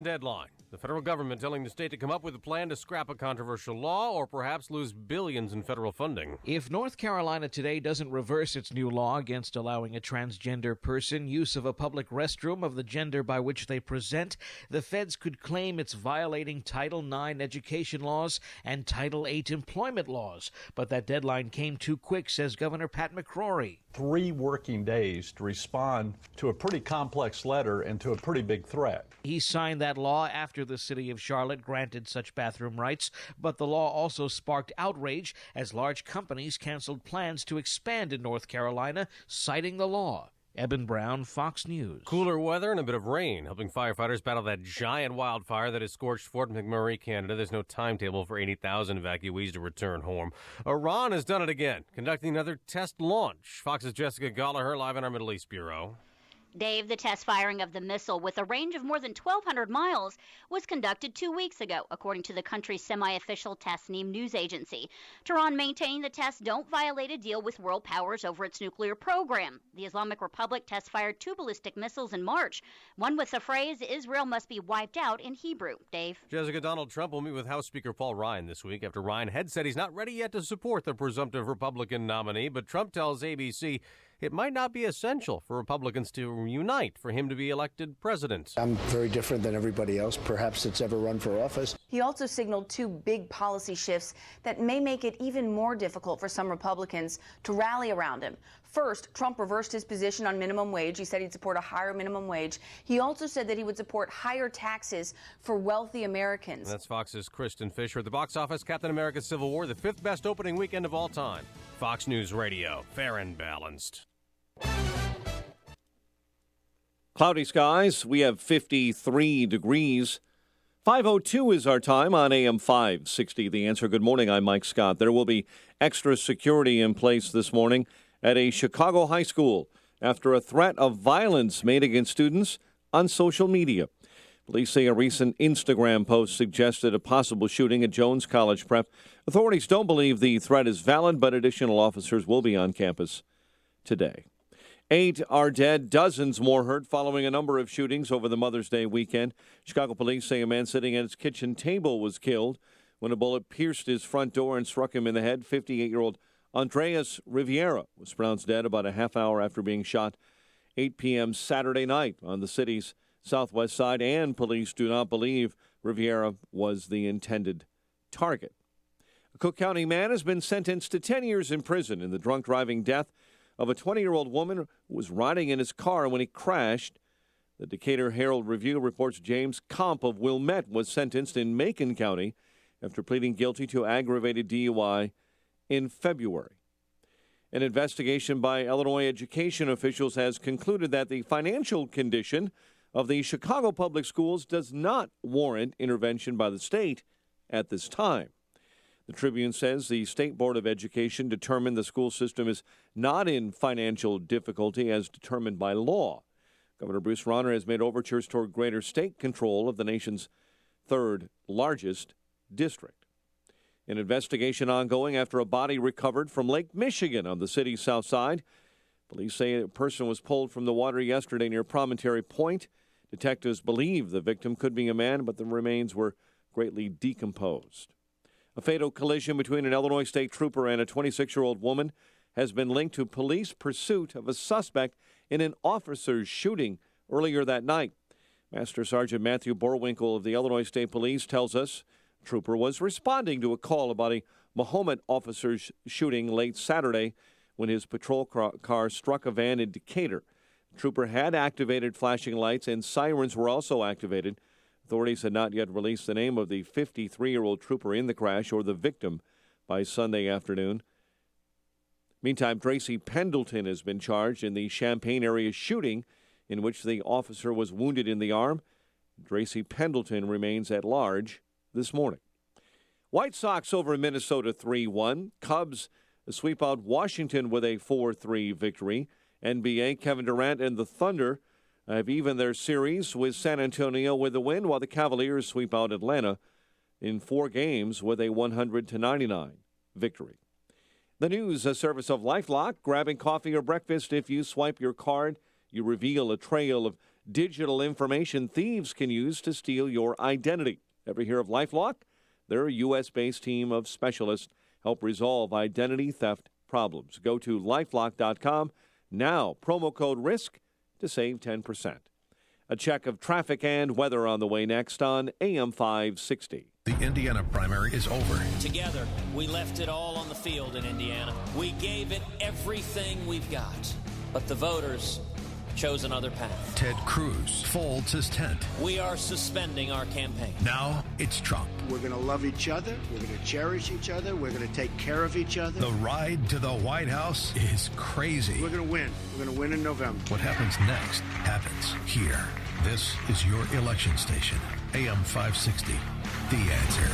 Deadline. The federal government telling the state to come up with a plan to scrap a controversial law or perhaps lose billions in federal funding. If North Carolina today doesn't reverse its new law against allowing a transgender person use of a public restroom of the gender by which they present, the feds could claim it's violating Title IX education laws and Title VIII employment laws. But that deadline came too quick, says Governor Pat McCrory. 3 working days to respond to a pretty complex letter and to a pretty big threat. He signed that law after the city of Charlotte granted such bathroom rights, but the law also sparked outrage as large companies canceled plans to expand in North Carolina, citing the law. Eben Brown, Fox News. Cooler weather and a bit of rain, helping firefighters battle that giant wildfire that has scorched Fort McMurray, Canada. There's no timetable for 80,000 evacuees to return home. Iran has done it again, conducting another test launch. Fox's Jessica Gallagher live in our Middle East Bureau. Dave, the test firing of the missile with a range of more than 1,200 miles was conducted 2 weeks ago, according to the country's semi-official Tasnim news agency. Tehran maintained the tests don't violate a deal with world powers over its nuclear program. The Islamic Republic test-fired 2 ballistic missiles in March, one with the phrase, Israel must be wiped out in Hebrew. Dave? Jessica, Donald Trump will meet with House Speaker Paul Ryan this week after Ryan had said he's not ready yet to support the presumptive Republican nominee, but Trump tells ABC it might not be essential for Republicans to unite for him to be elected president. I'm very different than everybody else, perhaps, that's ever run for office. He also signaled 2 big policy shifts that may make it even more difficult for some Republicans to rally around him. First, Trump reversed his position on minimum wage. He said he'd support a higher minimum wage. He also said that he would support higher taxes for wealthy Americans. That's Fox's Kristen Fisher. At the box office, Captain America Civil War, the 5th best opening weekend of all time. Fox News Radio, fair and balanced. Cloudy skies. We have 53 degrees. 5:02 is our time on AM 560. The Answer. Good morning. I'm Mike Scott. There will be extra security in place this morning at a Chicago high school after a threat of violence made against students on social media. Police say a recent Instagram post suggested a possible shooting at Jones College Prep. Authorities don't believe the threat is valid, but additional officers will be on campus today. 8 are dead, dozens more hurt following a number of shootings over the Mother's Day weekend. Chicago police say a man sitting at his kitchen table was killed when a bullet pierced his front door and struck him in the head. 58-year-old Andreas Riviera was pronounced dead about a half hour after being shot 8 p.m. Saturday night on the city's southwest side, and police do not believe Riviera was the intended target. A Cook County man has been sentenced to 10 years in prison in the drunk driving death of a 20-year-old woman who was riding in his car when he crashed. The Decatur Herald-Review reports James Comp of Wilmette was sentenced in Macon County after pleading guilty to aggravated DUI in February. An investigation by Illinois education officials has concluded that the financial condition of the Chicago public schools does not warrant intervention by the state at this time. The Tribune says the State Board of Education determined the school system is not in financial difficulty as determined by law. Governor Bruce Rauner has made overtures toward greater state control of the nation's 3rd largest district. An investigation ongoing after a body recovered from Lake Michigan on the city's south side. Police say a person was pulled from the water yesterday near Promontory Point. Detectives believe the victim could be a man, but the remains were greatly decomposed. A fatal collision between an Illinois state trooper and a 26-year-old woman has been linked to police pursuit of a suspect in an officer's shooting earlier that night. Master Sergeant Matthew Borwinkle of the Illinois State Police tells us the trooper was responding to a call about a Mahomet officer's shooting late Saturday when his patrol car struck a van in Decatur. The trooper had activated flashing lights and sirens were also activated. Authorities had not yet released the name of the 53-year-old trooper in the crash or the victim by Sunday afternoon. Meantime, Tracy Pendleton has been charged in the Champaign area shooting in which the officer was wounded in the arm. Tracy Pendleton remains at large this morning. White Sox over Minnesota 3-1. Cubs sweep out Washington with a 4-3 victory. NBA, Kevin Durant and the Thunder have evened their series with San Antonio with a win, while the Cavaliers sweep out Atlanta in 4 games with a 100-99 victory. The news, a service of LifeLock. Grabbing coffee or breakfast, if you swipe your card, you reveal a trail of digital information thieves can use to steal your identity. Ever hear of LifeLock? Their U.S.-based team of specialists help resolve identity theft problems. Go to lifelock.com now. Promo code RISK to save 10%. A check of traffic and weather on the way next on AM 560. The Indiana primary is over. Together, we left it all on the field in Indiana. We gave it everything we've got. But the voters chose another path. Ted Cruz folds his tent. We are suspending our campaign. Now it's Trump. We're going to love each other. We're going to cherish each other. We're going to take care of each other. The ride to the White House is crazy. We're going to win. We're going to win in November. What happens next happens here. This is your election station, AM 560, The Answer.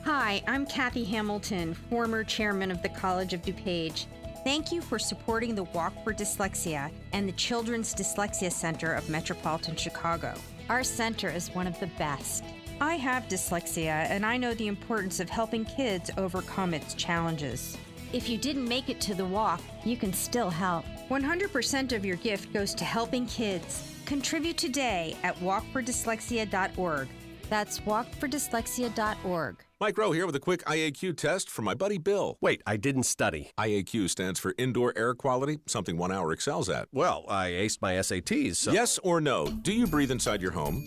Hi, I'm Kathy Hamilton, former chairman of the College of DuPage. Thank you for supporting the Walk for Dyslexia and the Children's Dyslexia Center of Metropolitan Chicago. Our center is one of the best. I have dyslexia, and I know the importance of helping kids overcome its challenges. If you didn't make it to the walk, you can still help. 100% of your gift goes to helping kids. Contribute today at walkfordyslexia.org. That's walkfordyslexia.org. Mike Rowe here with a quick IAQ test for my buddy Bill. Wait, I didn't study. IAQ stands for Indoor Air Quality, something 1 hour excels at. Well, I aced my SATs, so... Yes or no? Do you breathe inside your home?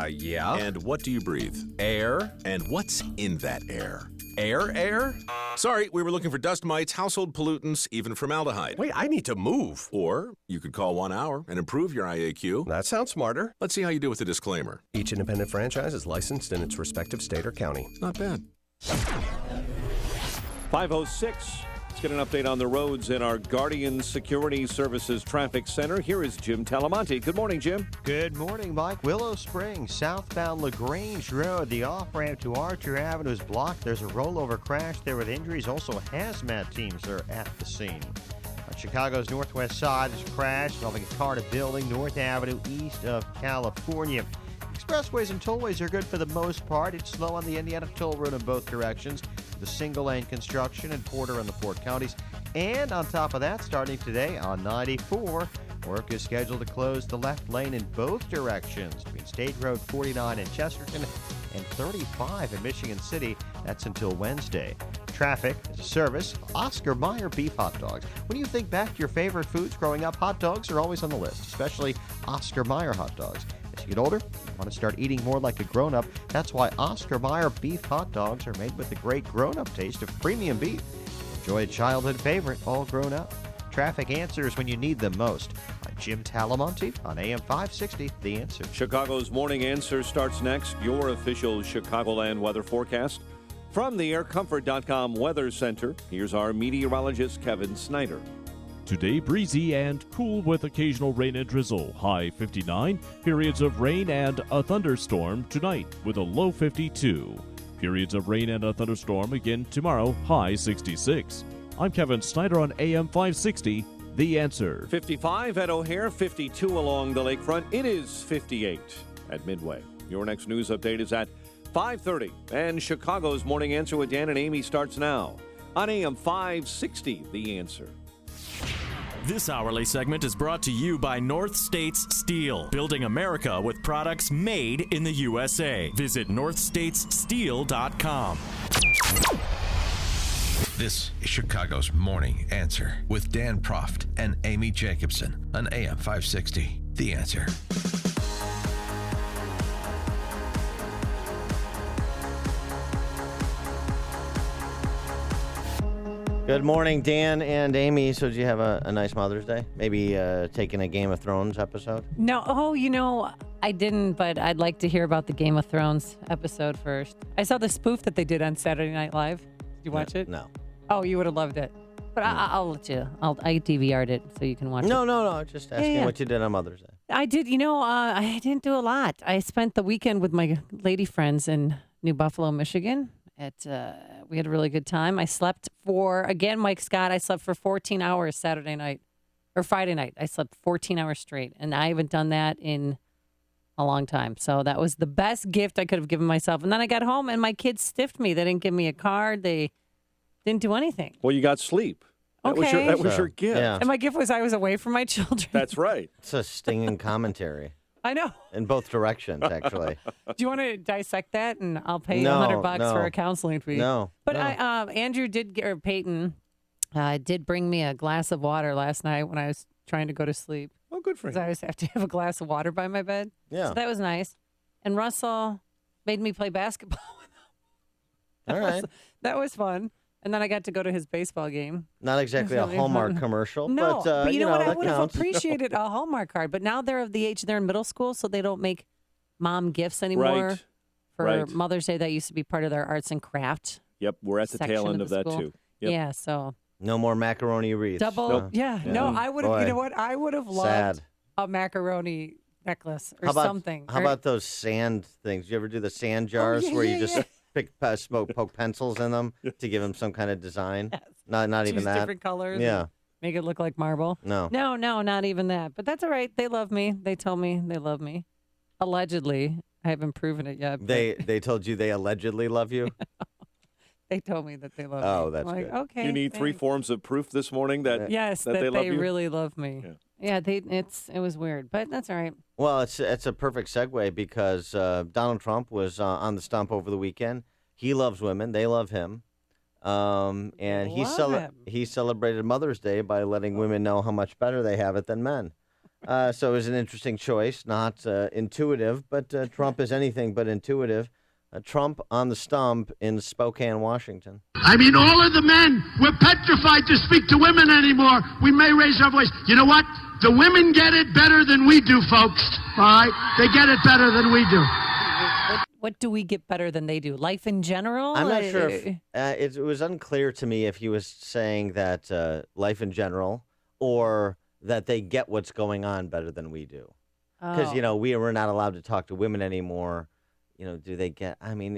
Yeah. And what do you breathe? Air. And what's in that air? Air? Sorry, we were looking for dust mites, household pollutants, even formaldehyde. Wait, I need to move. Or you could call 1 hour and improve your IAQ. That sounds smarter. Let's see how you do with the disclaimer. Each independent franchise is licensed in its respective state or county. Not bad. 5:06. Let's get an update on the roads in our Guardian Security Services Traffic Center. Here is Jim Talamonte. Good morning, Jim. Good morning, Mike. Willow Springs, southbound LaGrange Road. The off-ramp to Archer Avenue is blocked. There's a rollover crash there with injuries. Also, hazmat teams are at the scene. On Chicago's northwest side, there's a crash involving a car to building, North Avenue, east of California. Expressways and tollways are good for the most part. It's slow on the Indiana toll road in both directions. The single-lane construction in Porter and the Fort Counties. And on top of that, starting today on 94, work is scheduled to close the left lane in both directions between State Road 49 in Chesterton and 35 in Michigan City. That's until Wednesday. Traffic is a service of Oscar Mayer beef hot dogs. When you think back to your favorite foods growing up, hot dogs are always on the list, especially Oscar Mayer hot dogs. As you get older, you want to start eating more like a grown-up. That's why Oscar Mayer beef hot dogs are made with the great grown-up taste of premium beef. Enjoy a childhood favorite, all grown up. Traffic answers when you need them most. I'm Jim Talamonte on AM 560, The Answer. Chicago's Morning Answer starts next. Your official Chicagoland weather forecast. From the AirComfort.com Weather Center, here's our meteorologist, Kevin Snyder. Today, breezy and cool with occasional rain and drizzle. High 59. Periods of rain and a thunderstorm tonight with a low 52. Periods of rain and a thunderstorm again tomorrow. High 66. I'm Kevin Snyder on AM 560, The Answer. 55 at O'Hare, 52 along the lakefront. It is 58 at Midway. Your next news update is at 5:30. And Chicago's Morning Answer with Dan and Amy starts now on AM 560, The Answer. This hourly segment is brought to you by North States Steel, building America with products made in the USA. Visit northstatessteel.com. This is Chicago's Morning Answer with Dan Proft and Amy Jacobson on AM 560, The Answer. Good morning, Dan and Amy. So did you have a nice Mother's Day? Maybe taking a Game of Thrones episode? No. Oh, I didn't, but I'd like to hear about the Game of Thrones episode first. I saw the spoof that they did on Saturday Night Live. Did you watch it? No. Oh, you would have loved it. But I'll let you. I DVR'd it so you can watch it. No. Just asking what you did on Mother's Day. I did. I didn't do a lot. I spent the weekend with my lady friends in New Buffalo, Michigan. We had a really good time. I slept Mike Scott, I slept for 14 hours Friday night. I slept 14 hours straight, and I haven't done that in a long time. So that was the best gift I could have given myself. And then I got home, and my kids stiffed me. They didn't give me a card. They didn't do anything. Well, you got sleep. Okay. That was your gift. Yeah. And my gift was I was away from my children. That's right. It's a stinging commentary I know. in both directions, actually. Do you want to dissect that? And I'll pay you No, $100 no. for a counseling fee. No. But no. Andrew or Peyton did bring me a glass of water last night when I was trying to go to sleep. Oh, good for 'Cause him. I always have to have a glass of water by my bed. Yeah. So that was nice. And Russell made me play basketball. All right. That was fun. And then I got to go to his baseball game. Not exactly a Really Hallmark fun. commercial, No, but, you know what? I that would have counts. appreciated a Hallmark card. But now they're of the age, they're in middle school, so they don't make mom gifts anymore. Right. For Right. Mother's Day, that used to be part of their arts and craft. Yep, we're at the tail section end of the that, school. too. Yep. Yeah, so No more macaroni wreaths. double. huh? Yeah, no, I would have, you Boy. know what? I would have loved Sad. a macaroni necklace or How about, something. How Or- about those sand things? You ever do the sand jars where you just poke pencils in them to give them some kind of design? Yes. Not even choose that. different colors? Yeah. and Make it look like marble? No. No, not even that. But that's all right. They love me. They told me they love me. Allegedly. I haven't proven it yet. but They told you they allegedly love you? They told me that they love me. Oh, that's I'm like, good. okay. You need three thanks. forms of proof this morning that Yes, that they love you? really love me. Yeah, it was weird, but that's all right. Well, it's a perfect segue because Donald Trump was on the stump over the weekend. He loves women; they love him, and he celebrated Mother's Day by letting women know how much better they have it than men. So it was an interesting choice, not intuitive, but Trump is anything but intuitive. Trump on the stump in Spokane, Washington. I mean, all of the men, we're petrified to speak to women anymore. We may raise our voice. You know what? The women get it better than we do, folks. All right? They get it better than we do. What do we get better than they do? Life in general? I'm not sure if it was unclear to me if he was saying that life in general or that they get what's going on better than we do. Because, we're not allowed to talk to women anymore. Do they get, trying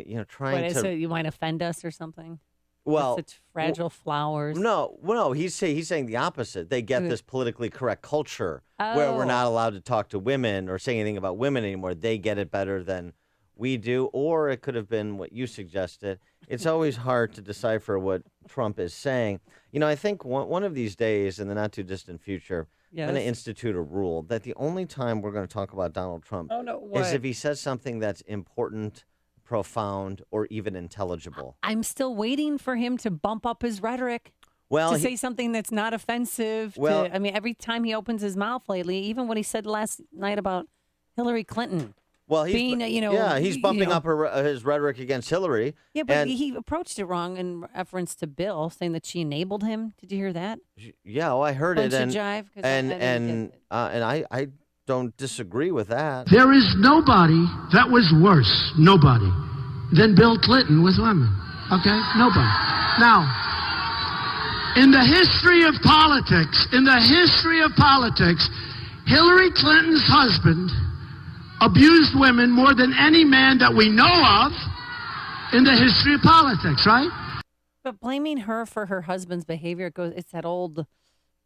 What, to. so you might offend us or something? Well, With such fragile flowers. No, he's saying the opposite. They get this politically correct culture where we're not allowed to talk to women or say anything about women anymore. They get it better than we do, or it could have been what you suggested. It's always hard to decipher what Trump is saying. I think one of these days in the not too distant future, I'm going to institute a rule that the only time we're going to talk about Donald Trump is if he says something that's important, profound, or even intelligible. I'm still waiting for him to bump up his rhetoric. Well, to say something that's not offensive. Well- Every time he opens his mouth lately, even what he said last night about Hillary Clinton. Well, he's being, he's bumping up his rhetoric against Hillary. Yeah, but and, he approached it wrong in reference to Bill, saying that she enabled him. Did you hear that? Yeah, I heard Bunch it, of and jive, 'cause I didn't I don't disagree with that. There is nobody that was worse, nobody, than Bill Clinton with women. Okay? Nobody. Now, in the history of politics, Hillary Clinton's husband abused women more than any man that we know of in the history of politics, right? But blaming her for her husband's behavior, it's that old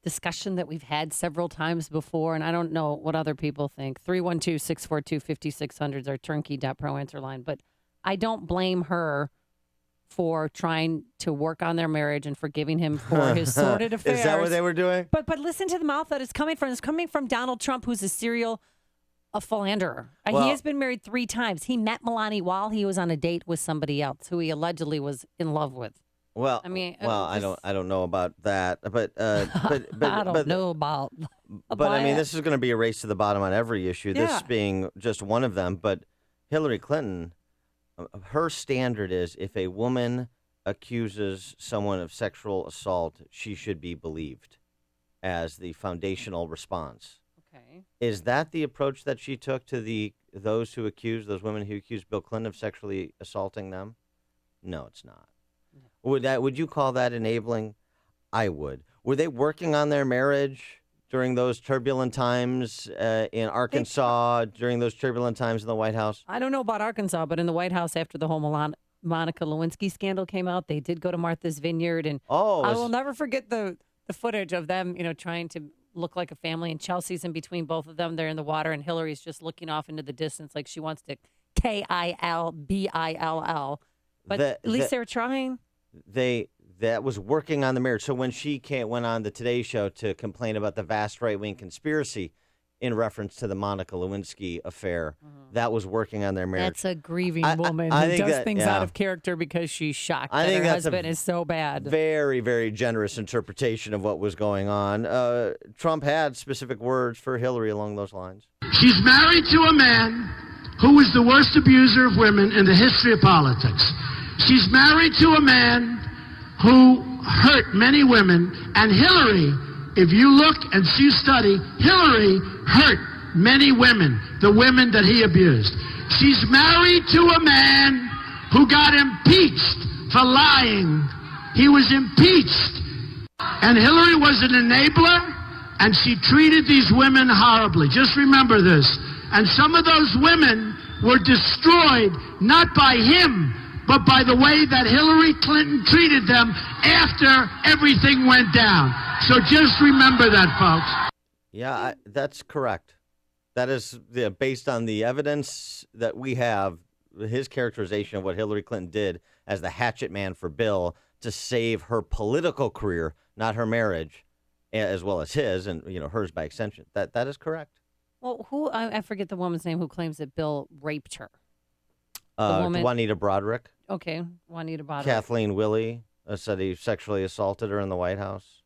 discussion that we've had several times before, and I don't know what other people think. 312-642-5600 is our turnkey.pro answer line, but I don't blame her for trying to work on their marriage and for giving him for his sordid affairs. Is that what they were doing? But listen to the mouth that it's coming from. It's coming from Donald Trump, who's a philanderer. Well- He has been married 3 times. He met Melania while he was on a date with somebody else who he allegedly was in love with. Well, I don't know about that, but I don't know about. But I mean, this is going to be a race to the bottom on every issue. Yeah. This being just one of them. But Hillary Clinton, her standard is if a woman accuses someone of sexual assault, she should be believed as the foundational response. Okay. Is that the approach that she took to those women who accused Bill Clinton of sexually assaulting them? No, it's not. Would you call that enabling? I would. Were they working on their marriage during those turbulent times in Arkansas, during those turbulent times in the White House? I don't know about Arkansas, but in the White House after the whole Monica Lewinsky scandal came out, they did go to Martha's Vineyard, and I will never forget the footage of them, trying to look like a family, and Chelsea's in between both of them. They're in the water, and Hillary's just looking off into the distance like she wants to KILBILL. But at least they were trying. They that was working on the marriage. So when she went on the Today Show to complain about the vast right-wing conspiracy in reference to the Monica Lewinsky affair, that was working on their marriage. That's a grieving woman I who think does that- things yeah. out of character because she's shocked I that think her that's a husband is so bad. Very, very generous interpretation of what was going on. Trump had specific words for Hillary along those lines. She's married to a man who was the worst abuser of women in the history of politics. She's married to a man who hurt many women, and Hillary, if you look and you study, Hillary hurt many women, the women that he abused. She's married to a man who got impeached for lying. He was impeached. And Hillary was an enabler, and she treated these women horribly. Just remember this. And some of those women were destroyed not by him, but by the way that Hillary Clinton treated them after everything went down. So just remember that, folks. Yeah, that's correct. That is based on the evidence that we have, his characterization of what Hillary Clinton did as the hatchet man for Bill to save her political career, not her marriage, as well as his and hers by extension. That is correct. Well, I forget the woman's name who claims that Bill raped her. The woman, Juanita Broaddrick. Okay, Juanita Broaddrick. Kathleen Willey said he sexually assaulted her in the White House.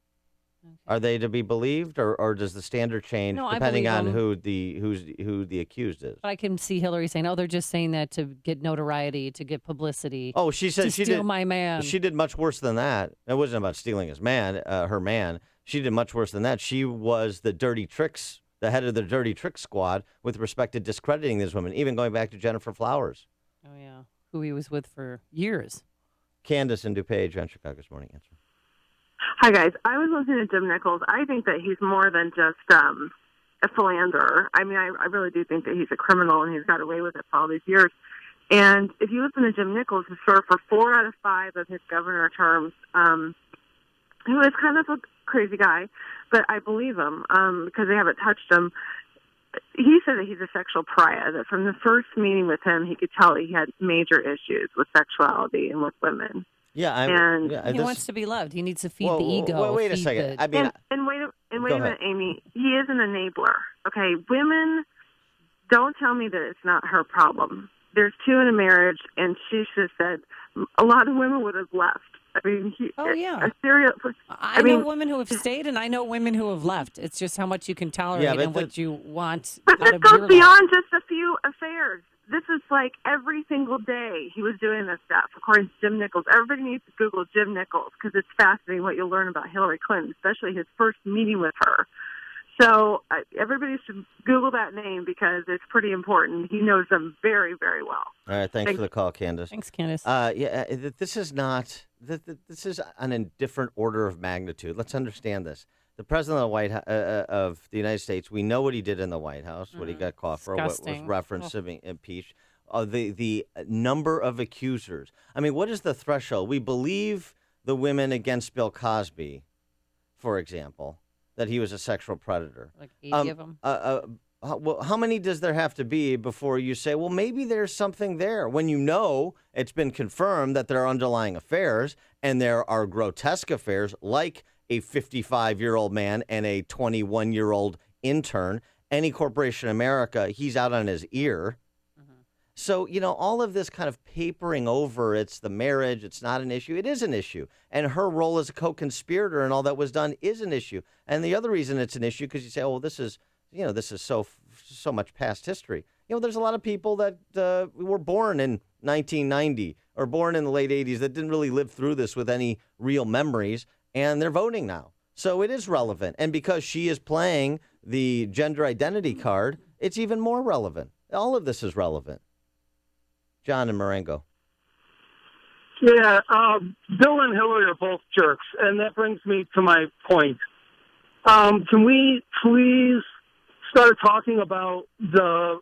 Okay. Are they to be believed, or does the standard change depending on who the accused is? But I can see Hillary saying, "Oh, they're just saying that to get notoriety, to get publicity." Oh, she said she steal did my man. She did much worse than that. It wasn't about stealing his man, her man. She did much worse than that. She was the head of the dirty tricks squad with respect to discrediting these women, even going back to Jennifer Flowers. Oh yeah, who he was with for years. Candace in DuPage on Chicago's Morning Answer. Hi, guys. I was listening to Jim Nichols. I think that he's more than just a philanderer. I mean, I really do think that he's a criminal, and he's got away with it for all these years. And if you listen to Jim Nichols, who served for 4 out of 5 of his governor terms, who is kind of a crazy guy, but I believe him because they haven't touched him. He said that he's a sexual pariah, that from the first meeting with him, he could tell he had major issues with sexuality and with women. Yeah, he wants to be loved. He needs to feed the ego. Wait a second. I mean, and wait a minute, Amy. He is an enabler. Okay, women, don't tell me that it's not her problem. There's 2 in a marriage, and she just said a lot of women would have left. I mean, I know women who have stayed, and I know women who have left. It's just how much you can tolerate and what you want. But this goes beyond just a few affairs. This is like every single day he was doing this stuff, according to Jim Nichols. Everybody needs to Google Jim Nichols because it's fascinating what you'll learn about Hillary Clinton, especially his first meeting with her. So everybody should Google that name because it's pretty important. He knows them very, very well. All right, thanks for the call, Candace. Thanks, Candace. This is not. This is on a different order of magnitude. Let's understand this. The president of the United States, we know what he did in the White House, what he got caught for, what was referenced to being impeached. The number of accusers. I mean, what is the threshold? We believe the women against Bill Cosby, for example, that he was a sexual predator. Like 80 of them? How many does there have to be before you say, well, maybe there's something there? When you know it's been confirmed that there are underlying affairs and there are grotesque affairs like a 55-year-old man and a 21-year-old intern, any corporation in America, he's out on his ear. So, all of this kind of papering over, it's the marriage, it's not an issue. It is an issue. And her role as a co-conspirator and all that was done is an issue. And the other reason it's an issue, because you say, oh, well, this is so much past history. There's a lot of people that were born in 1990 or born in the late 80s that didn't really live through this with any real memories, and they're voting now. So it is relevant. And because she is playing the gender identity card, it's even more relevant. All of this is relevant. John and Marengo. Yeah, Bill and Hillary are both jerks, and that brings me to my point. Can we please start talking about the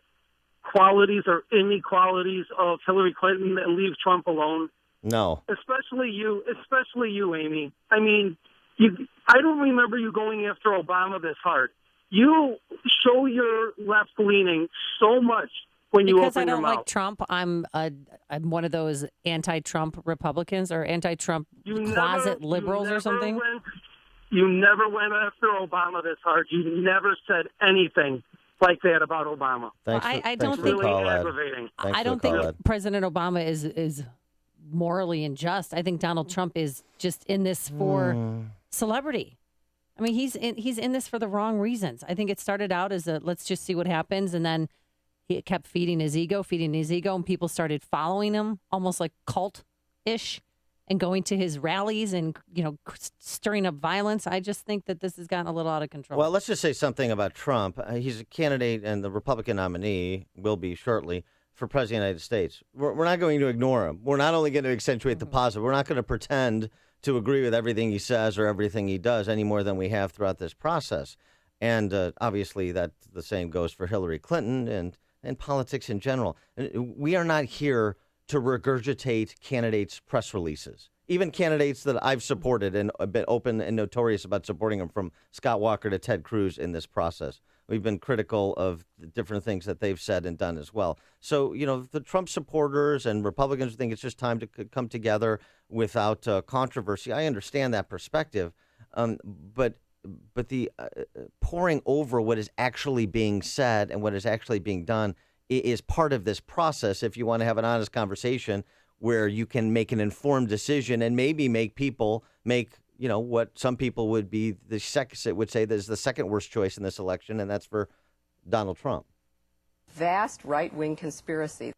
qualities or inequalities of Hillary Clinton and leave Trump alone? No. Especially you, Amy. I mean, I don't remember you going after Obama this hard. You show your left-leaning so much when you because open I don't your mouth. like Trump, I'm one of those anti-Trump Republicans or anti-Trump closet liberals or something. You never went after Obama this hard. You never said anything like that about Obama. I don't think really aggravating. I don't think President Obama is morally unjust. I think Donald Trump is just in this for celebrity. I mean, he's in this for the wrong reasons. I think it started out as a let's just see what happens, and then he kept feeding his ego, and people started following him, almost like cult-ish, and going to his rallies and, stirring up violence. I just think that this has gotten a little out of control. Well, let's just say something about Trump. He's a candidate, and the Republican nominee will be shortly for president of the United States. We're not going to ignore him. We're not only going to accentuate the positive. We're not going to pretend to agree with everything he says or everything he does any more than we have throughout this process. And obviously that the same goes for Hillary Clinton and politics in general. We are not here to regurgitate candidates' press releases. Even candidates that I've supported and been open and notorious about supporting them, from Scott Walker to Ted Cruz in this process. We've been critical of the different things that they've said and done as well. So, the Trump supporters and Republicans think it's just time to come together without controversy. I understand that perspective, but the pouring over what is actually being said and what is actually being done is part of this process if you want to have an honest conversation where you can make an informed decision and maybe make people make, what some people would be the second worst choice in this election, and that's for Donald Trump. Vast right-wing conspiracy.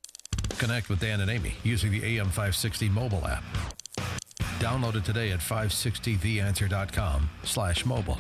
Connect with Dan and Amy using the AM 560 mobile app. Download it today at 560theanswer.com/mobile.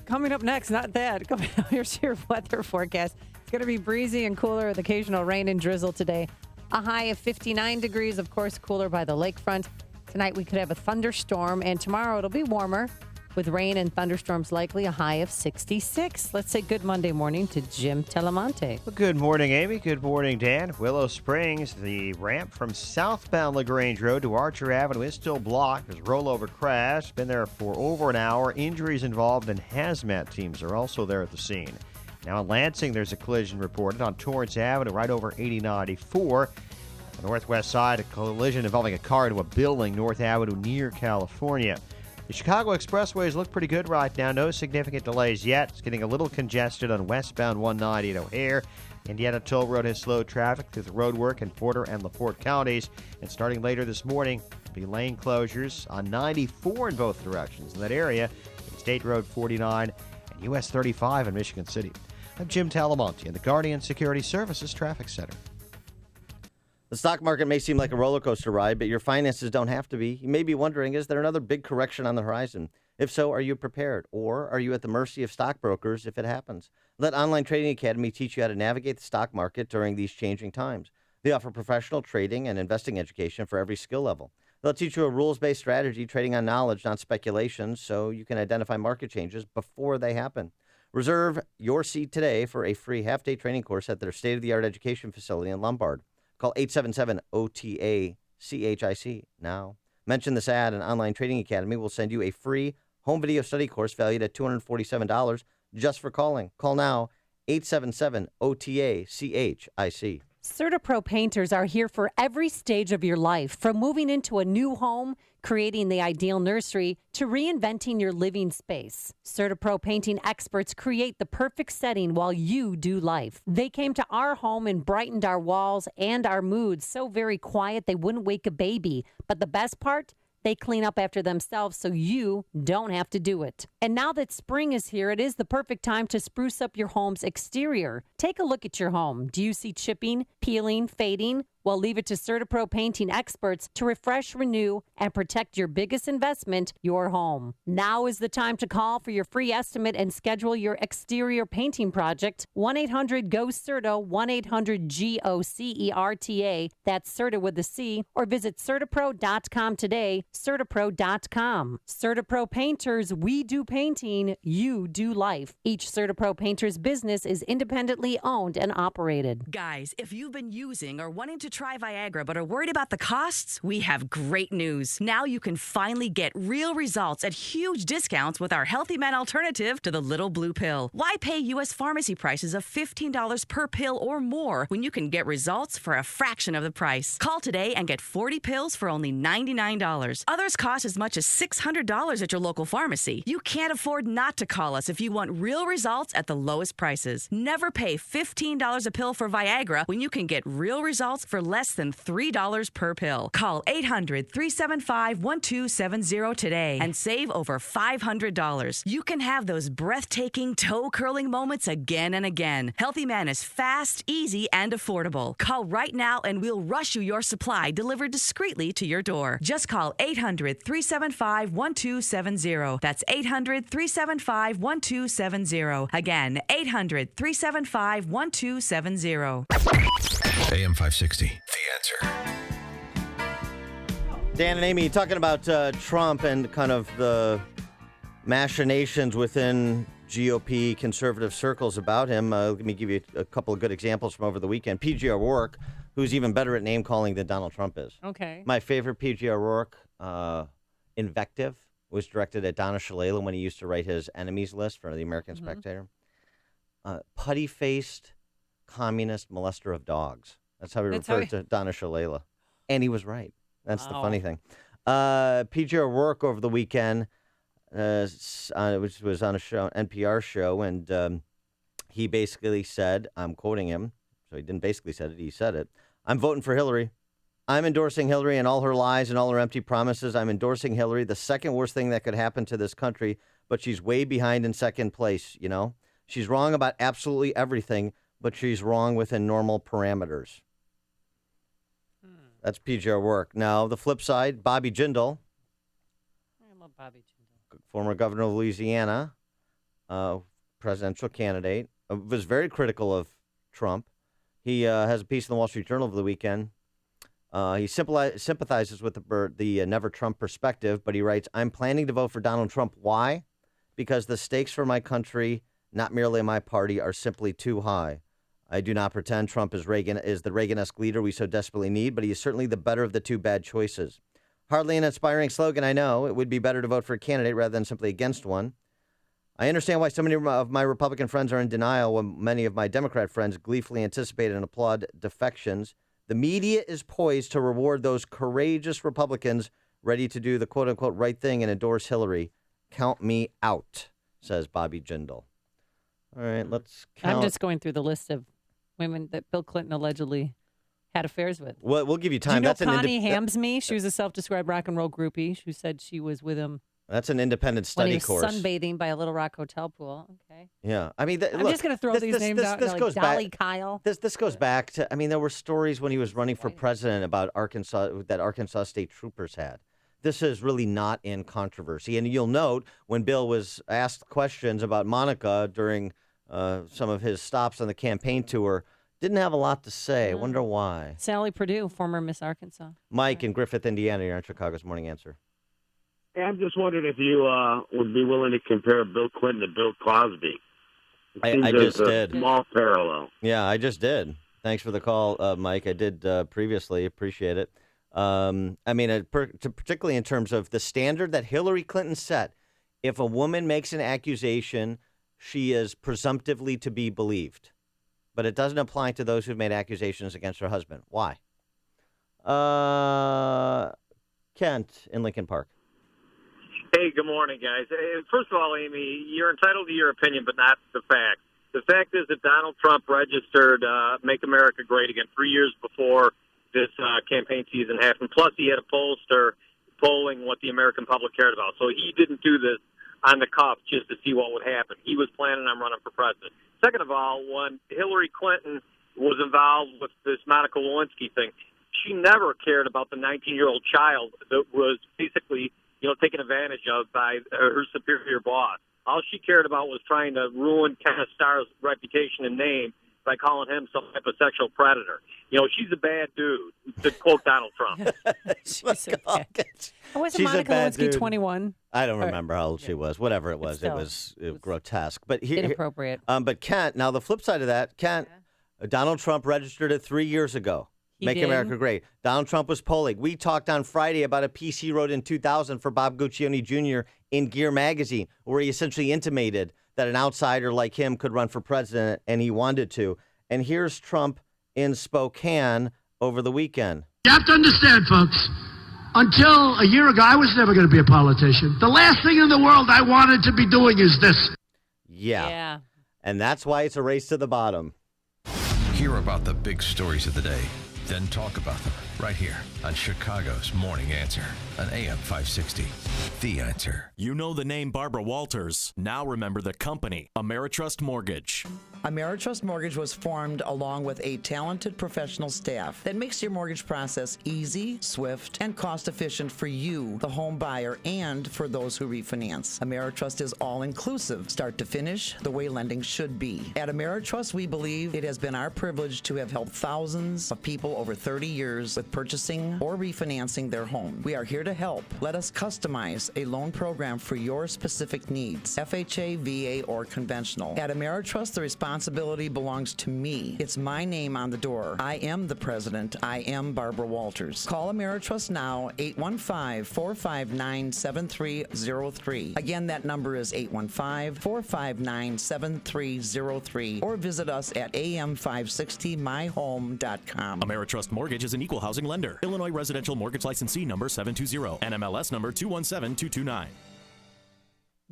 Coming up next, not that. Here's your weather forecast. It's going to be breezy and cooler with occasional rain and drizzle today. A high of 59 degrees, of course, cooler by the lakefront. Tonight we could have a thunderstorm, and tomorrow it'll be warmer with rain and thunderstorms likely, a high of 66. Let's say good Monday morning to Jim Telemonte. Well, good morning, Amy. Good morning, Dan. Willow Springs, the ramp from southbound LaGrange Road to Archer Avenue is still blocked. There's a rollover crash. Been there for over an hour. Injuries involved, and hazmat teams are also there at the scene. Now in Lansing, there's a collision reported on Torrance Avenue right over 8094. On the northwest side, a collision involving a car into a building, North Avenue near California. The Chicago expressways look pretty good right now. No significant delays yet. It's getting a little congested on westbound 190 at O'Hare. Indiana Toll Road has slowed traffic through the roadwork in Porter and LaPorte counties. And starting later this morning, there'll be lane closures on 94 in both directions in that area, in State Road 49 and US 35 in Michigan City. I'm Jim Talamonte in the Guardian Security Services Traffic Center. The stock market may seem like a roller coaster ride, but your finances don't have to be. You may be wondering, is there another big correction on the horizon? If so, are you prepared? Or are you at the mercy of stockbrokers if it happens? Let Online Trading Academy teach you how to navigate the stock market during these changing times. They offer professional trading and investing education for every skill level. They'll teach you a rules-based strategy, trading on knowledge, not speculation, so you can identify market changes before they happen. Reserve your seat today for a free half-day training course at their state-of-the-art education facility in Lombard. Call 877-OTA-CHIC now. Mention this ad, and Online Trading Academy will send you a free home video study course valued at $247 just for calling. Call now, 877-OTA-CHIC. CertaPro painters are here for every stage of your life, from moving into a new home, creating the ideal nursery, to reinventing your living space. CertaPro painting experts create the perfect setting while you do life. They came to our home and brightened our walls and our moods so very quiet they wouldn't wake a baby. But the best part? They clean up after themselves so you don't have to do it. And now that spring is here, it is the perfect time to spruce up your home's exterior. Take a look at your home. Do you see chipping, peeling, fading? Well, leave it to CertaPro painting experts to refresh, renew, and protect your biggest investment, your home. Now is the time to call for your free estimate and schedule your exterior painting project. 1-800-GO-CERTA, 1-800-GOCERTA. That's CERTA with a C. Or visit CertaPro.com today, CertaPro.com. CertaPro Painters, we do painting, you do life. Each CertaPro Painters business is independently owned and operated. Guys, if you've been using or wanting to try Viagra but are worried about the costs? We have great news. Now you can finally get real results at huge discounts with our Healthy Men alternative to the little blue pill. Why pay U.S. pharmacy prices of $15 per pill or more when you can get results for a fraction of the price? Call today and get 40 pills for only $99. Others cost as much as $600 at your local pharmacy. You can't afford not to call us if you want real results at the lowest prices. Never pay $15 a pill for Viagra when you can get real results for less than $3 per pill. Call 800-375-1270 today and save over $500. You can have those breathtaking, toe-curling moments again and again. Healthy Man is fast, easy, and affordable. Call right now and we'll rush you your supply delivered discreetly to your door. Just call 800-375-1270. That's 800-375-1270. Again, 800-375-1270. AM 560, The Answer. Dan and Amy talking about Trump and kind of the machinations within GOP conservative circles about him. Let me give you a couple of good examples from over the weekend. P.J. O'Rourke, who's even better at name calling than Donald Trump is. Okay. My favorite P.J. O'Rourke invective was directed at Donna Shalala when he used to write his enemies list for the American Spectator. Putty-faced communist molester of dogs. That's how he referred to Donna Shalala. And he was right. That's the funny thing. P.J. O'Rourke over the weekend, which was on a show, NPR show, and he basically said, I'm quoting him, so he didn't basically said it, he said it, I'm voting for Hillary. I'm endorsing Hillary and all her lies and all her empty promises. I'm endorsing Hillary, the second worst thing that could happen to this country, but she's way behind in second place, you know? She's wrong about absolutely everything, but she's wrong within normal parameters. That's P.J. O'Rourke. Now, the flip side, Bobby Jindal. I love Bobby Jindal. Former governor of Louisiana, presidential candidate, was very critical of Trump. He has a piece in the Wall Street Journal over the weekend. He sympathizes with the Never Trump perspective, but he writes, I'm planning to vote for Donald Trump. Why? Because the stakes for my country, not merely my party, are simply too high. I do not pretend Trump is the Reagan-esque leader we so desperately need, but he is certainly the better of the two bad choices. Hardly an inspiring slogan, I know. It would be better to vote for a candidate rather than simply against one. I understand why so many of my Republican friends are in denial when many of my Democrat friends gleefully anticipate and applaud defections. The media is poised to reward those courageous Republicans ready to do the quote-unquote right thing and endorse Hillary. Count me out, says Bobby Jindal. All right, let's count. I'm just going through the list of women that Bill Clinton allegedly had affairs with. Well, we'll give you time. Do you know Connie Hamsme? She was a self-described rock and roll groupie who said she was with him. That's an independent study course. When he was sunbathing by a Little Rock hotel pool. Okay. Yeah. I mean, I'm just going to throw these names out. Like Dolly Kyle. This goes back to, I mean, there were stories when he was running for president about Arkansas state troopers had. This is really not in controversy. And you'll note when Bill was asked questions about Monica during some of his stops on the campaign tour, didn't have a lot to say. I wonder why. Sally Perdue, former Miss Arkansas. Mike in Griffith, Indiana, you're on Chicago's Morning Answer. Hey, I'm just wondering if you would be willing to compare Bill Clinton to Bill Cosby. I just did. Small parallel. Yeah, I just did. Thanks for the call, Mike. I did previously. Appreciate it. I mean, particularly in terms of the standard that Hillary Clinton set. If a woman makes an accusation, she is presumptively to be believed. But it doesn't apply to those who've made accusations against her husband. Why? Kent in Lincoln Park. Hey, good morning, guys. First of all, Amy, you're entitled to your opinion, but not the facts. The fact is that Donald Trump registered Make America Great Again 3 years before this campaign season happened. Plus, he had a pollster polling what the American public cared about. So he didn't do this on the cuff just to see what would happen. He was planning on running for president. Second of all, when Hillary Clinton was involved with this Monica Lewinsky thing, she never cared about the 19-year-old child that was basically, taken advantage of by her superior boss. All she cared about was trying to ruin Kenneth Starr's reputation and name by calling him some type of sexual predator. She's a bad dude, to quote Donald Trump. Wasn't Monica Lewinsky 21? I don't remember how old she was. Whatever it was, it was grotesque. But inappropriate. But Kent, now the flip side of that, Kent, Donald Trump registered it 3 years ago. Make America Great. Donald Trump was polling. We talked on Friday about a piece he wrote in 2000 for Bob Guccione Jr. in Gear magazine, where he essentially intimated that an outsider like him could run for president, and he wanted to. And here's Trump in Spokane over the weekend. You have to understand, folks, until a year ago, I was never going to be a politician. The last thing in the world I wanted to be doing is this. Yeah. And that's why it's a race to the bottom. Hear about the big stories of the day, then talk about them right here on Chicago's Morning Answer on AM 560. The Answer. You know the name Barbara Walters. Now remember the company, Ameritrust Mortgage. Ameritrust Mortgage was formed along with a talented professional staff that makes your mortgage process easy, swift, and cost-efficient for you, the home buyer, and for those who refinance. Ameritrust is all-inclusive, start to finish, the way lending should be. At Ameritrust, we believe it has been our privilege to have helped thousands of people over 30 years with purchasing or refinancing their home. We are here to help. Let us customize a loan program for your specific needs, FHA, VA, or conventional. At Ameritrust, the responsibility belongs to me. It's my name on the door. I am the president. I am Barbara Walters. Call Ameritrust now, 815-459-7303. Again, that number is 815-459-7303. Or visit us at am560myhome.com. Ameritrust Mortgage is an equal housing lender. Illinois Residential Mortgage Licensee number 720. NMLS number 217229.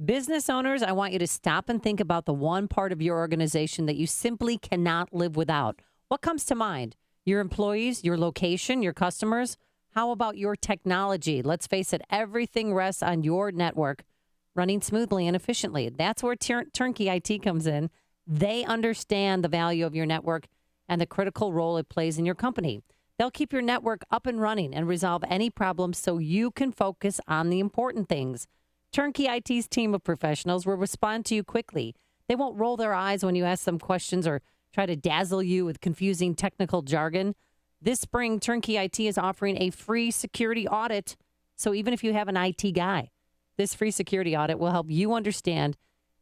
Business owners, I want you to stop and think about the one part of your organization that you simply cannot live without. What comes to mind? Your employees, your location, your customers? How about your technology? Let's face it, everything rests on your network running smoothly and efficiently. That's where Turnkey IT comes in. They understand the value of your network and the critical role it plays in your company. They'll keep your network up and running and resolve any problems so you can focus on the important things. Turnkey IT's team of professionals will respond to you quickly. They won't roll their eyes when you ask them questions or try to dazzle you with confusing technical jargon. This spring, Turnkey IT is offering a free security audit. So even if you have an IT guy, this free security audit will help you understand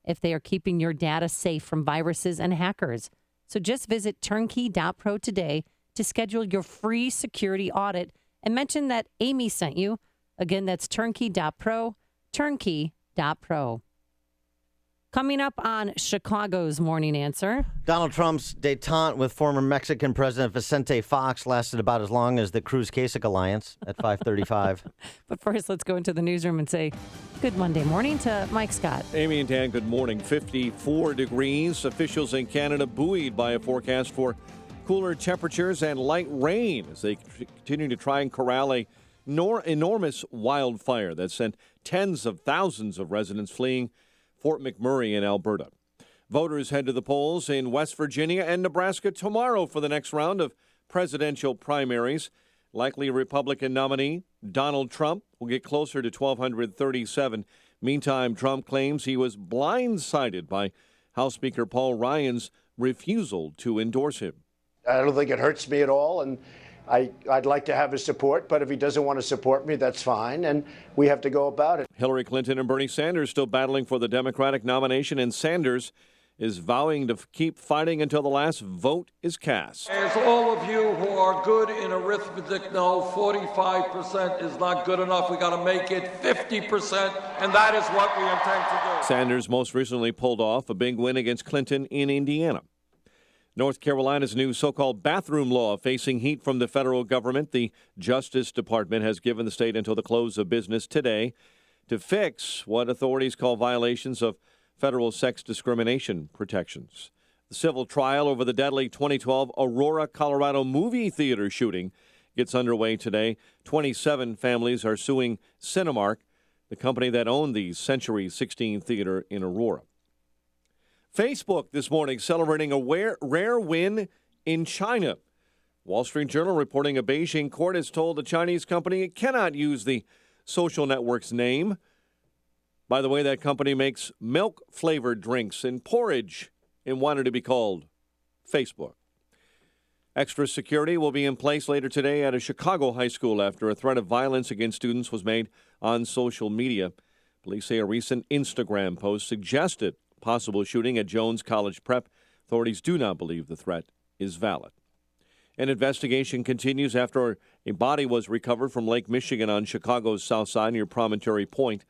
if they are keeping your data safe from viruses and hackers. So just visit turnkey.pro today to schedule your free security audit and mention that Amy sent you. Again, that's turnkey.pro. Turnkey.pro. Coming up on Chicago's Morning Answer. Donald Trump's détente with former Mexican President Vicente Fox lasted about as long as the Cruz Kasich alliance at 5:35. But first, let's go into the newsroom and say good Monday morning to Mike Scott. Amy and Dan, good morning. 54 degrees. Officials in Canada buoyed by a forecast for cooler temperatures and light rain as they continue to try and corral a enormous wildfire that sent tens of thousands of residents fleeing Fort McMurray in Alberta. Voters head to the polls in West Virginia and Nebraska tomorrow for the next round of presidential primaries. Likely Republican nominee Donald Trump will get closer to 1,237. Meantime, Trump claims he was blindsided by House Speaker Paul Ryan's refusal to endorse him. I don't think it hurts me at all, and I'd like to have his support, but if he doesn't want to support me, that's fine, and we have to go about it. Hillary Clinton and Bernie Sanders still battling for the Democratic nomination, and Sanders is vowing to keep fighting until the last vote is cast. As all of you who are good in arithmetic know, 45% is not good enough. We got to make it 50%, and that is what we intend to do. Sanders most recently pulled off a big win against Clinton in Indiana. North Carolina's new so-called bathroom law facing heat from the federal government. The Justice Department has given the state until the close of business today to fix what authorities call violations of federal sex discrimination protections. The civil trial over the deadly 2012 Aurora, Colorado movie theater shooting gets underway today. 27 families are suing Cinemark, the company that owned the Century 16 theater in Aurora. Facebook this morning celebrating a rare win in China. Wall Street Journal reporting a Beijing court has told the Chinese company it cannot use the social network's name. By the way, that company makes milk-flavored drinks and porridge and wanted to be called Facebook. Extra security will be in place later today at a Chicago high school after a threat of violence against students was made on social media. Police say a recent Instagram post suggested possible shooting at Jones College Prep. Authorities do not believe the threat is valid. An investigation continues after a body was recovered from Lake Michigan on Chicago's south side near Promontory Point.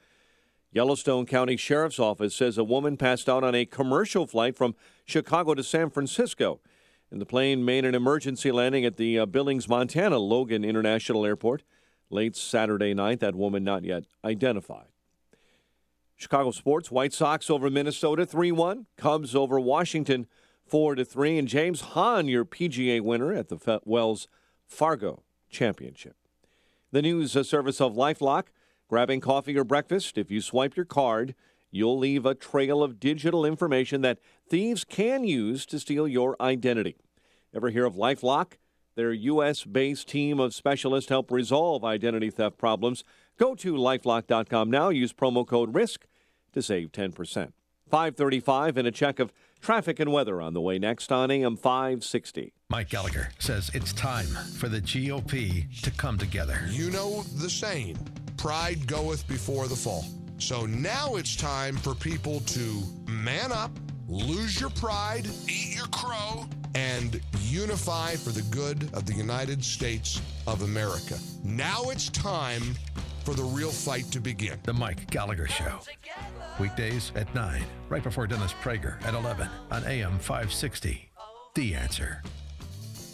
Yellowstone County Sheriff's Office says a woman passed out on a commercial flight from Chicago to San Francisco, and the plane made an emergency landing at the Billings, Montana Logan International Airport late Saturday night. That woman not yet identified. Chicago sports: White Sox over Minnesota 3-1, Cubs over Washington 4-3, and James Hahn, your PGA winner at the Wells Fargo Championship. The news service of LifeLock. Grabbing coffee or breakfast, if you swipe your card, you'll leave a trail of digital information that thieves can use to steal your identity. Ever hear of LifeLock? Their U.S.-based team of specialists help resolve identity theft problems. Go to LifeLock.com now. Use promo code RISK to save 10%. 5:35 and a check of traffic and weather on the way next on AM 560. Mike Gallagher says it's time for the GOP to come together. You know the saying, pride goeth before the fall. So now it's time for people to man up, lose your pride, eat your crow, and unify for the good of the United States of America. Now it's time for the real fight to begin. The Mike Gallagher Show. Weekdays at 9, right before Dennis Prager at 11 on AM 560. The Answer.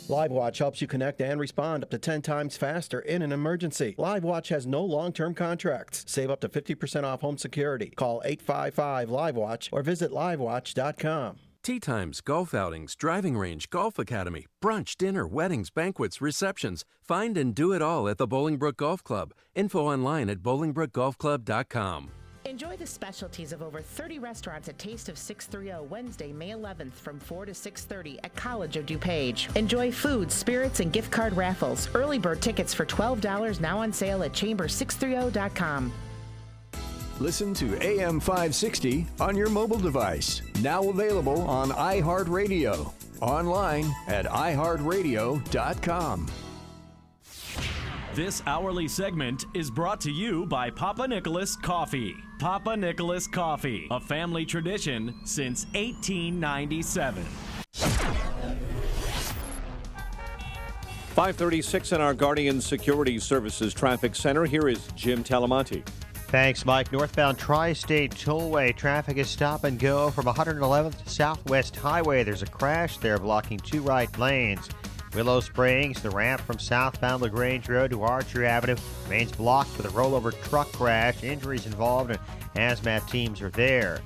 LiveWatch helps you connect and respond up to 10 times faster in an emergency. LiveWatch has no long-term contracts. Save up to 50% off home security. Call 855-LiveWatch or visit livewatch.com. Tea times, golf outings, driving range, golf academy, brunch, dinner, weddings, banquets, receptions. Find and do it all at the Bolingbrook Golf Club. Info online at bolingbrookgolfclub.com. Enjoy the specialties of over 30 restaurants at Taste of 630 Wednesday, May 11th from 4 to 6:30 at College of DuPage. Enjoy food, spirits, and gift card raffles. Early bird tickets for $12 now on sale at chamber630.com. Listen to AM 560 on your mobile device. Now available on iHeartRadio. Online at iHeartRadio.com. This hourly segment is brought to you by Papa Nicholas Coffee. Papa Nicholas Coffee, a family tradition since 1897. 5:36 in our Guardian Security Services Traffic Center. Here is Jim Talamonte. Thanks, Mike. Northbound Tri-State Tollway traffic is stop and go from 111th to Southwest Highway. There's a crash there blocking two right lanes. Willow Springs, the ramp from southbound LaGrange Road to Archer Avenue remains blocked with a rollover truck crash. Injuries involved and hazmat teams are there.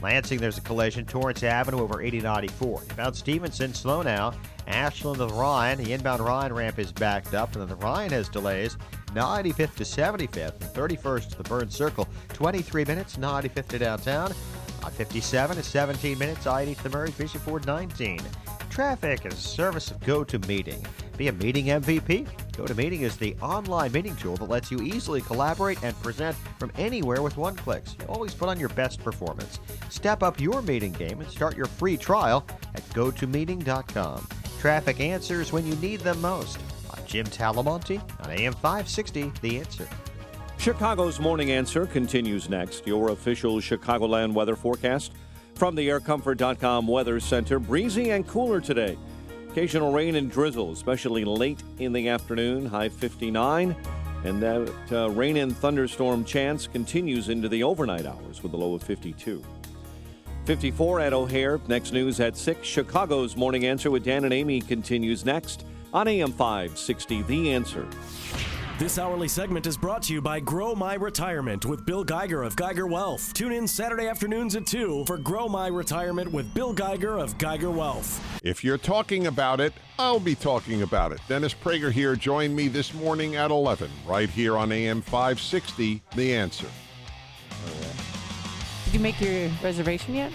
Lansing, there's a collision. Torrance Avenue over 8094. About Stevenson, slow now. Ashland to the Ryan. The inbound Ryan ramp is backed up, and then the Ryan has delays. 95th to 75th and 31st to the Burn Circle. 23 minutes, 95th to downtown. I-57 is 17 minutes. I-80 to the Murray, Fisher Ford 19. Traffic is a service of GoToMeeting. Be a meeting MVP. GoToMeeting is the online meeting tool that lets you easily collaborate and present from anywhere with one click. So you always put on your best performance. Step up your meeting game and start your free trial at GoToMeeting.com. Traffic answers when you need them most. I'm Jim Talamonte on AM 560, The Answer. Chicago's Morning Answer continues next. Your official Chicagoland weather forecast from the AirComfort.com Weather Center. Breezy and cooler today. Occasional rain and drizzle, especially late in the afternoon, high 59. And that rain and thunderstorm chance continues into the overnight hours with a low of 52. 54 at O'Hare. Next news at 6. Chicago's Morning Answer with Dan and Amy continues next on AM 560, The Answer. This hourly segment is brought to you by Grow My Retirement with Bill Geiger of Geiger Wealth. Tune in Saturday afternoons at 2 for Grow My Retirement with Bill Geiger of Geiger Wealth. If you're talking about it, I'll be talking about it. Dennis Prager here. Join me this morning at 11, right here on AM 560, The Answer. Did you make your reservation yet?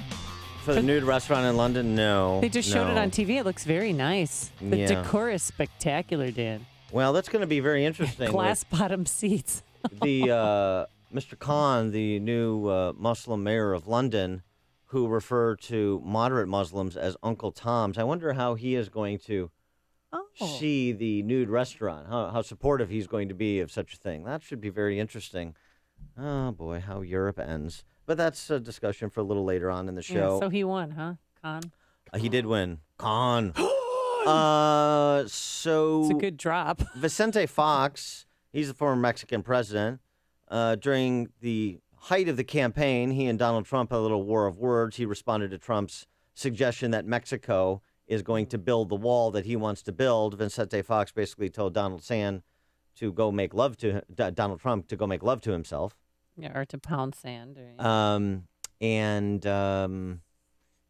For the nude restaurant in London, no. They just showed it on TV. It looks very nice. The decor is spectacular, Dan. Well, that's going to be very interesting. Glass bottom seats. The Mr. Khan, the new Muslim mayor of London, who referred to moderate Muslims as Uncle Toms. I wonder how he is going to see the nude restaurant, how supportive he's going to be of such a thing. That should be very interesting. Oh, boy, how Europe ends. But that's a discussion for a little later on in the show. Yeah, so he won, huh, Khan? He did win. Khan. So It's a good drop. Vicente Fox, he's the former Mexican president. During the height of the campaign, he and Donald Trump had a little war of words. He responded to Trump's suggestion that Mexico is going to build the wall that he wants to build. Vicente Fox basically told Donald Trump to go make love to himself. Yeah, or to pound sand. Or,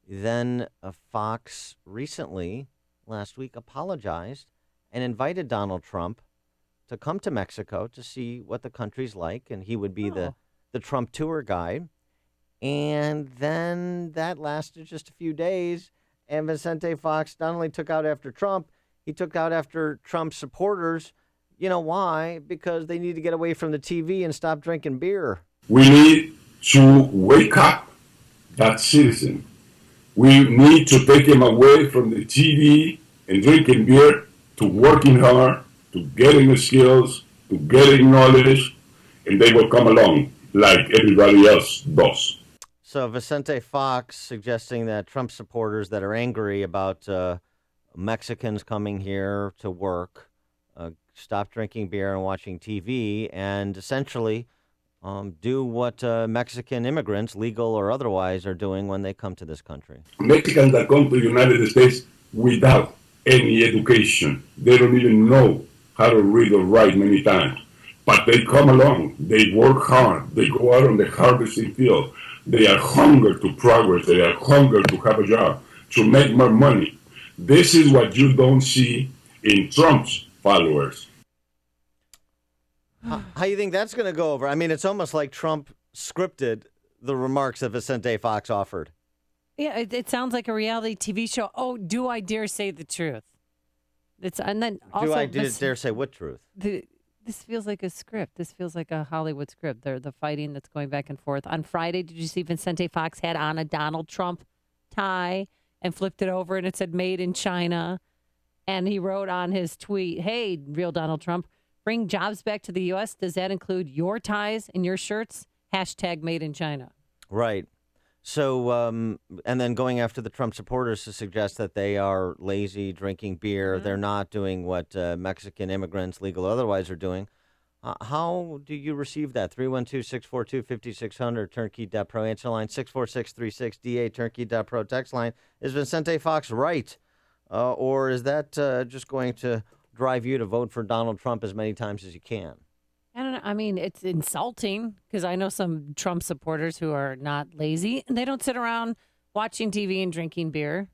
Then Fox recently, last week, apologized and invited Donald Trump to come to Mexico to see what the country's like, and he would be the Trump tour guide. And then that lasted just a few days, and Vicente Fox not only took out after Trump, he took out after Trump's supporters. You know why? Because they need to get away from the TV and stop drinking beer. We need to wake up that citizen. We need to take him away from the TV and drinking beer to working hard, to getting the skills, to getting knowledge, and they will come along like everybody else does. So Vicente Fox suggesting that Trump supporters that are angry about Mexicans coming here to work stop drinking beer and watching TV and essentially do what Mexican immigrants, legal or otherwise, are doing when they come to this country. Mexicans that come to the United States without any education, they don't even know how to read or write many times. But they come along, they work hard, they go out on the harvesting field, they are hungry to progress, they are hungry to have a job, to make more money. This is what you don't see in Trump's followers. How do you think that's going to go over? I mean, it's almost like Trump scripted the remarks that Vicente Fox offered. Yeah, it sounds like a reality TV show. Oh, do I dare say the truth? And then also, do I dare say what truth? This feels like a script. This feels like a Hollywood script. The fighting that's going back and forth. On Friday, did you see Vicente Fox had on a Donald Trump tie and flipped it over and it said "Made in China"? And he wrote on his tweet, "Hey, real Donald Trump, bring jobs back to the U.S. Does that include your ties and your shirts? Hashtag Made in China." Right. So, and then going after the Trump supporters to suggest that they are lazy, drinking beer. They're not doing what Mexican immigrants, legal or otherwise, are doing. How do you receive that? 312-642-5600, Turnkey.pro answer line, 64636-DA, Turnkey.pro text line. Is Vicente Fox right? Or is that just going to drive you to vote for Donald Trump as many times as you can? I don't know. I mean, it's insulting because I know some Trump supporters who are not lazy and they don't sit around watching TV and drinking beer.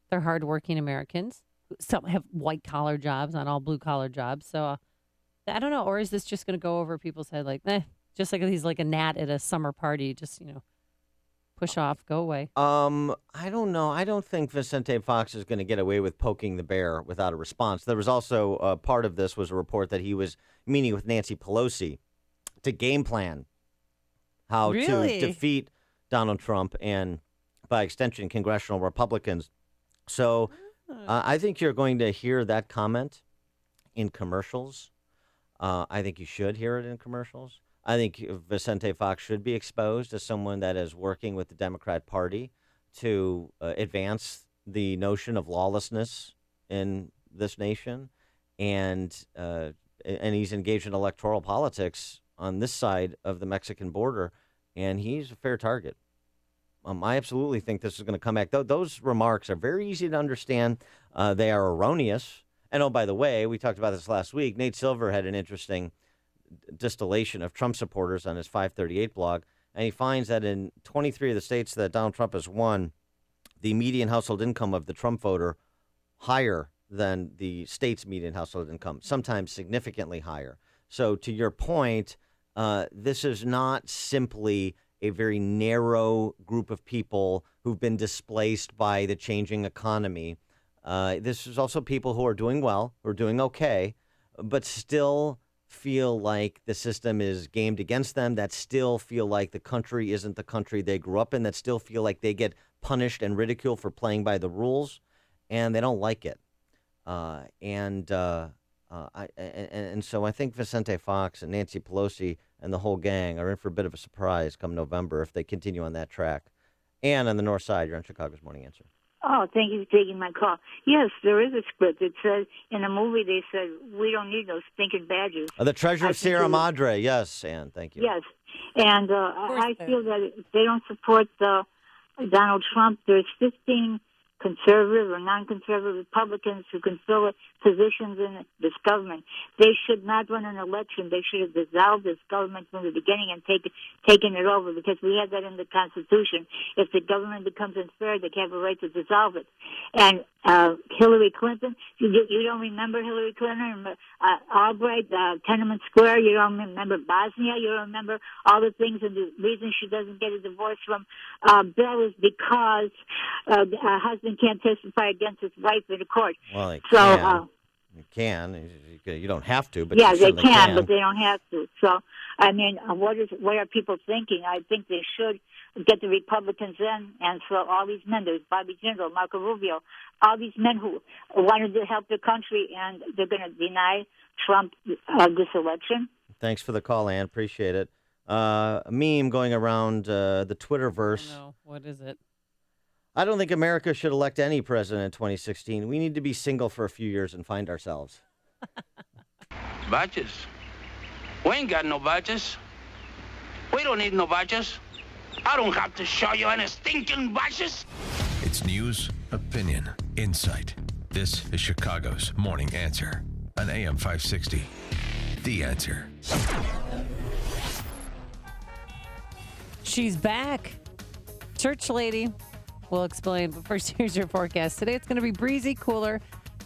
They're hardworking Americans. Some have white collar jobs, not all blue collar jobs. So I don't know. Or is this just going to go over people's head like, just like he's like a gnat at a summer party, just, push off, go away? I don't know. I don't think Vicente Fox is going to get away with poking the bear without a response. There was also part of this was a report that he was meeting with Nancy Pelosi to game plan how to defeat Donald Trump and, by extension, congressional Republicans. So I think you're going to hear that comment in commercials. I think you should hear it in commercials. I think Vicente Fox should be exposed as someone that is working with the Democrat Party to advance the notion of lawlessness in this nation, and he's engaged in electoral politics on this side of the Mexican border, and he's a fair target. I absolutely think this is going to come back. Those remarks are very easy to understand. They are erroneous. And, oh, by the way, we talked about this last week. Nate Silver had an interesting distillation of Trump supporters on his 538 blog, and he finds that in 23 of the states that Donald Trump has won, the median household income of the Trump voter higher than the state's median household income, sometimes significantly higher. So to your point, this is not simply a very narrow group of people who've been displaced by the changing economy. This is also people who are doing well, who are doing okay, but still feel like the system is gamed against them, that still feel like the country isn't the country they grew up in, that still feel like they get punished and ridiculed for playing by the rules, and they don't like it. And so I think Vicente Fox and Nancy Pelosi and the whole gang are in for a bit of a surprise come November if they continue on that track. And on the north side, you're on Chicago's Morning Answer. Oh, thank you for taking my call. Yes, there is a script. It says, in a movie, they said, we don't need those stinking badges. The Treasure of Sierra Madre. Yes, Ann, thank you. Yes. And I feel that if they don't support Donald Trump, there's 15 conservative or non-conservative Republicans who can fill positions in this government. They should not run an election. They should have dissolved this government from the beginning and taken it over, because we have that in the Constitution. If the government becomes unfair, they have a right to dissolve it. And Hillary Clinton, you don't remember Hillary Clinton, Albright, Tenement Square, you don't remember Bosnia, you don't remember all the things, and the reason she doesn't get a divorce from Bill is because her husband can't testify against his wife in a court. Well, they so, can. You don't have to, but yeah, you they certainly can, but they don't have to. So, I mean, what are people thinking? I think they should get the Republicans in, and so all these men, there's Bobby Jindal, Marco Rubio, all these men who wanted to help the country, and they're going to deny Trump this election. Thanks for the call, Ann. Appreciate it. A meme going around the Twitterverse. No, what is it? I don't think America should elect any president in 2016. We need to be single for a few years and find ourselves. Badges? We ain't got no badges. We don't need no badges. I don't have to show you any stinking badges. It's news, opinion, insight. This is Chicago's Morning Answer on AM 560. The Answer. She's back. Church lady. We'll explain, but first, here's your forecast. Today, it's going to be breezy, cooler,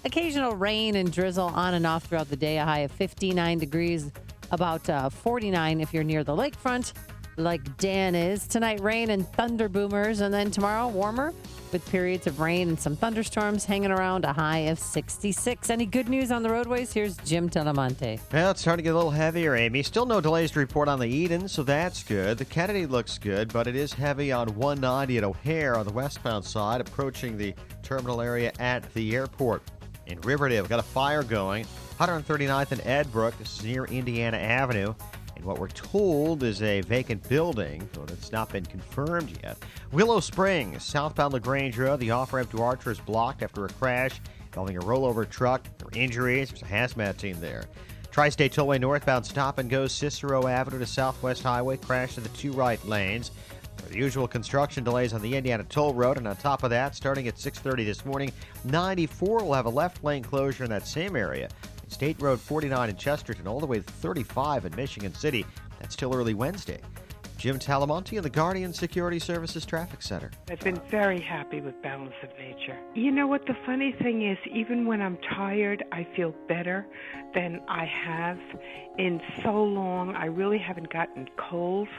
occasional rain and drizzle on and off throughout the day. A high of 59 degrees, about 49 if you're near the lakefront, like Dan is. Tonight, rain and thunder boomers, and then tomorrow, warmer with periods of rain and some thunderstorms, hanging around a high of 66. Any good news on the roadways? Here's Jim Telemonte. Well, it's starting to get a little heavier, Amy. Still no delays to report on the Eden, so that's good. The Kennedy looks good, but it is heavy on 190 at O'Hare on the westbound side, approaching the terminal area at the airport. In Riverdale, we've got a fire going. 139th and Edbrook. This is near Indiana Avenue. And what we're told is a vacant building, though that's not been confirmed yet. Willow Springs, southbound LaGrange Road. The off-ramp to Archer is blocked after a crash involving a rollover truck. There were injuries. There's a hazmat team there. Tri-State Tollway northbound stop and go Cicero Avenue to Southwest Highway. Crash to the two right lanes. There are the usual construction delays on the Indiana Toll Road. And on top of that, starting at 6:30 this morning, 94 will have a left lane closure in that same area. State Road 49 in Chesterton, all the way to 35 in Michigan City. That's till early Wednesday. Jim Talamonte in the Guardian Security Services Traffic Center. I've been very happy with Balance of Nature. You know what the funny thing is, even when I'm tired, I feel better than I have in so long. I really haven't gotten colds.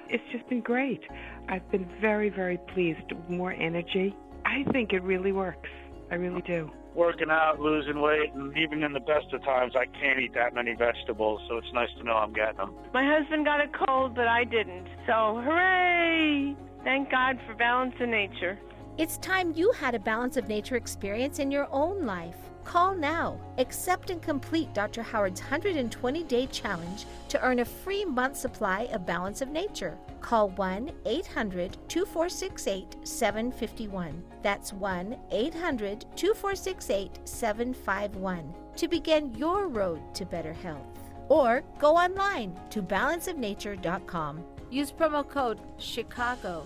It's just been great. I've been very, very pleased. More energy. I think it really works. I really do. Working out, losing weight, and even in the best of times, I can't eat that many vegetables, so it's nice to know I'm getting them. My husband got a cold, but I didn't. So, hooray! Thank God for Balance of Nature. It's time you had a Balance of Nature experience in your own life. Call now. Accept and complete Dr. Howard's 120-day challenge to earn a free month supply of Balance of Nature. Call 1-800-2468-751. That's 1-800-2468-751 to begin your road to better health. Or go online to balanceofnature.com. Use promo code CHICAGO.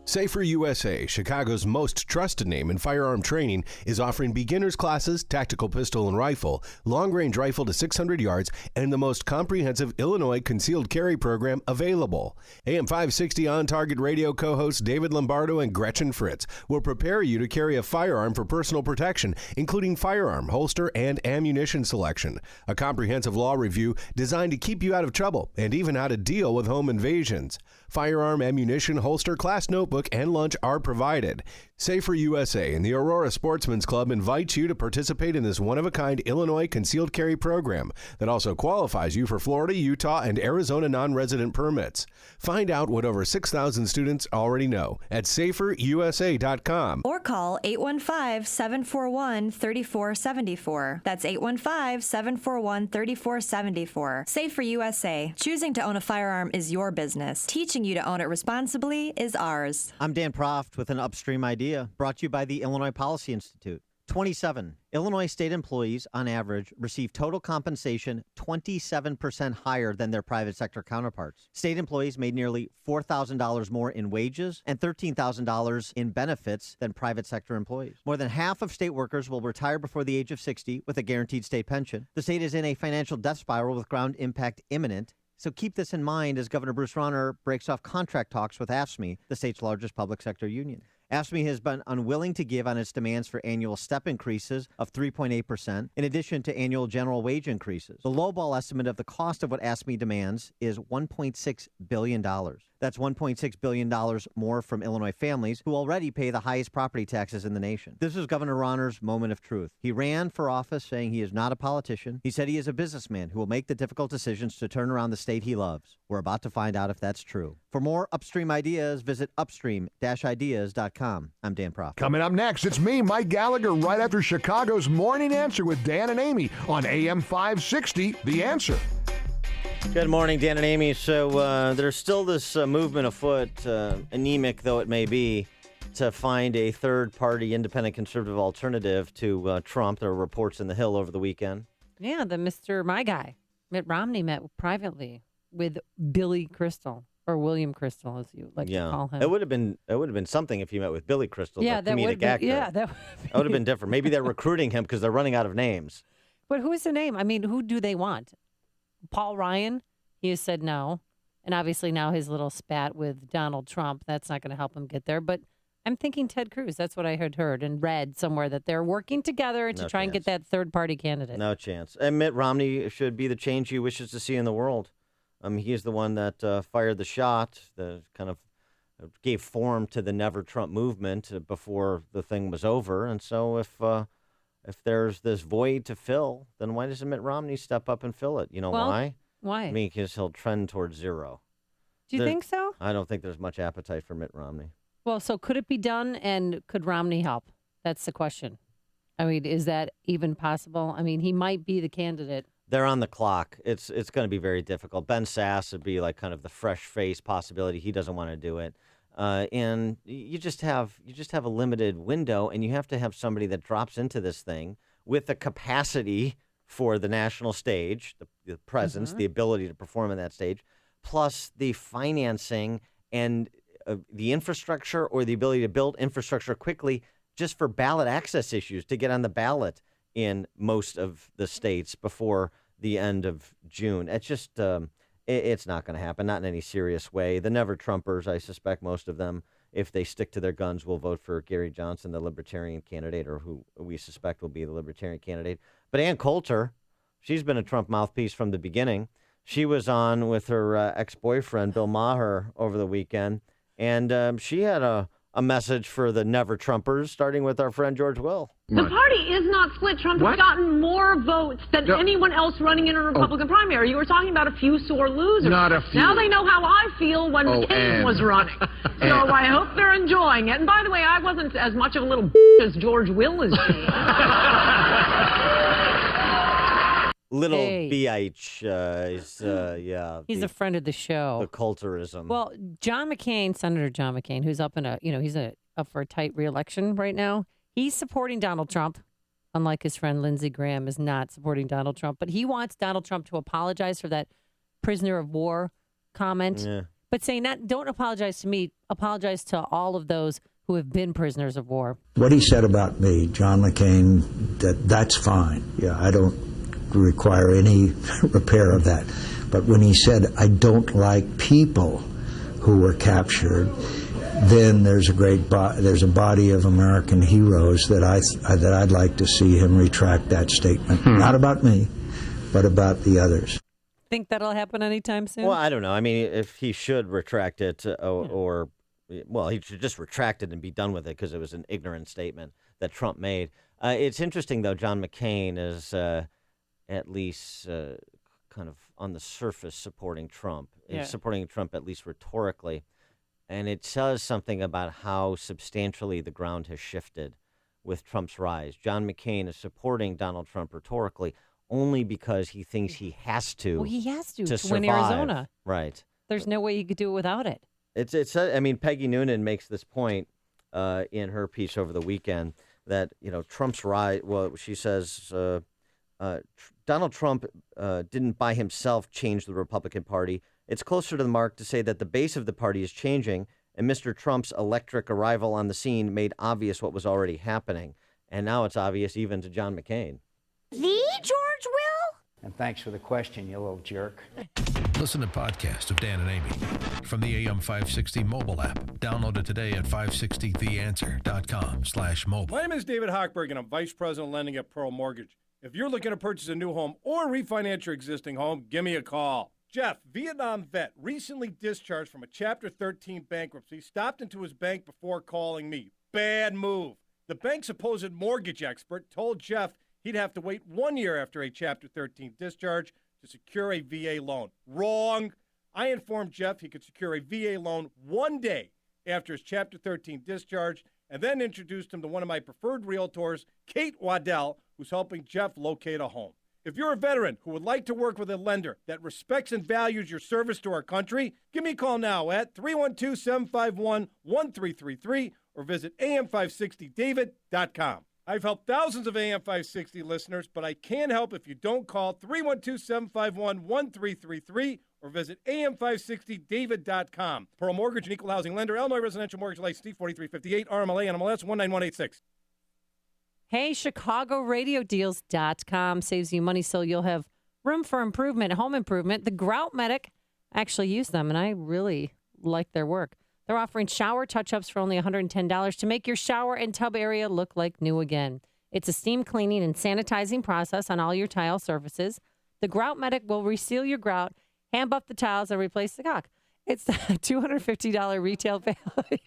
Safer USA, Chicago's most trusted name in firearm training, is offering beginners classes, tactical pistol and rifle, long-range rifle to 600 yards, and the most comprehensive Illinois concealed carry program available. AM 560 On Target Radio co-hosts David Lombardo and Gretchen Fritz will prepare you to carry a firearm for personal protection, including firearm, holster, and ammunition selection. A comprehensive law review designed to keep you out of trouble and even how to deal with home invasions. Firearm, ammunition, holster, class notebook, and lunch are provided. Safer USA and the Aurora Sportsman's Club invite you to participate in this one-of-a-kind Illinois concealed carry program that also qualifies you for Florida, Utah, and Arizona non-resident permits. Find out what over 6,000 students already know at saferusa.com. Or call 815-741-3474. That's 815-741-3474. Safer USA. Choosing to own a firearm is your business. Teaching Teaching you to own it responsibly is ours. I'm Dan Proft with an Upstream idea brought to you by the Illinois Policy Institute. 27. Illinois state employees, on average, receive total compensation 27% higher than their private sector counterparts. State employees made nearly $4,000 more in wages and $13,000 in benefits than private sector employees. More than half of state workers will retire before the age of 60 with a guaranteed state pension. The state is in a financial death spiral with ground impact imminent. So keep this in mind as Governor Bruce Rauner breaks off contract talks with AFSCME, the state's largest public sector union. AFSCME has been unwilling to give on its demands for annual step increases of 3.8%, in addition to annual general wage increases. The lowball estimate of the cost of what AFSCME demands is $1.6 billion. That's $1.6 billion more from Illinois families who already pay the highest property taxes in the nation. This is Governor Rauner's moment of truth. He ran for office saying he is not a politician. He said he is a businessman who will make the difficult decisions to turn around the state he loves. We're about to find out if that's true. For more Upstream ideas, visit upstream-ideas.com. I'm Dan Proft. Coming up next, it's me, Mike Gallagher, right after Chicago's Morning Answer with Dan and Amy on AM 560, The Answer. Good morning, Dan and Amy. So there's still this movement afoot, anemic though it may be, to find a third-party independent conservative alternative to Trump. There were reports in The Hill over the weekend. Yeah, my guy, Mitt Romney, met privately with Billy Crystal, or William Crystal, as you like to call him. It would have been something if he met with Billy Crystal, the comedic actor. Yeah, that would have been different. Maybe they're recruiting him because they're running out of names. But who's the name? I mean, who do they want? Paul Ryan? He has said no. And obviously now his little spat with Donald Trump, that's not going to help him get there. But I'm thinking Ted Cruz. That's what I had heard and read somewhere, that they're working together to try and get that third-party candidate. No chance. And Mitt Romney should be the change he wishes to see in the world. He is the one that fired the shot, that kind of gave form to the Never Trump movement before the thing was over. And so if there's this void to fill, then why doesn't Mitt Romney step up and fill it? You know why? Why? I mean, because he'll trend towards zero. Do you think so? I don't think there's much appetite for Mitt Romney. Well, so could it be done, and could Romney help? That's the question. I mean, is that even possible? I mean, he might be the candidate. They're on the clock. It's going to be very difficult. Ben Sass would be like kind of the fresh face possibility. He doesn't want to do it. And you just have a limited window, and you have to have somebody that drops into this thing with the capacity for the national stage, the presence, the ability to perform on that stage, plus the financing and the infrastructure, or the ability to build infrastructure quickly just for ballot access issues to get on the ballot in most of the states before the end of June. It's just it's not going to happen, not in any serious way. The Never Trumpers, I suspect most of them, if they stick to their guns, will vote for Gary Johnson, the Libertarian candidate, or who we suspect will be the Libertarian candidate. But Ann Coulter, she's been a Trump mouthpiece from the beginning. She was on with her ex-boyfriend, Bill Maher, over the weekend, and she had a message for the Never Trumpers, starting with our friend George Will. The party is not split. Trump has gotten more votes than anyone else running in a Republican primary. You were talking about a few sore losers. Not a few. Now they know how I feel when McCain was running. So I hope they're enjoying it. And by the way, I wasn't as much of a little as George Will is being. Little BH is, He's a friend of the show. The Coulterism. Well, John McCain, Senator John McCain, who's up up for a tight re-election right now. He's supporting Donald Trump, unlike his friend Lindsey Graham is not supporting Donald Trump. But he wants Donald Trump to apologize for that prisoner of war comment. Yeah. But saying that, don't apologize to me, apologize to all of those who have been prisoners of war. What he said about me, John McCain, that's fine. Yeah, I don't require any repair of that. But when he said, I don't like people who were captured, then there's a body of American heroes that I'd like to see him retract that statement. Not about me, but about the others. Think that'll happen anytime soon? Well, I don't know. I mean, if he should retract it, or he should just retract it and be done with it, because it was an ignorant statement that Trump made. It's interesting, though. John McCain is at least kind of on the surface supporting Trump. He's supporting Trump at least rhetorically. And it says something about how substantially the ground has shifted with Trump's rise. John McCain is supporting Donald Trump rhetorically only because he thinks he has to. Well, he has to survive. win Arizona. Right. There's no way he could do it without it. It's. I mean, Peggy Noonan makes this point in her piece over the weekend that Trump's rise. Well, she says Donald Trump didn't by himself change the Republican Party. It's closer to the mark to say that the base of the party is changing, and Mr. Trump's electric arrival on the scene made obvious what was already happening, and now it's obvious even to John McCain. The George Will? And thanks for the question, you little jerk. Listen to podcasts of Dan and Amy from the AM 560 mobile app. Download it today at 560theanswer.com/mobile. My name is David Hochberg, and I'm Vice President of Lending at Pearl Mortgage. If you're looking to purchase a new home or refinance your existing home, give me a call. Jeff, Vietnam vet, recently discharged from a Chapter 13 bankruptcy, stopped into his bank before calling me. Bad move. The bank's supposed mortgage expert told Jeff he'd have to wait 1 year after a Chapter 13 discharge to secure a VA loan. Wrong. I informed Jeff he could secure a VA loan 1 day after his Chapter 13 discharge, and then introduced him to one of my preferred realtors, Kate Waddell, who's helping Jeff locate a home. If you're a veteran who would like to work with a lender that respects and values your service to our country, give me a call now at 312-751-1333 or visit am560david.com. I've helped thousands of AM 560 listeners, but I can't help if you don't call 312-751-1333 or visit am560david.com. Pearl Mortgage and Equal Housing Lender, Illinois Residential Mortgage License 4358, RMLA, NMLS 19186. Hey, ChicagoRadioDeals.com saves you money so you'll have room for improvement, home improvement. The Grout Medic, I actually use them, and I really like their work. They're offering shower touch-ups for only $110 to make your shower and tub area look like new again. It's a steam cleaning and sanitizing process on all your tile surfaces. The Grout Medic will reseal your grout, hand buff the tiles, and replace the caulk. It's a $250 retail value.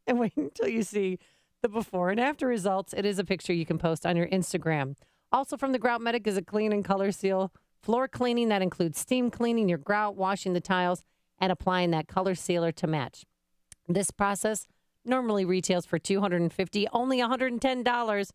And wait until you see the before and after results. It is a picture you can post on your Instagram. Also from the Grout Medic is a clean and color seal floor cleaning that includes steam cleaning your grout, washing the tiles, and applying that color sealer to match. This process normally retails for $250, only $110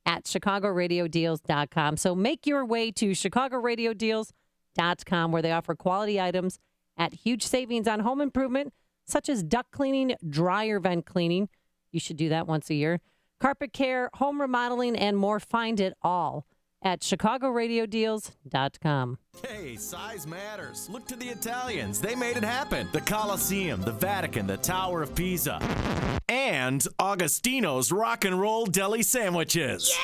at ChicagoRadioDeals.com. So make your way to ChicagoRadioDeals.com, where they offer quality items at huge savings on home improvement, such as duct cleaning, dryer vent cleaning. You should do that once a year. Carpet care, home remodeling, and more. Find it all at ChicagoRadioDeals.com. Hey, size matters. Look to the Italians. They made it happen. The Colosseum, the Vatican, the Tower of Pisa, and Augustino's Rock and Roll Deli Sandwiches. Yeah!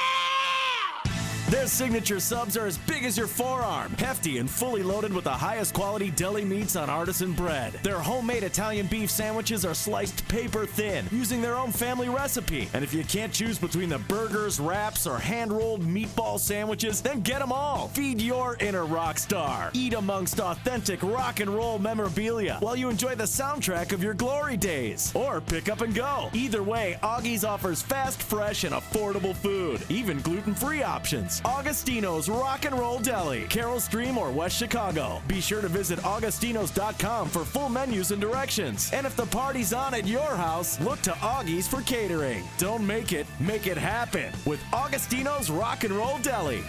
Their signature subs are as big as your forearm, hefty and fully loaded with the highest quality deli meats on artisan bread. Their homemade Italian beef sandwiches are sliced paper thin, using their own family recipe. And if you can't choose between the burgers, wraps, or hand-rolled meatball sandwiches, then get them all. Feed your inner rock star. Eat amongst authentic rock and roll memorabilia while you enjoy the soundtrack of your glory days. Or pick up and go. Either way, Augie's offers fast, fresh, and affordable food, even gluten-free options. Augustino's Rock and Roll Deli, Carroll Stream or West Chicago. Be sure to visit Augustinos.com for full menus and directions. And if the party's on at your house, look to Augie's for catering. Don't make it happen with Augustino's Rock and Roll Deli.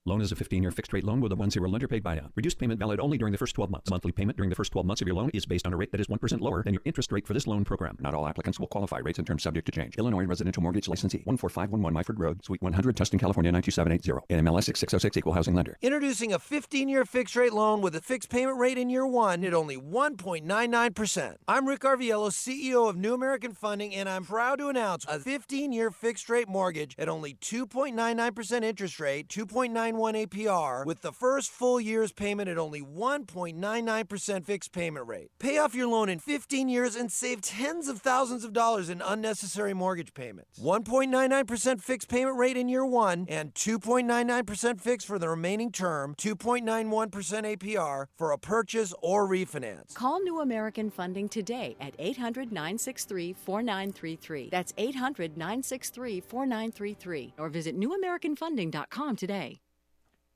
Loan is a 15-year fixed-rate loan with a 1-0 lender-paid buyout. Reduced payment valid only during the first 12 months. Monthly payment during the first 12 months of your loan is based on a rate that is 1% lower than your interest rate for this loan program. Not all applicants will qualify. Rates and terms subject to change. Illinois Residential Mortgage Licensee. 14511 Myford Road, Suite 100, Tustin, California 92780. NMLS 6606 Equal Housing Lender. Introducing a 15-year fixed-rate loan with a fixed payment rate in year one at only 1.99%. I'm Rick Arviello, CEO of New American Funding, and I'm proud to announce a 15-year fixed-rate mortgage at only 2.99% interest rate, 2.91 APR, with the first full year's payment at only 1.99% fixed payment rate. Pay off your loan in 15 years and save tens of thousands of dollars in unnecessary mortgage payments. 1.99% fixed payment rate in year one and 2.99% fixed for the remaining term, 2.91% APR for a purchase or refinance. Call New American Funding today at 800-963-4933. That's 800-963-4933. Or visit newamericanfunding.com today.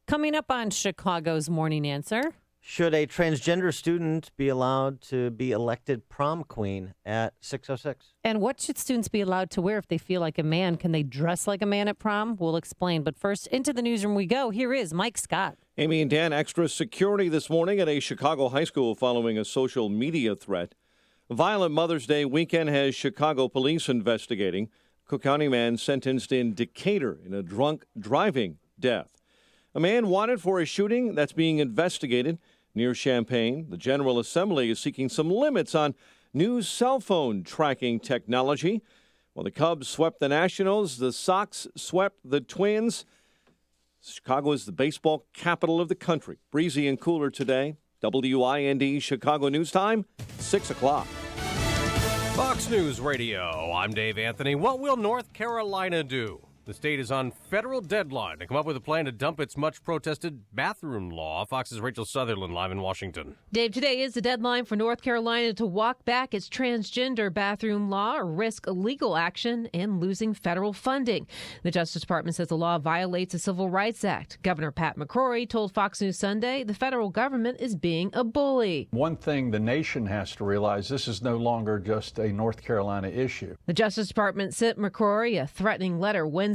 Coming up on Chicago's Morning Answer, Should a transgender student be allowed to be elected prom queen at 6:06? And what should students be allowed to wear if they feel like a man? Can they dress like a man at prom? We'll explain. But first, into the newsroom we go. Here is Mike Scott. Amy and Dan, extra security this morning at a Chicago high school following a social media threat. A violent Mother's Day weekend has Chicago police investigating. Cook County man sentenced in Decatur in a drunk driving death. A man wanted for a shooting that's being investigated near Champaign. The General Assembly is seeking some limits on new cell phone tracking technology. While the Cubs swept the Nationals, the Sox swept the Twins. Chicago is the baseball capital of the country. Breezy and cooler today. WIND Chicago News Time, 6 o'clock. Fox News Radio, I'm Dave Anthony. What will North Carolina do? The state is on federal deadline to come up with a plan to dump its much-protested bathroom law. Fox's Rachel Sutherland live in Washington. Dave, today is the deadline for North Carolina to walk back its transgender bathroom law or risk legal action and losing federal funding. The Justice Department says the law violates the Civil Rights Act. Governor Pat McCrory told Fox News Sunday the federal government is being a bully. One thing the nation has to realize, this is no longer just a North Carolina issue. The Justice Department sent McCrory a threatening letter Wednesday.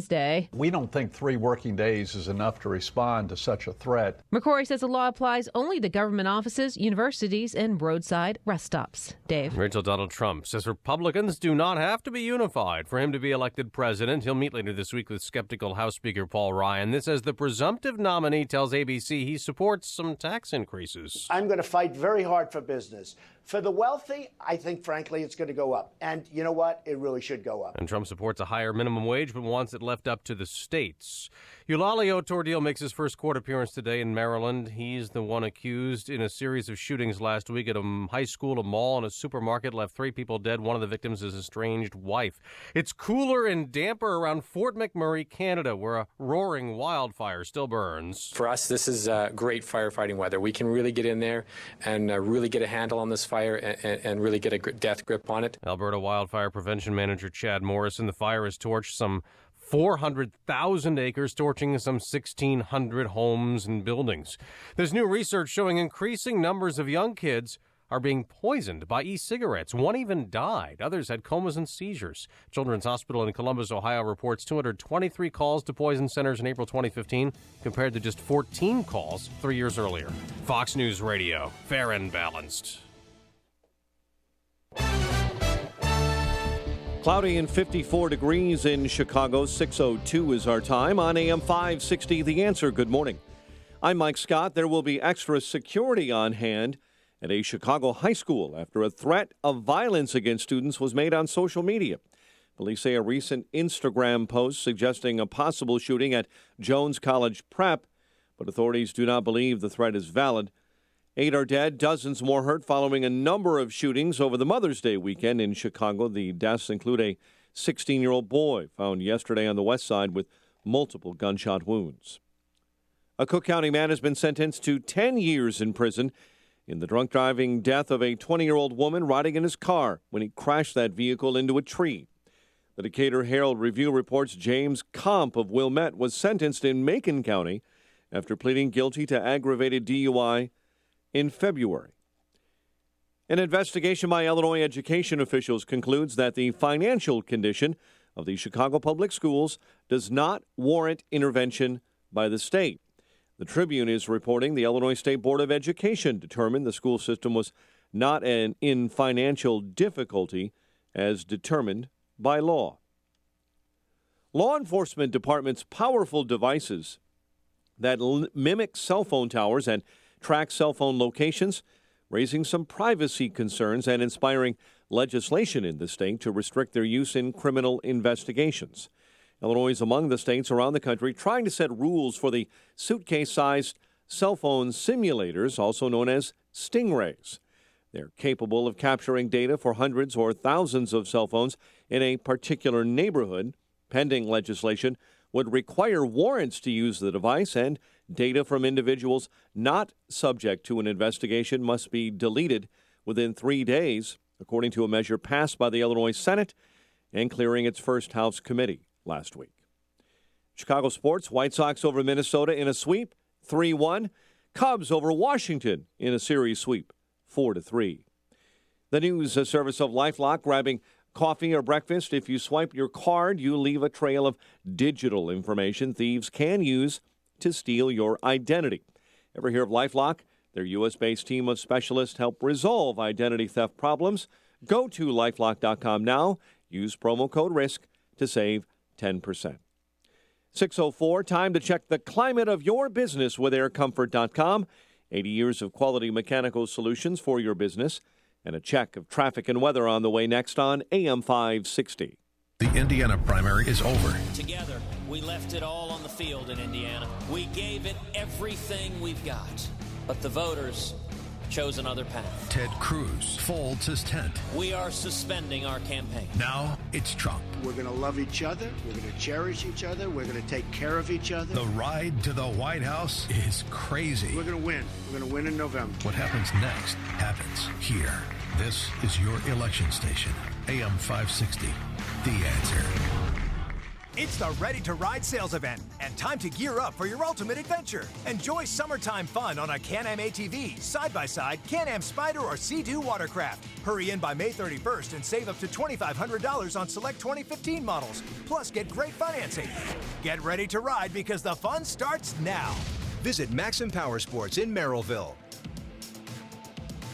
We don't think 3 working days is enough to respond to such a threat. McCrory says the law applies only to government offices, universities, and roadside rest stops. Dave. Rachel, Donald Trump says Republicans do not have to be unified for him to be elected president. He'll meet later this week with skeptical House Speaker Paul Ryan. This as the presumptive nominee tells ABC he supports some tax increases. I'm going to fight very hard for business. For the wealthy, I think, frankly, it's going to go up. And you know what? It really should go up. And Trump supports a higher minimum wage, but wants it left up to the states. Eulalio Tordil makes his first court appearance today in Maryland. He's the one accused in a series of shootings last week at a high school, a mall, and a supermarket. Left 3 people dead. One of the victims is his estranged wife. It's cooler and damper around Fort McMurray, Canada, where a roaring wildfire still burns. For us, this is great firefighting weather. We can really get in there and really get a handle on this fire and really get a death grip on it. Alberta Wildfire Prevention Manager Chad Morrison. The fire has torched some 400,000 acres, torching some 1,600 homes and buildings. There's new research showing increasing numbers of young kids are being poisoned by e-cigarettes. One even died. Others had comas and seizures. Children's Hospital in Columbus, Ohio reports 223 calls to poison centers in April 2015 compared to just 14 calls 3 years earlier. Fox News Radio, fair and balanced. Cloudy and 54 degrees in Chicago. 6:02 is our time on AM 560. The Answer. Good morning. I'm Mike Scott. There will be extra security on hand at a Chicago high school after a threat of violence against students was made on social media. Police say a recent Instagram post suggesting a possible shooting at Jones College Prep, but authorities do not believe the threat is valid. 8 are dead, dozens more hurt following a number of shootings over the Mother's Day weekend in Chicago. The deaths include a 16-year-old boy found yesterday on the west side with multiple gunshot wounds. A Cook County man has been sentenced to 10 years in prison in the drunk driving death of a 20-year-old woman riding in his car when he crashed that vehicle into a tree. The Decatur Herald Review reports James Comp of Wilmette was sentenced in Macon County after pleading guilty to aggravated DUI in February. An investigation by Illinois education officials concludes that the financial condition of the Chicago Public Schools does not warrant intervention by the state. The Tribune is reporting the Illinois State Board of Education determined the school system was not in financial difficulty as determined by law. Law enforcement departments' powerful devices that mimic cell phone towers and track cell phone locations, raising some privacy concerns and inspiring legislation in the state to restrict their use in criminal investigations. Illinois is among the states around the country trying to set rules for the suitcase-sized cell phone simulators, also known as stingrays. They're capable of capturing data for hundreds or thousands of cell phones in a particular neighborhood. Pending legislation would require warrants to use the device, and data from individuals not subject to an investigation must be deleted within 3 days, according to a measure passed by the Illinois Senate and clearing its first House committee last week. Chicago sports, White Sox over Minnesota in a sweep, 3-1. Cubs over Washington in a series sweep, 4-3. The news service of LifeLock, grabbing coffee or breakfast. If you swipe your card, you leave a trail of digital information thieves can use to steal your identity. Ever hear of LifeLock? Their U.S.-based team of specialists help resolve identity theft problems. Go to LifeLock.com now. Use promo code RISK to save 10%. 6:04, time to check the climate of your business with AirComfort.com. 80 years of quality mechanical solutions for your business. And a check of traffic and weather on the way next on AM 560. The Indiana primary is over. Together, we left it all on the field in Indiana. We gave it everything we've got. But the voters chose another path. Ted Cruz folds his tent. We are suspending our campaign. Now it's Trump. We're going to love each other. We're going to cherish each other. We're going to take care of each other. The ride to the White House is crazy. We're going to win. We're going to win in November. What happens next happens here. This is your election station, AM 560, The Answer. It's the Ready to Ride sales event and time to gear up for your ultimate adventure. Enjoy summertime fun on a Can-Am ATV, side-by-side, Can-Am Spyder, or Sea-Doo watercraft. Hurry in by May 31st and save up to $2,500 on select 2015 models. Plus, get great financing. Get ready to ride because the fun starts now. Visit Maxim Power Sports in Merrillville.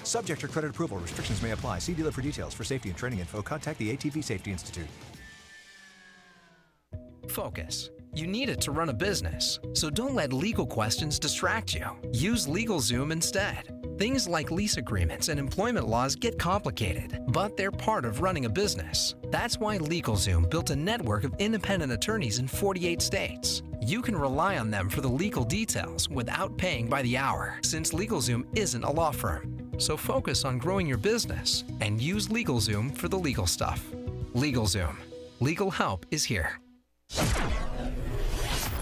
Subject to credit approval. Restrictions may apply. See dealer for details. For safety and training info, contact the ATV Safety Institute. Focus. You need it to run a business, so don't let legal questions distract you. Use LegalZoom instead. Things like lease agreements and employment laws get complicated, but they're part of running a business. That's why LegalZoom built a network of independent attorneys in 48 states. You can rely on them for the legal details without paying by the hour, since LegalZoom isn't a law firm. So focus on growing your business and use LegalZoom for the legal stuff. LegalZoom. Legal help is here.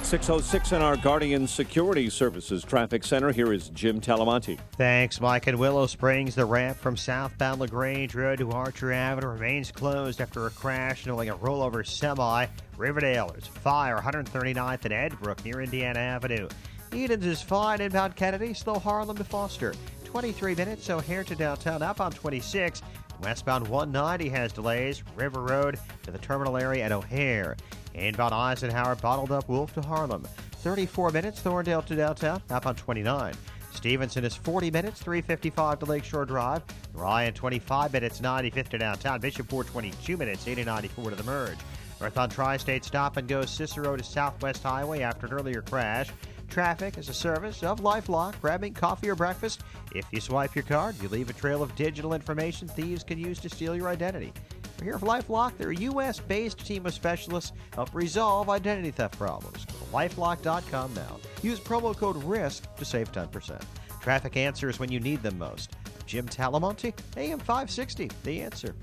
6:06 in our Guardian Security Services Traffic Center. Here is Jim Talamonte. Thanks, Mike. In Willow Springs, the ramp from southbound LaGrange Road to Archer Avenue remains closed after a crash involving a rollover semi. Riverdale, there's fire 139th and Edbrook near Indiana Avenue. Edens is fine inbound Kennedy, slow Harlem to Foster. 23 minutes, O'Hare to downtown, up on 26. Westbound 190 has delays. River Road to the terminal area at O'Hare. Inbound Eisenhower bottled up Wolf to Harlem. 34 minutes, Thorndale to downtown, up on 29. Stevenson is 40 minutes, 355 to Lakeshore Drive. Ryan, 25 minutes, 95th to downtown. Bishopport, 22 minutes, 8094 to the merge. North on Tri-State stop and go Cicero to Southwest Highway after an earlier crash. Traffic is a service of LifeLock. Grabbing coffee or breakfast. If you swipe your card, you leave a trail of digital information thieves can use to steal your identity. We're here for LifeLock. They're a U.S.-based team of specialists help resolve identity theft problems. Go to LifeLock.com now. Use promo code RISK to save 10%. Traffic answers when you need them most. Jim Talamonte, AM 560, The Answer.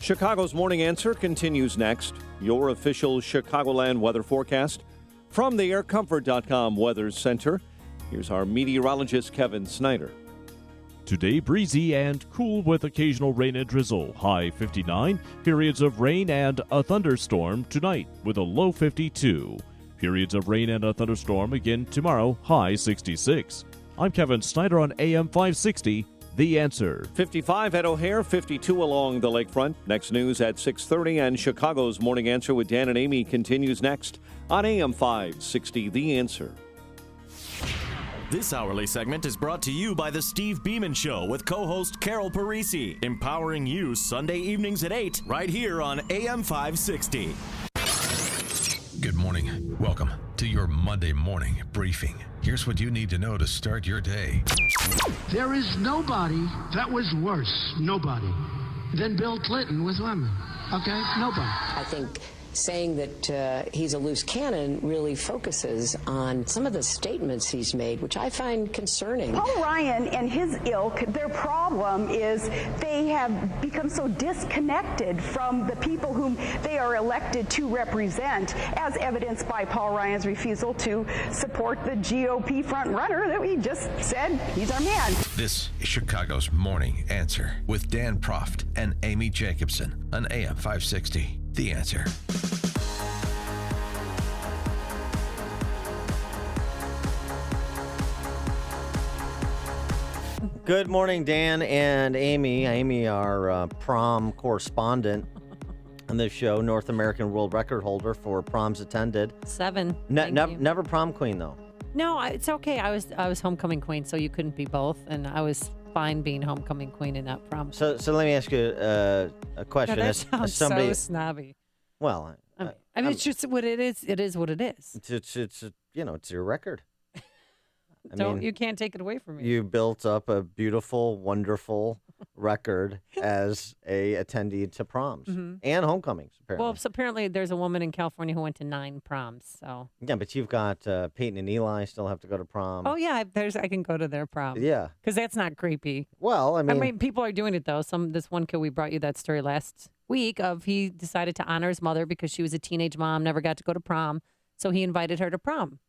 Chicago's Morning Answer continues next. Your official Chicagoland weather forecast from the AirComfort.com Weather Center. Here's our meteorologist, Kevin Snyder. Today, breezy and cool with occasional rain and drizzle. High 59. Periods of rain and a thunderstorm tonight with a low 52. Periods of rain and a thunderstorm again tomorrow. High 66. I'm Kevin Snyder on AM 560. The Answer. 55 at O'Hare, 52 along the lakefront. Next news at 6:30, and Chicago's Morning Answer with Dan and Amy continues next on AM 560, The Answer. This hourly segment is brought to you by The Steve Beeman Show with co-host Carol Parisi, empowering you Sunday evenings at 8, right here on AM 560. Good morning. Welcome to your Monday morning briefing. Here's what you need to know to start your day. There is nobody that was worse, nobody, than Bill Clinton with women. Okay? Nobody. I think saying that he's a loose cannon really focuses on some of the statements he's made, which I find concerning. Paul Ryan and his ilk, their problem is they have become so disconnected from the people whom they are elected to represent, as evidenced by Paul Ryan's refusal to support the GOP frontrunner that we just said he's our man. This is Chicago's Morning Answer with Dan Proft and Amy Jacobson on AM 560. The Answer. Good morning, Dan and Amy. Amy, our prom correspondent on this show, North American world record holder for proms attended. 7. Never prom queen, though. No, it's okay. I was homecoming queen, so you couldn't be both, and I was fine being homecoming queen and not prom. So let me ask you a question. No, that As sounds somebody, so snobby. Well, I mean, it's just what it is. It is what it is. It's it's your record. You can't take it away from me. You built up a beautiful, wonderful record as a attendee to proms and homecomings, apparently. Well, so apparently there's a woman in California who went to 9 proms. So Yeah, but you've got Peyton and Eli still have to go to prom. oh yeah, I can go to their prom. Yeah. Because that's not creepy. Well, I mean, people are doing it though. This one kid, we brought you that story last week of he decided to honor his mother because she was a teenage mom, never got to go to prom, so he invited her to prom.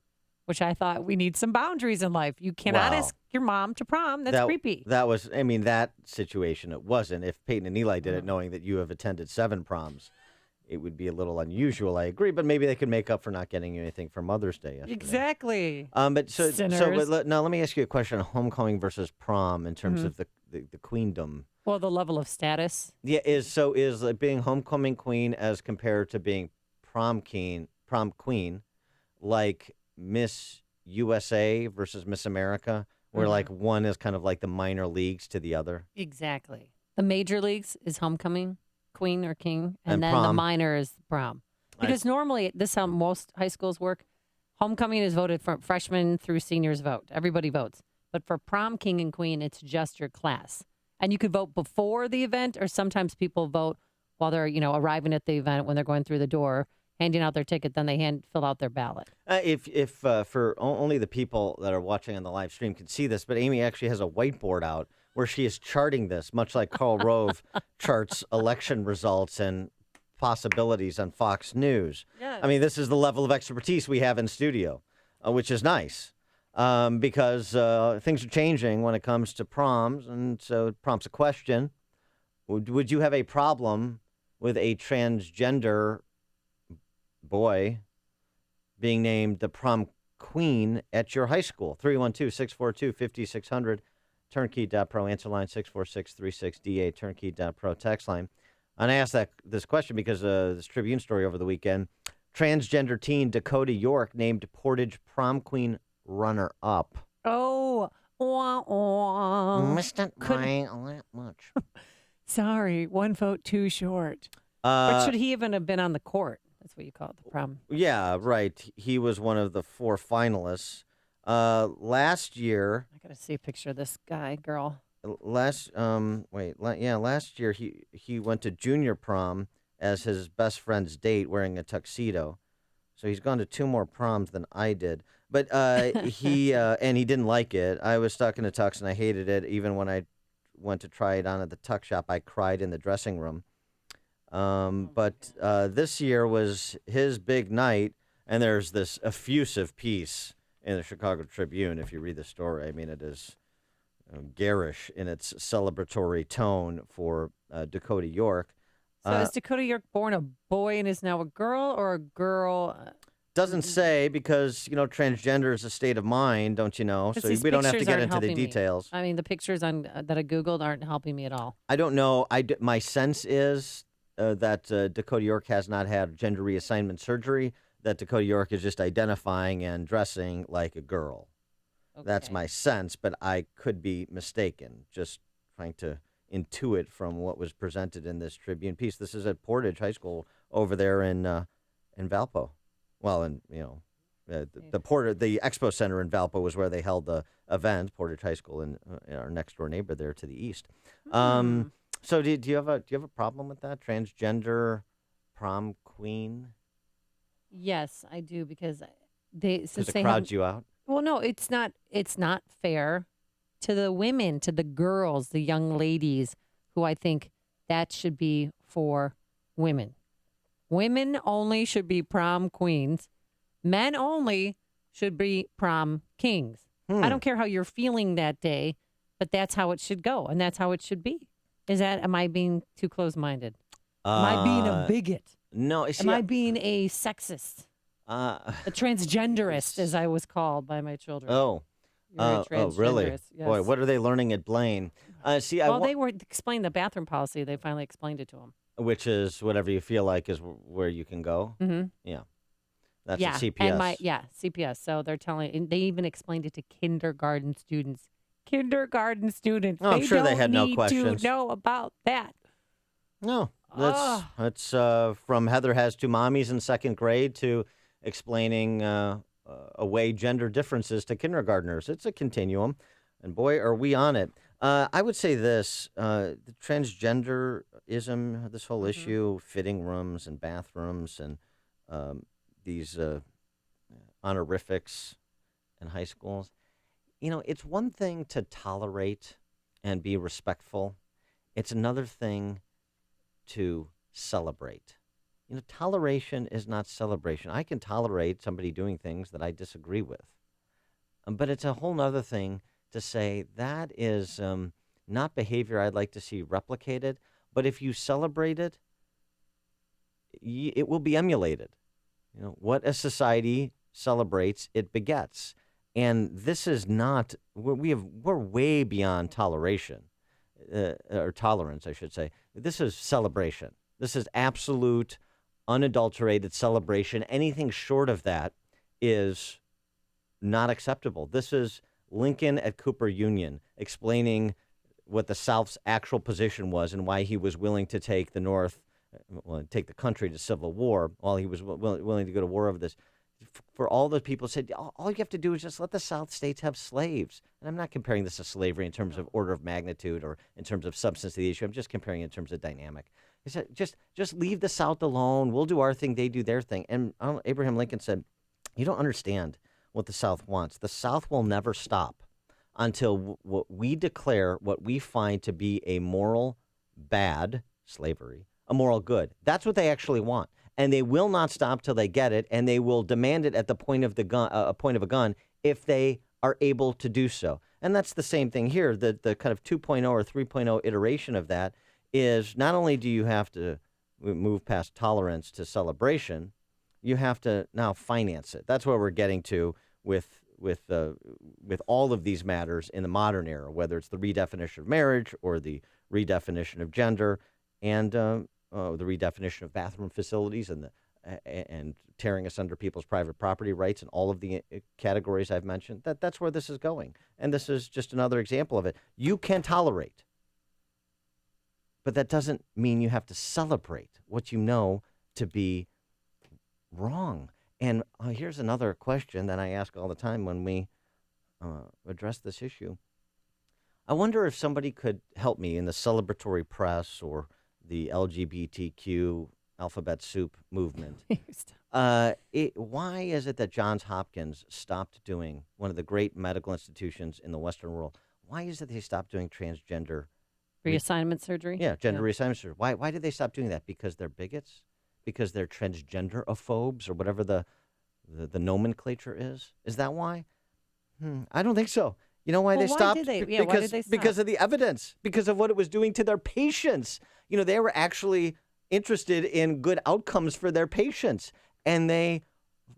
Which I thought we need some boundaries in life. You cannot ask your mom to prom. That's creepy. That was, that situation, it wasn't. If Peyton and Eli did it knowing that you have attended 7 proms, it would be a little unusual, I agree. But maybe they could make up for not getting you anything for Mother's Day yesterday. Exactly. Now let me ask you a question on homecoming versus prom in terms of the queendom. Well, the level of status. Yeah, is being homecoming queen as compared to being prom queen like Miss USA versus Miss America, where like one is kind of like the minor leagues to the other. Exactly. The major leagues is homecoming queen or king, and then prom. the minor is prom. Because normally, this is how most high schools work. Homecoming is voted from freshmen through seniors vote. Everybody votes. But for prom king and queen, it's just your class. And you could vote before the event, or sometimes people vote while they're, arriving at the event when they're going through the door, handing out their ticket, then they fill out their ballot. If for only the people that are watching on the live stream can see this, but Amy actually has a whiteboard out where she is charting this, much like Karl Rove charts election results and possibilities on Fox News. Yes. I mean, this is the level of expertise we have in studio, which is nice because things are changing when it comes to proms, and so it prompts a question. Would you have a problem with a transgender boy being named the prom queen at your high school? 312-642-5600, turnkey.pro, answer line 64636DA, turnkey.pro, text line. And I asked this question because this Tribune story over the weekend, transgender teen Dakota York named Portage prom queen runner-up. Oh, Missed it by a lot much. Sorry, 1 vote too short. But should he even have been on the court? That's what you call it, the prom. Yeah, right. He was one of the 4 finalists. Last year... I got to see a picture of this girl. Last year he went to junior prom as his best friend's date wearing a tuxedo. So he's gone to 2 more proms than I did. But he didn't like it. I was stuck in a tux and I hated it. Even when I went to try it on at the tux shop, I cried in the dressing room. But this year was his big night, and there's this effusive piece in the Chicago Tribune. If you read the story, I mean, it is garish in its celebratory tone for Dakota York. So is Dakota York born a boy and is now a girl, or a girl? Doesn't say, because, transgender is a state of mind, don't you know? So we don't have to get into the details. I mean, the pictures that I Googled aren't helping me at all. I don't know. My sense is that Dakota York has not had gender reassignment surgery, that Dakota York is just identifying and dressing like a girl. Okay. That's my sense, but I could be mistaken, just trying to intuit from what was presented in this Tribune piece. This is at Portage High School over there in Valpo. Well, the Expo Center in Valpo was where they held the event, Portage High School, in our next-door neighbor there to the east. So do you have a problem with that, transgender prom queen? Yes, I do, because it crowds you out. Well, no, it's not fair to the women, to the girls, the young ladies, who I think that should be for women. Women only should be prom queens. Men only should be prom kings. I don't care how you're feeling that day, but that's how it should go, and that's how it should be. Am I being too close-minded? Am I being a bigot? No. Am I being a sexist? A transgenderist, as I was called by my children. Oh. You're really? transgenderous, yes. Boy, what are they learning at Blaine? They were explaining the bathroom policy. They finally explained it to them. Which is whatever you feel like is where you can go. Mm-hmm. Yeah. That's yeah. a CPS. And CPS. So they're telling, and they even explained it to kindergarten students. Kindergarten students. Oh, I'm sure they had no questions. They need to know about that. No. That's from Heather has two mommies in second grade to explaining away gender differences to kindergartners. It's a continuum. And boy, are we on it. I would say this, the transgenderism, this whole issue, fitting rooms and bathrooms and these honorifics in high schools, it's one thing to tolerate and be respectful. It's another thing to celebrate. Toleration is not celebration. I can tolerate somebody doing things that I disagree with. But it's a whole other thing to say that is not behavior I'd like to see replicated. But if you celebrate it, it will be emulated. What a society celebrates, it begets. And this is not, we're way beyond toleration, or tolerance, I should say. This is celebration. This is absolute, unadulterated celebration. Anything short of that is not acceptable. This is Lincoln at Cooper Union explaining what the South's actual position was and why he was willing to take the North, take the country to civil war, while he was willing to go to war over this. For all the people said, all you have to do is just let the South states have slaves. And I'm not comparing this to slavery in terms of order of magnitude or in terms of substance of the issue. I'm just comparing it in terms of dynamic. He said, just leave the South alone. We'll do our thing. They do their thing. And Abraham Lincoln said, you don't understand what the South wants. The South will never stop until we declare what we find to be a moral bad, slavery, a moral good. That's what they actually want. And they will not stop till they get it, and they will demand it at the point of the gun, a gun, if they are able to do so. And that's the same thing here. The kind of 2.0 or 3.0 iteration of that is not only do you have to move past tolerance to celebration, you have to now finance it. That's where we're getting to with all of these matters in the modern era, whether it's the redefinition of marriage or the redefinition of gender and the redefinition of bathroom facilities and tearing us under people's private property rights and all of the categories I've mentioned. That's where this is going. And this is just another example of it. You can tolerate, but that doesn't mean you have to celebrate what you know to be wrong. And here's another question that I ask all the time when we address this issue. I wonder if somebody could help me in the celebratory press or the LGBTQ alphabet soup movement. Why is it that Johns Hopkins stopped doing, one of the great medical institutions in the Western world, why is it they stopped doing transgender reassignment surgery? Yeah, gender reassignment surgery. Why did they stop doing that? Because they're bigots? Because they're transgenderophobes or whatever the nomenclature is? Is that why? I don't think so. You know why they stopped? Why did they stop? Because of the evidence, because of what it was doing to their patients. They were actually interested in good outcomes for their patients, and they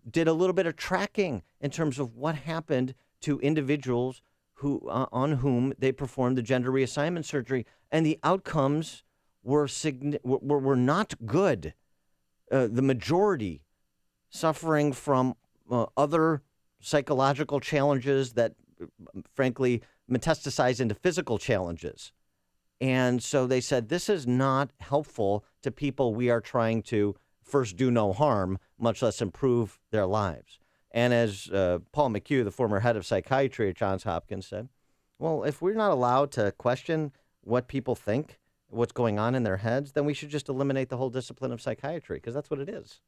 did a little bit of tracking in terms of what happened to individuals who on whom they performed the gender reassignment surgery, and the outcomes were not good. The majority suffering from other psychological challenges that, frankly, metastasize into physical challenges. And so they said, this is not helpful to people we are trying to first do no harm, much less improve their lives. And as Paul McHugh, the former head of psychiatry at Johns Hopkins, said, well, if we're not allowed to question what people think, what's going on in their heads, then we should just eliminate the whole discipline of psychiatry, because that's what it is.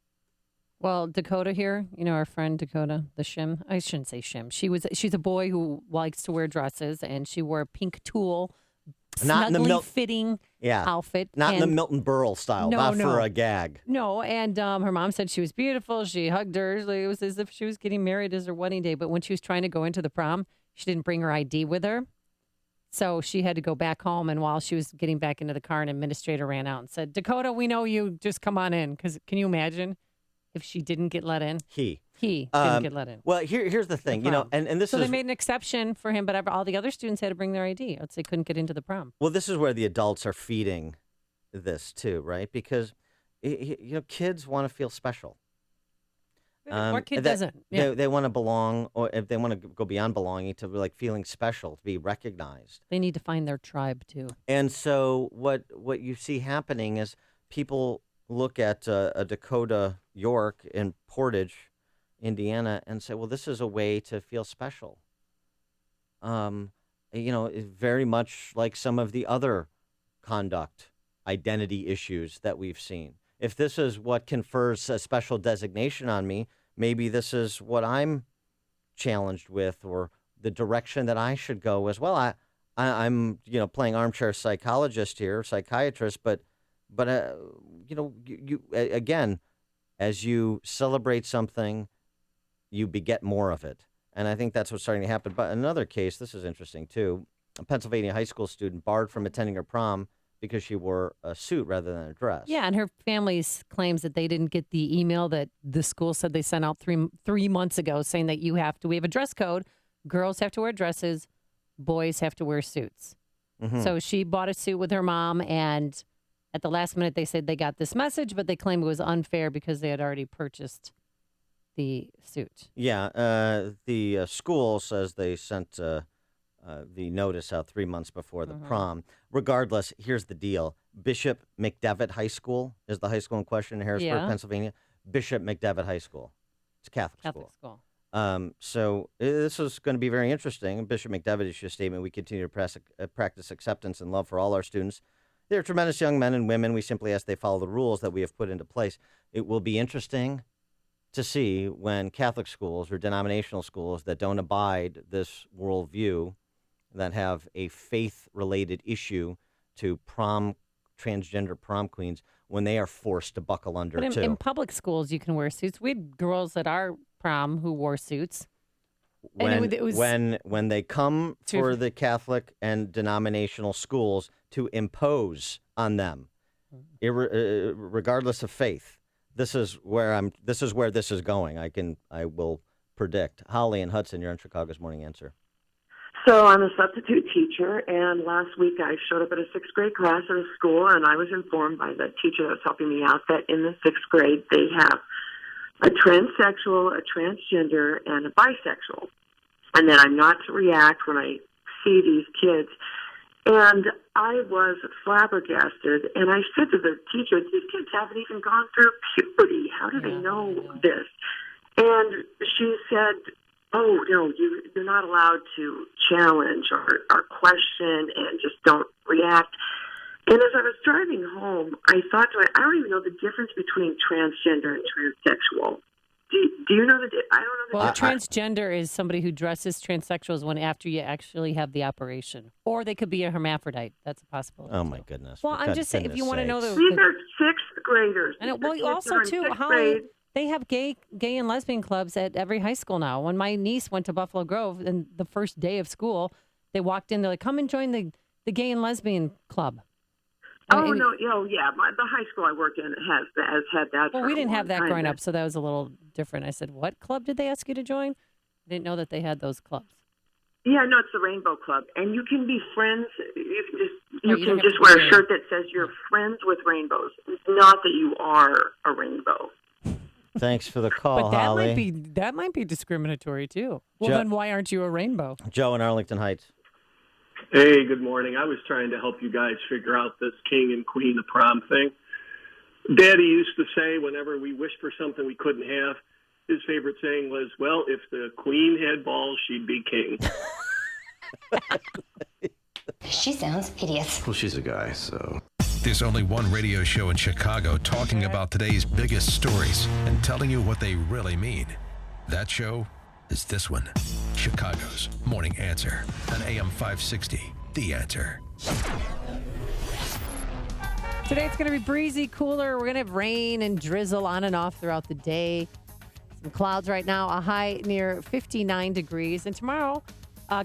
Well, Dakota here, our friend Dakota, the shim. I shouldn't say shim. She's a boy who likes to wear dresses, and she wore a pink tulle, snugly fitting outfit. Not in the Milton Berle style, not for a gag. No, and her mom said she was beautiful. She hugged her. It was as if she was getting married as her wedding day. But when she was trying to go into the prom, she didn't bring her ID with her. So she had to go back home, and while she was getting back into the car, an administrator ran out and said, Dakota, we know you. Just come on in. Because can you imagine if she didn't get let in? He He didn't get let in. Well, here's the thing, and this so is... they made an exception for him, but all the other students had to bring their ID, or else they couldn't get into the prom. Well, this is where the adults are feeding this too, right? Because, kids want to feel special. What kid doesn't? Yeah. They want to belong, or if they want to go beyond belonging to like feeling special, to be recognized. They need to find their tribe too. And so what you see happening is people look at a Dakota York in Portage, Indiana, and say, well, this is a way to feel special. Very much like some of the other conduct identity issues that we've seen. If this is what confers a special designation on me, maybe this is what I'm challenged with, or the direction that I should go as well. I'm playing armchair psychologist here, psychiatrist, but you again, as you celebrate something, you beget more of it. And I think that's what's starting to happen. But another case, this is interesting too, a Pennsylvania high school student barred from attending her prom because she wore a suit rather than a dress. Yeah, and her family claims that they didn't get the email that the school said they sent out three months ago saying that we have a dress code. Girls have to wear dresses. Boys have to wear suits. Mm-hmm. So she bought a suit with her mom, and at the last minute they said they got this message, but they claim it was unfair because they had already purchased the suit. Yeah, the school says they sent the notice out 3 months before the prom. Regardless, here's the deal. Bishop McDevitt High School is the high school in question in Harrisburg, Pennsylvania. Bishop McDevitt High School. It's a Catholic school. So this is going to be very interesting. Bishop McDevitt issued a statement. We continue to practice acceptance and love for all our students. They're tremendous young men and women. We simply ask they follow the rules that we have put into place. It will be interesting to see when Catholic schools or denominational schools that don't abide this worldview, that have a faith-related issue to transgender prom queens, when they are forced to buckle under, but in public schools, you can wear suits. We had girls at our prom who wore suits. When they come for the Catholic and denominational schools to impose on them, regardless of faith, this is where this is going. I will predict. Holly and Hudson, you're on Chicago's Morning Answer. So I'm a substitute teacher, and last week I showed up at a sixth grade class at a school, and I was informed by the teacher that was helping me out that in the sixth grade they have a transsexual, a transgender, and a bisexual, and that I'm not to react when I see these kids. And I was flabbergasted, and I said to the teacher, these kids haven't even gone through puberty. How do they know this? And she said, oh, you're not allowed to challenge or question, and just don't react. And as I was driving home, I thought to myself, I don't even know the difference between transgender and transsexual. Do you know the difference? I don't know the Well, difference. transgender is somebody who dresses transsexuals when after you actually have the operation. Or they could be a hermaphrodite. That's a possibility. Oh, my goodness. Well, I'm just saying, if you want to know These are sixth graders. And The well, kids also are in too, sixth Holly, grade. they have gay and lesbian clubs at every high school now. When my niece went to Buffalo Grove, and the first day of school, they walked in. They're like, "Come and join the gay and lesbian club." Yeah. The high school I worked in has had that. Well, for we a didn't have long that time. growing up, so that was a little different. I said, "What club did they ask you to join?" I didn't know that they had those clubs. Yeah, no, it's the Rainbow Club, and you can be friends. You you can don't have just to wear be a shirt that says you're friends with rainbows, not that you are a rainbow. Thanks for the call, But that Holly. might be discriminatory too. Well, Jo- then why aren't you a rainbow? Joe in Arlington Heights. Hey, good morning. I was trying to help you guys figure out this king and queen of prom thing. Daddy used to say whenever we wished for something we couldn't have, his favorite saying was, well, if the queen had balls, she'd be king. She sounds hideous. Well, she's a guy, so. There's only one radio show in Chicago talking about today's biggest stories and telling you what they really mean. That show is this one, Chicago's Morning Answer on AM 560, The Answer. Today it's going to be breezy, cooler. We're going to have rain and drizzle on and off throughout the day. Some clouds right now, a high near 59 degrees. And tomorrow,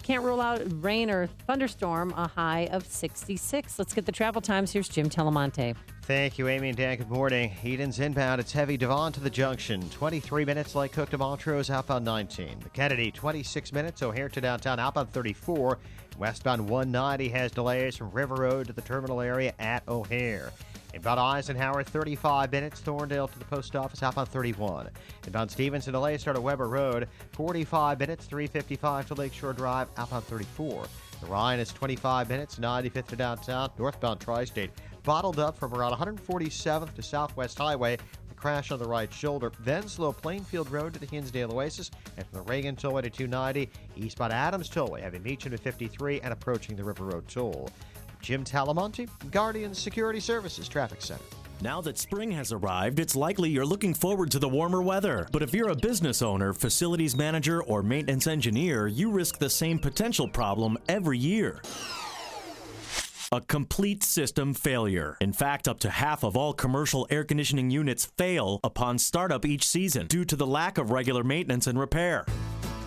can't rule out rain or thunderstorm, a high of 66. Let's get the travel times. Here's Jim Telemonte. Thank you, Amy and Dan. Good morning. Eden's inbound. It's heavy. Devon to the junction. 23 minutes. Lake Cook to Montrose. Outbound 19. The Kennedy, 26 minutes. O'Hare to downtown. Outbound 34. Westbound 190 has delays from River Road to the terminal area at O'Hare. Inbound Eisenhower, 35 minutes. Thorndale to the post office, outbound 31. Inbound Stevenson delays start at Weber Road, 45 minutes. 355 to Lakeshore Drive, outbound 34. The Ryan is 25 minutes. 95th to downtown. Northbound Tri-State bottled up from around 147th to Southwest Highway. The crash on the right shoulder. Then slow Plainfield Road to the Hinsdale Oasis. And from the Reagan Tollway to 290. Eastbound Adams Tollway having Meacham to 53 and approaching the River Road Toll. Jim Talamonte, Guardian Security Services Traffic Center. Now that spring has arrived, it's likely you're looking forward to the warmer weather. But if you're a business owner, facilities manager, or maintenance engineer, you risk the same potential problem every year. A complete system failure. In fact, up to half of all commercial air conditioning units fail upon startup each season due to the lack of regular maintenance and repair.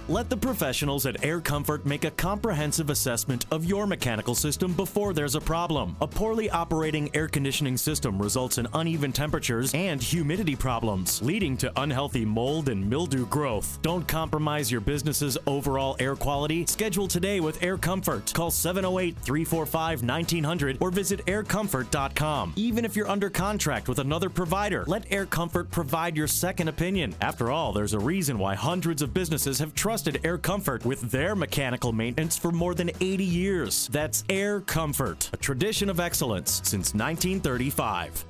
Let the professionals at Air Comfort make a comprehensive assessment of your mechanical system before there's a problem. A poorly operating air conditioning system results in uneven temperatures and humidity problems, leading to unhealthy mold and mildew growth. Don't compromise your business's overall air quality. Schedule today with Air Comfort. Call 708-345-1900 or visit aircomfort.com. Even if you're under contract with another provider, let Air Comfort provide your second opinion. After all, there's a reason why hundreds of businesses have trusted Air Comfort with their mechanical maintenance for more than 80 years. That's Air Comfort, a tradition of excellence since 1935.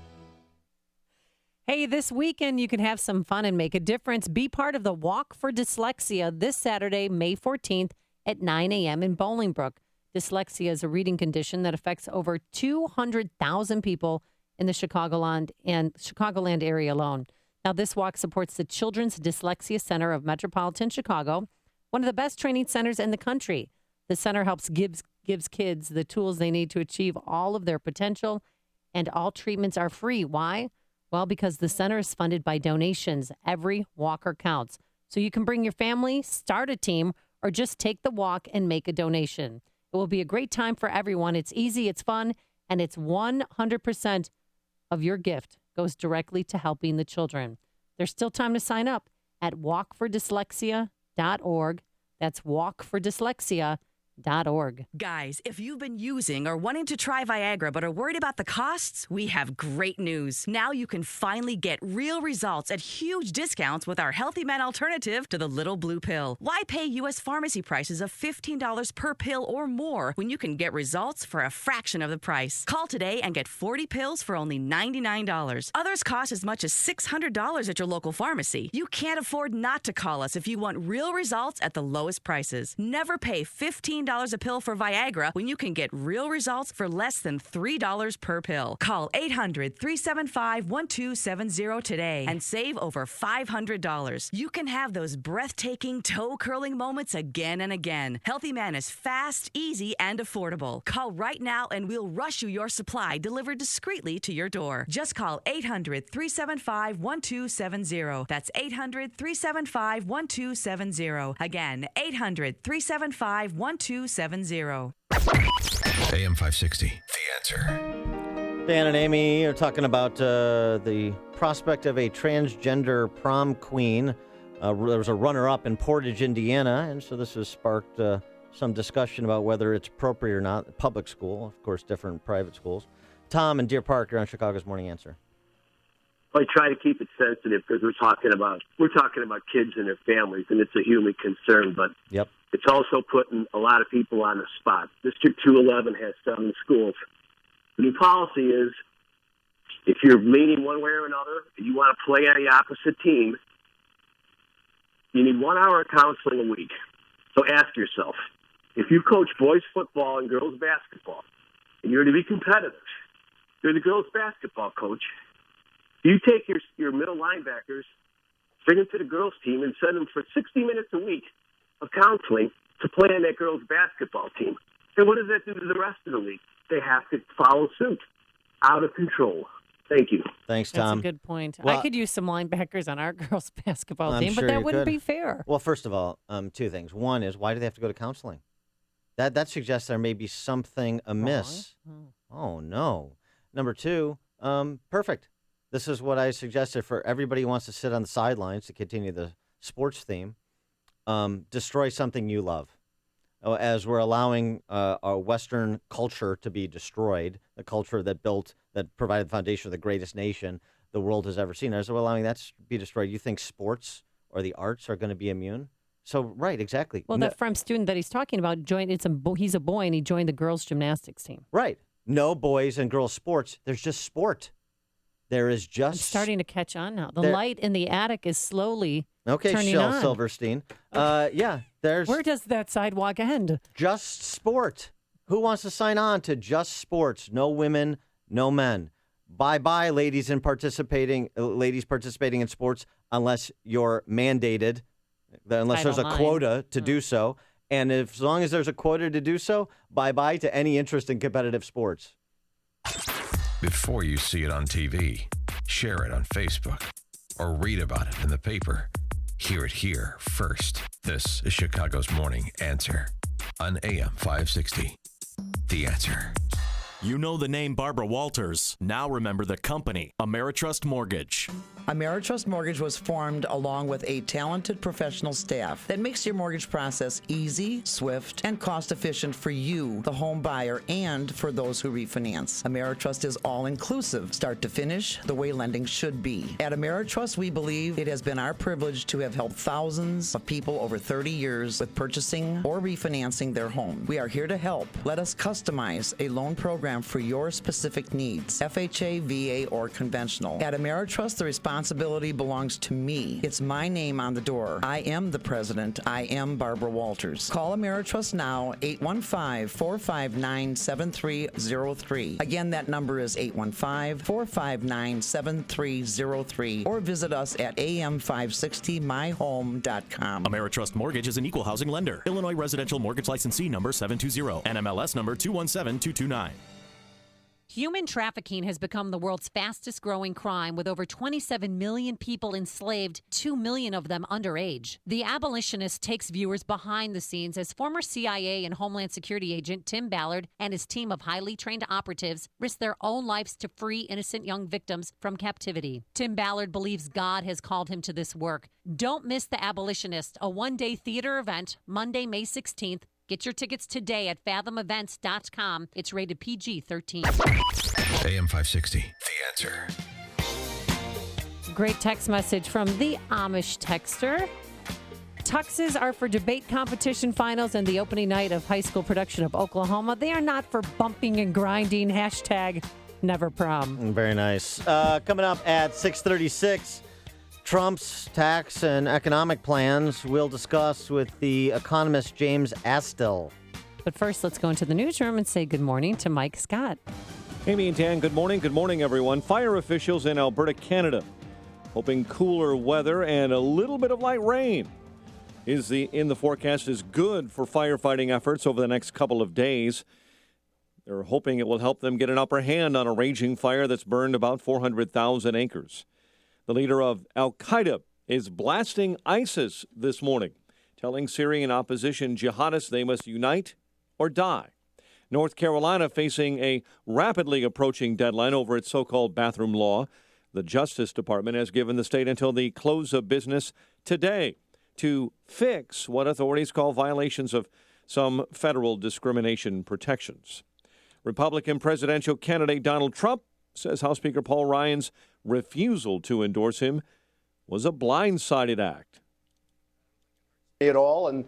Hey, this weekend you can have some fun and make a difference. Be part of the Walk for Dyslexia this Saturday, May 14th at 9 a.m. in Bolingbrook. Dyslexia is a reading condition that affects over 200,000 people in the Chicagoland area alone. Now, this walk supports the Children's Dyslexia Center of Metropolitan Chicago, one of the best training centers in the country. The center gives kids the tools they need to achieve all of their potential, and all treatments are free. Why? Well, because the center is funded by donations. Every walker counts. So you can bring your family, start a team, or just take the walk and make a donation. It will be a great time for everyone. It's easy, it's fun, and it's 100% of your gift goes directly to helping the children. There's still time to sign up at walkfordyslexia.org. That's walkfordyslexia.org. Guys, if you've been using or wanting to try Viagra but are worried about the costs, we have great news. Now you can finally get real results at huge discounts with our Healthy Men alternative to the little blue pill. Why pay U.S. pharmacy prices of $15 per pill or more when you can get results for a fraction of the price? Call today and get 40 pills for only $99. Others cost as much as $600 at your local pharmacy. You can't afford not to call us if you want real results at the lowest prices. Never pay $15 a pill for Viagra when you can get real results for less than $3 per pill. Call 800-375-1270 today and save over $500. You can have those breathtaking, toe-curling moments again and again. Healthy Man is fast, easy, and affordable. Call right now and we'll rush you your supply delivered discreetly to your door. Just call 800-375-1270. That's 800-375-1270. Again, 800-375-1270. AM 560, The Answer. Dan and Amy are talking about the prospect of a transgender prom queen. There was a runner-up in Portage, Indiana, and so this has sparked some discussion about whether it's appropriate or not. Public school, of course, different private schools. Tom and Deer Park are on Chicago's Morning Answer. I try to keep it sensitive because we're talking about kids and their families, and it's a human concern. But yep. It's also putting a lot of people on the spot. District 211 has 7 schools. The new policy is if you're leaning one way or another and you want to play on the opposite team, you need 1 hour of counseling a week. So ask yourself, if you coach boys football and girls basketball, and you're to be competitive, you're the girls basketball coach, you take your middle linebackers, bring them to the girls team, and send them for 60 minutes a week of counseling to play on that girls' basketball team. And what does that do to the rest of the league? They have to follow suit. Out of control. Thank you. Thanks, Tom. That's a good point. Well, I could use some linebackers on our girls' basketball team, sure but that you wouldn't could. be fair. Well, first of all, 2 things. One is, why do they have to go to counseling? That suggests there may be something amiss. Oh, no. Number 2, Perfect. This is what I suggested for everybody who wants to sit on the sidelines to continue the sports theme. Destroy something you love. As we're allowing our Western culture to be destroyed, the culture that provided the foundation of the greatest nation the world has ever seen, as we're allowing that to be destroyed, you think sports or the arts are going to be immune? So, right, exactly. Well, that Fremd student that he's talking about he's a boy and he joined the girls' gymnastics team. Right. No boys and girls sports. There's just sport. There is just... It's starting to catch on now. The light in the attic is slowly turning Shel on. Silverstein. There's... Where does that sidewalk end? Just sport. Who wants to sign on to just sports? No women, no men. Bye-bye, ladies participating in sports, unless you're mandated, unless there's a quota to do so. And as long as there's a quota to do so, bye-bye to any interest in competitive sports. Before you see it on TV, share it on Facebook, or read about it in the paper, hear it here first. This is Chicago's Morning Answer on AM 560. The Answer. You know the name Barbara Walters. Now remember the company, Ameritrust Mortgage. Ameritrust Mortgage was formed along with a talented professional staff that makes your mortgage process easy, swift, and cost-efficient for you, the home buyer, and for those who refinance. Ameritrust is all-inclusive, start to finish, the way lending should be. At Ameritrust, we believe it has been our privilege to have helped thousands of people over 30 years with purchasing or refinancing their home. We are here to help. Let us customize a loan program for your specific needs, FHA, VA, or conventional. At Ameritrust, the responsibility belongs to me. It's my name on the door. I am the president. I am Barbara Walters. Call Ameritrust now, 815-459-7303. Again, that number is 815-459-7303. Or visit us at am560myhome.com. Ameritrust Mortgage is an equal housing lender. Illinois Residential Mortgage Licensee number 720. NMLS number 217229. Human trafficking has become the world's fastest growing crime, with over 27 million people enslaved, 2 million of them underage. The Abolitionist takes viewers behind the scenes as former CIA and Homeland Security agent Tim Ballard and his team of highly trained operatives risk their own lives to free innocent young victims from captivity. Tim Ballard believes God has called him to this work. Don't miss The Abolitionist, a one-day theater event, Monday, May 16th. Get your tickets today at fathomevents.com. It's rated PG-13. AM 560, The Answer. Great text message from the Amish texter. Tuxes are for debate competition finals and the opening night of high school production of Oklahoma. They are not for bumping and grinding. Hashtag never prom. Very nice. Coming up at 6:36. Trump's tax and economic plans we'll discuss with the economist James Astle. But first, let's go into the newsroom and say good morning to Mike Scott. Amy and Dan, good morning. Good morning, everyone. Fire officials in Alberta, Canada, hoping cooler weather and a little bit of light rain in the forecast is good for firefighting efforts over the next couple of days. They're hoping it will help them get an upper hand on a raging fire that's burned about 400,000 acres. The leader of al-Qaeda is blasting ISIS this morning, telling Syrian opposition jihadists they must unite or die. North Carolina facing a rapidly approaching deadline over its so-called bathroom law. The Justice Department has given the state until the close of business today to fix what authorities call violations of some federal discrimination protections. Republican presidential candidate Donald Trump says House Speaker Paul Ryan's refusal to endorse him was a blindsided act. At all, and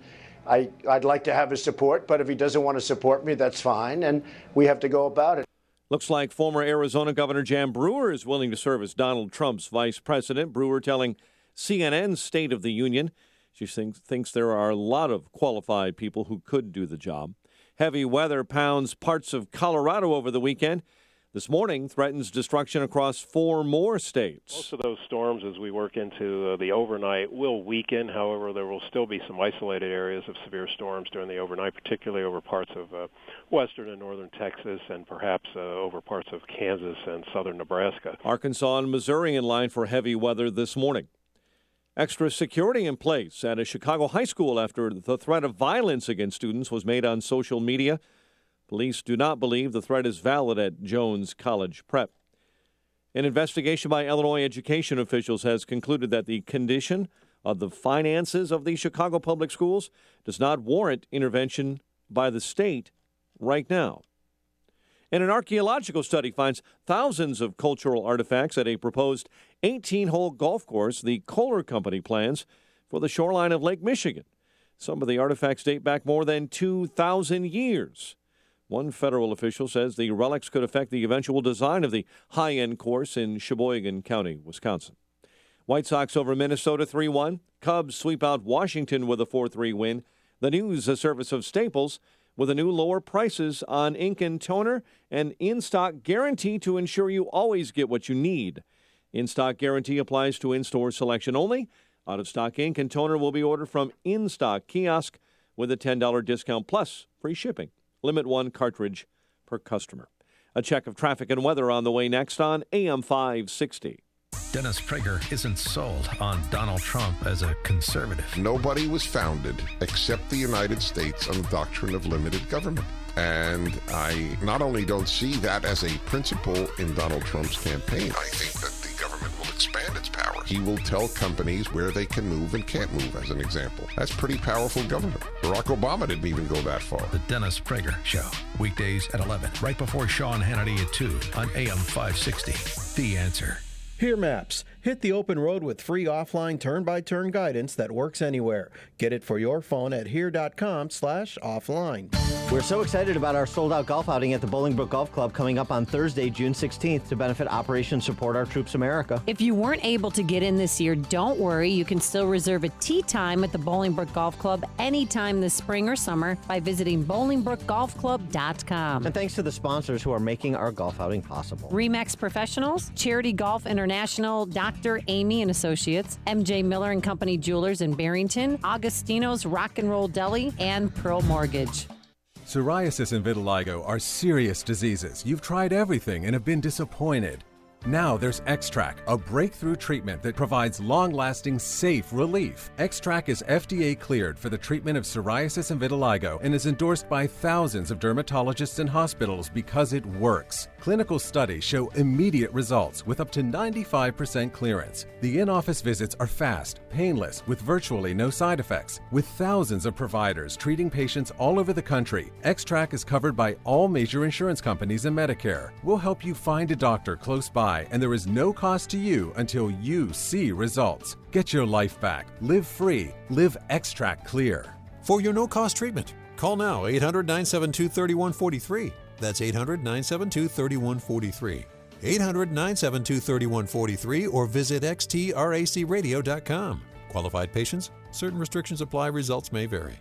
I'd like to have his support, but if he doesn't want to support me, that's fine, and we have to go about it. Looks like former Arizona Governor Jan Brewer is willing to serve as Donald Trump's vice president. Brewer telling CNN's State of the Union she thinks there are a lot of qualified people who could do the job. Heavy weather pounds parts of Colorado over the weekend. This morning threatens destruction across 4 more states. Most of those storms, as we work into the overnight, will weaken. However, there will still be some isolated areas of severe storms during the overnight, particularly over parts of western and northern Texas and perhaps over parts of Kansas and southern Nebraska. Arkansas and Missouri in line for heavy weather this morning. Extra security in place at a Chicago high school after the threat of violence against students was made on social media. Police do not believe the threat is valid at Jones College Prep. An investigation by Illinois education officials has concluded that the condition of the finances of the Chicago public schools does not warrant intervention by the state right now. And an archaeological study finds thousands of cultural artifacts at a proposed 18-hole golf course the Kohler Company plans for the shoreline of Lake Michigan. Some of the artifacts date back more than 2,000 years. One federal official says the relics could affect the eventual design of the high-end course in Sheboygan County, Wisconsin. White Sox over Minnesota 3-1. Cubs sweep out Washington with a 4-3 win. The News, a service of Staples, with a new lower prices on ink and toner and in-stock guarantee to ensure you always get what you need. In-stock guarantee applies to in-store selection only. Out-of-stock ink and toner will be ordered from in-stock kiosk with a $10 discount plus free shipping. Limit 1 cartridge per customer. A check of traffic and weather on the way next on AM 560. Dennis Prager isn't sold on Donald Trump as a conservative. Nobody was founded except the United States on the doctrine of limited government. And I not only don't see that as a principle in Donald Trump's campaign, I think that the government will expand its powers. He will tell companies where they can move and can't move, as an example. That's pretty powerful government. Barack Obama didn't even go that far. The Dennis Prager Show, weekdays at 11, right before Sean Hannity at 2 on AM 560. The Answer. Here Maps. Hit the open road with free offline turn-by-turn guidance that works anywhere. Get it for your phone at here.com/offline. We're so excited about our sold-out golf outing at the Bolingbrook Golf Club coming up on Thursday, June 16th to benefit Operation Support Our Troops America. If you weren't able to get in this year, don't worry. You can still reserve a tee time at the Bolingbrook Golf Club anytime this spring or summer by visiting BolingbrookGolfClub.com. And thanks to the sponsors who are making our golf outing possible. Remax Professionals, Charity Golf International, Dr. Amy and Associates, MJ Miller and Company Jewelers in Barrington, Augustino's Rock and Roll Deli, and Pearl Mortgage. Psoriasis and vitiligo are serious diseases. You've tried everything and have been disappointed. Now there's X-Track, a breakthrough treatment that provides long-lasting, safe relief. X-Track is FDA cleared for the treatment of psoriasis and vitiligo and is endorsed by thousands of dermatologists and hospitals because it works. Clinical studies show immediate results with up to 95% clearance. The in-office visits are fast, painless, with virtually no side effects. With thousands of providers treating patients all over the country, X-Track is covered by all major insurance companies and Medicare. We'll help you find a doctor close by, and there is no cost to you until you see results. Get your life back. Live free. Live X-Track clear. For your no-cost treatment, call now 800-972-3143. That's 800-972-3143. 800-972-3143 or visit xtracradio.com. Qualified patients, certain restrictions apply, results may vary.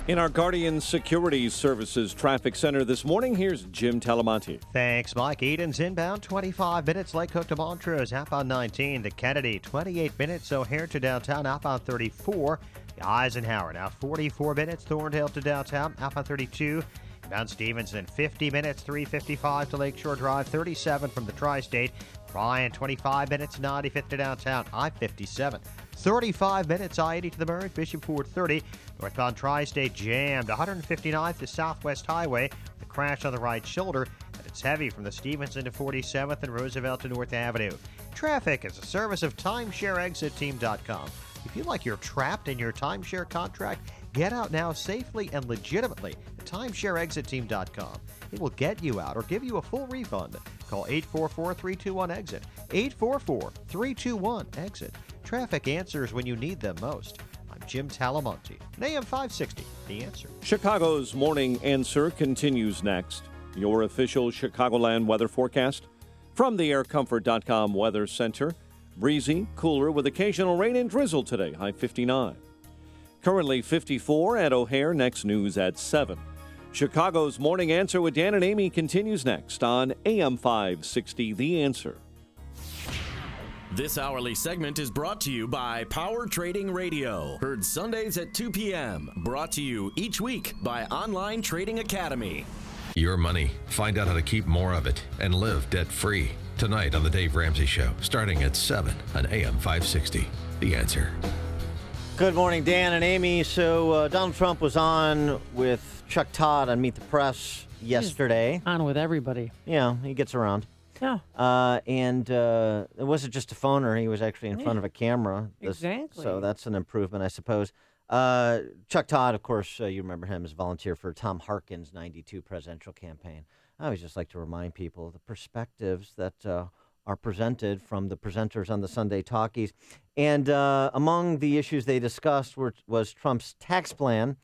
In our Guardian Security Services Traffic Center this morning, here's Jim Talamonte. Thanks, Mike. Eden's inbound, 25 minutes. Lake Cook to Montrose, outbound 19. To Kennedy, 28 minutes. O'Hare to downtown, outbound 34. Eisenhower, now 44 minutes. Thorndale to downtown, outbound 32. Down Stevenson, 50 minutes. 3:55 to Lakeshore Drive, 37 from the Tri-State. Bryan, 25 minutes. 95th to downtown, I-57. 35 minutes, I-80 to the Murray, Bishop Ford 30. Northbound Tri-State jammed, 159th to Southwest Highway. The crash on the right shoulder, and it's heavy from the Stevenson to 47th and Roosevelt to North Avenue. Traffic is a service of TimeshareExitTeam.com. If you feel like you're trapped in your timeshare contract, get out now safely and legitimately at TimeshareExitTeam.com. It will get you out or give you a full refund. Call 844-321-EXIT. 844-321-EXIT. Traffic answers when you need them most. I'm Jim Talamonte, AM 560, The Answer. Chicago's Morning Answer continues next. Your official Chicagoland weather forecast from the AirComfort.com Weather Center. Breezy, cooler with occasional rain and drizzle today, high 59. Currently 54 at O'Hare, next news at 7. Chicago's Morning Answer with Dan and Amy continues next on AM 560, The Answer. This hourly segment is brought to you by Power Trading Radio. Heard Sundays at 2 p.m. Brought to you each week by Online Trading Academy. Your money. Find out how to keep more of it and live debt-free. Tonight on The Dave Ramsey Show, starting at 7 on AM 560. The Answer. Good morning, Dan and Amy. So Donald Trump was on with Chuck Todd on Meet the Press yesterday. On with everybody. Yeah, he gets around. Yeah. And it wasn't just a phoner. He was actually in front of a camera. Exactly. So that's an improvement, I suppose. Chuck Todd, of course, you remember him as volunteer for Tom Harkin's 92 presidential campaign. I always just like to remind people of the perspectives that are presented from the presenters on the Sunday Talkies. And among the issues they discussed was Trump's tax plan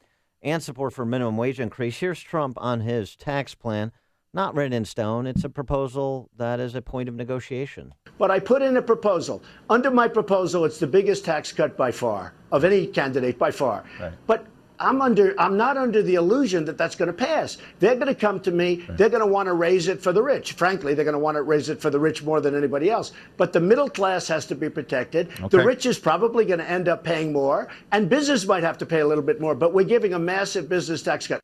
and support for minimum wage increase. Here's Trump on his tax plan. Not written in stone. It's a proposal that is a point of negotiation. But I put in a proposal. Under my proposal, it's the biggest tax cut by far of any candidate by far. Right. But I'm not under the illusion that that's going to pass. They're going to come to me. Right. They're going to want to raise it for the rich. Frankly, they're going to want to raise it for the rich more than anybody else. But the middle class has to be protected. Okay. The rich is probably going to end up paying more, and business might have to pay a little bit more. But we're giving a massive business tax cut.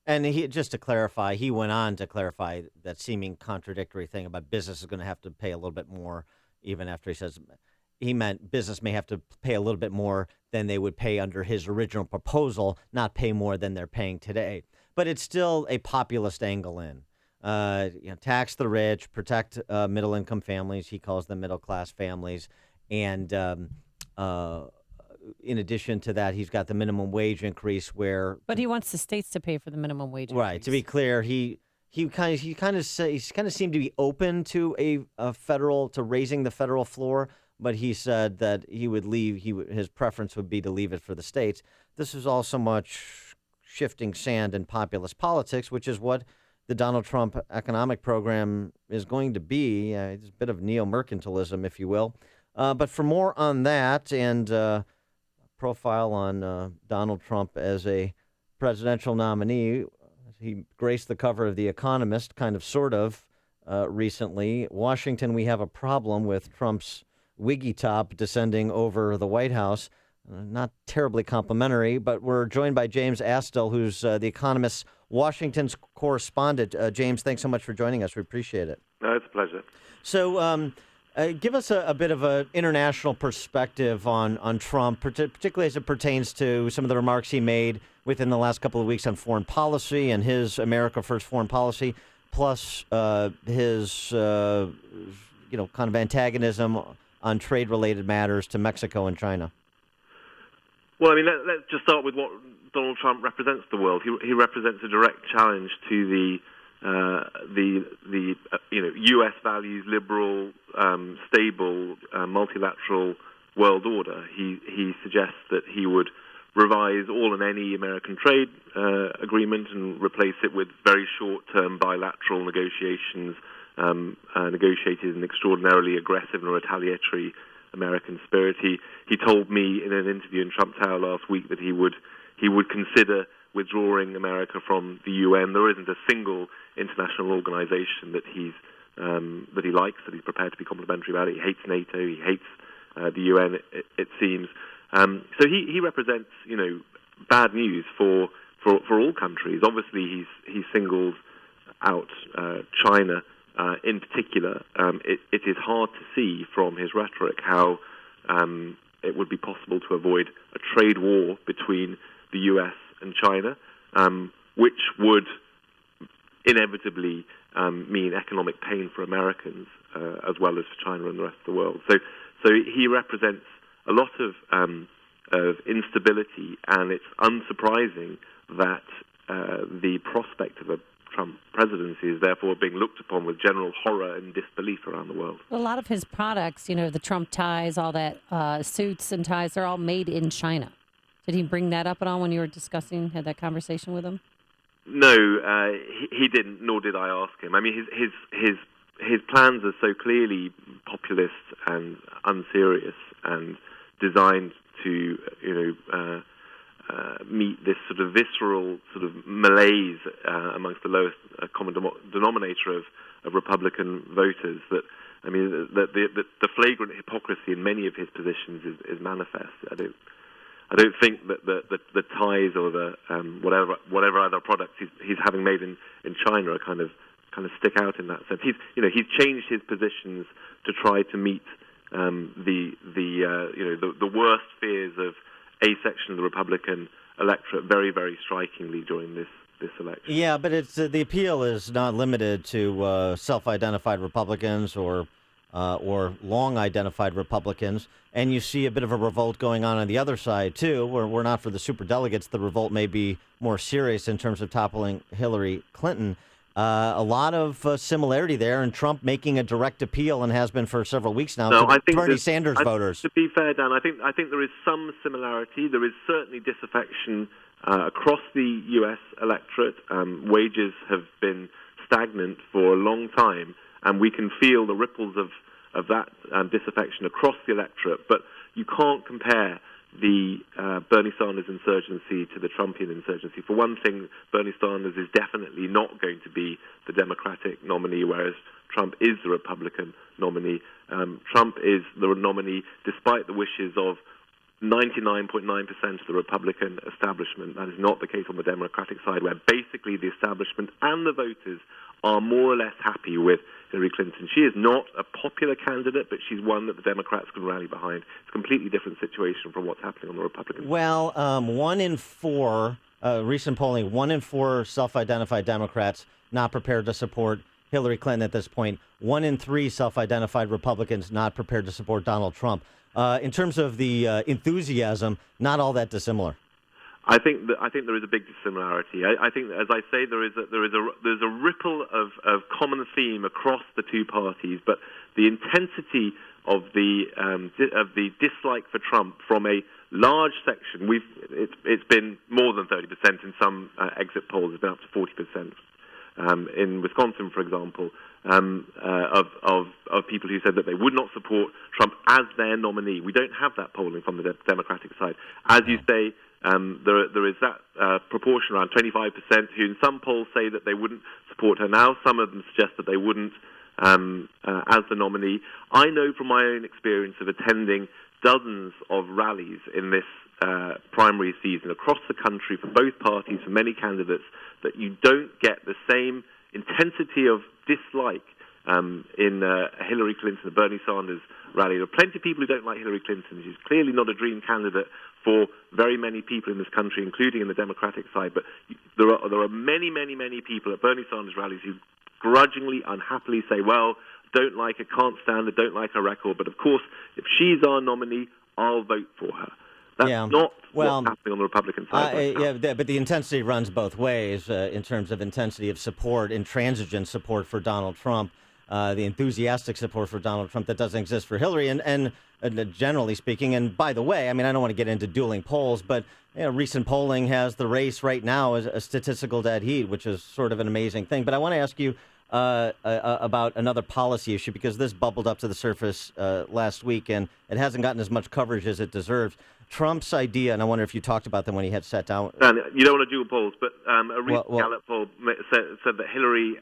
And just to clarify, he went on to clarify that seeming contradictory thing about business is going to have to pay a little bit more, even after he says he meant business may have to pay a little bit more than they would pay under his original proposal, not pay more than they're paying today. But it's still a populist angle in. Tax the rich, protect middle-income families. He calls them middle-class families. And in addition to that, he's got the minimum wage increase where. But he wants the states to pay for the minimum wage increase. Right. To be clear, he kind of seemed to be open to a federal to raising the federal floor, but he said that he would leave. His preference would be to leave it for the states. This is all so much shifting sand in populist politics, which is what the Donald Trump economic program is going to be. It's a bit of neo-mercantilism, if you will. But for more on that and profile on Donald Trump as a presidential nominee, he graced the cover of The Economist, kind of, sort of, recently. Washington, we have a problem with Trump's wiggy top descending over the White House. Not terribly complimentary, but we're joined by James Astle, who's The Economist's Washington's correspondent. James, thanks so much for joining us. We appreciate it. No, it's a pleasure. So give us a bit of an international perspective on Trump, particularly as it pertains to some of the remarks he made within the last couple of weeks on foreign policy and his America First foreign policy, plus his kind of antagonism on trade-related matters to Mexico and China. Well, I mean, let's just start with what Donald Trump represents to the world. He represents a direct challenge to the U.S. values, liberal, stable, multilateral world order. He suggests that he would revise all and any American trade agreement and replace it with very short-term bilateral negotiations negotiated in extraordinarily aggressive and retaliatory American spirit. He told me in an interview in Trump Tower last week that he would consider withdrawing America from the UN. There isn't a single international organization that he likes, that he's prepared to be complimentary about it. He hates NATO. He hates the UN. It seems. So he represents bad news for all countries. Obviously, he singles out China in particular. It is hard to see from his rhetoric how it would be possible to avoid a trade war between the U.S. and China, which would inevitably mean economic pain for Americans as well as for China and the rest of the world. So he represents a lot of instability, and it's unsurprising that the prospect of a Trump presidency is therefore being looked upon with general horror and disbelief around the world. A lot of his products, the Trump ties, all that suits and ties, they're all made in China. Did he bring that up at all when you were had that conversation with him? No, he didn't, nor did I ask him. I mean, his plans are so clearly populist and unserious and designed to, meet this sort of visceral sort of malaise amongst the lowest common denominator of Republican voters. That, I mean, the flagrant hypocrisy in many of his positions is manifest. I don't think that the ties or the whatever other products he's having made in China are kind of stick out in that sense. He's changed his positions to try to meet the worst fears of a section of the Republican electorate very, very strikingly during this this election. Yeah, but it's the appeal is not limited to self-identified Republicans or long-identified Republicans, and you see a bit of a revolt going on the other side, too, where we're not for the superdelegates. The revolt may be more serious in terms of toppling Hillary Clinton. A lot of similarity there, and Trump making a direct appeal, and has been for several weeks now, to Bernie Sanders voters. To be fair, Dan, I think there is some similarity. There is certainly disaffection across the U.S. electorate. Wages have been stagnant for a long time, and we can feel the ripples of that disaffection across the electorate. But you can't compare the Bernie Sanders insurgency to the Trumpian insurgency. For one thing, Bernie Sanders is definitely not going to be the Democratic nominee, whereas Trump is the Republican nominee. Trump is the nominee despite the wishes of 99.9% of the Republican establishment. That is not the case on the Democratic side, where basically the establishment and the voters are more or less happy with Hillary Clinton. She is not a popular candidate, but she's one that the Democrats can rally behind. It's a completely different situation from what's happening on the Republican side. Well, 1 in 4, recent polling, 1 in 4 self-identified Democrats not prepared to support Hillary Clinton at this point. 1 in 3 self-identified Republicans not prepared to support Donald Trump. In terms of the enthusiasm, not all that dissimilar. I think there is a big dissimilarity. I think, as I say, there's a ripple of common theme across the two parties, but the intensity of the dislike for Trump from a large section, it's been more than 30% in some exit polls. It's been up to 40%. In Wisconsin, for example, of people who said that they would not support Trump as their nominee. We don't have that polling from the Democratic side. As you say, there is that proportion, around 25%, who in some polls say that they wouldn't support her now. Some of them suggest that they wouldn't as the nominee. I know from my own experience of attending dozens of rallies in this primary season across the country for both parties, for many candidates, that you don't get the same intensity of dislike in Hillary Clinton, the Bernie Sanders rally. There are plenty of people who don't like Hillary Clinton. She's clearly not a dream candidate for very many people in this country, including in the Democratic side. But there are many, many, many people at Bernie Sanders rallies who grudgingly, unhappily say, well, don't like her, can't stand her, don't like her record. But of course, if she's our nominee, I'll vote for her. That's not what's happening on the Republican side. But the intensity runs both ways in terms of intensity of support, intransigent support for Donald Trump, the enthusiastic support for Donald Trump that doesn't exist for Hillary, and generally speaking. And by the way, I mean, I don't want to get into dueling polls, but recent polling has the race right now as a statistical dead heat, which is sort of an amazing thing. But I want to ask you about another policy issue, because this bubbled up to the surface last week, and it hasn't gotten as much coverage as it deserves. Trump's idea, and I wonder if you talked about them when he had sat down. And you don't want to dual polls, but a recent Gallup poll said that Hillary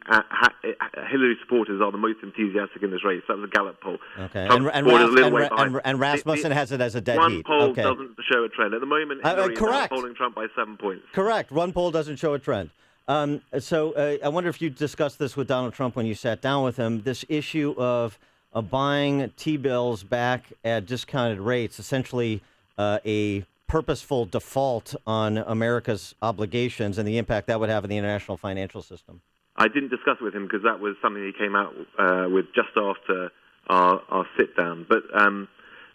supporters are the most enthusiastic in this race. That was a Gallup poll. Okay, and Rasmussen has it as a dead heat. One poll doesn't show a trend. At the moment, Hillary is polling Trump by 7 points. Correct. One poll doesn't show a trend. So I wonder if you discussed this with Donald Trump when you sat down with him, this issue of buying T-bills back at discounted rates, essentially a purposeful default on America's obligations and the impact that would have on the international financial system. I didn't discuss it with him because that was something he came out with just after our sit-down. But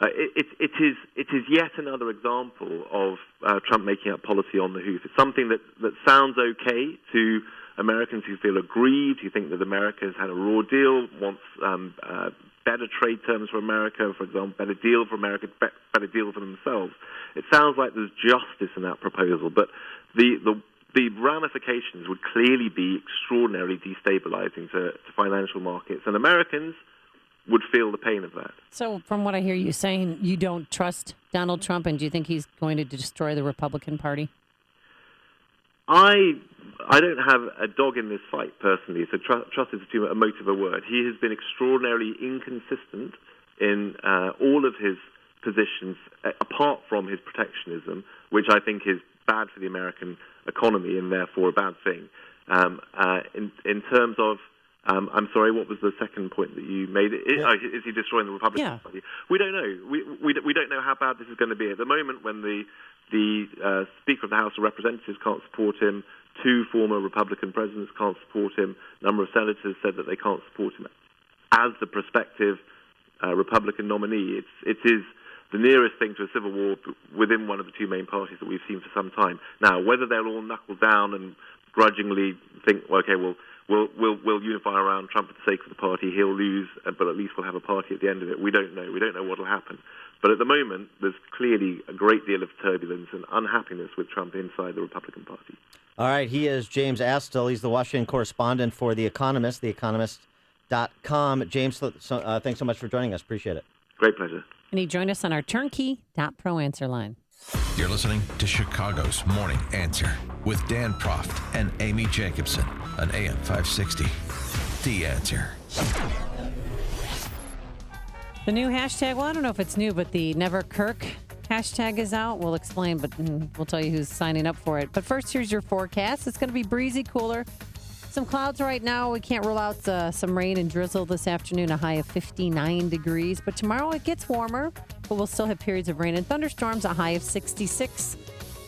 it is yet another example of Trump making up policy on the hoof. It's something that sounds okay to Americans who feel aggrieved, who think that America has had a raw deal, wants better trade terms for America, for example, better deal for America, better deal for themselves. It sounds like there's justice in that proposal, but the ramifications would clearly be extraordinarily destabilizing to financial markets, and Americans would feel the pain of that. So from what I hear you saying, you don't trust Donald Trump, and do you think he's going to destroy the Republican Party? I don't have a dog in this fight, personally, so trust is too emotive a word. He has been extraordinarily inconsistent in all of his positions, apart from his protectionism, which I think is bad for the American economy and therefore a bad thing. In terms of, I'm sorry, what was the second point that you made? Is he destroying the Republican Party? We don't know. We don't know how bad this is going to be. At the moment, when the Speaker of the House of Representatives can't support him 2 former Republican presidents can't support him. A number of senators said that they can't support him as the prospective Republican nominee. It is the nearest thing to a civil war within one of the 2 main parties that we've seen for some time. Now, whether they'll all knuckle down and grudgingly think, well, okay, we'll unify around Trump for the sake of the party. He'll lose, but at least we'll have a party at the end of it. We don't know. We don't know what will happen. But at the moment, there's clearly a great deal of turbulence and unhappiness with Trump inside the Republican Party. All right, he is James Astle. He's the Washington correspondent for The Economist, theeconomist.com. James, thanks so much for joining us. Appreciate it. Great pleasure. And he joined us on our turnkey.pro answer line. You're listening to Chicago's Morning Answer with Dan Proft and Amy Jacobson on AM 560. The Answer. The new hashtag, well, I don't know if it's new, but the Never Kirk hashtag is out. We'll explain, but we'll tell you who's signing up for it. But first, here's your forecast. It's going to be breezy, cooler. Some clouds right now. We can't rule out some rain and drizzle this afternoon, a high of 59 degrees. But tomorrow it gets warmer, but we'll still have periods of rain and thunderstorms, a high of 66.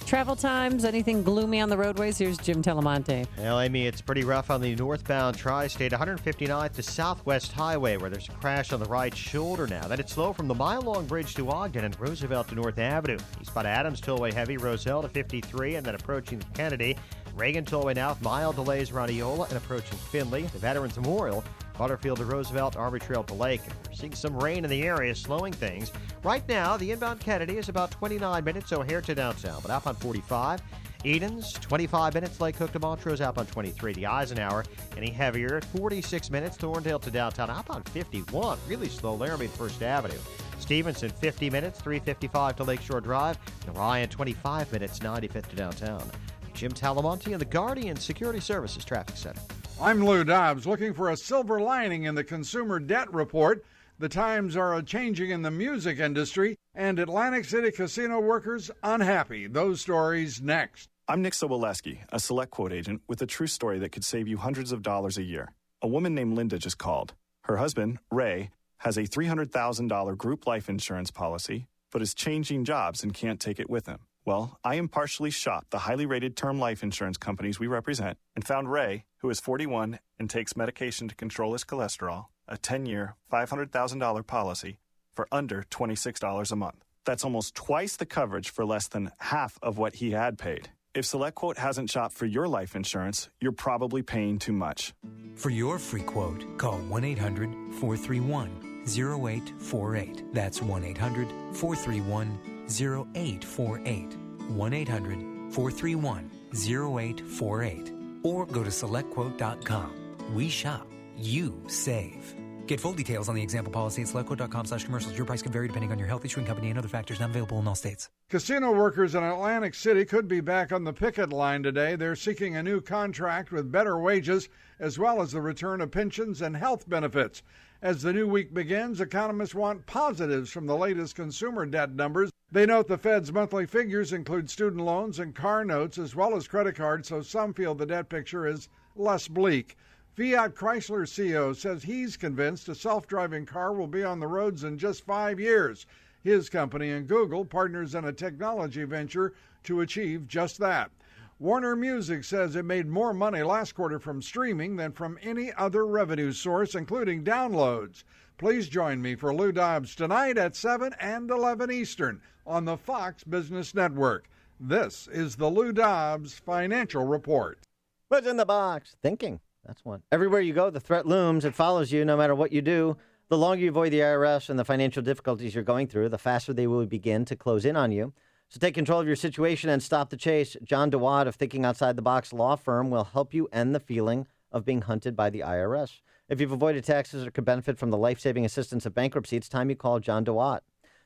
Travel times, anything gloomy on the roadways? Here's Jim Telemonte. Well, Amy, it's pretty rough on the northbound tri-state, 159th to Southwest Highway, where there's a crash on the right shoulder now. Then it's slow from the mile-long bridge to Ogden and Roosevelt to North Avenue. Eastbound Adams Tollway heavy, Roselle to 53, and then approaching Kennedy. Reagan Tollway now, mild delays around Eola and approaching Findlay. The Veterans Memorial, Butterfield to Roosevelt, Army Trail to Lake. We're seeing some rain in the area, slowing things. Right now, the inbound Kennedy is about 29 minutes, O'Hare to downtown, but outbound 45. Edens, 25 minutes, Lake Cook to Montrose, outbound 23. The Eisenhower, any heavier at 46 minutes, Thorndale to downtown, outbound 51. Really slow, Laramie to First Avenue. Stevenson, 50 minutes, 355 to Lakeshore Drive. And Ryan, 25 minutes, 95th to downtown. Jim Talamonte and the Guardian Security Services Traffic Center. I'm Lou Dobbs, looking for a silver lining in the consumer debt report. The times are changing in the music industry, and Atlantic City casino workers unhappy. Those stories next. I'm Nick Soboleski, a SelectQuote agent with a true story that could save you hundreds of dollars a year. A woman named Linda just called. Her husband, Ray, has a $300,000 group life insurance policy, but is changing jobs and can't take it with him. Well, I impartially shopped the highly rated term life insurance companies we represent and found Ray, who is 41 and takes medication to control his cholesterol, a 10-year, $500,000 policy for under $26 a month. That's almost twice the coverage for less than half of what he had paid. If SelectQuote hasn't shopped for your life insurance, you're probably paying too much. For your free quote, call 1-800-431-0848. That's 1-800-431-0848. 1-800-431-0848. Or go to SelectQuote.com. We shop. You save. Get full details on the example policy at SelectQuote.com/commercials. Your price can vary depending on your health, issuing company, and other factors not available in all states. Casino workers in Atlantic City could be back on the picket line today. They're seeking a new contract with better wages, as well as the return of pensions and health benefits. As the new week begins, economists want positives from the latest consumer debt numbers. They note the Fed's monthly figures include student loans and car notes, as well as credit cards, so some feel the debt picture is less bleak. Fiat Chrysler CEO says he's convinced a self-driving car will be on the roads in just 5 years. His company and Google partners in a technology venture to achieve just that. Warner Music says it made more money last quarter from streaming than from any other revenue source, including downloads. Please join me for Lou Dobbs tonight at 7 and 11 Eastern on the Fox Business Network. This is the Lou Dobbs Financial Report. What's in the box? Thinking. That's one. Everywhere you go, the threat looms. It follows you no matter what you do. The longer you avoid the IRS and the financial difficulties you're going through, the faster they will begin to close in on you. So take control of your situation and stop the chase. John DeWatt of Thinking Outside the Box Law Firm will help you end the feeling of being hunted by the IRS. If you've avoided taxes or could benefit from the life-saving assistance of bankruptcy, it's time you call John DeWatt.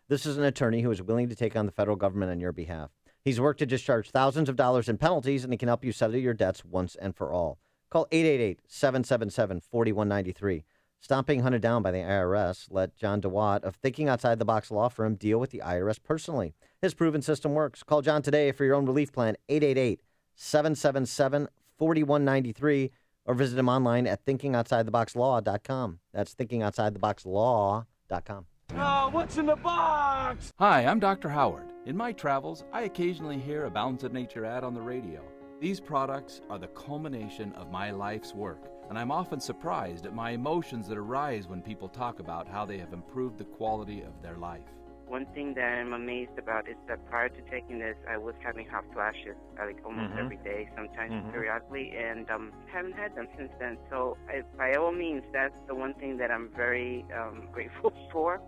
This is an attorney who is willing to take on the federal government on your behalf. He's worked to discharge thousands of dollars in penalties, and he can help you settle your debts once and for all. Call 888-777-4193. Stop being hunted down by the IRS. Let John DeWatt of Thinking Outside the Box Law Firm deal with the IRS personally. His proven system works. Call John today for your own relief plan, 888-777-4193, or visit him online at thinkingoutsidetheboxlaw.com. That's thinkingoutsidetheboxlaw.com. Oh, what's in the box? Hi, I'm Dr. Howard. In my travels, I occasionally hear a Balance of Nature ad on the radio. These products are the culmination of my life's work, and I'm often surprised at my emotions that arise when people talk about how they have improved the quality of their life. One thing that I'm amazed about is that prior to taking this, I was having hot flashes like almost every day, sometimes periodically, and haven't had them since then. So by all means, that's the one thing that I'm very grateful for.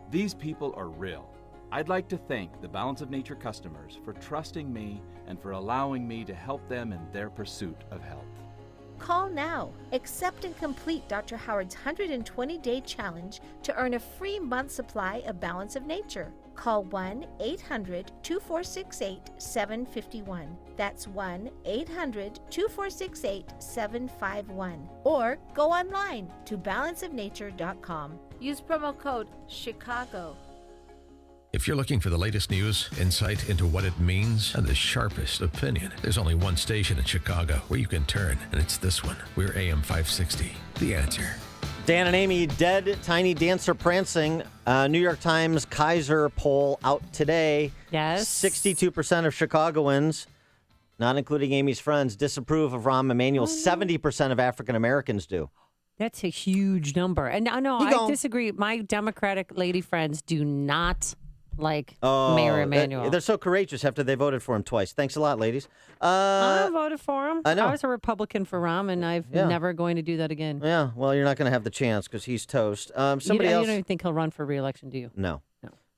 These people are real. I'd like to thank the Balance of Nature customers for trusting me and for allowing me to help them in their pursuit of health. Call now. Accept and complete Dr. Howard's 120-day challenge to earn a free month supply of Balance of Nature. Call 1-800-2468-751. That's 1-800-2468-751. Or go online to balanceofnature.com. Use promo code CHICAGO. If you're looking for the latest news, insight into what it means, and the sharpest opinion, there's only one station in Chicago where you can turn, and it's this one. We're AM 560, The Answer. Dan and Amy, dead tiny dancer prancing. New York Times Kaiser poll out today. Yes. 62% of Chicagoans, not including Amy's friends, disapprove of Rahm Emanuel. 70% of African Americans do. That's a huge number. And no, I disagree. My Democratic lady friends do not like Mayor Emanuel. They're so courageous after they voted for him twice. Thanks a lot, ladies. I voted for him. I know. I was a Republican for Rahm, and I'm never going to do that again. Yeah, well, you're not going to have the chance because he's toast. Somebody you else. don't even think he'll run for re-election, do you? No.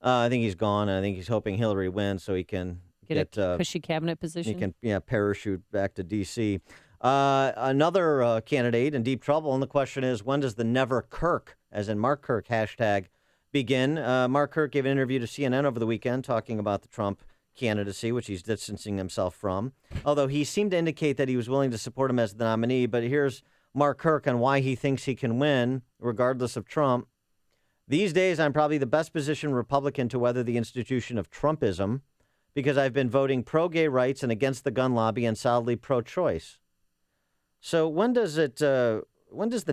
I think he's gone, and I think he's hoping Hillary wins so he can get a cushy cabinet position. He can parachute back to D.C. Another candidate in deep trouble, and the question is, when does the Never Kirk, as in Mark Kirk, hashtag begin? Mark Kirk gave an interview to CNN over the weekend talking about the Trump candidacy, which he's distancing himself from, although he seemed to indicate that he was willing to support him as the nominee. But here's Mark Kirk on why he thinks he can win, regardless of Trump. These days, I'm probably the best positioned Republican to weather the institution of Trumpism because I've been voting pro-gay rights and against the gun lobby and solidly pro-choice. So when does the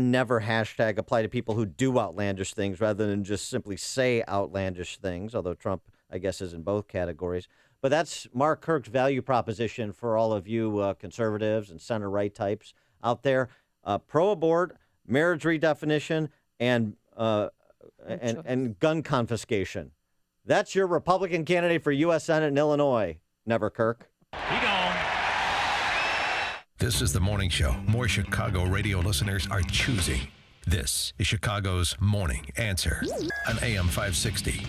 never hashtag apply to people who do outlandish things rather than just simply say outlandish things, although Trump, I guess, is in both categories. But that's Mark Kirk's value proposition for all of you conservatives and center-right types out there. Pro-abort, marriage redefinition, and gun confiscation. That's your Republican candidate for U.S. Senate in Illinois, Never Kirk. This is the morning show more Chicago radio listeners are choosing. This is Chicago's Morning Answer on AM 560.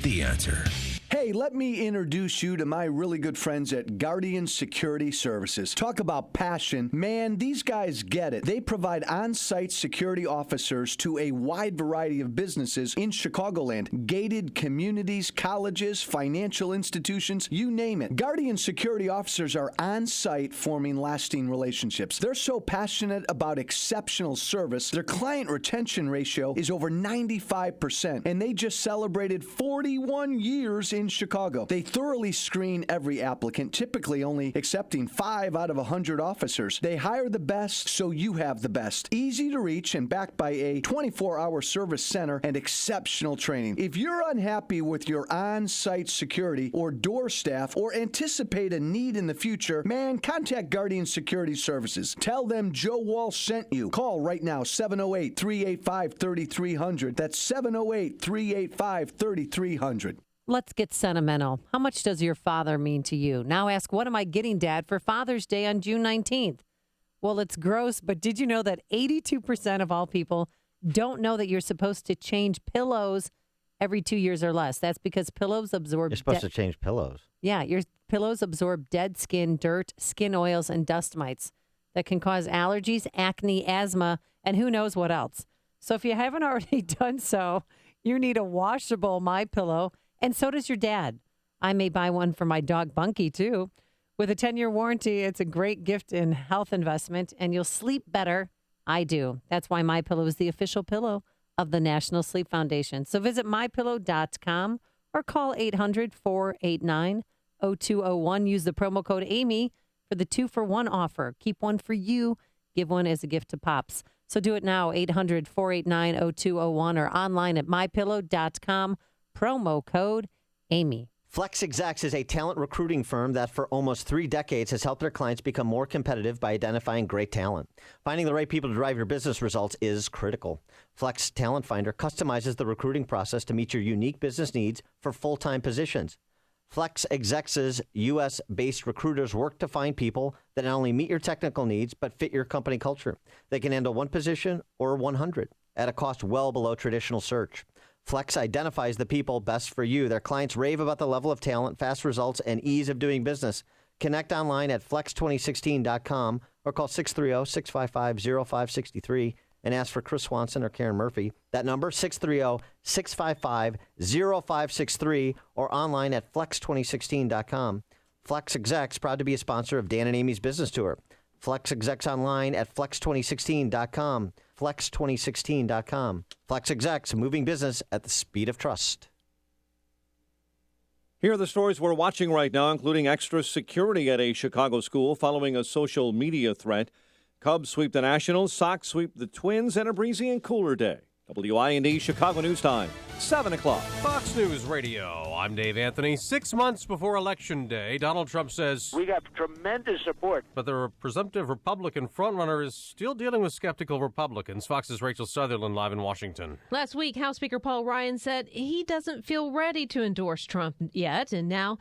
The Answer. Hey, let me introduce you to my really good friends at Guardian Security Services. Talk about passion. Man, these guys get it. They provide on-site security officers to a wide variety of businesses in Chicagoland. Gated communities, colleges, financial institutions, you name it. Guardian Security Officers are on-site forming lasting relationships. They're so passionate about exceptional service, their client retention ratio is over 95%, and they just celebrated 41 years in Chicago. They thoroughly screen every applicant, typically only accepting 5 out of 100 officers. They hire the best, so you have the best. Easy to reach and backed by a 24-hour service center and exceptional training. If you're unhappy with your on-site security or door staff or anticipate a need in the future, man, contact Guardian Security Services. Tell them Joe Walsh sent you. Call right now, 708-385-3300. That's 708-385-3300. Let's get sentimental. How much does your father mean to you? Now ask, what am I getting, Dad, for Father's Day on June 19th? Well, it's gross, but did you know that 82% of all people don't know that you're supposed to change pillows every 2 years or less? That's because pillows absorb... You're supposed to change pillows. Yeah, your pillows absorb dead skin, dirt, skin oils, and dust mites that can cause allergies, acne, asthma, and who knows what else. So if you haven't already done so, you need a washable MyPillow. And so does your dad. I may buy one for my dog Bunky, too. With a 10-year warranty, it's a great gift and health investment, and you'll sleep better. I do. That's why MyPillow is the official pillow of the National Sleep Foundation. So visit MyPillow.com or call 800-489-0201. Use the promo code Amy for the 2-for-1 offer. Keep one for you. Give one as a gift to Pops. So do it now, 800-489-0201 or online at MyPillow.com. Promo code Amy. Flex Execs is a talent recruiting firm that for almost 3 decades has helped their clients become more competitive by identifying great talent. Finding the right people to drive your business results is critical. Flex Talent Finder customizes the recruiting process to meet your unique business needs for full-time positions. Flex Execs' U.S.-based recruiters work to find people that not only meet your technical needs but fit your company culture. They can handle 1 position or 100 at a cost well below traditional search. Flex identifies the people best for you. Their clients rave about the level of talent, fast results, and ease of doing business. Connect online at flex2016.com or call 630-655-0563 and ask for Chris Swanson or Karen Murphy. That number, 630-655-0563 or online at flex2016.com. Flex Execs, proud to be a sponsor of Dan and Amy's Business Tour. Flex Execs online at flex2016.com. Flex2016.com. Flex Execs, moving business at the speed of trust. Here are the stories we're watching right now, including extra security at a Chicago school following a social media threat. Cubs sweep the Nationals, Sox sweep the Twins, and a breezy and cooler day. WIND Chicago News Time, 7 o'clock. Fox News Radio. I'm Dave Anthony. 6 months before Election Day, Donald Trump says, "We got tremendous support." But the presumptive Republican frontrunner is still dealing with skeptical Republicans. Fox's Rachel Sutherland live in Washington. Last week, House Speaker Paul Ryan said he doesn't feel ready to endorse Trump yet. And now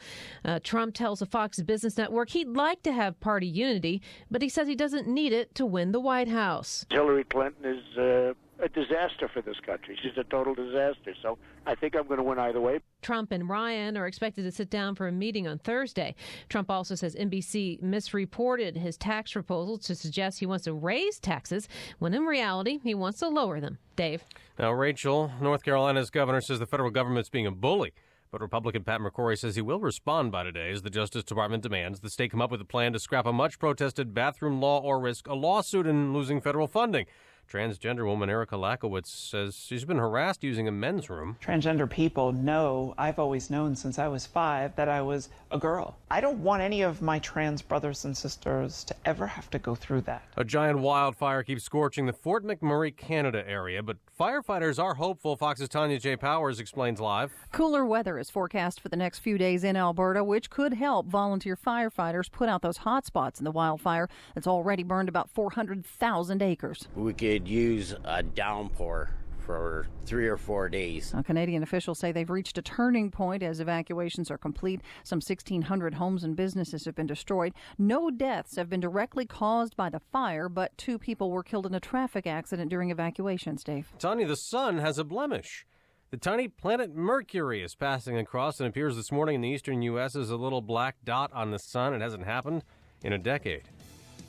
Trump tells a Fox Business Network he'd like to have party unity, but he says he doesn't need it to win the White House. Hillary Clinton is a disaster for this country. She's a total disaster. So I think I'm going to win either way. Trump and Ryan are expected to sit down for a meeting on Thursday. Trump also says NBC misreported his tax proposal to suggest he wants to raise taxes, when in reality, he wants to lower them. Dave. Now, Rachel, North Carolina's governor says the federal government's being a bully. But Republican Pat McCrory says he will respond by today as the Justice Department demands the state come up with a plan to scrap a much-protested bathroom law or risk a lawsuit in losing federal funding. Transgender woman Erica Lakowitz says she's been harassed using a men's room. Transgender people know, I've always known since I was 5, that I was a girl. I don't want any of my trans brothers and sisters to ever have to go through that. A giant wildfire keeps scorching the Fort McMurray, Canada area, but firefighters are hopeful. Fox's Tanya J. Powers explains live. Cooler weather is forecast for the next few days in Alberta, which could help volunteer firefighters put out those hot spots in the wildfire that's already burned about 400,000 acres. We could use a downpour for 3 or 4 days. Now, Canadian officials say they've reached a turning point as evacuations are complete. Some 1,600 homes and businesses have been destroyed. No deaths have been directly caused by the fire, but 2 people were killed in a traffic accident during evacuations, Dave. Tanya, the sun has a blemish. The tiny planet Mercury is passing across and appears this morning in the eastern U.S. as a little black dot on the sun. It hasn't happened in a decade.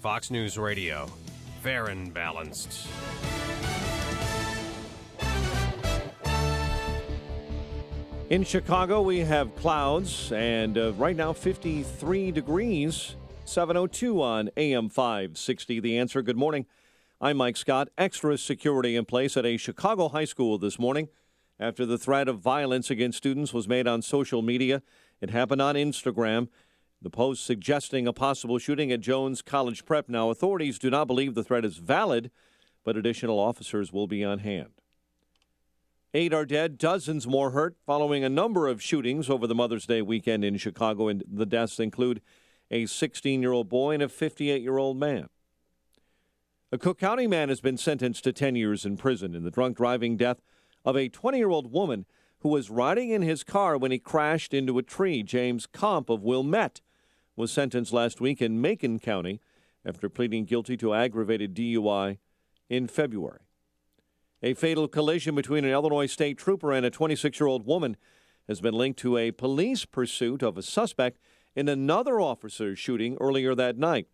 Fox News Radio. Fair and balanced. In Chicago, we have clouds, and right now 53 degrees, 7:02 on AM 560. The Answer. Good morning. I'm Mike Scott. Extra security in place at a Chicago high school this morning after the threat of violence against students was made on social media. It happened on Instagram. The post suggesting a possible shooting at Jones College Prep. Now, authorities do not believe the threat is valid, but additional officers will be on hand. 8 are dead, dozens more hurt following a number of shootings over the Mother's Day weekend in Chicago, and the deaths include a 16-year-old boy and a 58-year-old man. A Cook County man has been sentenced to 10 years in prison in the drunk driving death of a 20-year-old woman who was riding in his car when he crashed into a tree. James Comp of Wilmette was sentenced last week in Macon County after pleading guilty to aggravated DUI in February. A fatal collision between an Illinois state trooper and a 26-year-old woman has been linked to a police pursuit of a suspect in another officer's shooting earlier that night.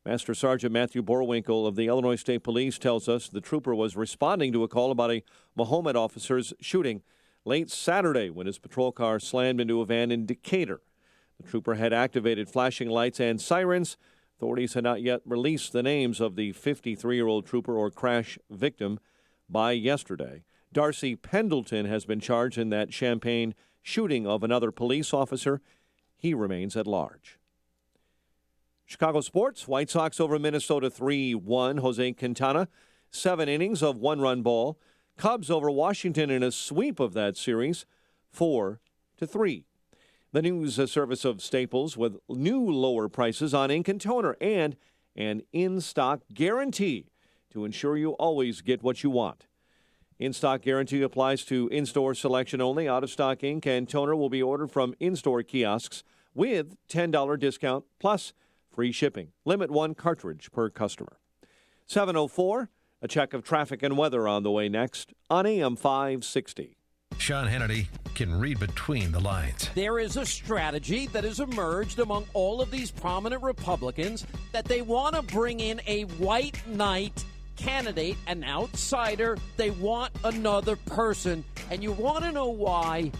Master Sergeant Matthew Borwinkle of the Illinois State Police tells us the trooper was responding to a call about a Mahomet officer's shooting late Saturday when his patrol car slammed into a van in Decatur. The trooper had activated flashing lights and sirens. Authorities had not yet released the names of the 53-year-old trooper or crash victim by yesterday. Darcy Pendleton has been charged in that Champaign shooting of another police officer. He remains at large. Chicago sports, White Sox over Minnesota 3-1. Jose Quintana, 7 innings of 1-run ball. Cubs over Washington in a sweep of that series, 4-3. The news service of Staples with new lower prices on ink and toner and an in-stock guarantee to ensure you always get what you want. In-stock guarantee applies to in-store selection only. Out-of-stock ink and toner will be ordered from in-store kiosks with $10 discount plus free shipping. Limit 1 cartridge per customer. 7:04, a check of traffic and weather on the way next on AM 560. Sean Hannity can read between the lines. There is a strategy that has emerged among all of these prominent Republicans that they want to bring in a white knight candidate, an outsider. They want another person. And you want to know why?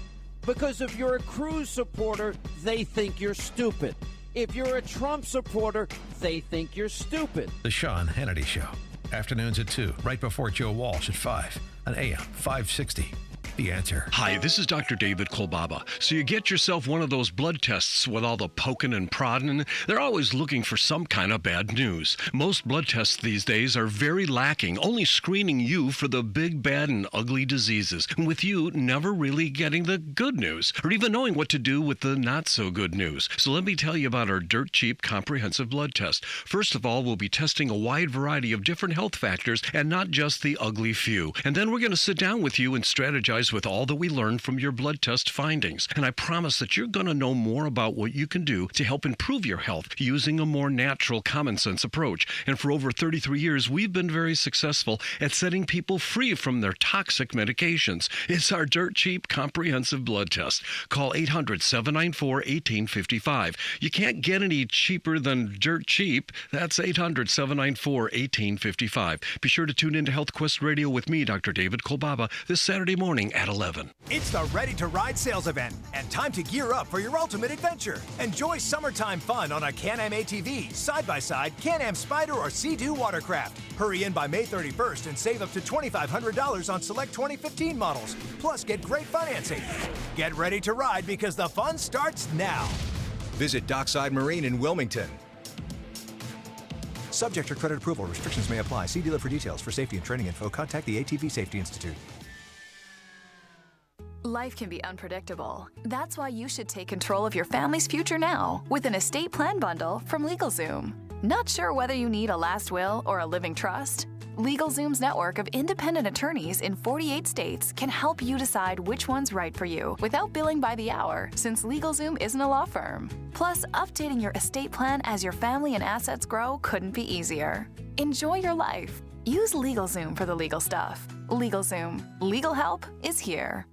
Because if you're a Cruz supporter, they think you're stupid. If you're a Trump supporter, they think you're stupid. The Sean Hannity Show. Afternoons at 2, right before Joe Walsh at 5 on AM 560. The Answer. Hi, this is Dr. David Kolbaba. So you get yourself one of those blood tests with all the poking and prodding. They're always looking for some kind of bad news. Most blood tests these days are very lacking, only screening you for the big, bad, and ugly diseases, and with you never really getting the good news, or even knowing what to do with the not-so-good news. So let me tell you about our dirt cheap comprehensive blood test. First of all, we'll be testing a wide variety of different health factors, and not just the ugly few. And then we're going to sit down with you and strategize with all that we learned from your blood test findings. And I promise that you're going to know more about what you can do to help improve your health using a more natural, common sense approach. And for over 33 years, we've been very successful at setting people free from their toxic medications. It's our dirt cheap comprehensive blood test. Call 800-794-1855. You can't get any cheaper than dirt cheap. That's 800-794-1855. Be sure to tune into Health Quest Radio with me, Dr. David Kolbaba, this Saturday morning at 11. It's the Ready to Ride sales event and time to gear up for your ultimate adventure. Enjoy summertime fun on a Can-Am ATV, side-by-side, Can-Am Spyder, or Sea-Doo watercraft. Hurry in by May 31st and save up to $2,500 on select 2015 models. Plus, get great financing. Get ready to ride because the fun starts now. Visit Dockside Marine in Wilmington. Subject to credit approval. Restrictions may apply. See dealer for details. For safety and training info, contact the ATV Safety Institute. Life can be unpredictable. That's why you should take control of your family's future now with an estate plan bundle from LegalZoom. Not sure whether you need a last will or a living trust? LegalZoom's network of independent attorneys in 48 states can help you decide which one's right for you without billing by the hour, since LegalZoom isn't a law firm. Plus, updating your estate plan as your family and assets grow couldn't be easier. Enjoy your life. Use LegalZoom for the legal stuff. LegalZoom. Legal help is here.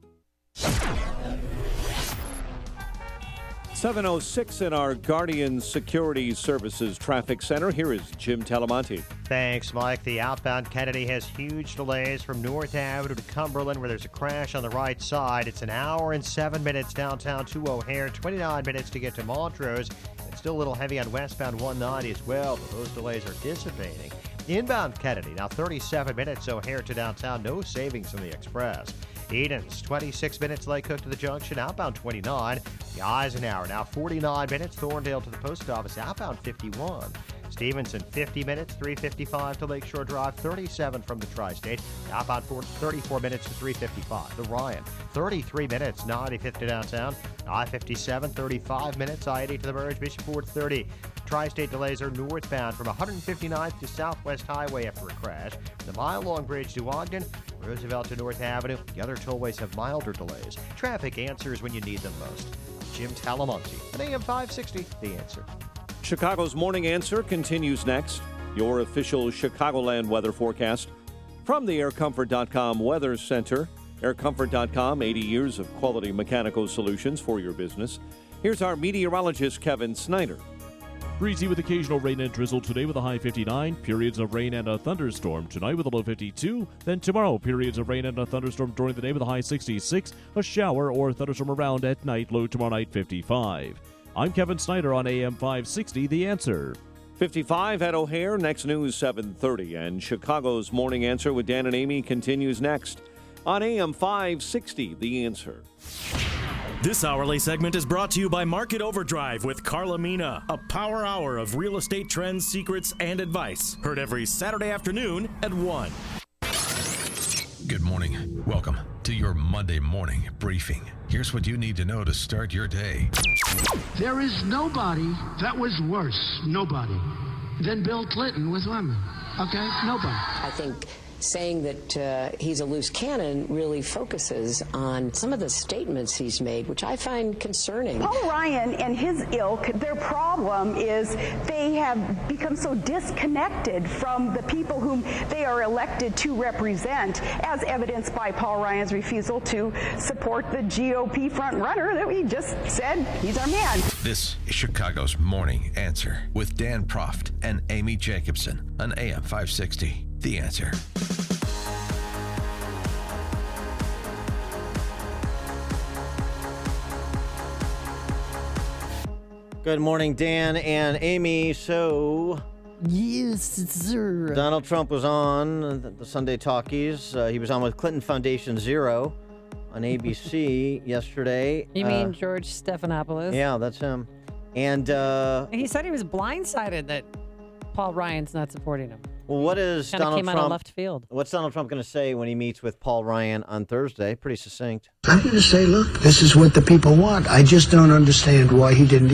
7:06 in our Guardian Security Services Traffic Center. Here is Jim Talamonte. Thanks, Mike. The outbound Kennedy has huge delays from North Avenue to Cumberland, where there's a crash on the right side. It's an hour and 7 minutes downtown to O'Hare, 29 minutes to get to Montrose. It's still a little heavy on westbound 190 as well, but those delays are dissipating. Inbound Kennedy, now 37 minutes O'Hare to downtown. No savings from the Express. Edens, 26 minutes Lake Cook to the junction, outbound 29. The Eisenhower, now 49 minutes. Thorndale to the post office, outbound 51. Stevenson, 50 minutes, 355 to Lakeshore Drive, 37 from the Tri-State. Outbound 34 minutes to 355. The Ryan, 33 minutes, 95th to downtown. I-57, 35 minutes. I-80 to the merge, Bishop Ford, 30. Tri-State delays are northbound from 159th to Southwest Highway after a crash. The mile-long bridge to Ogden, Roosevelt to North Avenue. The other tollways have milder delays. Traffic answers when you need them most. Jim Talamonte at AM 560, The Answer. Chicago's Morning Answer continues next. Your official Chicagoland weather forecast from the AirComfort.com Weather Center. AirComfort.com, 80 years of quality mechanical solutions for your business. Here's our meteorologist, Kevin Snyder. Breezy with occasional rain and drizzle today with a high 59. Periods of rain and a thunderstorm tonight with a low 52. Then tomorrow, periods of rain and a thunderstorm during the day with a high 66. A shower or thunderstorm around at night, low tomorrow night 55. I'm Kevin Snyder on AM 560, The Answer. 55 at O'Hare, next news 7:30. And Chicago's Morning Answer with Dan and Amy continues next on AM 560, The Answer. This hourly segment is brought to you by Market Overdrive with Carla Mina, a power hour of real estate trends, secrets, and advice. Heard every Saturday afternoon at 1. Good morning. Welcome to your Monday morning briefing. Here's what you need to know to start your day. There is nobody that was worse, nobody, than Bill Clinton with women. Okay? Nobody. I think saying that he's a loose cannon really focuses on some of the statements he's made, which I find concerning. Paul Ryan and his ilk, their problem is they have become so disconnected from the people whom they are elected to represent, as evidenced by Paul Ryan's refusal to support the GOP frontrunner that we just said he's our man. This is Chicago's Morning Answer with Dan Proft and Amy Jacobson on AM 560. The Answer. Good morning, Dan and Amy. So, yes, sir. Donald Trump was on the Sunday Talkies. He was on with Clinton Foundation Zero on ABC yesterday. You mean George Stephanopoulos? Yeah, that's him. And he said he was blindsided that Paul Ryan's not supporting him. Well, what is Kinda Donald came Trump? out of left field. What's Donald Trump going to say when he meets with Paul Ryan on Thursday? Pretty succinct. I'm going to say, look, this is what the people want. I just don't understand why he didn't,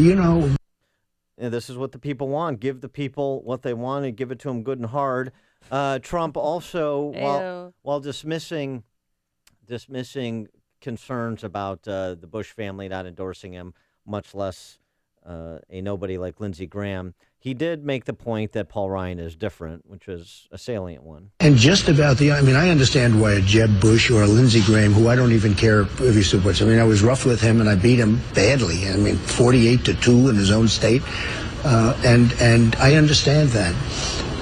And this is what the people want. Give the people what they want and give it to them good and hard. Trump also, while dismissing concerns about the Bush family not endorsing him, much less a nobody like Lindsey Graham, he did make the point that Paul Ryan is different, which is a salient one. And just about I understand why a Jeb Bush or a Lindsey Graham, who I don't even care if he supports. I was rough with him and I beat him badly. 48-2 in his own state. And I understand that.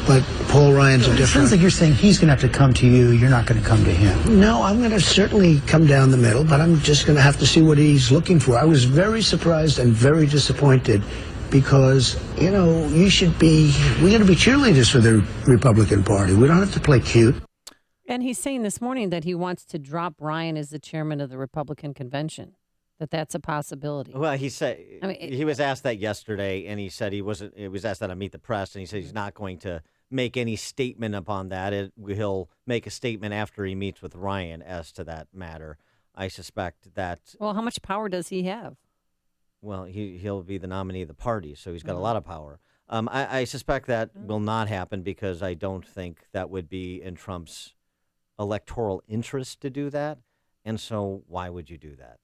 But Paul Ryan's a different. It sounds like you're saying he's going to have to come to you. You're not going to come to him. No, I'm going to certainly come down the middle, but I'm just going to have to see what he's looking for. I was very surprised and very disappointed because, we're going to be cheerleaders for the Republican Party. We don't have to play cute. And he's saying this morning that he wants to drop Ryan as the chairman of the Republican convention. That's a possibility. Well, he said he was asked that yesterday, and he said he wasn't. He was asked that on Meet the Press, and he said he's not going to make any statement upon that. He'll make a statement after he meets with Ryan as to that matter. I suspect that. Well, how much power does he have? Well, he'll be the nominee of the party, so he's got a lot of power. I suspect that will not happen because I don't think that would be in Trump's electoral interest to do that. And so why would you do that?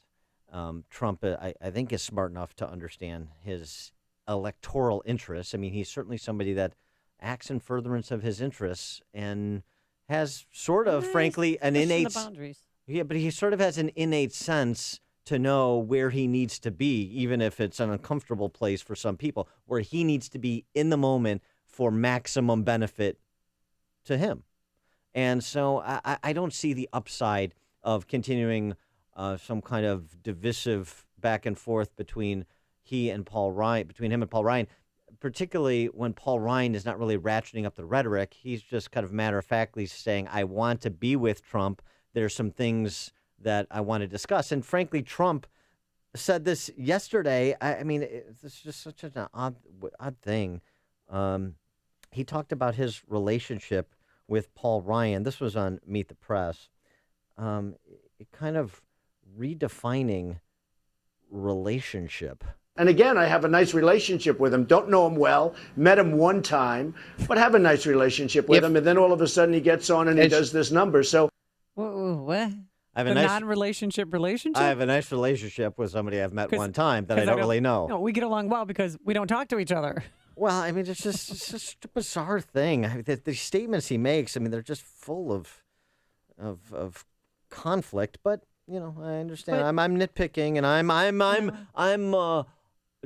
Trump, I think, is smart enough to understand his electoral interests. He's certainly somebody that acts in furtherance of his interests and has sort of, frankly, an innate... Yeah, but he sort of has an innate sense to know where he needs to be, even if it's an uncomfortable place for some people, where he needs to be in the moment for maximum benefit to him. And so I don't see the upside of continuing some kind of divisive back and forth between him and Paul Ryan, particularly when Paul Ryan is not really ratcheting up the rhetoric. He's just kind of matter-of-factly saying, I want to be with Trump. There's some things that I want to discuss. And frankly, Trump said this yesterday. It's just such an odd thing. He talked about his relationship with Paul Ryan. This was on Meet the Press. It kind of redefining relationship. And again, I have a nice relationship with him. Don't know him well. Met him one time, but have a nice relationship with him. And then all of a sudden he gets on and he does this number. So, what? I have a non-relationship relationship? I have a nice relationship with somebody I've met one time that I don't really know. No, we get along well because we don't talk to each other. Well, it's just a bizarre thing. The statements he makes, they're just full of conflict. But I understand. But, I'm nitpicking, and I'm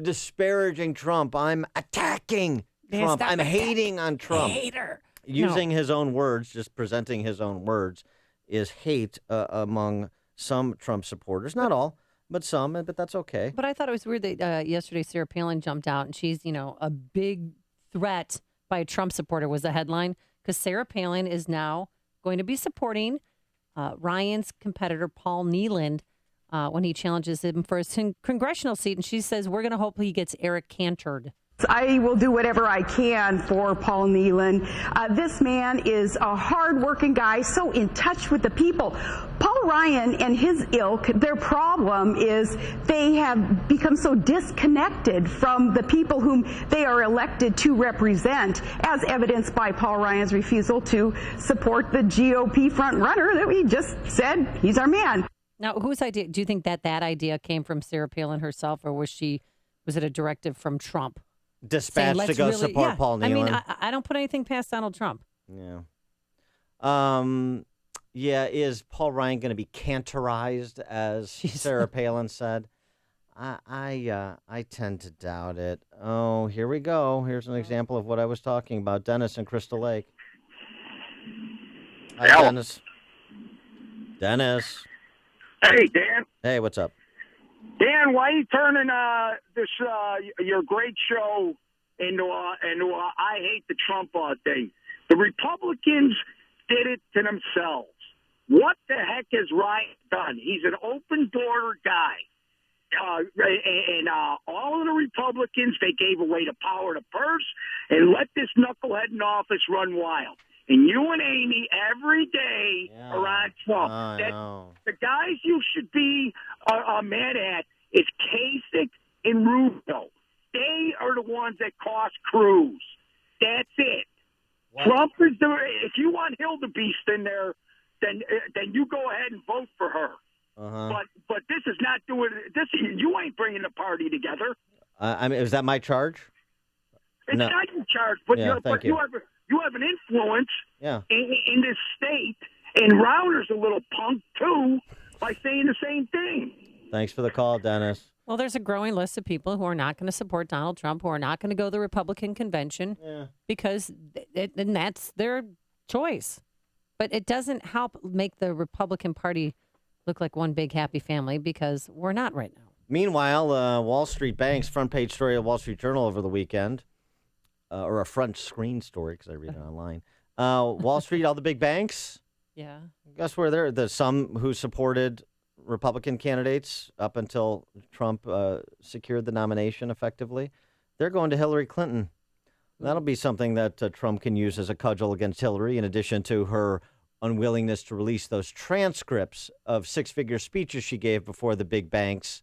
disparaging Trump. I'm attacking Trump. I'm hating on Trump. Hater. Using his own words, just presenting his own words, is hate among some Trump supporters. Not all, but some. But that's okay. But I thought it was weird that yesterday Sarah Palin jumped out, and she's a big threat by a Trump supporter was the headline, because Sarah Palin is now going to be supporting Ryan's competitor, Paul Neeland, when he challenges him for his congressional seat. And she says, we're going to hope he gets Eric Cantor I will do whatever I can for Paul Nealon. This man is a hard-working guy, so in touch with the people. Paul Ryan and his ilk, their problem is they have become so disconnected from the people whom they are elected to represent, as evidenced by Paul Ryan's refusal to support the GOP front-runner that we just said he's our man. Now, whose idea? Do you think that idea came from Sarah Palin herself, or was it a directive from Trump? Dispatched to go support Paul Nealon. I mean, I don't put anything past Donald Trump. Yeah. Is Paul Ryan going to be cantorized, as Sarah Palin said? I tend to doubt it. Oh, here we go. Here's an example of what I was talking about. Dennis in Crystal Lake. Hi, Dennis. Dennis. Hey, Dan. Hey, what's up? Dan, why are you turning this your great show into I hate the Trump thing? The Republicans did it to themselves. What the heck has Ryan done? He's an open door guy. And all of the Republicans, they gave away the power to purse and let this knucklehead in office run wild. And you and Amy every day are on Trump. The guys you should be mad at is Kasich and Rubio. They are the ones that cost Cruz. That's it. What? Trump is if you want Hildebeest in there, then you go ahead and vote for her. But this is not doing this. You ain't bringing the party together. I mean, is that my charge? It's not your charge, but you have an influence in this state, and Rauner's a little punk, too, by saying the same thing. Thanks for the call, Dennis. Well, there's a growing list of people who are not going to support Donald Trump, who are not going to go to the Republican convention because and that's their choice. But it doesn't help make the Republican Party look like one big happy family because we're not right now. Meanwhile, Wall Street banks, front page story of Wall Street Journal over the weekend. Or a front screen story because I read it online. Wall Street, all the big banks. Yeah. Guess where there's some who supported Republican candidates up until Trump secured the nomination effectively. They're going to Hillary Clinton. That'll be something that Trump can use as a cudgel against Hillary, in addition to her unwillingness to release those transcripts of six-figure speeches she gave before the big banks,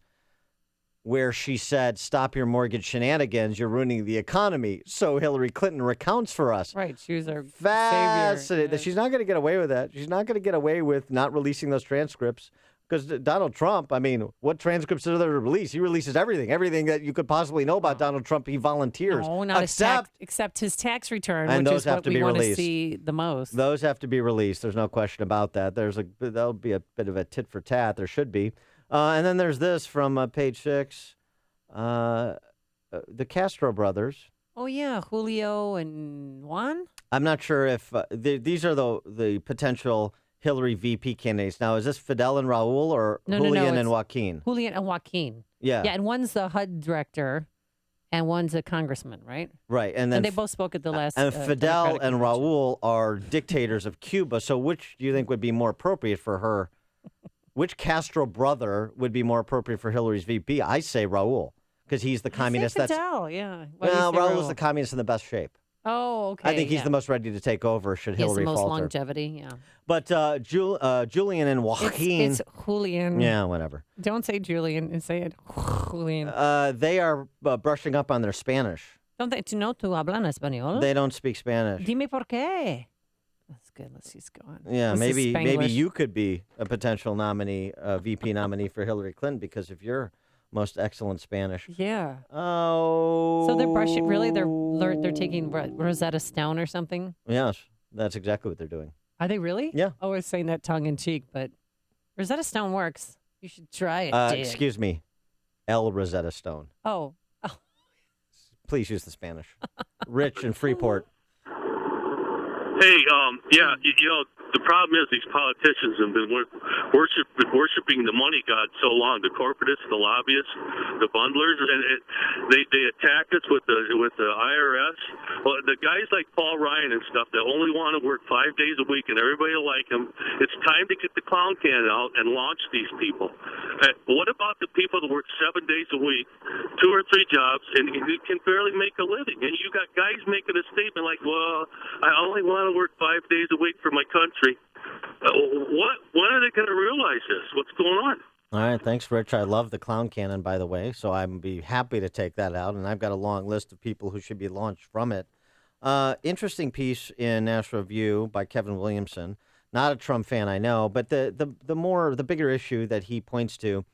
where she said, stop your mortgage shenanigans, you're ruining the economy. So Hillary Clinton recounts for us. Right, she was our savior. Yeah. She's not going to get away with that. She's not going to get away with not releasing those transcripts. Because Donald Trump, I mean, what transcripts are there to release? He releases everything. Everything that you could possibly know about Donald Trump, he volunteers. No, not except his tax return, and which those is have what to we be want to released. see the most. Those have to be released. There's no question about that. That'll be a bit of a tit for tat. There should be. And then there's this from page 6. The Castro brothers. Oh, yeah, Julio and Juan? I'm not sure if these are the potential Hillary VP candidates. Now, is this Fidel and Raul or Julian and Joaquin? Julian and Joaquin. Yeah. Yeah, and one's the HUD director and one's a congressman, right? Right. And then they both spoke at the last And Fidel Democratic and Raul are dictators of Cuba. So which do you think would be more appropriate for her? Which Castro brother would be more appropriate for Hillary's VP? I say Raul, because he's the communist. Fidel, yeah. Well, Raul is the communist in the best shape. Oh, okay. I think he's the most ready to take over should Hillary falter. He has the most longevity, yeah. But Julian and Joaquin. It's Julian. Yeah, whatever. Don't say Julian and say it Julian. They are brushing up on their Spanish. Don't they? No, tú hablan español? They don't speak Spanish. Dime por qué. That's good. Let's just go on. Yeah, maybe you could be a potential nominee, VP nominee for Hillary Clinton because of your most excellent Spanish. Yeah. Oh. So they're brushing. Really, they're taking Rosetta Stone or something. Yes, that's exactly what they're doing. Are they really? Yeah. I was saying that tongue in cheek, but Rosetta Stone works. You should try it. Excuse me, El Rosetta Stone. Oh. Please use the Spanish. Rich in Freeport. Hey, you know, the problem is these politicians have been worshiping the money god so long, the corporatists, the lobbyists. the bundlers, and they attack us with the IRS. Well, the guys like Paul Ryan and stuff that only want to work 5 days a week and everybody will like them. It's time to get the clown cannon out and launch these people. What about the people that work 7 days a week, 2 or 3 jobs, and you can barely make a living? And you got guys making a statement like, "Well, I only want to work 5 days a week for my country." When are they going to realize this? What's going on? All right, thanks, Rich. I love the clown cannon, by the way, so I'd be happy to take that out, and I've got a long list of people who should be launched from it. Interesting piece in National Review by Kevin Williamson. Not a Trump fan, I know, but the bigger issue that he points to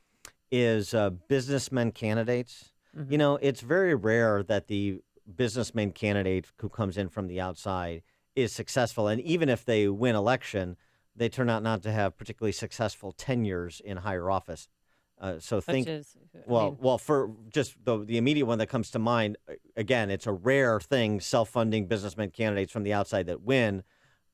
is businessmen candidates. Mm-hmm. You know, it's very rare that the businessman candidate who comes in from the outside is successful, and even if they win election, they turn out not to have particularly successful tenures in higher office. So think, well, for just the immediate one that comes to mind, again, it's a rare thing, self-funding businessman candidates from the outside that win.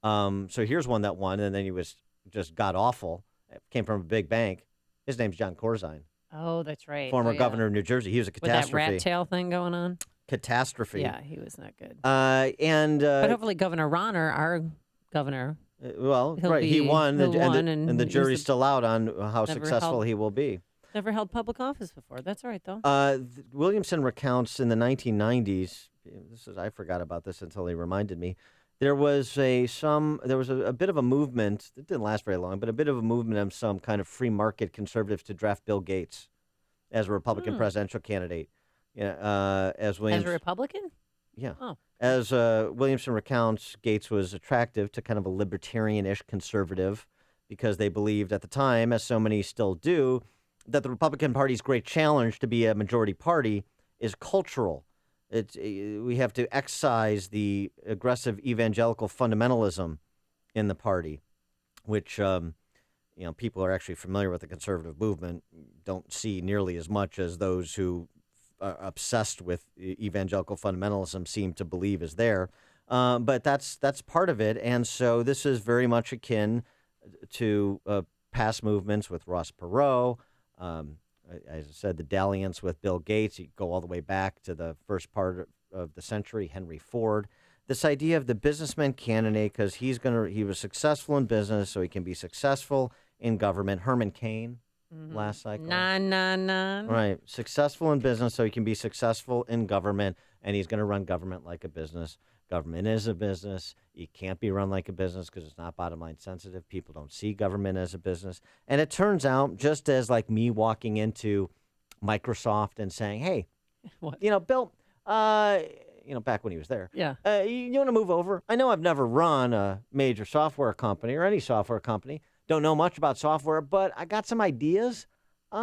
So here's one that won, and then he was just god-awful. Came from a big bank. His name's John Corzine. Oh, that's right. Former governor of New Jersey. He was a catastrophe. With that rat tail thing going on? Catastrophe. Yeah, he was not good. But hopefully Governor Ronner, our governor, he won, and the jury's was still out on how successful he will be. Never held public office before. That's all right, though. Williamson recounts in the 1990s. I forgot about this until he reminded me. There was a bit of a movement. It didn't last very long, but a bit of a movement of some kind of free market conservatives to draft Bill Gates as a Republican presidential candidate. As a Republican? Yeah. Oh. As Williamson recounts, Gates was attractive to kind of a libertarian-ish conservative because they believed at the time, as so many still do, that the Republican Party's great challenge to be a majority party is cultural. We have to excise the aggressive evangelical fundamentalism in the party, which people are actually familiar with the conservative movement, don't see nearly as much as those who are obsessed with evangelical fundamentalism seem to believe is there. But that's part of it. And so this is very much akin to past movements with Ross Perot. As I said, the dalliance with Bill Gates, you go all the way back to the first part of the century, Henry Ford. This idea of the businessman candidate, because he was successful in business, so he can be successful in government. Herman Cain, last cycle. Right. Successful in business, so he can be successful in government, and he's going to run government like a business. Government is a business. It can't be run like a business because it's not bottom line sensitive. People don't see government as a business. And it turns out, just as like me walking into Microsoft and saying, hey, Bill, back when he was there. Yeah. You want to move over? I know I've never run a major software company or any software company. Don't know much about software, but I got some ideas.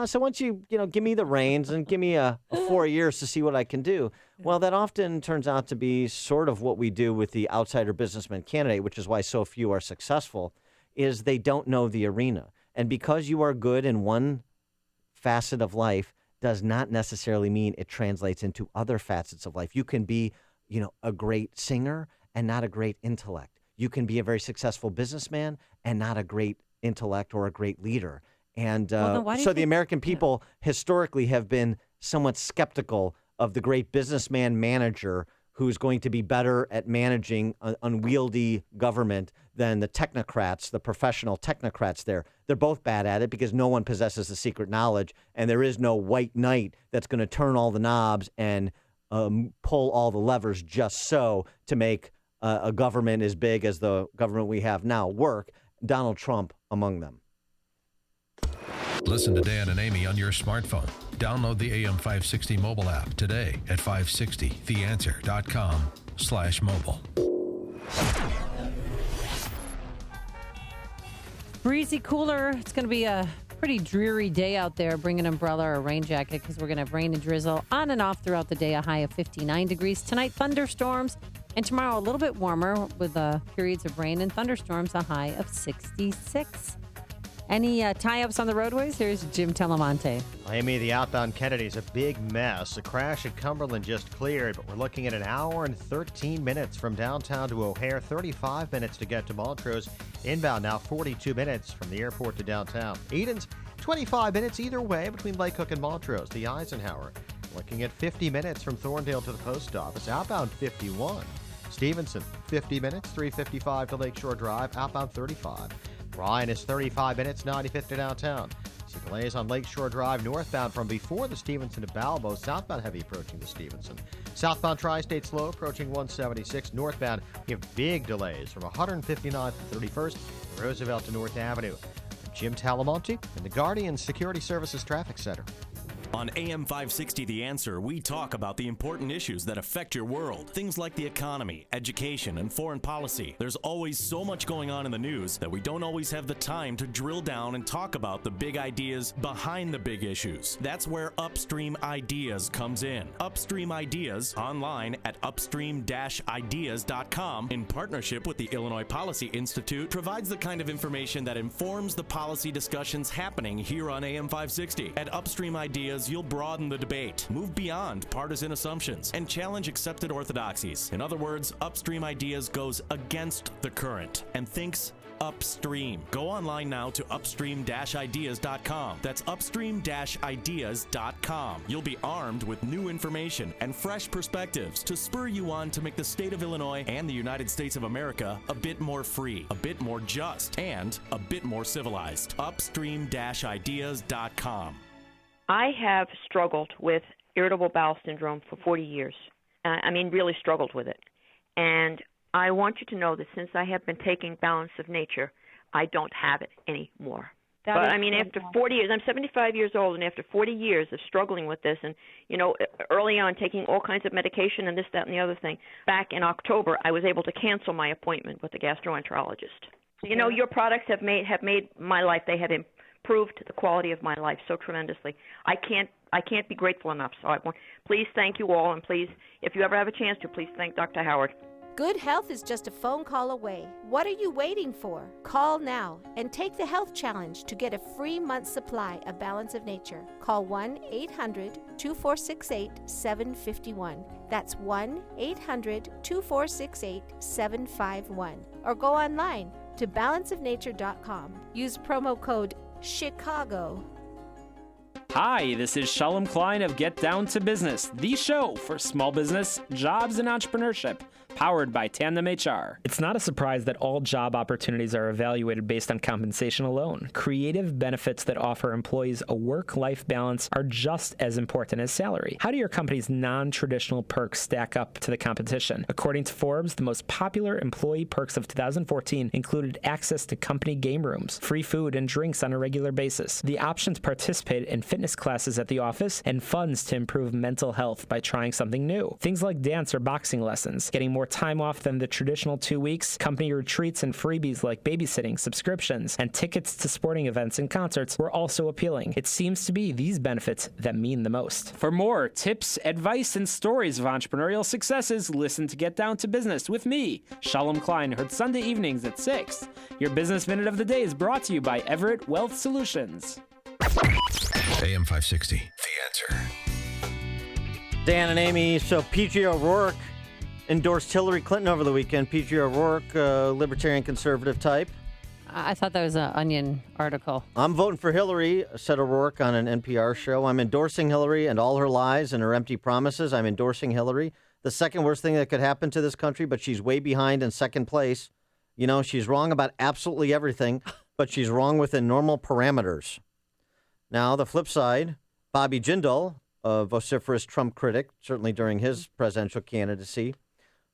So once you give me the reins and give me a 4 years to see what I can do. Well, that often turns out to be sort of what we do with the outsider businessman candidate, which is why so few are successful, is they don't know the arena. And because you are good in one facet of life does not necessarily mean it translates into other facets of life. You can be, a great singer and not a great intellect. You can be a very successful businessman and not a great intellect or a great leader. And so the American people historically have been somewhat skeptical of the great businessman manager who's going to be better at managing an unwieldy government than the technocrats, the professional technocrats there. They're both bad at it because no one possesses the secret knowledge, and there is no white knight that's going to turn all the knobs and pull all the levers just so to make a government as big as the government we have now work, Donald Trump among them. Listen to Dan and Amy on your smartphone. Download the AM 560 mobile app today at 560theanswer.com/mobile. Breezy cooler. It's going to be a pretty dreary day out there. Bring an umbrella or a rain jacket because we're going to have rain and drizzle on and off throughout the day. A high of 59 degrees. Tonight, thunderstorms. And tomorrow, a little bit warmer with periods of rain and thunderstorms. A high of 66. Any tie-ups on the roadways? Here's Jim Telemonte. Amy, the outbound Kennedy is a big mess. The crash at Cumberland just cleared, but we're looking at an hour and 13 minutes from downtown to O'Hare, 35 minutes to get to Montrose. Inbound now 42 minutes from the airport to downtown. Eden's 25 minutes either way between Lake Cook and Montrose. The Eisenhower looking at 50 minutes from Thorndale to the post office. Outbound 51. Stevenson 50 minutes, 3:55 to Lakeshore Drive. Outbound 35. Bryan is 35 minutes, 95th to downtown. See delays on Lakeshore Drive northbound from before the Stevenson to Balbo. Southbound heavy approaching the Stevenson. Southbound Tri-State slow approaching 176. Northbound, we have big delays from 159th to 31st, Roosevelt to North Avenue. Jim Talamonte in the Guardian Security Services Traffic Center. On AM 560 The Answer, we talk about the important issues that affect your world. Things like the economy, education, and foreign policy. There's always so much going on in the news that we don't always have the time to drill down and talk about the big ideas behind the big issues. That's where Upstream Ideas comes in. Upstream Ideas, online at upstream-ideas.com, in partnership with the Illinois Policy Institute, provides the kind of information that informs the policy discussions happening here on AM 560. At Upstream Ideas, you'll broaden the debate, move beyond partisan assumptions, and challenge accepted orthodoxies. In other words, Upstream Ideas goes against the current and thinks upstream. Go online now to upstream-ideas.com. That's upstream-ideas.com. You'll be armed with new information and fresh perspectives to spur you on to make the state of Illinois and the United States of America a bit more free, a bit more just, and a bit more civilized. Upstream-ideas.com. I have struggled with irritable bowel syndrome for 40 years. Really struggled with it. And I want you to know that since I have been taking Balance of Nature, I don't have it anymore. After 40 years, I'm 75 years old, and after 40 years of struggling with this, and, early on taking all kinds of medication and this, that, and the other thing, back in October, I was able to cancel my appointment with the gastroenterologist. Your products have made my life, they have improved the quality of my life so tremendously. I can't be grateful enough. So please thank you all, and please, if you ever have a chance to, please thank Dr. Howard. Good health is just a phone call away. What are you waiting for? Call now and take the health challenge to get a free month's supply of Balance of Nature. Call 1-800-2468-751. That's 1-800-2468-751. Or go online to balanceofnature.com. Use promo code Chicago. Hi, this is Shalom Klein of Get Down to Business, the show for small business, jobs, and entrepreneurship, powered by Tandem HR. It's not a surprise that all job opportunities are evaluated based on compensation alone. Creative benefits that offer employees a work-life balance are just as important as salary. How do your company's non-traditional perks stack up to the competition? According to Forbes, the most popular employee perks of 2014 included access to company game rooms, free food and drinks on a regular basis, the option to participate in fitness classes at the office, and funds to improve mental health by trying something new. Things like dance or boxing lessons, getting more time off than the traditional 2 weeks, company retreats and freebies like babysitting, subscriptions, and tickets to sporting events and concerts were also appealing. It seems to be these benefits that mean the most. For more tips, advice, and stories of entrepreneurial successes, listen to Get Down to Business with me, Shalom Klein, heard Sunday evenings at 6. Your Business Minute of the Day is brought to you by Everett Wealth Solutions. AM 560, The Answer. Dan and Amy, so P.J. O'Rourke endorsed Hillary Clinton over the weekend. P.J. O'Rourke, libertarian conservative type. I thought that was an Onion article. I'm voting for Hillary, said O'Rourke on an NPR show. I'm endorsing Hillary and all her lies and her empty promises. I'm endorsing Hillary. The second worst thing that could happen to this country, but she's way behind in second place. She's wrong about absolutely everything, but she's wrong within normal parameters. Now, the flip side, Bobby Jindal, a vociferous Trump critic, certainly during his presidential candidacy,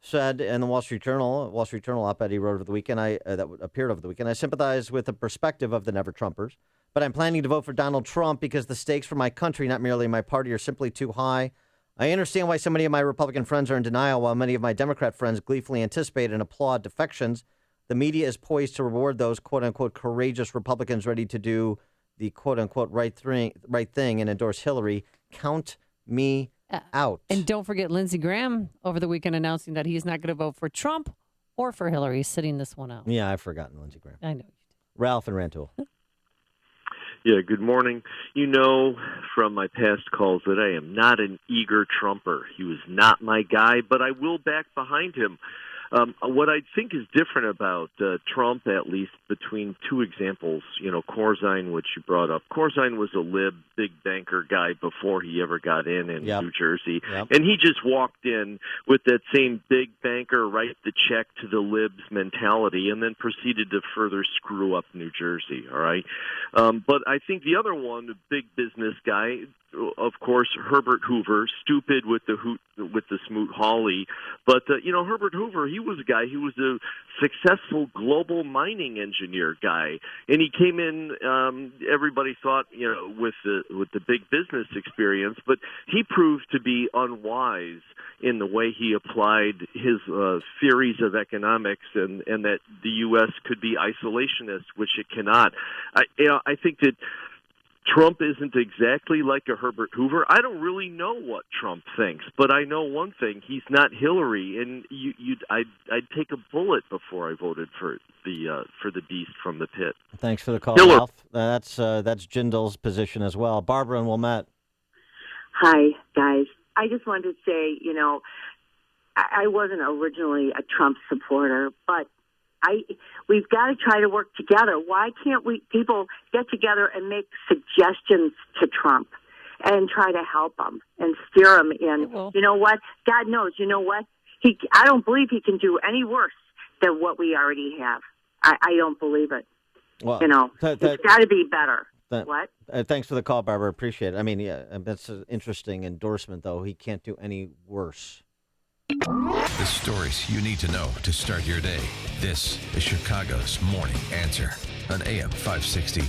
said in the Wall Street Journal op-ed he wrote over the weekend, that appeared over the weekend, I sympathize with the perspective of the never-Trumpers, but I'm planning to vote for Donald Trump because the stakes for my country, not merely my party, are simply too high. I understand why so many of my Republican friends are in denial, while many of my Democrat friends gleefully anticipate and applaud defections. The media is poised to reward those quote-unquote courageous Republicans ready to do the quote-unquote right thing and endorse Hillary. Count me out. And don't forget Lindsey Graham over the weekend announcing that he's not going to vote for Trump or for Hillary, sitting this one out. Yeah, I've forgotten Lindsey Graham. I know. Ralph and Rantoul. Yeah, good morning. You know from my past calls that I am not an eager Trumper. He was not my guy, but I will back behind him. What I think is different about Trump, at least between two examples, Corzine, which you brought up. Corzine was a lib, big banker guy before he ever got in New Jersey. Yep. And he just walked in with that same big banker, write the check to the libs mentality, and then proceeded to further screw up New Jersey, all right? But I think the other one, the big business guy, of course, Herbert Hoover, stupid with the Smoot-Hawley. But, Herbert Hoover, he was a guy who was a successful global mining engineer guy. And he came in, everybody thought, with the big business experience, but he proved to be unwise in the way he applied his theories of economics and that the U.S. could be isolationist, which it cannot. I think that Trump isn't exactly like a Herbert Hoover. I don't really know what Trump thinks, but I know one thing: he's not Hillary, and I'd take a bullet before I voted for the beast from the pit. Thanks for the call, Hillary. Ralph. That's Jindal's position as well. Barbara and Wilmette. Hi, guys. I just wanted to say, I wasn't originally a Trump supporter, but we've got to try to work together. Why can't people get together and make suggestions to Trump and try to help him and steer him in? You know what? God knows. You know what? I don't believe he can do any worse than what we already have. I don't believe it. Well, it's got to be better. What? Thanks for the call, Barbara. Appreciate it. I mean, that's an interesting endorsement, though. He can't do any worse. The stories you need to know to start your day. This is Chicago's Morning Answer on AM 560.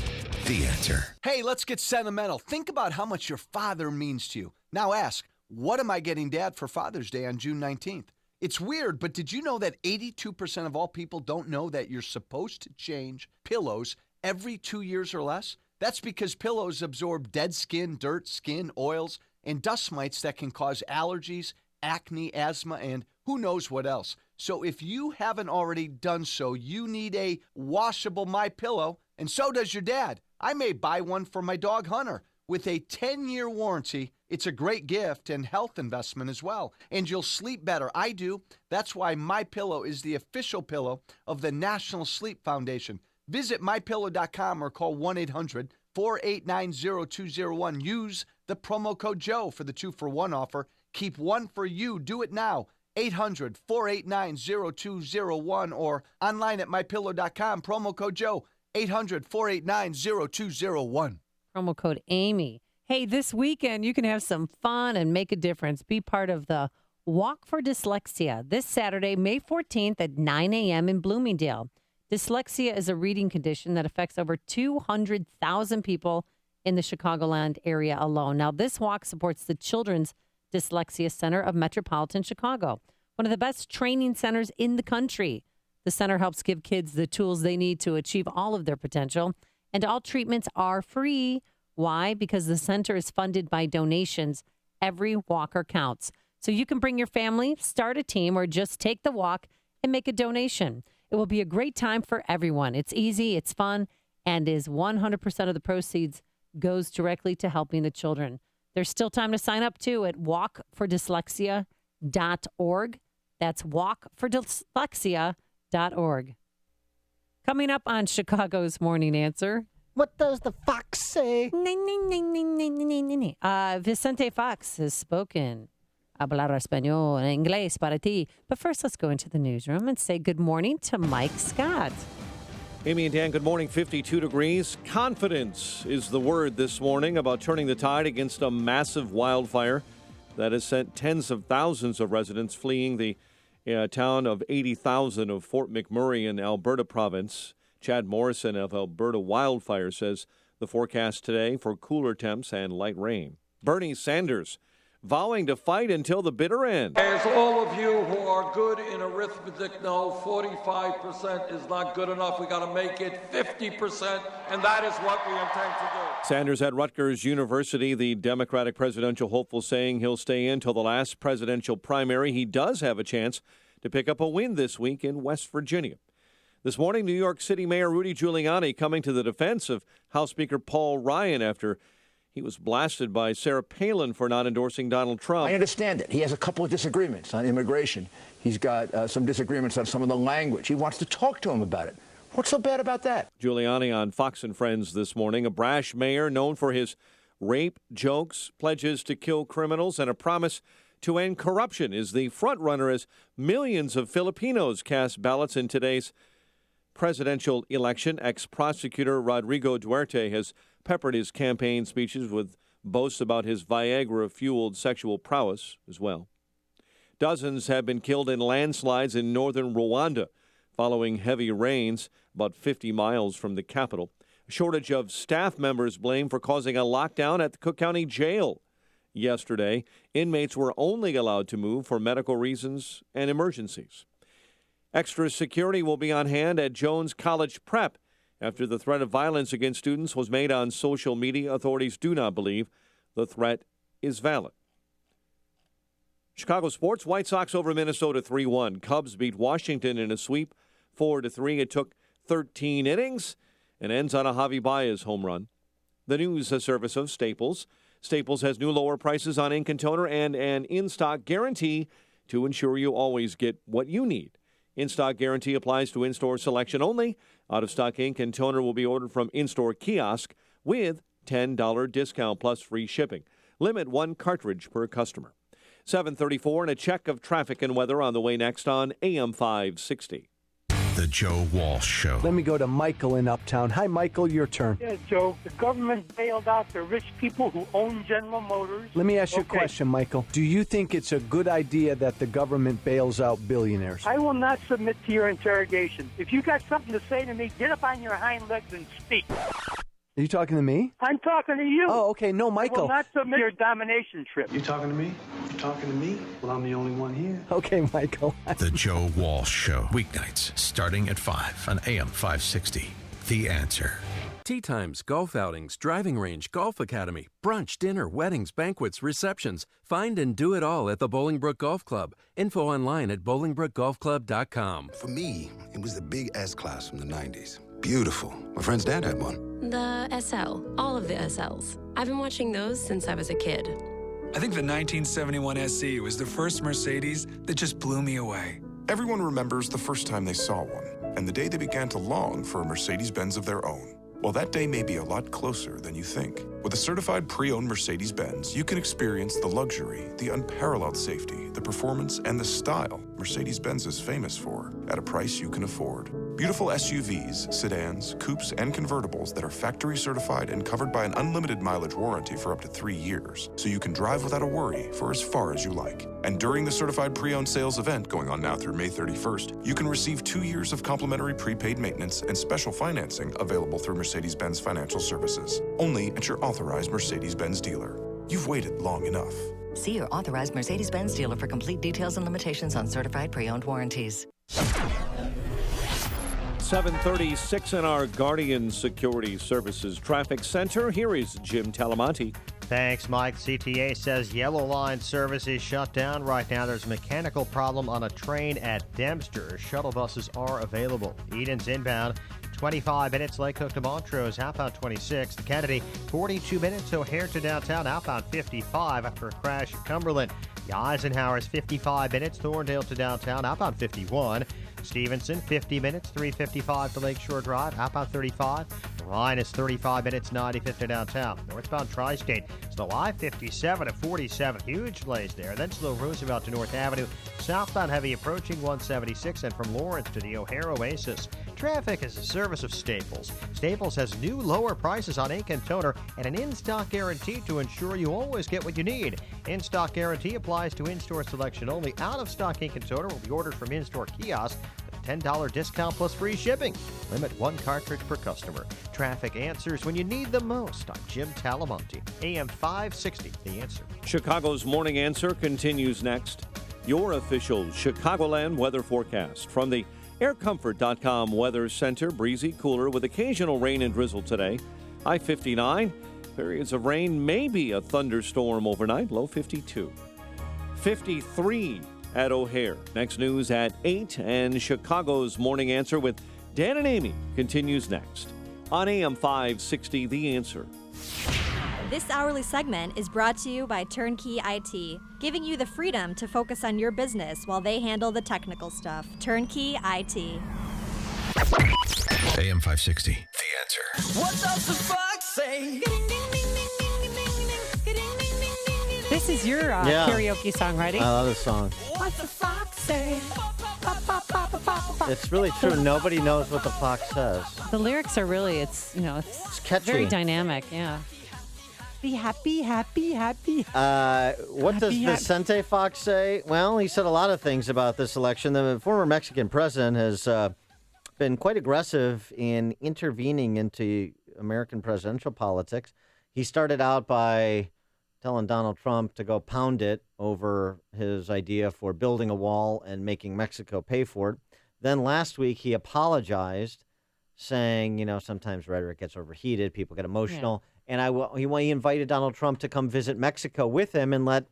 The Answer. Hey, let's get sentimental. Think about how much your father means to you. Now ask, what am I getting Dad for Father's Day on June 19th? It's weird, but did you know that 82% of all people don't know that you're supposed to change pillows every 2 years or less? That's because pillows absorb dead skin, dirt, skin, oils, and dust mites that can cause allergies, acne, asthma, and who knows what else. So if you haven't already done so, you need a washable MyPillow, and so does your dad. I may buy one for my dog Hunter. With a 10-year warranty, it's a great gift and health investment as well. And you'll sleep better. I do. That's why MyPillow is the official pillow of the National Sleep Foundation. Visit MyPillow.com or call 1-800-489-0201. Use the promo code Joe for the 2-for-1 offer. Keep one for you. Do it now. 800-489-0201 or online at MyPillow.com. Promo code Joe. 800-489-0201. Promo code Amy. Hey, this weekend you can have some fun and make a difference. Be part of the Walk for Dyslexia this Saturday, May 14th at 9 a.m. in Bloomingdale. Dyslexia is a reading condition that affects over 200,000 people in the Chicagoland area alone. Now, this walk supports the Children's Dyslexia Center of Metropolitan Chicago, one of the best training centers in the country. The center helps give kids the tools they need to achieve all of their potential, and all treatments are free. Why? Because the center is funded by donations. Every walker counts. So you can bring your family, start a team, or just take the walk and make a donation. It will be a great time for everyone. It's easy, it's fun, and is 100% of the proceeds goes directly to helping the children. There's still time to sign up, too, at walkfordyslexia.org. That's walkfordyslexia.org. Coming up on Chicago's Morning Answer. What does the fox say? Vicente Fox has spoken. Hablar español en inglés para ti. But first, let's go into the newsroom and say good morning to Mike Scott. Amy and Dan, good morning. 52 degrees. Confidence is the word this morning about turning the tide against a massive wildfire that has sent tens of thousands of residents fleeing the town of 80,000 of Fort McMurray in Alberta province. Chad Morrison of Alberta Wildfire says the forecast today for cooler temps and light rain. Bernie Sanders vowing to fight until the bitter end. As all of you who are good in arithmetic know, 45% is not good enough. We got to make it 50%, and that is what we intend to do. Sanders at Rutgers University, the Democratic presidential hopeful, saying he'll stay in till the last presidential primary. He does have a chance to pick up a win this week in West Virginia. This morning, New York City Mayor Rudy Giuliani coming to the defense of House Speaker Paul Ryan after He was blasted by Sarah Palin for not endorsing Donald Trump. I understand it. He has a couple of disagreements on immigration. He's got some disagreements on some of the language. He wants to talk to him about it. What's so bad about that? Giuliani on Fox and Friends this morning. A brash mayor known for his rape jokes, pledges to kill criminals, and a promise to end corruption is the frontrunner as millions of Filipinos cast ballots in today's presidential election. Ex-prosecutor Rodrigo Duterte has peppered his campaign speeches with boasts about his Viagra-fueled sexual prowess as well. Dozens have been killed in landslides in northern Rwanda following heavy rains about 50 miles from the capital. A shortage of staff members blamed for causing a lockdown at the Cook County Jail yesterday. Inmates were only allowed to move for medical reasons and emergencies. Extra security will be on hand at Jones College Prep after the threat of violence against students was made on social media. Authorities do not believe the threat is valid. Chicago sports, White Sox over Minnesota 3-1. Cubs beat Washington in a sweep 4-3. It took 13 innings and ends on a Javi Baez home run. The news, a service of Staples. Staples has new lower prices on ink and toner and an in-stock guarantee to ensure you always get what you need. In-stock guarantee applies to in-store selection only. Out-of-stock ink and toner will be ordered from in-store kiosk with $10 discount plus free shipping. Limit 1 cartridge per customer. 7:34 and a check of traffic and weather on the way next on AM 560. The Joe Walsh Show. Let me go to Michael in Uptown. Hi, Michael, your turn. Yeah, Joe, the government bailed out the rich people who own General Motors. Let me ask you a question, Michael. Do you think it's a good idea that the government bails out billionaires? I will not submit to your interrogation. If you got something to say to me, get up on your hind legs and speak. Are you talking to me? I'm talking to you. Oh, okay. No, Michael. I will not submit your domination trip. You talking to me? You talking to me? Well, I'm the only one here. Okay, Michael. The Joe Walsh Show. Weeknights starting at 5 on AM 560. The Answer. Tea times, golf outings, driving range, golf academy, brunch, dinner, weddings, banquets, receptions. Find and do it all at the Bolingbrook Golf Club. Info online at BolingbrookGolfClub.com. For me, it was the big S class from the 90s. Beautiful. My friend's dad had one. The SL. All of the SLs. I've been watching those since I was a kid. I think the 1971 SE was the first Mercedes that just blew me away. Everyone remembers the first time they saw one, and the day they began to long for a Mercedes-Benz of their own. Well, that day may be a lot closer than you think. With a certified pre-owned Mercedes-Benz, you can experience the luxury, the unparalleled safety, the performance, and the style Mercedes-Benz is famous for at a price you can afford. Beautiful SUVs, sedans, coupes, and convertibles that are factory certified and covered by an unlimited mileage warranty for up to 3 years, so you can drive without a worry for as far as you like. And during the certified pre-owned sales event going on now through May 31st, you can receive 2 years of complimentary prepaid maintenance and special financing available through Mercedes-Benz Financial Services. Only at your authorized Mercedes-Benz dealer. You've waited long enough. See your authorized Mercedes-Benz dealer for complete details and limitations on certified pre-owned warranties. 7:36 in our Guardian Security Services Traffic Center. Here is Jim Talamonte. Thanks, Mike. CTA says Yellow Line service is shut down right now. There's a mechanical problem on a train at Dempster. Shuttle buses are available. Eden's inbound, 25 minutes. Lake Hook to Montrose, outbound 26. To Kennedy, 42 minutes. O'Hare to downtown, outbound 55 after a crash at Cumberland. The Eisenhower's 55 minutes. Thorndale to downtown, outbound 51. Stevenson, 50 minutes, 355 to Lakeshore Drive, outbound 35. The line is 35 minutes, 95th to downtown. Northbound Tri-State, slow I-57 at 47, huge delays there. Then slow Roosevelt to North Avenue. Southbound heavy approaching 176, and from Lawrence to the O'Hare Oasis. Traffic is a service of Staples. Staples has new lower prices on ink and toner and an in-stock guarantee to ensure you always get what you need. In-stock guarantee applies to in-store selection only. Out-of-stock ink and toner will be ordered from in-store kiosk with a $10 discount plus free shipping. Limit 1 cartridge per customer. Traffic answers when you need them most. I'm Jim Talamonte, AM 560, The Answer. Chicago's Morning Answer continues next. Your official Chicagoland weather forecast from the AirComfort.com Weather Center. Breezy, cooler with occasional rain and drizzle today. High 59. Periods of rain, maybe a thunderstorm overnight. Low 52. 53 at O'Hare. Next news at 8. And Chicago's Morning Answer with Dan and Amy continues next on AM 560, The Answer. This hourly segment is brought to you by Turnkey IT, giving you the freedom to focus on your business while they handle the technical stuff. Turnkey IT. AM 560, The Answer. What does the fox say? This is your karaoke songwriting. I love this song. What's the fox say? It's really true. Nobody knows what the fox says. The lyrics are really, it's catchy. Very dynamic, yeah. Be happy, happy, happy. What does Vicente Fox say? Well, he said a lot of things about this election. The former Mexican president has been quite aggressive in intervening into American presidential politics. He started out by telling Donald Trump to go pound it over his idea for building a wall and making Mexico pay for it. Then last week he apologized, saying, sometimes rhetoric gets overheated, people get emotional. Yeah. And he invited Donald Trump to come visit Mexico with him and let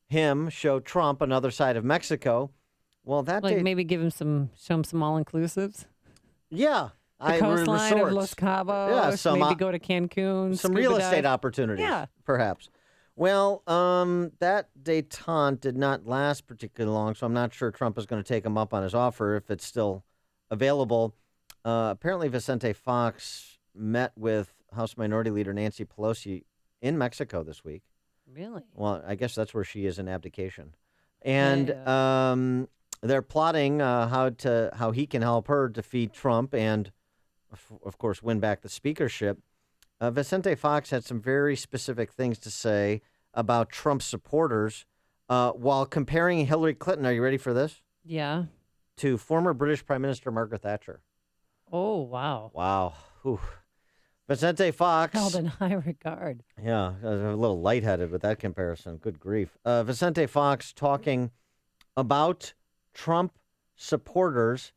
him show Trump another side of Mexico. Well, that maybe show him some all-inclusives? Yeah. The coastline of Los Cabos, maybe go to Cancun. Some real estate opportunities, perhaps. Well, that détente did not last particularly long, so I'm not sure Trump is going to take him up on his offer if it's still available. Apparently, Vicente Fox met with House Minority Leader Nancy Pelosi in Mexico this week. Really? Well, I guess that's where she is in abdication. And they're plotting how he can help her defeat Trump and, of course, win back the speakership. Vicente Fox had some very specific things to say about Trump supporters while comparing Hillary Clinton, are you ready for this? Yeah. To former British Prime Minister Margaret Thatcher. Oh, wow. Wow. Whew. Vicente Fox. Held in high regard. Yeah, a little lightheaded with that comparison. Good grief. Vicente Fox talking about Trump supporters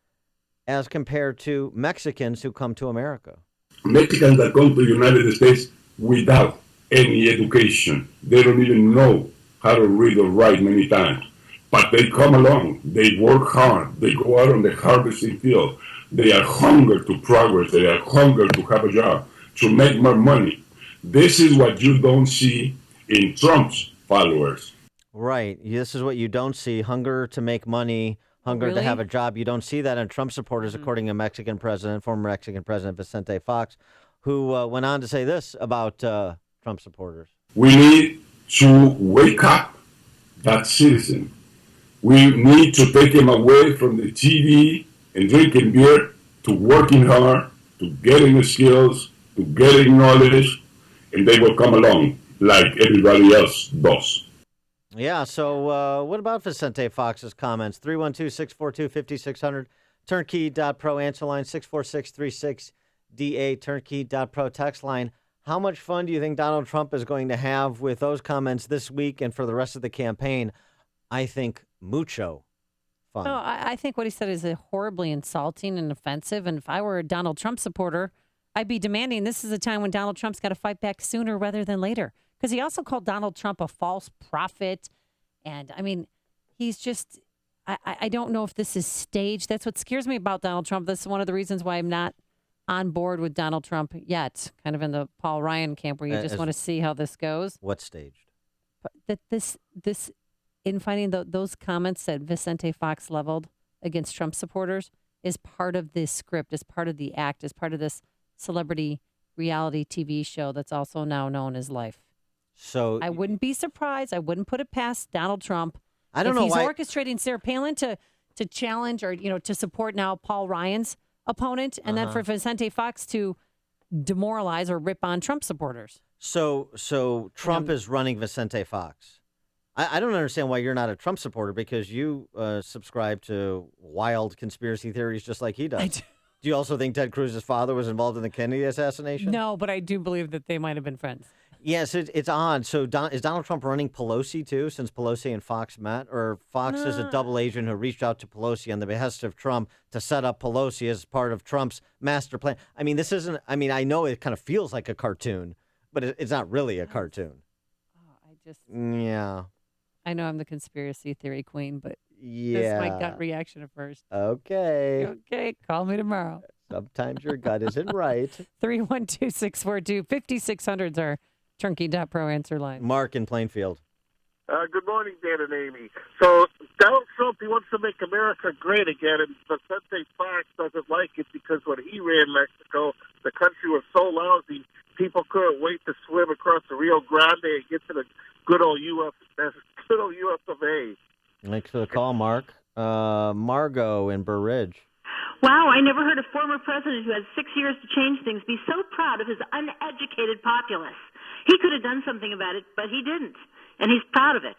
as compared to Mexicans who come to America. Mexicans that come to the United States without any education. They don't even know how to read or write many times. But they come along. They work hard. They go out on the harvesting field. They are hungry to progress. They are hungry to have a job, to make more money. This is what you don't see in Trump's followers. Right. This is what you don't see. Hunger to make money, hunger to have a job. You don't see that in Trump supporters, according to former Mexican President Vicente Fox, who went on to say this about Trump supporters. We need to wake up that citizen. We need to take him away from the TV and drinking beer to working hard, to getting the skills, to getting knowledge, and they will come along like everybody else does. Yeah, so what about Vicente Fox's comments? 312-642-5600, turnkey.pro, answer line 64636DA, turnkey.pro, text line. How much fun do you think Donald Trump is going to have with those comments this week and for the rest of the campaign? I think mucho fun. No, I think what he said is horribly insulting and offensive. And if I were a Donald Trump supporter, I'd be demanding this is a time when Donald Trump's got to fight back sooner rather than later. Because he also called Donald Trump a false prophet. And, I mean, he's just, I don't know if this is staged. That's what scares me about Donald Trump. This is one of the reasons why I'm not on board with Donald Trump yet. Kind of in the Paul Ryan camp where you just want to see how this goes. What's staged? But that this in finding those comments that Vicente Fox leveled against Trump supporters is part of this script, is part of the act, is part of this celebrity reality TV show that's also now known as Life. So I wouldn't be surprised. I wouldn't put it past Donald Trump. I don't know if he's why orchestrating Sarah Palin to challenge or to support now Paul Ryan's opponent, and then for Vicente Fox to demoralize or rip on Trump supporters. So Trump is running Vicente Fox. I don't understand why you're not a Trump supporter, because you subscribe to wild conspiracy theories just like he does. I do. Do you also think Ted Cruz's father was involved in the Kennedy assassination? No, but I do believe that they might have been friends. Yes, it's odd. So is Donald Trump running Pelosi, too, since Pelosi and Fox met? Or Fox is a double agent who reached out to Pelosi on the behest of Trump to set up Pelosi as part of Trump's master plan? I mean, this isn't, I know it kind of feels like a cartoon, but it's not really a cartoon. Yeah. I know I'm the conspiracy theory queen, but yeah, this is my gut reaction at first. Okay. Okay, call me tomorrow. Sometimes your gut isn't right. 312-642-5600 is our Turnkey.pro answer line. Mark in Plainfield. Good morning, Dan and Amy. So Donald Trump, he wants to make America great again, and Vicente Fox doesn't like it because when he ran Mexico, the country was so lousy, people couldn't wait to swim across the Rio Grande and get to the good old US of A. Thanks for the call, Mark. Margot in Burr Ridge. Wow, I never heard a former president who had 6 years to change things be so proud of his uneducated populace. He could have done something about it, but he didn't, and he's proud of it.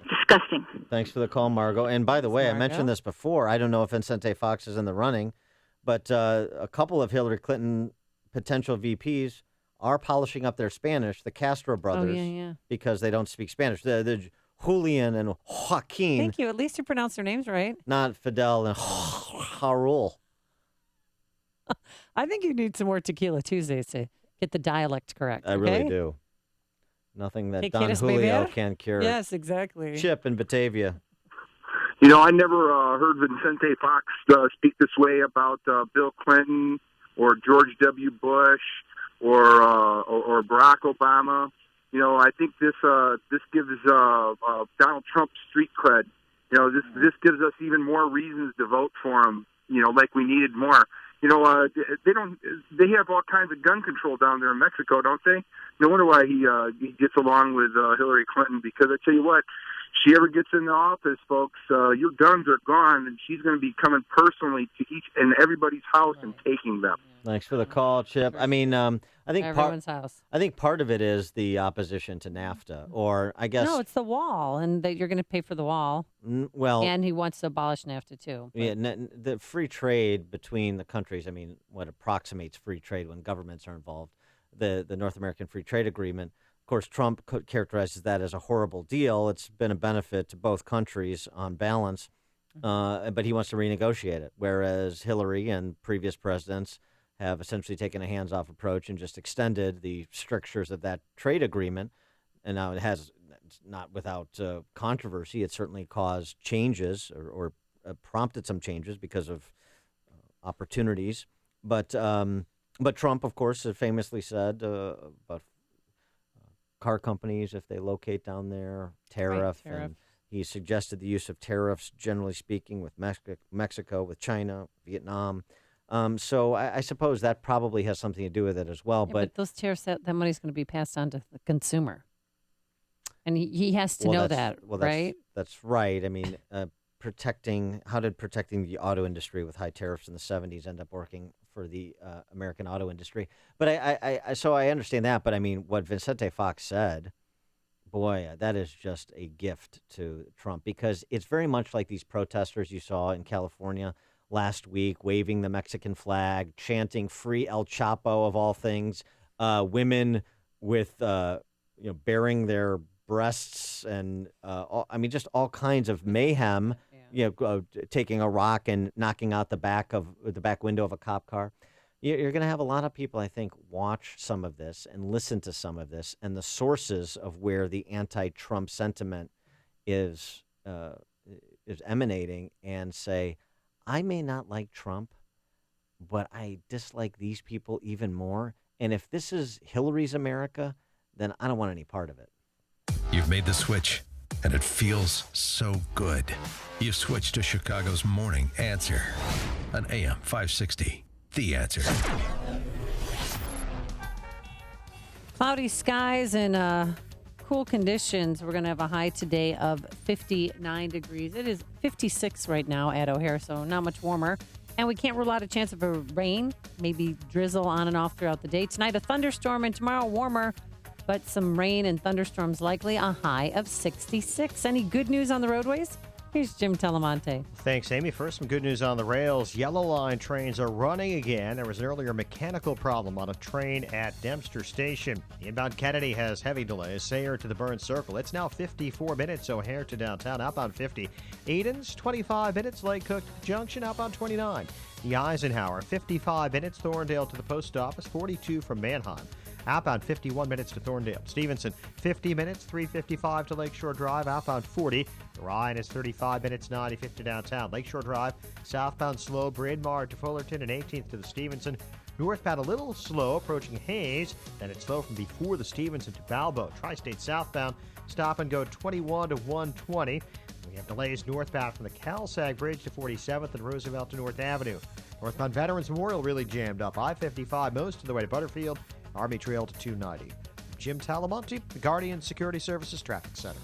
Disgusting. Thanks for the call, Margot. And by the way, I mentioned this before. I don't know if Vicente Fox is in the running, but a couple of Hillary Clinton potential VPs are polishing up their Spanish, the Castro brothers, because they don't speak Spanish. The Julian and Joaquin. Thank you. At least you pronounced their names right. Not Fidel and Raul. I think you need some more Tequila Tuesdays to get the dialect correct. I really do. Nothing that Don Julio can cure. Yes, exactly. Chip in Batavia. You know, I never heard Vicente Fox speak this way about Bill Clinton or George W. Bush or Barack Obama. You know, I think this gives Donald Trump street cred. You know, this gives us even more reasons to vote for him. You know, like we needed more. You know, they have all kinds of gun control down there in Mexico, don't they? No wonder why he gets along with Hillary Clinton, because I tell you what, she ever gets in the office, folks, your guns are gone, and she's going to be coming personally to each and everybody's house and taking them. Thanks for the call, Chip. I mean, I think everyone's house. I think part of it is the opposition to NAFTA, or I guess no, it's the wall, and that you're going to pay for the wall. Well, and he wants to abolish NAFTA too. But. Yeah, the free trade between the countries. I mean, what approximates free trade when governments are involved? The North American Free Trade Agreement. Of course, Trump characterizes that as a horrible deal. It's been a benefit to both countries on balance, but he wants to renegotiate it, whereas Hillary and previous presidents have essentially taken a hands-off approach and just extended the strictures of that trade agreement. And now it's not without controversy. It certainly caused changes or prompted some changes because of opportunities. But Trump, of course, famously said about car companies, if they locate down there, tariff. And he suggested the use of tariffs, generally speaking, with Mexico, with China, Vietnam. So I suppose that probably has something to do with it as well. Yeah, but those tariffs, that money's going to be passed on to the consumer. And he has to know that, right? That's right. I mean, how did protecting the auto industry with high tariffs in the 70s end up working for the American auto industry? But so I understand that. But I mean, what Vicente Fox said, boy, that is just a gift to Trump, because it's very much like these protesters you saw in California last week, waving the Mexican flag, chanting "Free El Chapo" of all things, women with baring their breasts, and just all kinds of mayhem. Taking a rock and knocking out the back window of a cop car. You're going to have a lot of people, I think, watch some of this and listen to some of this, and the sources of where the anti-Trump sentiment is emanating, and say, I may not like Trump, but I dislike these people even more. And if this is Hillary's America, then I don't want any part of it. You've made the switch, and it feels so good. You've switched to Chicago's Morning Answer on AM 560. The Answer. Cloudy skies and cool conditions. We're going to have a high today of 59 degrees. It is 56 right now at O'Hare, so not much warmer. And we can't rule out a chance of a rain, maybe drizzle on and off throughout the day. Tonight, a thunderstorm, and tomorrow, warmer, but some rain and thunderstorms likely, a high of 66. Any good news on the roadways? Here's Jim Telemonte. Thanks, Amy. First, some good news on the rails. Yellow Line trains are running again. There was an earlier mechanical problem on a train at Dempster Station. The inbound Kennedy has heavy delays. Sayre to the Burns Circle. It's now 54 minutes. O'Hare to downtown. Outbound 50. Edens, 25 minutes. Lake Cook Junction. Outbound 29. The Eisenhower, 55 minutes. Thorndale to the post office. 42 from Manheim. Outbound 51 minutes to Thorndale. Stevenson, 50 minutes, 355 to Lakeshore Drive. Outbound 40. Ryan is 35 minutes, 95 to downtown. Lakeshore Drive, southbound slow. Bryn Mawr to Fullerton and 18th to the Stevenson. Northbound a little slow approaching Hayes. Then it's slow from before the Stevenson to Balbo. Tri-State southbound, stop and go 21 to 120. We have delays northbound from the Cal-Sag Bridge to 47th and Roosevelt to North Avenue. Northbound Veterans Memorial really jammed up. I-55 most of the way to Butterfield. Army Trail to 290. Jim Talamonte, the Guardian Security Services Traffic Center.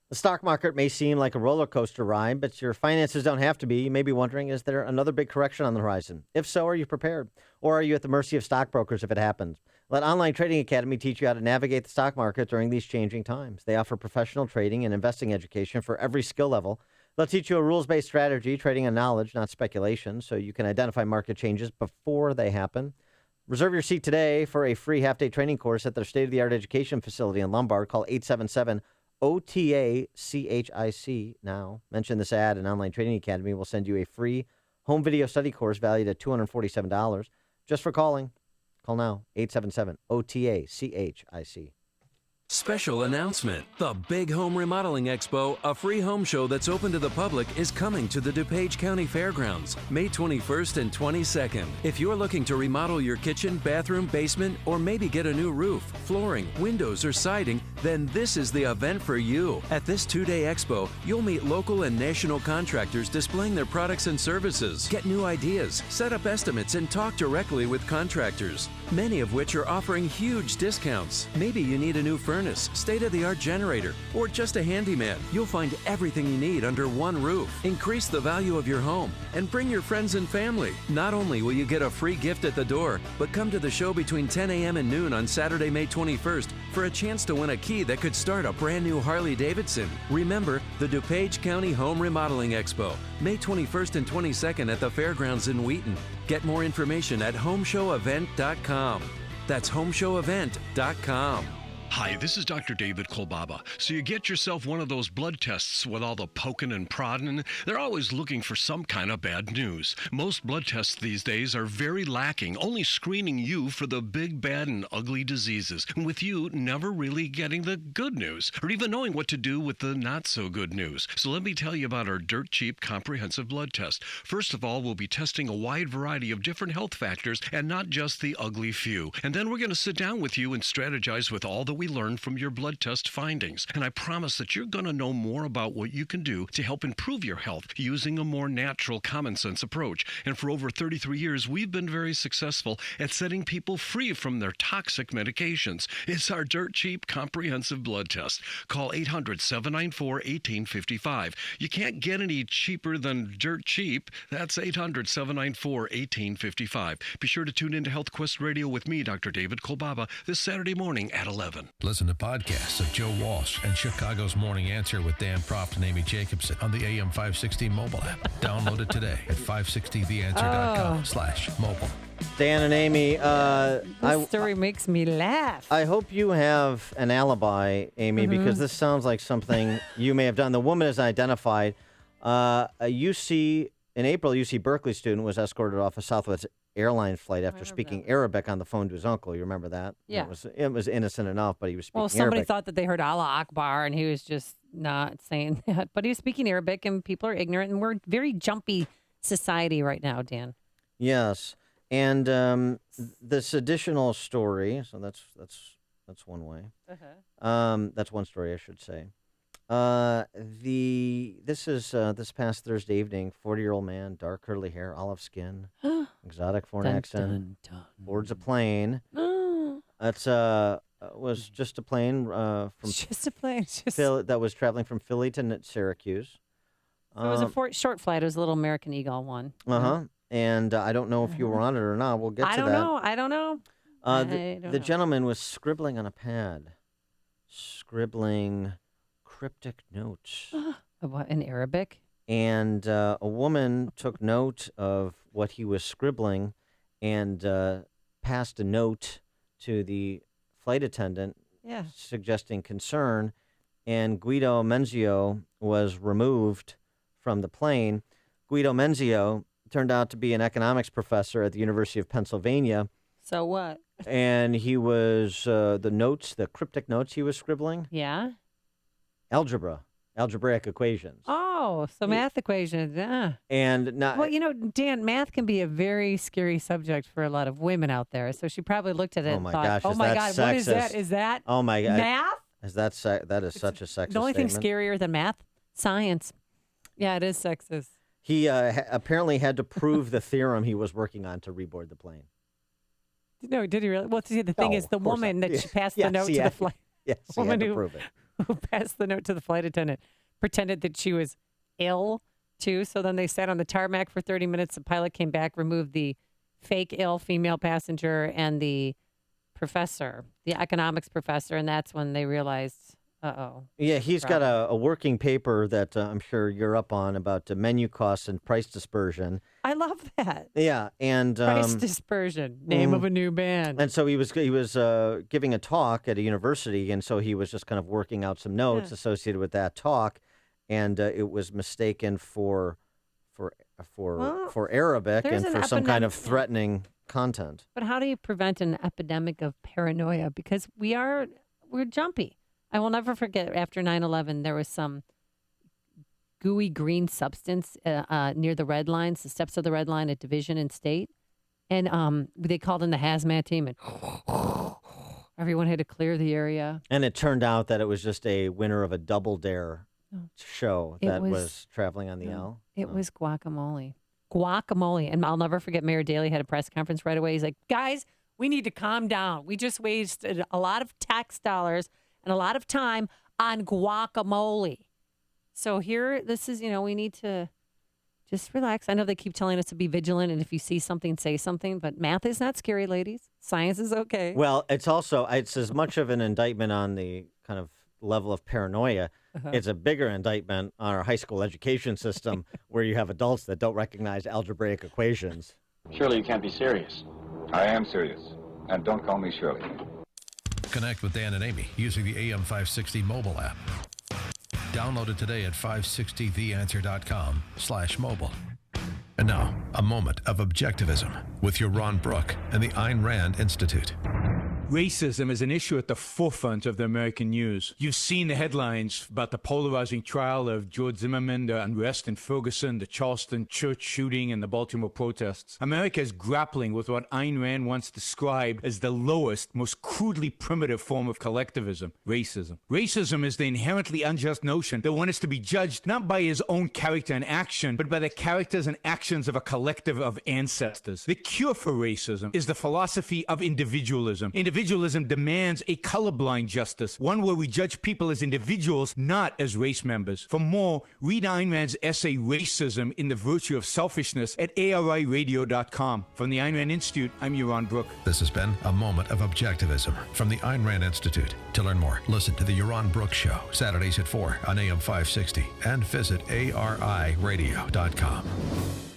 The stock market may seem like a roller coaster ride, but your finances don't have to be. You may be wondering, is there another big correction on the horizon? If so, are you prepared? Or are you at the mercy of stockbrokers if it happens? Let Online Trading Academy teach you how to navigate the stock market during these changing times. They offer professional trading and investing education for every skill level. They'll teach you a rules-based strategy, trading on knowledge, not speculation, so you can identify market changes before they happen. Reserve your seat today for a free half-day training course at their state-of-the-art education facility in Lombard. Call 877-OTA-CHIC now. Mention this ad, and Online Trading Academy will send you a free home video study course valued at $247 just for calling. Call now, 877-OTA-CHIC. Special announcement. The Big Home Remodeling Expo, a free home show that's open to the public, is coming to the DuPage County Fairgrounds, May 21st and 22nd. If you're looking to remodel your kitchen, bathroom, basement, or maybe get a new roof, flooring, windows, or siding, then this is the event for you. At this two-day expo, you'll meet local and national contractors displaying their products and services, get new ideas, set up estimates, and talk directly with contractors, many of which are offering huge discounts. Maybe you need a new furnace, state-of-the-art generator, or just a handyman. You'll find everything you need under one roof. Increase the value of your home and bring your friends and family. Not only will you get a free gift at the door, but come to the show between 10 a.m. and noon on Saturday, May 21st for a chance to win a key that could start a brand new Harley-Davidson. Remember, the DuPage County Home Remodeling Expo, May 21st and 22nd at the Fairgrounds in Wheaton. Get more information at homeshowevent.com. That's homeshowevent.com. Hi, this is Dr. David Kolbaba. So you get yourself one of those blood tests with all the poking and prodding. They're always looking for some kind of bad news. Most blood tests these days are very lacking, only screening you for the big, bad, and ugly diseases, and with you never really getting the good news, or even knowing what to do with the not-so-good news. So let me tell you about our dirt-cheap comprehensive blood test. First of all, we'll be testing a wide variety of different health factors, and not just the ugly few. And then we're going to sit down with you and strategize with all the we learned from your blood test findings. And I promise that you're going to know more about what you can do to help improve your health using a more natural, common sense approach. And for over 33 years, we've been very successful at setting people free from their toxic medications. It's our dirt cheap comprehensive blood test. Call 800-794-1855. You can't get any cheaper than dirt cheap. That's 800-794-1855. Be sure to tune into Health Quest Radio with me, Dr. David Kolbaba, this Saturday morning at 11. Listen to podcasts of Joe Walsh and Chicago's Morning Answer with Dan Proft and Amy Jacobson on the AM 560 mobile app. Download it today at 560theanswer.com/mobile. Dan and Amy, This story makes me laugh. I hope you have an alibi, Amy, because this sounds like something you may have done. The woman is identified. In April, UC Berkeley student was escorted off a Southwest airline flight after speaking Arabic on the phone to his uncle. You remember that? Yeah. It was innocent enough, but he was speaking Well, somebody Arabic. thought that they heard Allah Akbar, and he was just not saying that. But he was speaking Arabic, and people are ignorant, and we're a very jumpy society right now, Dan. Yes. And this additional story, so that's one way. That's one story, I should say. This is this past Thursday evening. 40-year-old man, dark curly hair, olive skin, exotic foreign accent, boards a plane. That's was just a plane from just a plane that was traveling from Philly to Syracuse. So it was a short flight. It was a little American Eagle one. And I don't know if you were on it or not. We'll get to that. I don't know. The gentleman was scribbling on a pad, scribbling cryptic notes. What, in Arabic? And a woman took note of what he was scribbling and passed a note to the flight attendant suggesting concern. And Guido Menzio was removed from the plane. Guido Menzio turned out to be an economics professor at the University of Pennsylvania. So what? And he was, the cryptic notes he was scribbling. Yeah? Algebra. algebraic equations. Oh, so math equations. Yeah. And not, Well, Dan, math can be a very scary subject for a lot of women out there. So she probably looked at it and thought, gosh, oh is my that God, what is that? sexist? Is that Oh my God. math? That is such a sexist The only thing statement. scarier than math? Science. Yeah, it is sexist. He apparently had to prove the theorem he was working on to reboard the plane. No, did he really? Well, see, the thing No, is, the of course woman not. that she passed Yes, the note he to the had- flight. Yes, he had woman to who, prove it. who passed the note to the flight attendant pretended that she was ill too. So then they sat on the tarmac for 30 minutes. The pilot came back, removed the fake ill female passenger and the professor, the economics professor, and that's when they realized, Yeah, he's got a working paper that I'm sure you're up on about menu costs and price dispersion. I love that. Yeah, and Price dispersion, name of a new band. And so he was giving a talk at a university, and so he was just kind of working out some notes associated with that talk, and it was mistaken for Arabic and there's for an some kind of epidemic- threatening content. But how do you prevent an epidemic of paranoia? Because we're jumpy. I will never forget after 9/11, there was some gooey green substance near the red lines, the steps of the red line at Division and State. And they called in the hazmat team and everyone had to clear the area. And it turned out that it was just a winner of a Double Dare show It that was- was traveling on the L. It was guacamole. Guacamole. And I'll never forget Mayor Daley had a press conference right away. He's like, guys, we need to calm down. We just wasted a lot of tax dollars and a lot of time on guacamole. So here, this is, we need to just relax. I know they keep telling us to be vigilant, and if you see something, say something, but math is not scary, ladies. Science is okay. Well, it's as much of an indictment on the kind of level of paranoia. It's a bigger indictment on our high school education system where you have adults that don't recognize algebraic equations. Surely you can't be serious. I am serious. And don't call me Shirley. Connect with Dan and Amy using the AM 560 mobile app. Download it today at 560theanswer.com/mobile. And now, a moment of objectivism with your Ron Brook and the Ayn Rand Institute. Racism is an issue at the forefront of the American news. You've seen the headlines about the polarizing trial of George Zimmerman, the unrest in Ferguson, the Charleston church shooting, and the Baltimore protests. America is grappling with what Ayn Rand once described as the lowest, most crudely primitive form of collectivism, racism. Racism is the inherently unjust notion that one is to be judged not by his own character and action, but by the characters and actions of a collective of ancestors. The cure for racism is the philosophy of individualism. Individualism demands a colorblind justice, one where we judge people as individuals, not as race members. For more, read Ayn Rand's essay, Racism in the Virtue of Selfishness, at ariradio.com. From the Ayn Rand Institute, I'm Yaron Brook. This has been a moment of objectivism from the Ayn Rand Institute. To learn more, listen to the Yaron Brook Show, Saturdays at 4 on AM 560, and visit ariradio.com.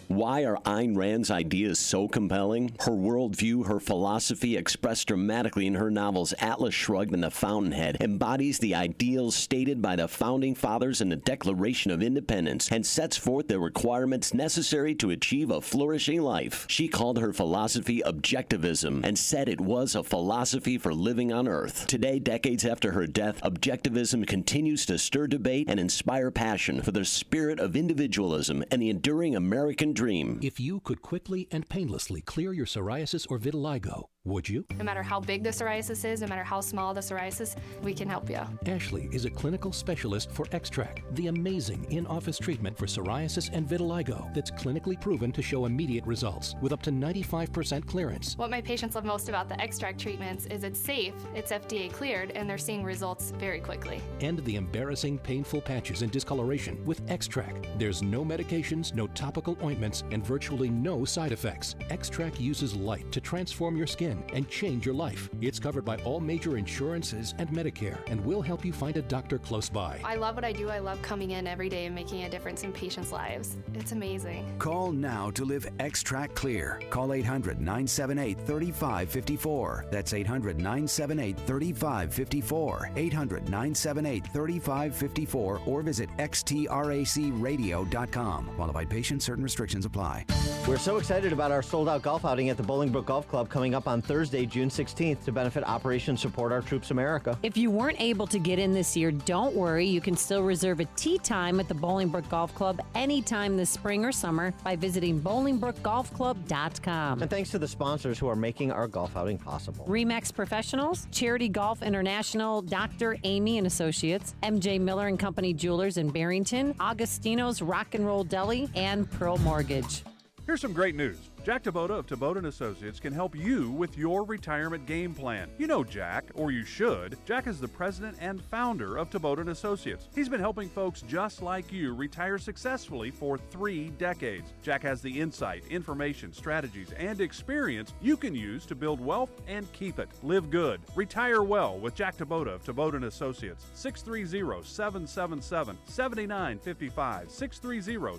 Why are Ayn Rand's ideas so compelling? Her worldview, her philosophy, expressed dramatically in her novels Atlas Shrugged and The Fountainhead, embodies the ideals stated by the Founding Fathers in the Declaration of Independence and sets forth the requirements necessary to achieve a flourishing life. She called her philosophy objectivism and said it was a philosophy for living on Earth. Today, decades after her death, objectivism continues to stir debate and inspire passion for the spirit of individualism and the enduring American dream. If you could quickly and painlessly clear your psoriasis or vitiligo, would you? No matter how big the psoriasis is, no matter how small the psoriasis, we can help you. Ashley is a clinical specialist for Extract, the amazing in-office treatment for psoriasis and vitiligo that's clinically proven to show immediate results with up to 95% clearance. What my patients love most about the Extract treatments is it's safe, it's FDA cleared, and they're seeing results very quickly. End the embarrassing, painful patches and discoloration with Extract. There's no medications, no topical ointments, and virtually no side effects. Extract uses light to transform your skin and change your life. It's covered by all major insurances and Medicare, and will help you find a doctor close by. I love what I do. I love coming in every day and making a difference in patients' lives. It's amazing. Call now to live Extract Clear. Call 800-978-3554. That's 800-978-3554. 800-978-3554, or visit xtracradio.com. Qualified patients, certain restrictions apply. We're so excited about our sold-out golf outing at the Bolingbrook Golf Club coming up on Thursday, June 16th to benefit Operation Support Our Troops America. If you weren't able to get in this year, don't worry. You can still reserve a tee time at the Bolingbrook Golf Club anytime this spring or summer by visiting BolingbrookGolfClub.com. And thanks to the sponsors who are making our golf outing possible. Remax Professionals, Charity Golf International, Dr. Amy and Associates, MJ Miller and Company Jewelers in Barrington, Augustino's Rock and Roll Deli, and Pearl Mortgage. Here's some great news. Jack Taboda of Taboda & Associates can help you with your retirement game plan. You know Jack, or you should. Jack is the president and founder of Taboda & Associates. He's been helping folks just like you retire successfully for 3 decades. Jack has the insight, information, strategies, and experience you can use to build wealth and keep it. Live good. Retire well with Jack Taboda of Taboda & Associates. 630-777-7955.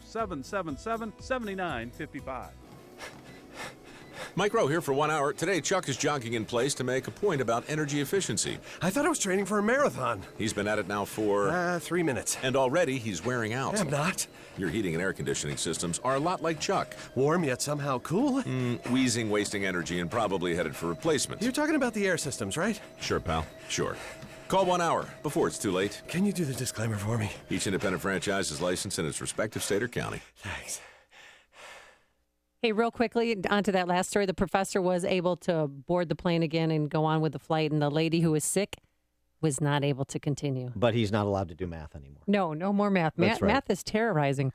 630-777-7955. Mike Rowe here for 1 hour. Today, Chuck is jogging in place to make a point about energy efficiency. I thought I was training for a marathon. He's been at it now for... 3 minutes. And already he's wearing out. I'm not. Your heating and air conditioning systems are a lot like Chuck. Warm yet somehow cool. Wheezing, wasting energy, and probably headed for replacement. You're talking about the air systems, right? Sure, pal. Sure. Call 1 hour before it's too late. Can you do the disclaimer for me? Each independent franchise is licensed in its respective state or county. Thanks. Hey, real quickly, onto that last story. The professor was able to board the plane again and go on with the flight, and the lady who was sick was not able to continue. But he's not allowed to do math anymore. No more math. That's right. Math is terrorizing.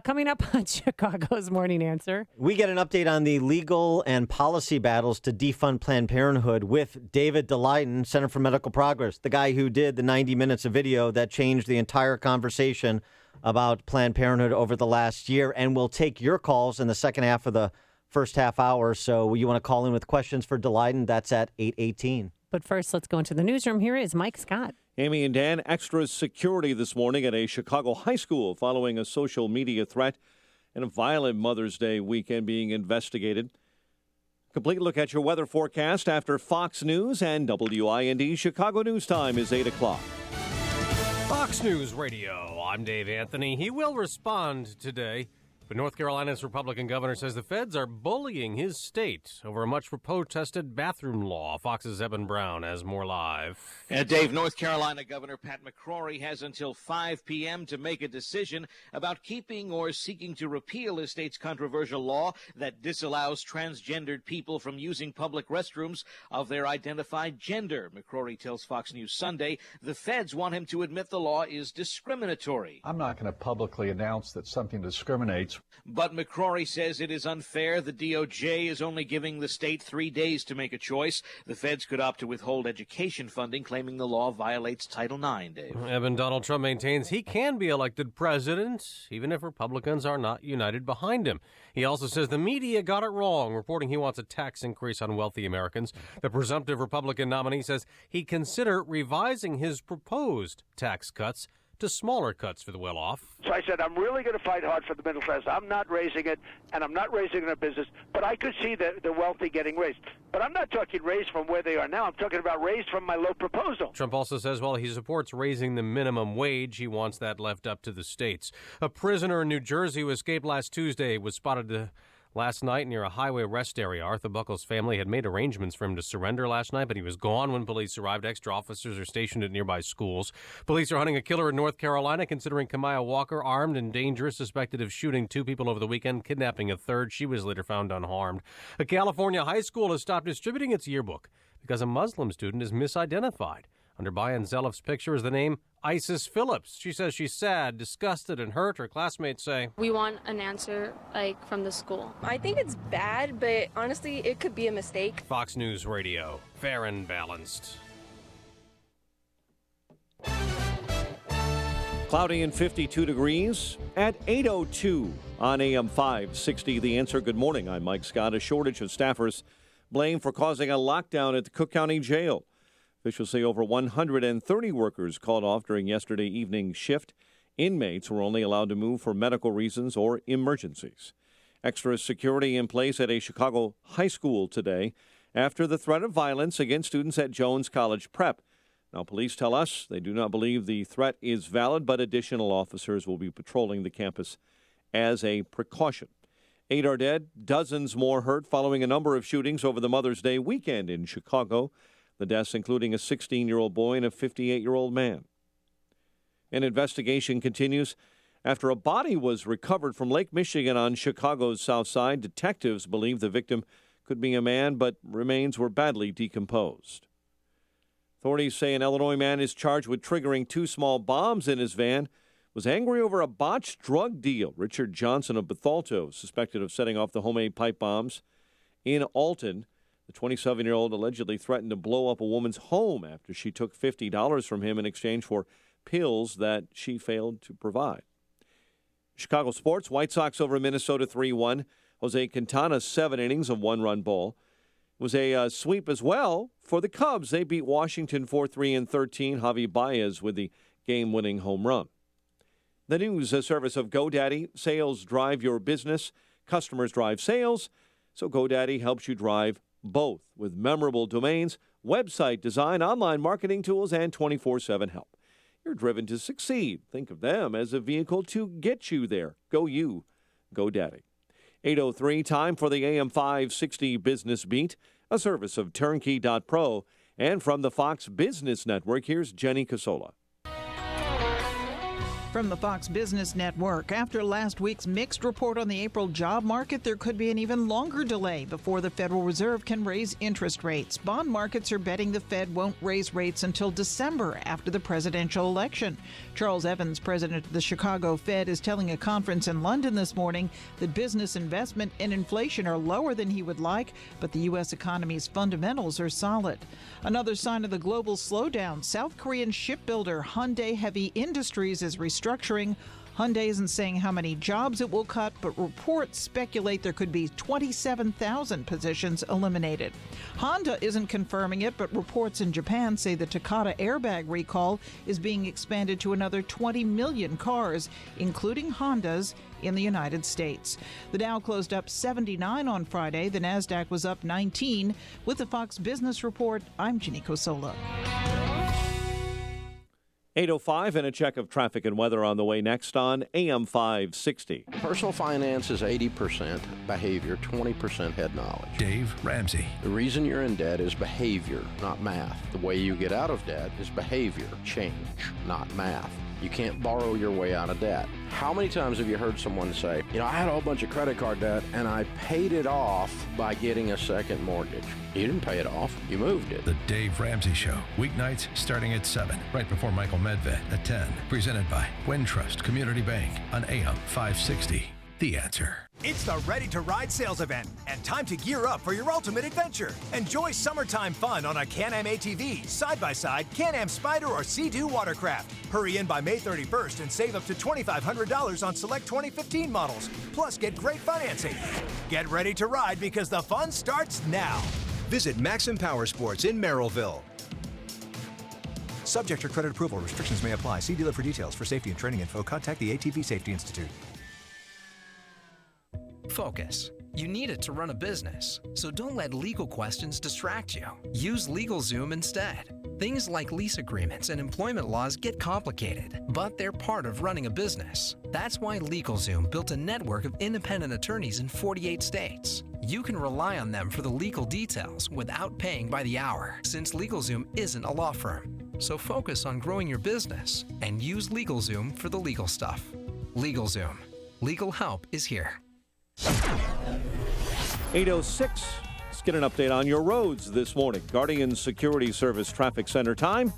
Coming up on Chicago's Morning Answer. We get an update on the legal and policy battles to defund Planned Parenthood with David Daleiden, Center for Medical Progress, the guy who did the 90 minutes of video that changed the entire conversation about Planned Parenthood over the last year. And we'll take your calls in the second half of the first half hour. So you want to call in with questions for Daleiden, that's at 8:18. But first, let's go into the newsroom. Here is Mike Scott. Amy and Dan, extra security this morning at a Chicago high school following a social media threat and a violent Mother's Day weekend being investigated. Complete look at your weather forecast after Fox News and WIND. Chicago News Time is 8 o'clock. Fox News Radio. I'm Dave Anthony. He will respond today, but North Carolina's Republican governor says the feds are bullying his state over a much-protested bathroom law. Fox's Eben Brown has more live. Dave, North Carolina Governor Pat McCrory has until 5 p.m. to make a decision about keeping or seeking to repeal his state's controversial law that disallows transgendered people from using public restrooms of their identified gender. McCrory tells Fox News Sunday the feds want him to admit the law is discriminatory. I'm not going to publicly announce that something discriminates. But McCrory says it is unfair. The DOJ is only giving the state 3 days to make a choice. The feds could opt to withhold education funding, claiming the law violates Title IX, Dave. Eben, Donald Trump maintains he can be elected president, even if Republicans are not united behind him. He also says the media got it wrong, reporting he wants a tax increase on wealthy Americans. The presumptive Republican nominee says he'd consider revising his proposed tax cuts to smaller cuts for the well-off. So I said, I'm really going to fight hard for the middle class. I'm not raising it, and I'm not raising it in a business, but I could see the wealthy getting raised. But I'm not talking raised from where they are now. I'm talking about raised from my low proposal. Trump also says while he supports raising the minimum wage, he wants that left up to the states. A prisoner in New Jersey who escaped last Tuesday was spotted last night near a highway rest area. Arthur Buckles' family had made arrangements for him to surrender last night, but he was gone when police arrived. Extra officers are stationed at nearby schools. Police are hunting a killer in North Carolina, considering Kamaya Walker, armed and dangerous, suspected of shooting 2 people over the weekend, kidnapping a third. She was later found unharmed. A California high school has stopped distributing its yearbook because a Muslim student is misidentified. Under Bayan Zelif's picture is the name Isis Phillips. She says she's sad, disgusted, and hurt. Her classmates say, we want an answer, from the school. I think it's bad, but honestly, it could be a mistake. Fox News Radio, fair and balanced. Cloudy and 52 degrees at 8:02 on AM 560. The Answer. Good morning. I'm Mike Scott. A shortage of staffers blamed for causing a lockdown at the Cook County Jail. Officials say over 130 workers called off during yesterday evening shift. Inmates were only allowed to move for medical reasons or emergencies. Extra security in place at a Chicago high school today after the threat of violence against students at Jones College Prep. Now, police tell us they do not believe the threat is valid, but additional officers will be patrolling the campus as a precaution. 8 are dead, dozens more hurt following a number of shootings over the Mother's Day weekend in Chicago. The deaths including a 16-year-old boy and a 58-year-old man. An investigation continues after a body was recovered from Lake Michigan on Chicago's south side. Detectives believe the victim could be a man, but remains were badly decomposed. Authorities say an Illinois man is charged with triggering 2 small bombs in his van, was angry over a botched drug deal. Richard Johnson of Bethalto, suspected of setting off the homemade pipe bombs in Alton. The 27-year-old allegedly threatened to blow up a woman's home after she took $50 from him in exchange for pills that she failed to provide. Chicago sports, White Sox over Minnesota 3-1. Jose Quintana, 7 innings of 1-run ball. It was a sweep as well for the Cubs. They beat Washington 4-3 in 13. Javi Baez with the game-winning home run. The news service of GoDaddy. Sales drive your business. Customers drive sales. So GoDaddy helps you drive both with memorable domains, website design, online marketing tools, and 24/7 help. You're driven to succeed. Think of them as a vehicle to get you there. Go you. GoDaddy. 8:03, time for the AM 560 Business Beat, a service of Turnkey.pro. And from the Fox Business Network, here's Jenny Casola. From the Fox Business Network, after last week's mixed report on the April job market, there could be an even longer delay before the Federal Reserve can raise interest rates. Bond markets are betting the Fed won't raise rates until December after the presidential election. Charles Evans, president of the Chicago Fed, is telling a conference in London this morning that business investment and inflation are lower than he would like, but the U.S. economy's fundamentals are solid. Another sign of the global slowdown, South Korean shipbuilder Hyundai Heavy Industries is restructuring. Hyundai isn't saying how many jobs it will cut, but reports speculate there could be 27,000 positions eliminated. Honda isn't confirming it, but reports in Japan say the Takata airbag recall is being expanded to another 20 million cars, including Hondas, in the United States. The Dow closed up 79 on Friday. The Nasdaq was up 19. With the Fox Business Report, I'm Ginny Cosola. 8:05 and a check of traffic and weather on the way next on AM 560. Personal finance is 80% behavior, 20% head knowledge. Dave Ramsey. The reason you're in debt is behavior, not math. The way you get out of debt is behavior, change, not math. You can't borrow your way out of debt. How many times have you heard someone say, I had a whole bunch of credit card debt and I paid it off by getting a second mortgage? You didn't pay it off, you moved it. The Dave Ramsey Show, weeknights starting at 7, right before Michael Medved at 10. Presented by Wintrust Community Bank on AM 560. The Answer. It's the Ready to Ride sales event and time to gear up for your ultimate adventure. Enjoy summertime fun on a Can-Am ATV, side-by-side, Can-Am Spyder, or Sea-Doo watercraft. Hurry in by May 31st and save up to $2,500 on select 2015 models. Plus, get great financing. Get ready to ride because the fun starts now. Visit Maxim Power Sports in Merrillville. Subject to credit approval. Restrictions may apply. See dealer for details. For safety and training info, contact the ATV Safety Institute. Focus. You need it to run a business, so don't let legal questions distract you. Use LegalZoom instead. Things like lease agreements and employment laws get complicated, but they're part of running a business. That's why LegalZoom built a network of independent attorneys in 48 states. You can rely on them for the legal details without paying by the hour, since LegalZoom isn't a law firm. So focus on growing your business and use LegalZoom for the legal stuff. LegalZoom. Legal help is here. 8:06. Let's get an update on your roads this morning. Guardian Security Service Traffic Center time.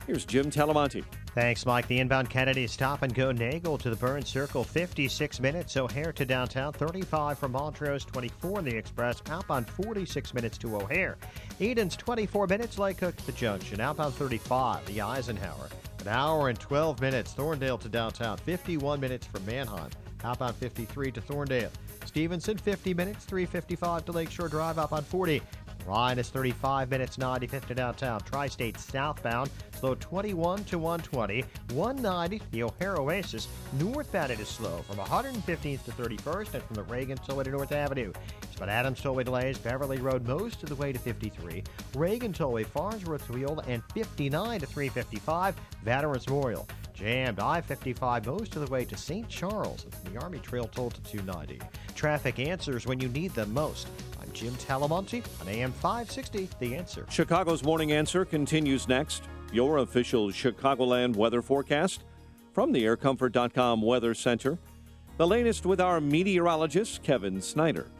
Here's Jim Talamonte. Thanks, Mike. The inbound Kennedy stop and go Nagel to the Burn Circle, 56 minutes. O'Hare to downtown, 35 from Montrose, 24 in the Express. Outbound 46 minutes to O'Hare. Eden's 24 minutes. Lake Cook to the Junction. Outbound 35, the Eisenhower. An hour and 12 minutes. Thorndale to downtown, 51 minutes from Manheim. Outbound 53 to Thorndale. Stevenson, 50 minutes, 355 to Lakeshore Drive, outbound 40. Ryan is 35 minutes, 95th to downtown. Tri-State southbound, slow 21 to 120. 190 the O'Hare Oasis. Northbound it is slow from 115th to 31st and from the Reagan Tollway to North Avenue. But Adams Tollway delays Beverly Road most of the way to 53. Reagan Tollway, Farnsworth to Wheeler, and 59 to 355. Veterans Memorial. Jammed I-55 most of the way to St. Charles and the Army Trail toll to 290. Traffic answers when you need them most. I'm Jim Talamonte on AM 560, The Answer. Chicago's Morning Answer continues next. Your official Chicagoland weather forecast from the aircomfort.com Weather Center. The latest with our meteorologist, Kevin Snyder.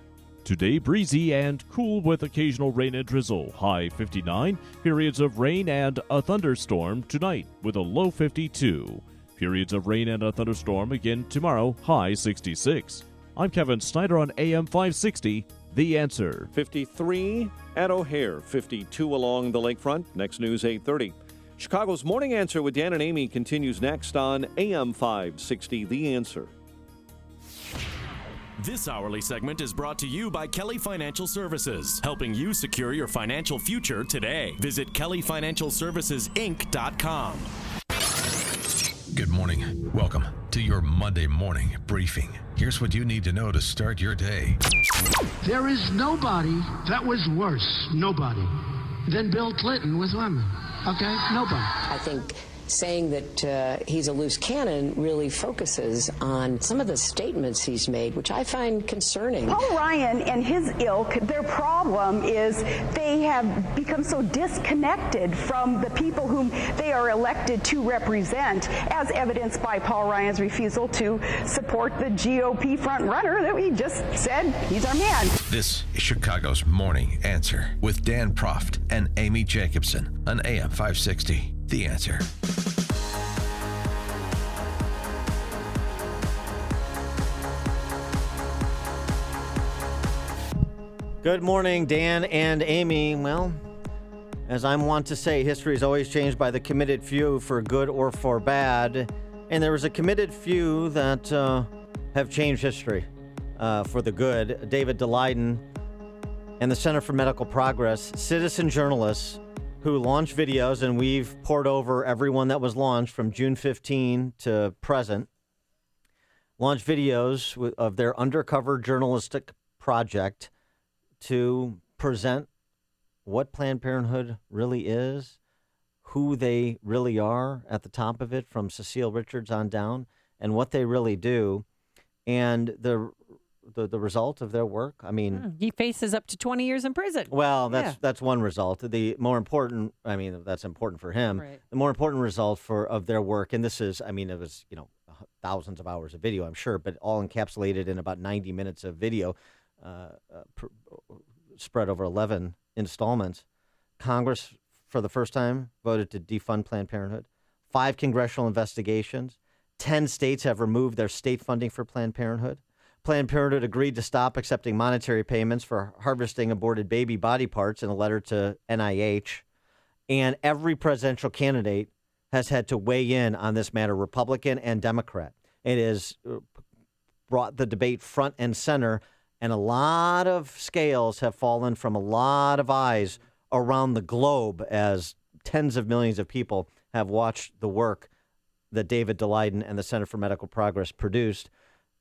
Today, breezy and cool with occasional rain and drizzle. High 59. Periods of rain and a thunderstorm tonight with a low 52. Periods of rain and a thunderstorm again tomorrow. High 66. I'm Kevin Snyder on AM 560, The Answer. 53 at O'Hare, 52 along the lakefront. Next news, 8:30. Chicago's Morning Answer with Dan and Amy continues next on AM 560, The Answer. This hourly segment is brought to you by Kelly Financial Services, helping you secure your financial future today. Visit kellyfinancialservicesinc.com. Good morning. Welcome to your Monday morning briefing. Here's what you need to know to start your day. There is nobody that was worse, nobody, than Bill Clinton with women. Okay? Nobody. I think saying that he's a loose cannon really focuses on some of the statements he's made, which I find concerning. Paul Ryan and his ilk, their problem is they have become so disconnected from the people whom they are elected to represent, as evidenced by Paul Ryan's refusal to support the GOP frontrunner that we just said he's our man. This is Chicago's Morning Answer with Dan Proft and Amy Jacobson on AM 560. The Answer. Good morning, Dan and Amy. Well, as I'm wont to say, history is always changed by the committed few for good or for bad. And there was a committed few that have changed history for the good. David Daleiden and the Center for Medical Progress, citizen journalists who launched videos, and we've poured over everyone that was launched from June 15 to present, launched videos of their undercover journalistic project to present what Planned Parenthood really is, who they really are at the top of it, from Cecile Richards on down, and what they really do, and the result of their work. I mean, he faces up to 20 years in prison. Well, that's one result. The more important, I mean, that's important for him. Right. The more important result of their work, and this is, I mean, it was, thousands of hours of video, I'm sure, but all encapsulated in about 90 minutes of video, spread over 11 installments. Congress, for the first time, voted to defund Planned Parenthood. 5 congressional investigations. 10 states have removed their state funding for Planned Parenthood. Planned Parenthood agreed to stop accepting monetary payments for harvesting aborted baby body parts in a letter to NIH. And every presidential candidate has had to weigh in on this matter, Republican and Democrat. It has brought the debate front and center, and a lot of scales have fallen from a lot of eyes around the globe as tens of millions of people have watched the work that David Daleiden and the Center for Medical Progress produced.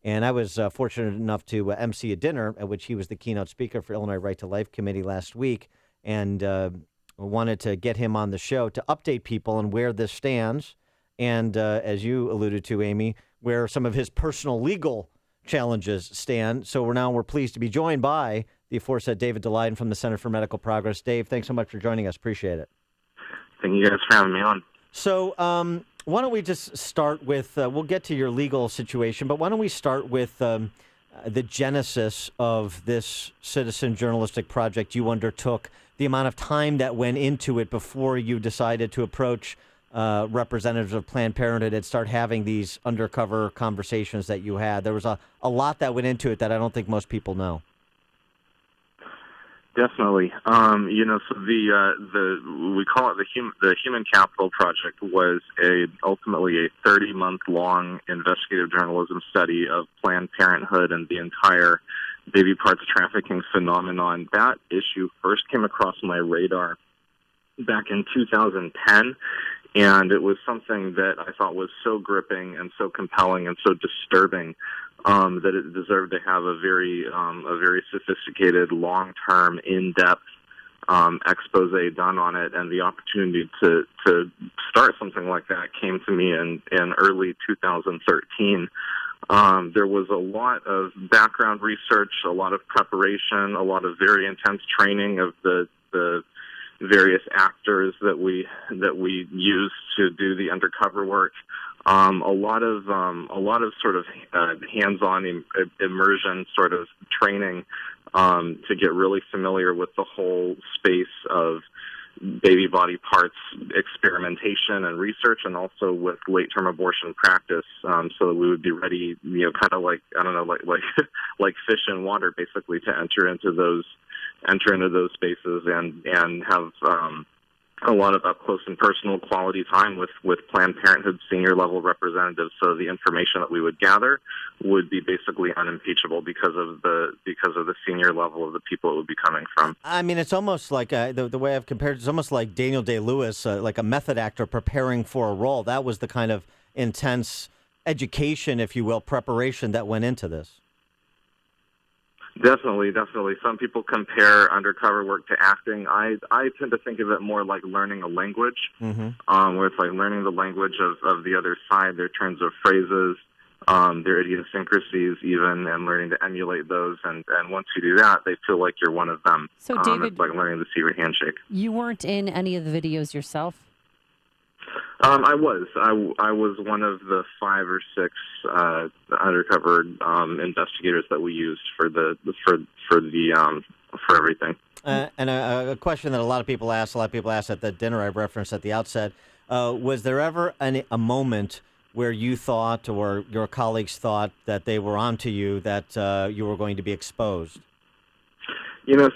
And I was fortunate enough to MC a dinner at which he was the keynote speaker for Illinois Right to Life Committee last week, and wanted to get him on the show to update people on where this stands, and as you alluded to, Amy, where some of his personal legal challenges stand. So we're pleased to be joined by the aforesaid David Daleiden from the Center for Medical Progress. Dave, thanks so much for joining us. Appreciate it. Thank you guys for having me on. So why don't we just start with, we'll get to your legal situation, but why don't we start with the genesis of this citizen journalistic project you undertook, the amount of time that went into it before you decided to approach representatives of Planned Parenthood and start having these undercover conversations that you had. There was a lot that went into it that I don't think most people know. Definitely. So we call it the Human Capital Project was ultimately a 30-month long investigative journalism study of Planned Parenthood and the entire baby parts trafficking phenomenon. That issue first came across my radar back in 2010, and it was something that I thought was so gripping and so compelling and so disturbing that it deserved to have a very sophisticated, long-term, in-depth expose done on it, and the opportunity to start something like that came to me in early 2013. There was a lot of background research, a lot of preparation, a lot of very intense training of the various actors that we used to do the undercover work. A lot of sort of hands-on immersion sort of training to get really familiar with the whole space of baby body parts experimentation and research, and also with late-term abortion practice, so that we would be ready, kind of like, I don't know, like fish in water, basically, to enter into those spaces and have a lot of up-close and personal quality time with Planned Parenthood senior level representatives. So the information that we would gather would be basically unimpeachable because of the senior level of the people it would be coming from. I mean, it's almost like the way I've compared it, it's almost like Daniel Day-Lewis, like a method actor preparing for a role. That was the kind of intense education, if you will, preparation that went into this. Definitely. Some people compare undercover work to acting. I tend to think of it more like learning a language, where it's like learning the language of the other side, their turns of phrases, their idiosyncrasies even, and learning to emulate those. And once you do that, they feel like you're one of them. So, David, it's like learning the secret handshake. You weren't in any of the videos yourself? I was one of the 5 or 6 undercover investigators that we used for everything. And a question that a lot of people ask at the dinner I referenced at the outset: was there ever a moment where you thought, or your colleagues thought, that they were onto you, that you were going to be exposed? So the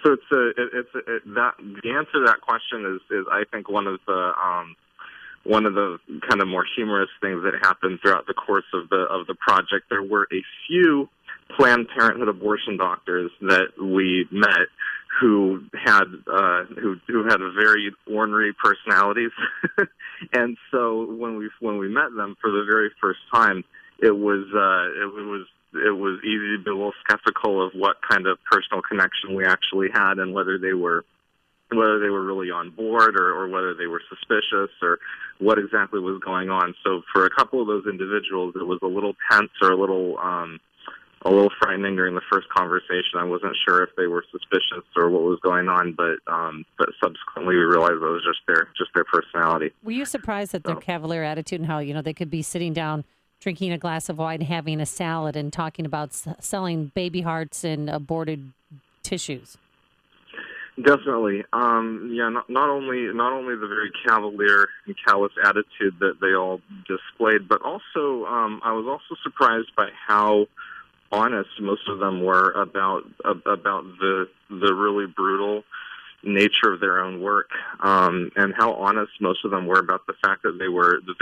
answer to that question is I think one of the kind of more humorous things that happened throughout the course of the project. There were a few Planned Parenthood abortion doctors that we met who had very ornery personalities, and so when we met them for the very first time, it was easy to be a little skeptical of what kind of personal connection we actually had, and whether they were really on board, or whether they were suspicious, or what exactly was going on. So for a couple of those individuals, it was a little tense, or a little frightening during the first conversation. I wasn't sure if they were suspicious or what was going on, but subsequently we realized it was just their personality. Were you surprised at their cavalier attitude and how they could be sitting down, drinking a glass of wine, having a salad, and talking about selling baby hearts and aborted tissues? Definitely. Not only the very cavalier and callous attitude that they all displayed, but also I was also surprised by how honest most of them were about the really brutal nature of their own work, and how honest most of them were about the fact that they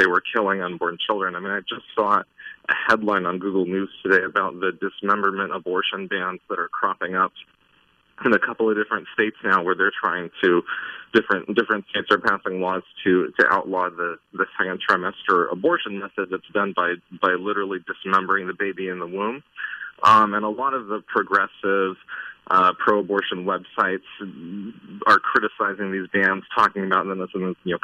were killing unborn children. I mean, I just saw a headline on Google News today about the dismemberment abortion bans that are cropping up in a couple of different states now, where they're trying to different states are passing laws to outlaw the second trimester abortion method that's done by literally dismembering the baby in the womb. And a lot of the progressive pro-abortion websites are criticizing these bans, talking about them as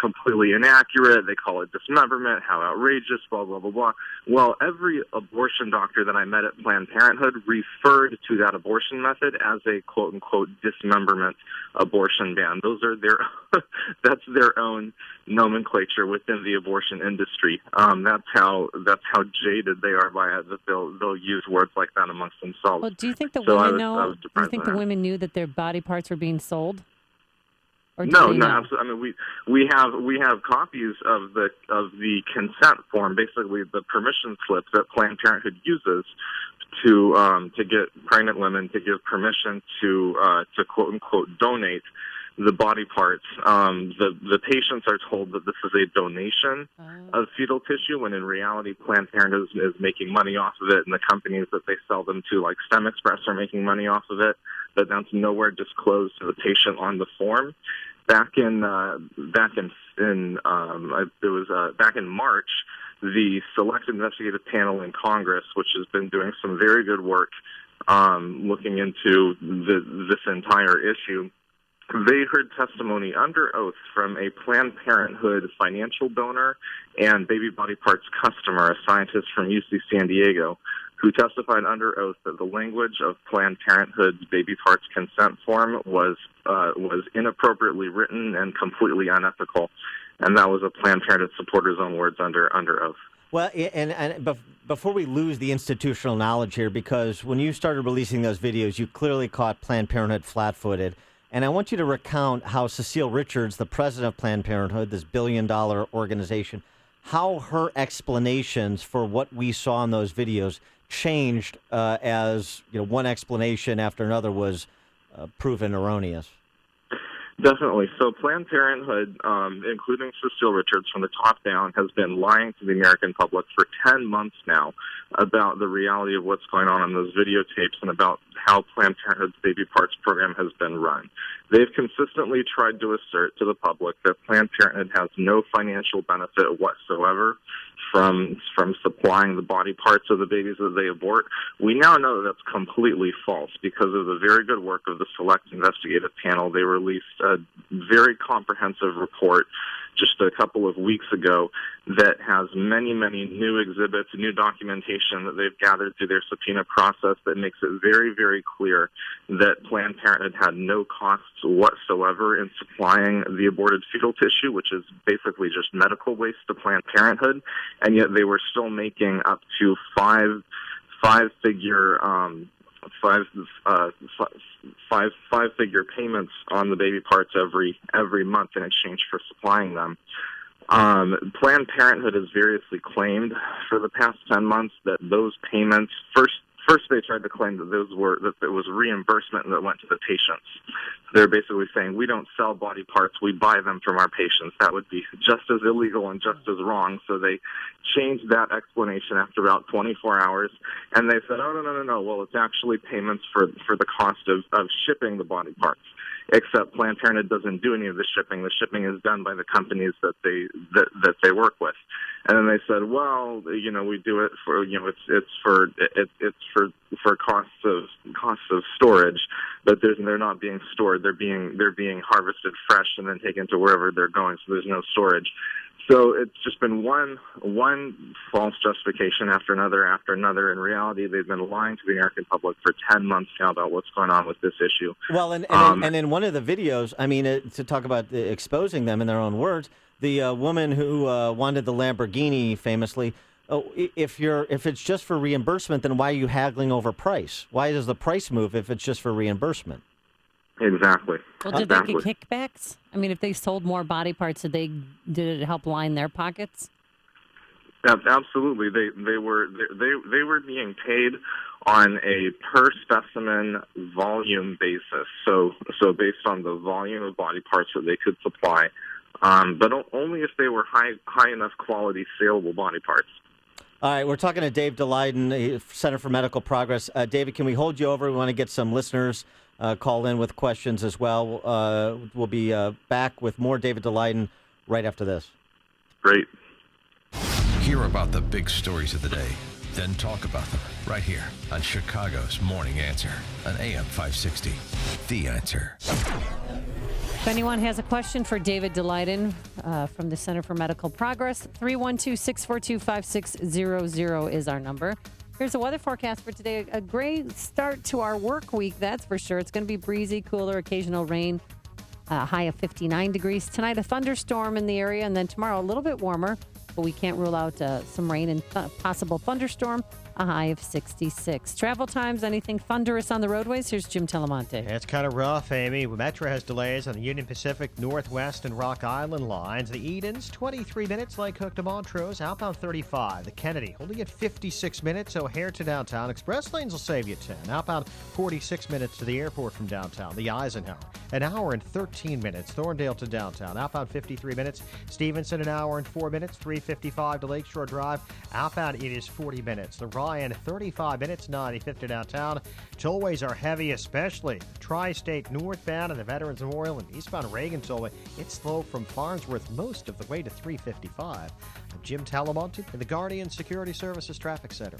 completely inaccurate. They call it dismemberment, how outrageous, blah, blah, blah, blah. Well, every abortion doctor that I met at Planned Parenthood referred to that abortion method as a quote-unquote dismemberment abortion ban. That's their own nomenclature within the abortion industry. That's how jaded they are by it, that they'll use words like that amongst themselves. Well, do you think the women know? Do you think the women knew that their body parts were being sold? Or no, absolutely. I mean, we have copies of the consent form, basically the permission slip that Planned Parenthood uses to get pregnant women to give permission to quote unquote donate the body parts. The patients are told that this is a donation of fetal tissue, when in reality Planned Parenthood is making money off of it, and the companies that they sell them to, like STEM Express, are making money off of it. But that's nowhere disclosed to the patient on the form. Back in March, the Select Investigative Panel in Congress, which has been doing some very good work looking into this entire issue, They heard testimony under oath from a Planned Parenthood financial donor and baby body parts customer, a scientist from UC San Diego, who testified under oath that the language of Planned Parenthood's baby parts consent form was inappropriately written and completely unethical. And that was a Planned Parenthood supporter's own words under oath. Well, and before we lose the institutional knowledge here, because when you started releasing those videos, you clearly caught Planned Parenthood flat-footed. And I want you to recount how Cecile Richards, the president of Planned Parenthood, this billion-dollar organization, how her explanations for what we saw in those videos changed as one explanation after another was proven erroneous. Definitely. So Planned Parenthood, including Cecile Richards from the top down, has been lying to the American public for 10 months now about the reality of what's going on in those videotapes and about how Planned Parenthood's baby parts program has been run. They've consistently tried to assert to the public that Planned Parenthood has no financial benefit whatsoever from supplying the body parts of the babies that they abort. We now know that that's completely false because of the very good work of the Select Investigative Panel. They released a very comprehensive report just a couple of weeks ago that has many, many new exhibits, new documentation that they've gathered through their subpoena process that makes it very, very clear that Planned Parenthood had no costs whatsoever in supplying the aborted fetal tissue, which is basically just medical waste to Planned Parenthood, and yet they were still making up to five-figure payments on the baby parts every month in exchange for supplying them. Planned Parenthood has variously claimed for the past 10 months that those payments First, they tried to claim that it was reimbursement that went to the patients. They're basically saying, we don't sell body parts, we buy them from our patients. That would be just as illegal and just as wrong. So they changed that explanation after about 24 hours, and they said, oh, no. Well, it's actually payments for the cost of shipping the body parts. Except Planned Parenthood doesn't do any of the shipping. The shipping is done by the companies that they work with. And then they said, well, we do it for it's for costs of storage, but they're not being stored. They're being harvested fresh and then taken to wherever they're going. So there's no storage. So it's just been one false justification after another. In reality, they've been lying to the American public for 10 months now about what's going on with this issue. Well, and in one of the videos, I mean, to talk about exposing them in their own words, the woman who wanted the Lamborghini famously, if it's just for reimbursement, then why are you haggling over price? Why does the price move if it's just for reimbursement? Exactly. Well, did they get kickbacks? I mean, if they sold more body parts, did it help line their pockets? Absolutely. They were being paid on a per specimen volume basis. So based on the volume of body parts that they could supply, but only if they were high enough quality saleable body parts. All right, we're talking to Dave Daleiden, Center for Medical Progress. David, can we hold you over? We want to get some listeners call in with questions as well. We'll be back with more David Daleiden right after this. Great. Hear about the big stories of the day, then talk about them right here on Chicago's Morning Answer on AM 560. The Answer. If anyone has a question for David Daleiden from the Center for Medical Progress, 312-642-5600 is our number. Here's the weather forecast for today. A great start to our work week, that's for sure. It's going to be breezy, cooler, occasional rain, high of 59 degrees. Tonight, a thunderstorm in the area, and then tomorrow, a little bit warmer, but we can't rule out some rain and possible thunderstorm, a high of 66. Travel times, anything thunderous on the roadways? Here's Jim Telemonte. It's kind of rough, Amy. Metro has delays on the Union Pacific Northwest and Rock Island lines. The Edens, 23 minutes, Lake Hook to Montrose, outbound 35. The Kennedy, holding at 56 minutes, O'Hare to downtown. Express lanes will save you 10. Outbound 46 minutes to the airport from downtown. The Eisenhower, an hour and 13 minutes. Thorndale to downtown, outbound 53 minutes. Stevenson, an hour and 4 minutes. 3:55 to Lakeshore Drive. Outbound, it is 40 minutes. The Ryan, 35 minutes, 95th to downtown. Tollways are heavy, especially Tri-State northbound and the Veterans Memorial and eastbound Reagan Tollway. It's slow from Farnsworth most of the way to 355. I'm Jim Talamonte in the Guardian Security Services Traffic Center.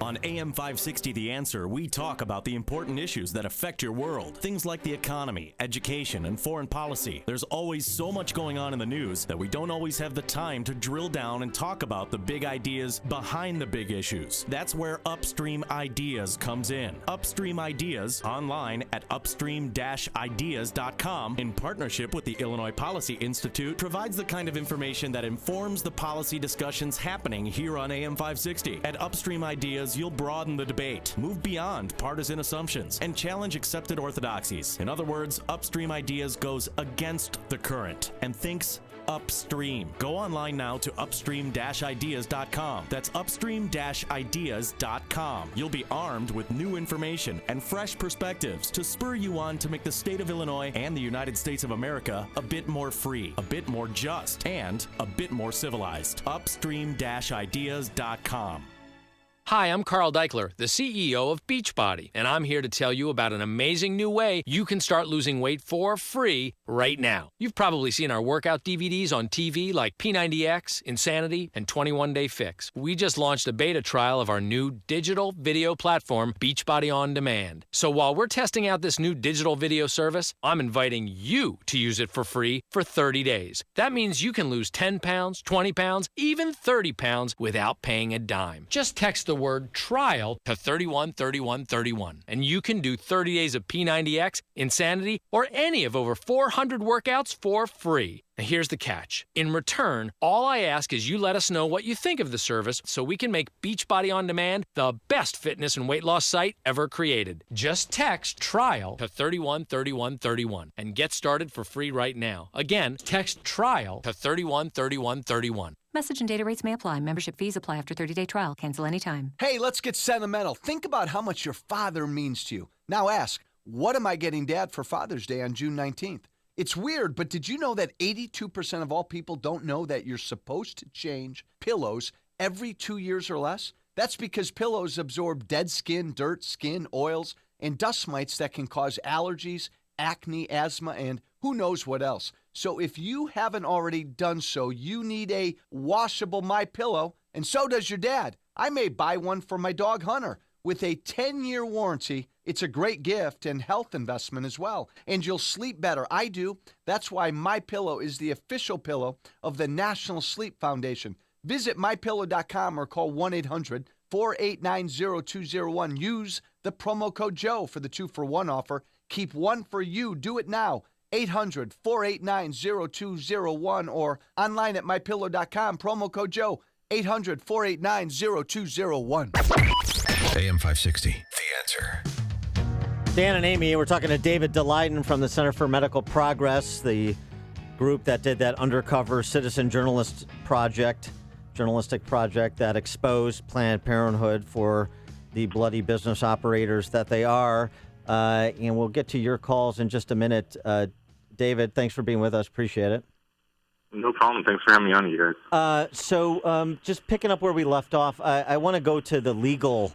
On AM 560 The Answer, we talk about the important issues that affect your world. Things like the economy, education, and foreign policy. There's always so much going on in the news that we don't always have the time to drill down and talk about the big ideas behind the big issues. That's where Upstream Ideas comes in. Upstream Ideas, online at upstream-ideas.com, in partnership with the Illinois Policy Institute, provides the kind of information that informs the policy discussions happening here on AM 560. At Upstream Ideas, you'll broaden the debate, move beyond partisan assumptions, and challenge accepted orthodoxies. In other words, Upstream Ideas goes against the current and thinks upstream. Go online now to upstream-ideas.com. That's upstream-ideas.com. You'll be armed with new information and fresh perspectives to spur you on to make the state of Illinois and the United States of America a bit more free, a bit more just, and a bit more civilized. Upstream-ideas.com. Hi, I'm Carl Deichler, the CEO of Beachbody, and I'm here to tell you about an amazing new way you can start losing weight for free right now. You've probably seen our workout DVDs on TV like P90X, Insanity, and 21 Day Fix. We just launched a beta trial of our new digital video platform, Beachbody On Demand. So while we're testing out this new digital video service, I'm inviting you to use it for free for 30 days. That means you can lose 10 pounds, 20 pounds, even 30 pounds without paying a dime. Just text the word trial to 313131 and you can do 30 days of P90X, Insanity, or any of over 400 workouts for free. Now here's the catch. In return, all I ask is you let us know what you think of the service so we can make Beachbody On Demand the best fitness and weight loss site ever created. Just text trial to 313131 and get started for free right now. Again, text trial to 313131. Message and data rates may apply. Membership fees apply after 30-day trial. Cancel anytime. Hey, let's get sentimental. Think about how much your father means to you. Now ask, what am I getting Dad for Father's Day on June 19th? It's weird, but did you know that 82% of all people don't know that you're supposed to change pillows every 2 years or less? That's because pillows absorb dead skin, dirt, skin, oils, and dust mites that can cause allergies, acne, asthma, and who knows what else. So if you haven't already done so, you need a washable MyPillow, and so does your dad. I may buy one for my dog Hunter. With a 10-year warranty, it's a great gift and health investment as well. And you'll sleep better. I do. That's why MyPillow is the official pillow of the National Sleep Foundation. Visit MyPillow.com or call 1-800-489-0201. Use the promo code Joe for the 2-for-1 offer. Keep one for you. Do it now. 800-489-0201 or online at MyPillow.com. Promo code Joe. 800-489-0201. AM 560, The Answer. Dan and Amy, we're talking to David Daleiden from the Center for Medical Progress, the group that did that undercover citizen journalistic project that exposed Planned Parenthood for the bloody business operators that they are. And we'll get to your calls in just a minute. David, thanks for being with us. Appreciate it. No problem. Thanks for having me on, you guys. So just picking up where we left off, I want to go to the legal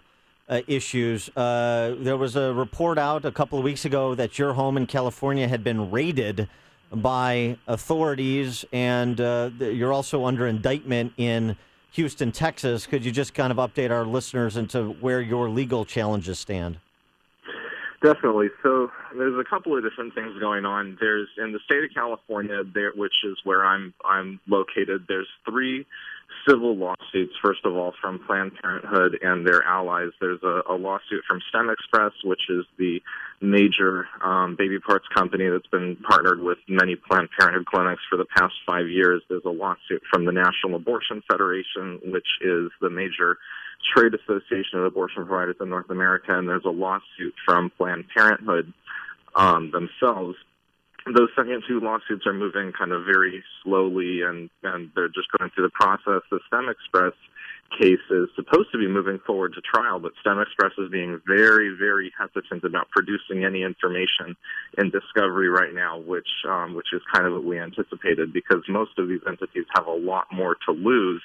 issues. There was a report out a couple of weeks ago that your home in California had been raided by authorities, and you're also under indictment in Houston, Texas. Could you just kind of update our listeners into where your legal challenges stand? Definitely. So there's a couple of different things going on. There's in the state of California, which is where I'm located. There's 3 civil lawsuits. First of all, from Planned Parenthood and their allies. There's a lawsuit from STEM Express, which is the major baby parts company that's been partnered with many Planned Parenthood clinics for the past 5 years. There's a lawsuit from the National Abortion Federation, which is the major trade association of abortion providers in North America, and there's a lawsuit from Planned Parenthood themselves. Those second 2 lawsuits are moving kind of very slowly, and they're just going through the process. The STEM Express case is supposed to be moving forward to trial, but STEM Express is being very, very hesitant about producing any information in discovery right now, which is kind of what we anticipated, because most of these entities have a lot more to lose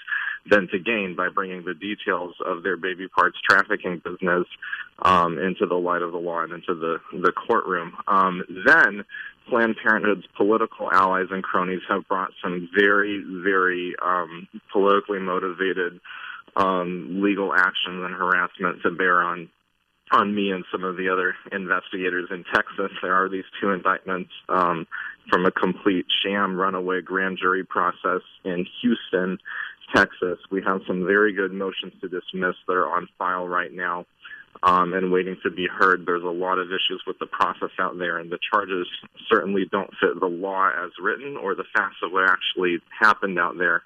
than to gain by bringing the details of their baby parts trafficking business into the light of the law and into the courtroom. Then Planned Parenthood's political allies and cronies have brought some very, very politically motivated legal actions and harassment to bear on me and some of the other investigators in Texas. There are these 2 indictments from a complete sham runaway grand jury process in Houston, Texas. We have some very good motions to dismiss that are on file right now and waiting to be heard. There's a lot of issues with the process out there, and the charges certainly don't fit the law as written or the facts of what actually happened out there.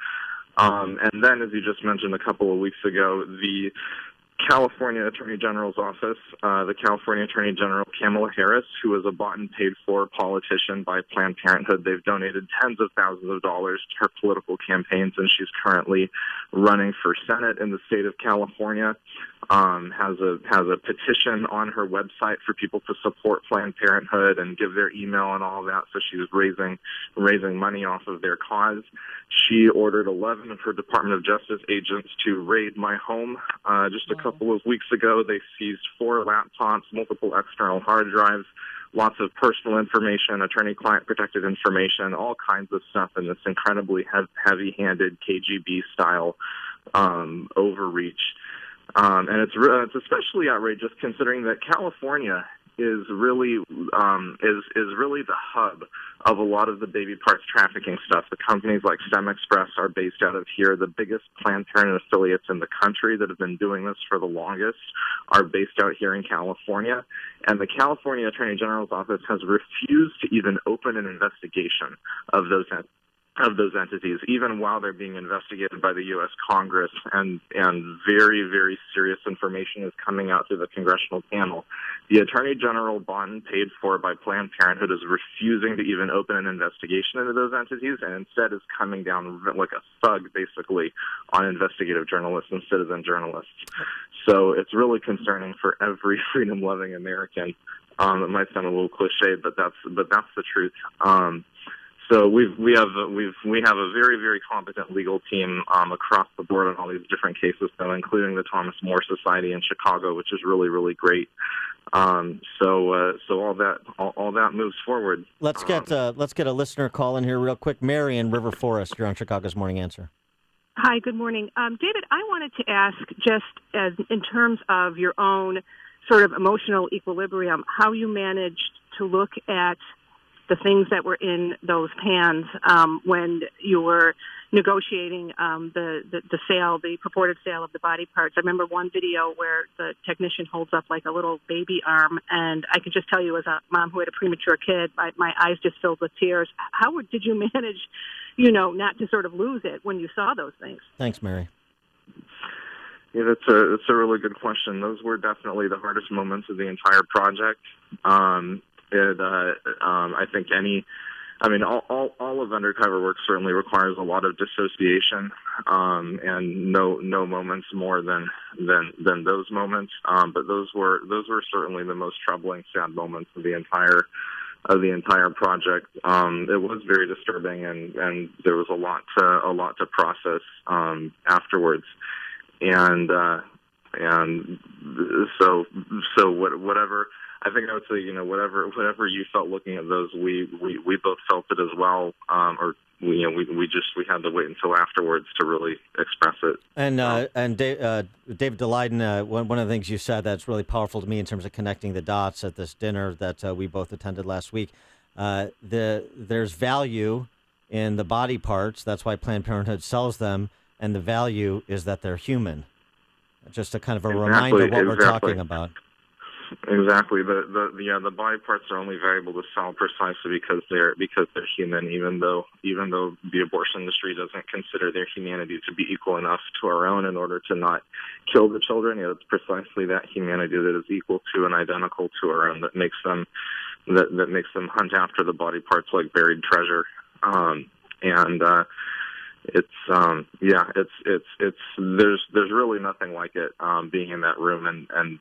And then, as you just mentioned a couple of weeks ago, the California Attorney General's office, the California Attorney General Kamala Harris, who is a bought and paid for politician by Planned Parenthood. They've donated tens of thousands of dollars to her political campaigns, and she's currently running for Senate in the state of California. Has a petition on her website for people to support Planned Parenthood and give their email and all of that. So she's raising money off of their cause. She ordered 11 of her Department of Justice agents to raid my home just a couple of weeks ago. They seized 4 laptops, multiple external hard drives, lots of personal information, attorney-client protected information, all kinds of stuff in this incredibly heavy-handed KGB-style overreach. And it's especially outrageous considering that California is really the hub of a lot of the baby parts trafficking stuff. The companies like STEM Express are based out of here. The biggest Planned Parenthood affiliates in the country that have been doing this for the longest are based out here in California. And the California Attorney General's office has refused to even open an investigation of those entities, even while they're being investigated by the U.S. Congress, and very, very serious information is coming out through the congressional panel. The Attorney General, bought and paid for by Planned Parenthood, is refusing to even open an investigation into those entities, and instead is coming down like a thug, basically, on investigative journalists and citizen journalists. So it's really concerning for every freedom-loving American. It might sound a little cliche, but that's the truth. So we have a very, very competent legal team across the board on all these different cases, though, including the Thomas More Society in Chicago, which is really, really great. So all that moves forward. Let's get a listener call in here real quick. Mary in River Forest, you're on Chicago's Morning Answer. Hi, good morning, David. I wanted to ask, just as in terms of your own sort of emotional equilibrium, how you managed to look at the things that were in those pans when you were negotiating the sale, the purported sale of the body parts. I remember one video where the technician holds up like a little baby arm, and I can just tell you, as a mom who had a premature kid, my eyes just filled with tears. How did you manage, not to sort of lose it when you saw those things? Thanks, Mary. Yeah, that's a really good question. Those were definitely the hardest moments of the entire project. I think all of undercover work certainly requires a lot of dissociation, and no moments more than those moments. But those were certainly the most troubling, sad moments of the entire project. It was very disturbing, and there was a lot to process afterwards, and so whatever. I think I would say, whatever you felt looking at those, we both felt it as well, we had to wait until afterwards to really express it. And David Daleiden, one of the things you said that's really powerful to me in terms of connecting the dots at this dinner that we both attended last week. There's value in the body parts. That's why Planned Parenthood sells them, and the value is that they're human. Just a kind of a reminder of what we're talking about. Exactly. The body parts are only valuable to sell precisely because they're human. Even though the abortion industry doesn't consider their humanity to be equal enough to our own in order to not kill the children, it's precisely that humanity that is equal to and identical to our own that makes them hunt after the body parts like buried treasure. There's really nothing like it, being in that room and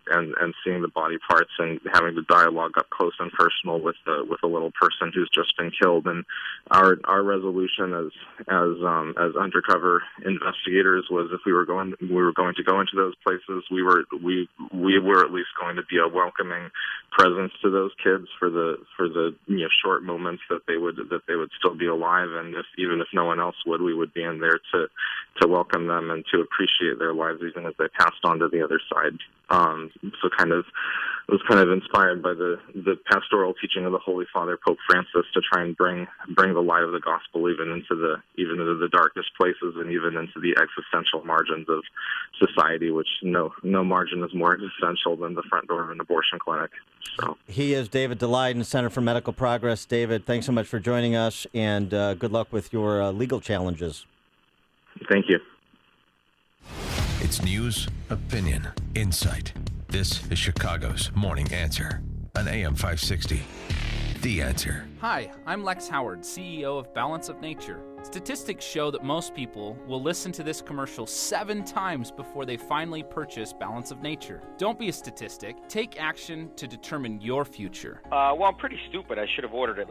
seeing the body parts and having the dialogue up close and personal with a little person who's just been killed. And our resolution as undercover investigators was, if we were going to go into those places, we were at least going to be a welcoming presence to those kids for the short moments that they would still be alive, and even if no one else would, we would be in there to welcome them and to appreciate their lives even as they passed on to the other side. So it was kind of inspired by the pastoral teaching of the Holy Father, Pope Francis, to try and bring the light of the gospel even into the darkest places and even into the existential margins of society, which no margin is more existential than the front door of an abortion clinic. So he is David Daleiden, Center for Medical Progress. David, thanks so much for joining us, and good luck with your legal challenges. Thank you. It's news, opinion, insight. This is Chicago's Morning Answer on AM 560. The Answer. Hi, I'm Lex Howard, CEO of Balance of Nature. Statistics show that most people will listen to this commercial 7 times before they finally purchase Balance of Nature. Don't be a statistic. Take action to determine your future. Well, I'm pretty stupid. I should have ordered it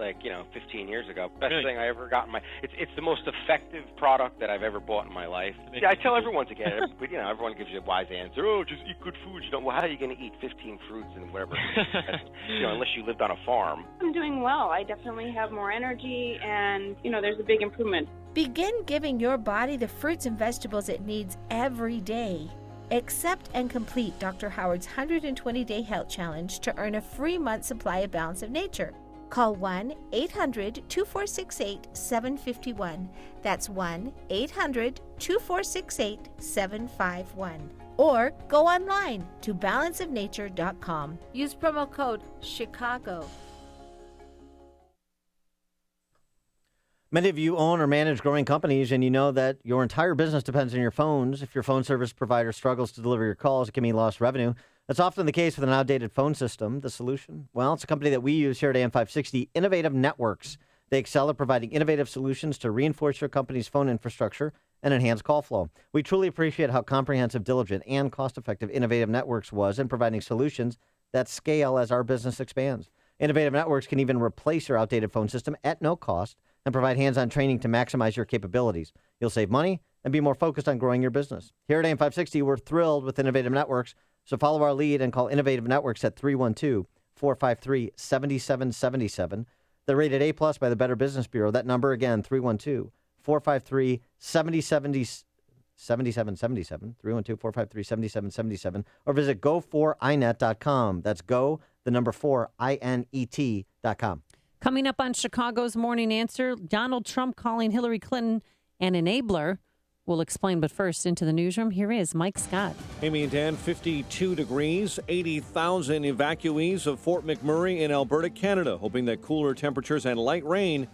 15 years ago. Best thing I ever got in my... It's the most effective product that I've ever bought in my life. Yeah, I tell everyone to get it, but everyone gives you a wise answer. Oh, just eat good food. Well, how are you going to eat 15 fruits and whatever? Unless you lived on a farm. I'm doing well. I definitely have more energy, and there's a big improvement. Begin giving your body the fruits and vegetables it needs every day. Accept and complete Dr. Howard's 120-day health challenge to earn a free month supply of Balance of Nature. Call 1-800-2468-751. That's 1-800-2468-751. Or go online to balanceofnature.com. Use promo code CHICAGO. Many of you own or manage growing companies, and you know that your entire business depends on your phones. If your phone service provider struggles to deliver your calls, it can mean lost revenue. That's often the case with an outdated phone system. The solution? Well, it's a company that we use here at AM 560, Innovative Networks. They excel at providing innovative solutions to reinforce your company's phone infrastructure and enhance call flow. We truly appreciate how comprehensive, diligent, and cost-effective Innovative Networks was in providing solutions that scale as our business expands. Innovative Networks can even replace your outdated phone system at no cost and provide hands-on training to maximize your capabilities. You'll save money and be more focused on growing your business. Here at AM 560, we're thrilled with Innovative Networks, so follow our lead and call Innovative Networks at 312-453-7777. They're rated A+ by the Better Business Bureau. That number again, 312-453-7777, 312-453-7777, or visit go4inet.com. That's go, the number 4inet.com. Coming up on Chicago's Morning Answer, Donald Trump calling Hillary Clinton an enabler. We'll explain, but first, into the newsroom, here is Mike Scott. Amy and Dan, 52 degrees, 80,000 evacuees of Fort McMurray in Alberta, Canada, hoping that cooler temperatures and light rain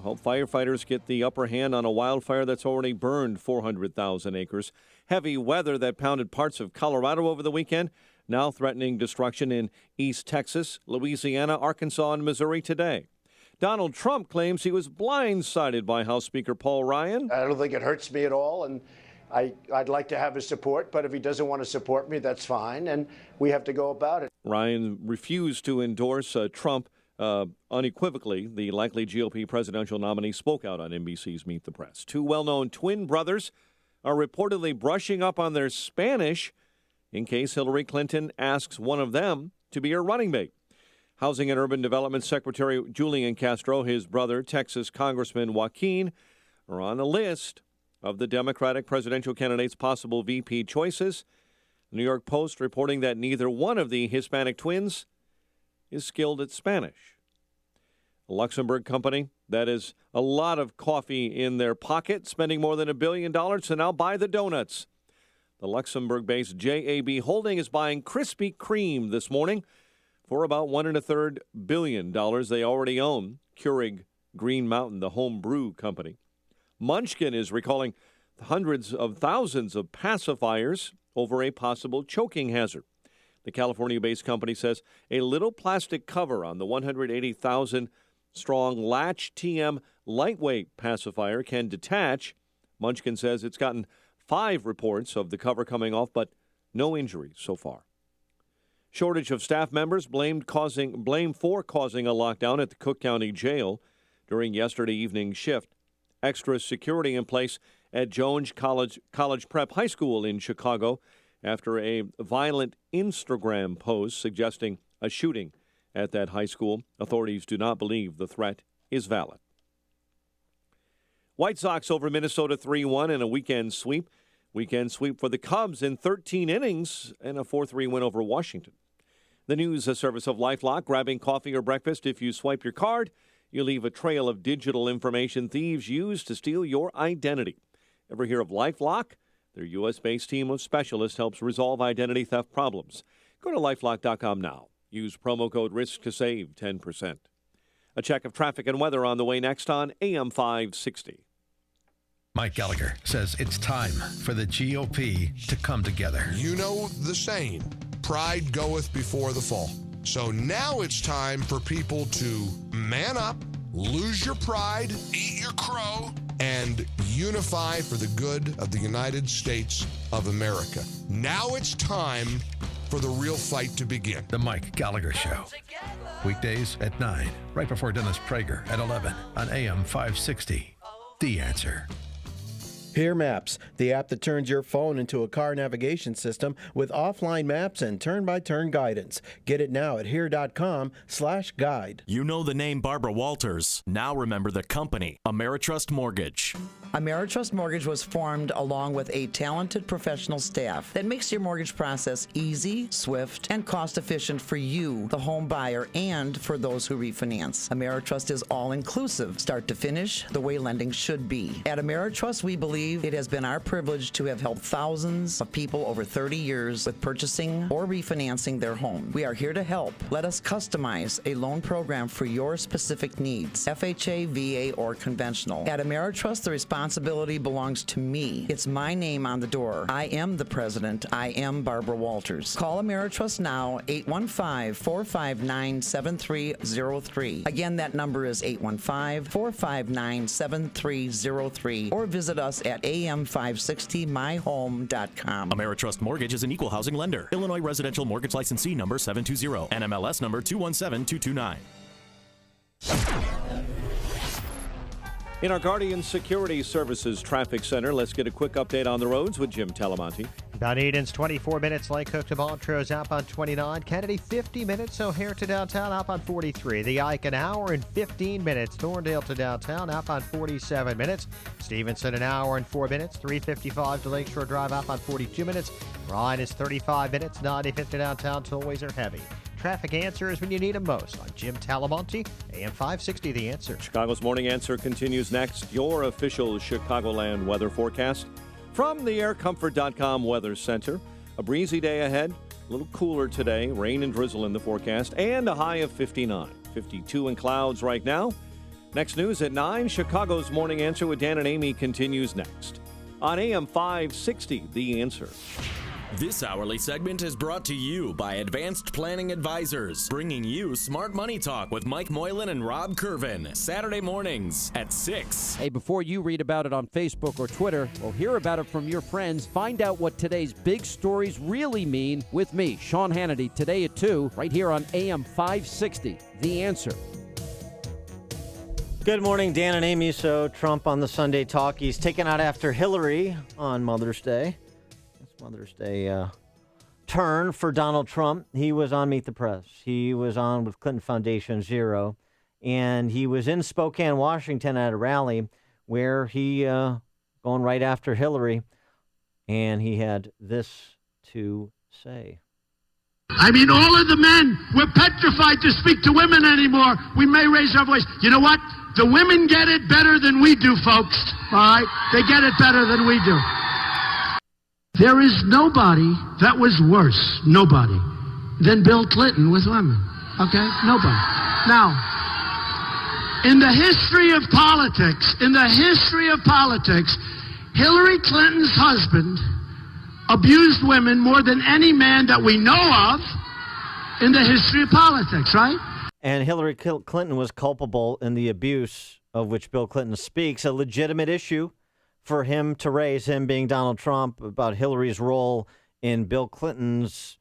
help firefighters get the upper hand on a wildfire that's already burned 400,000 acres. Heavy weather that pounded parts of Colorado over the weekend, now threatening destruction in East Texas, Louisiana, Arkansas, and Missouri today. Donald Trump claims he was blindsided by House Speaker Paul Ryan. I don't think it hurts me at all, and I'd like to have his support, but if he doesn't want to support me, that's fine, and we have to go about it. Ryan refused to endorse Trump unequivocally. The likely GOP presidential nominee spoke out on NBC's Meet the Press. Two well-known twin brothers are reportedly brushing up on their Spanish in case Hillary Clinton asks one of them to be her running mate. Housing and Urban Development Secretary Julian Castro, his brother, Texas Congressman Joaquin, are on a list of the Democratic presidential candidate's possible VP choices. The New York Post reporting that neither one of the Hispanic twins is skilled at Spanish. A Luxembourg company that has a lot of coffee in their pocket, spending more than $1 billion to now buy the donuts. The Luxembourg-based JAB Holding is buying Krispy Kreme this morning for about $1.25 billion they already own. Keurig Green Mountain, the home brew company. Munchkin is recalling hundreds of thousands of pacifiers over a possible choking hazard. The California-based company says a little plastic cover on the 180,000-strong Latch TM lightweight pacifier can detach. Munchkin says it's gotten 5 reports of the cover coming off, but no injuries so far. Shortage of staff members blamed for causing a lockdown at the Cook County Jail during yesterday evening's shift. Extra security in place at Jones College Prep High School in Chicago after a violent Instagram post suggesting a shooting at that high school. Authorities do not believe the threat is valid. White Sox over Minnesota 3-1 in a weekend sweep. Weekend sweep for the Cubs in 13 innings and a 4-3 win over Washington. The news, a service of LifeLock. Grabbing coffee or breakfast, if you swipe your card, you leave a trail of digital information thieves use to steal your identity. Ever hear of LifeLock? Their U.S.-based team of specialists helps resolve identity theft problems. Go to LifeLock.com now. Use promo code RISK to save 10%. A check of traffic and weather on the way next on AM 560. Mike Gallagher says it's time for the GOP to come together. You know the saying, pride goeth before the fall. So now it's time for people to man up, lose your pride, eat your crow, and unify for the good of the United States of America. Now it's time for the real fight to begin. The Mike Gallagher Show. Weekdays at 9, right before Dennis Prager at 11 on AM 560. The Answer. Here Maps, the app that turns your phone into a car navigation system with offline maps and turn-by-turn guidance. Get it now at here.com/guide. You know the name Barbara Walters. Now remember the company, Ameritrust Mortgage. Ameritrust Mortgage was formed along with a talented professional staff that makes your mortgage process easy, swift, and cost-efficient for you, the home buyer, and for those who refinance. Ameritrust is all-inclusive, start to finish, the way lending should be. At Ameritrust, we believe it has been our privilege to have helped thousands of people over 30 years with purchasing or refinancing their home. We are here to help. Let us customize a loan program for your specific needs, FHA, VA, or conventional. At Ameritrust, the responsibility belongs to me. It's my name on the door. I am the president. I am Barbara Walters. Call Ameritrust now, 815-459-7303. Again, that number is 815-459-7303, or visit us at am560myhome.com. Ameritrust Mortgage is an equal housing lender. Illinois Residential Mortgage Licensee number 720. NMLS number 217229. In our Guardian Security Services Traffic Center, let's get a quick update on the roads with Jim Talamonte. About Edens, 24 minutes. Lake Cook to Montrose, up on 29. Kennedy, 50 minutes. O'Hare to downtown, up on 43. The Ike, an hour and 15 minutes. Thorndale to downtown, up on 47 minutes. Stevenson, an hour and 4 minutes. 355 to Lakeshore Drive, up on 42 minutes. Ryan is 35 minutes. 95 to downtown. Tollways are heavy. Traffic answers when you need them most. I'm Jim Talamonte, AM 560, The Answer. Chicago's Morning Answer continues next. Your official Chicagoland weather forecast from the AirComfort.com Weather Center. A breezy day ahead, a little cooler today, rain and drizzle in the forecast, and a high of 59. 52 in clouds right now. Next news at 9, Chicago's Morning Answer with Dan and Amy continues next on AM 560, The Answer. This hourly segment is brought to you by Advanced Planning Advisors, bringing you Smart Money Talk with Mike Moylan and Rob Curvin, Saturday mornings at 6. Hey, before you read about it on Facebook or Twitter, or hear about it from your friends, find out what today's big stories really mean with me, Sean Hannity, today at 2, right here on AM 560, The Answer. Good morning, Dan and Amy. So Trump on the Sunday Talk, he's taken out after Hillary on Mother's Day. Mother's Day turn for Donald Trump. He was on Meet the Press. He was on with Clinton Foundation Zero. And he was in Spokane, Washington at a rally where he going right after Hillary. And he had this to say. I mean, all of the men, we're petrified to speak to women anymore. We may raise our voice. You know what? The women get it better than we do, folks. All right? They get it better than we do. There is nobody that was worse, nobody, than Bill Clinton with women. Okay? Nobody. Now, in the history of politics, Hillary Clinton's husband abused women more than any man that we know of in the history of politics, right? And Hillary Clinton was culpable in the abuse of which Bill Clinton speaks, a legitimate issue for him to raise, him being Donald Trump, about Hillary's role in Bill Clinton's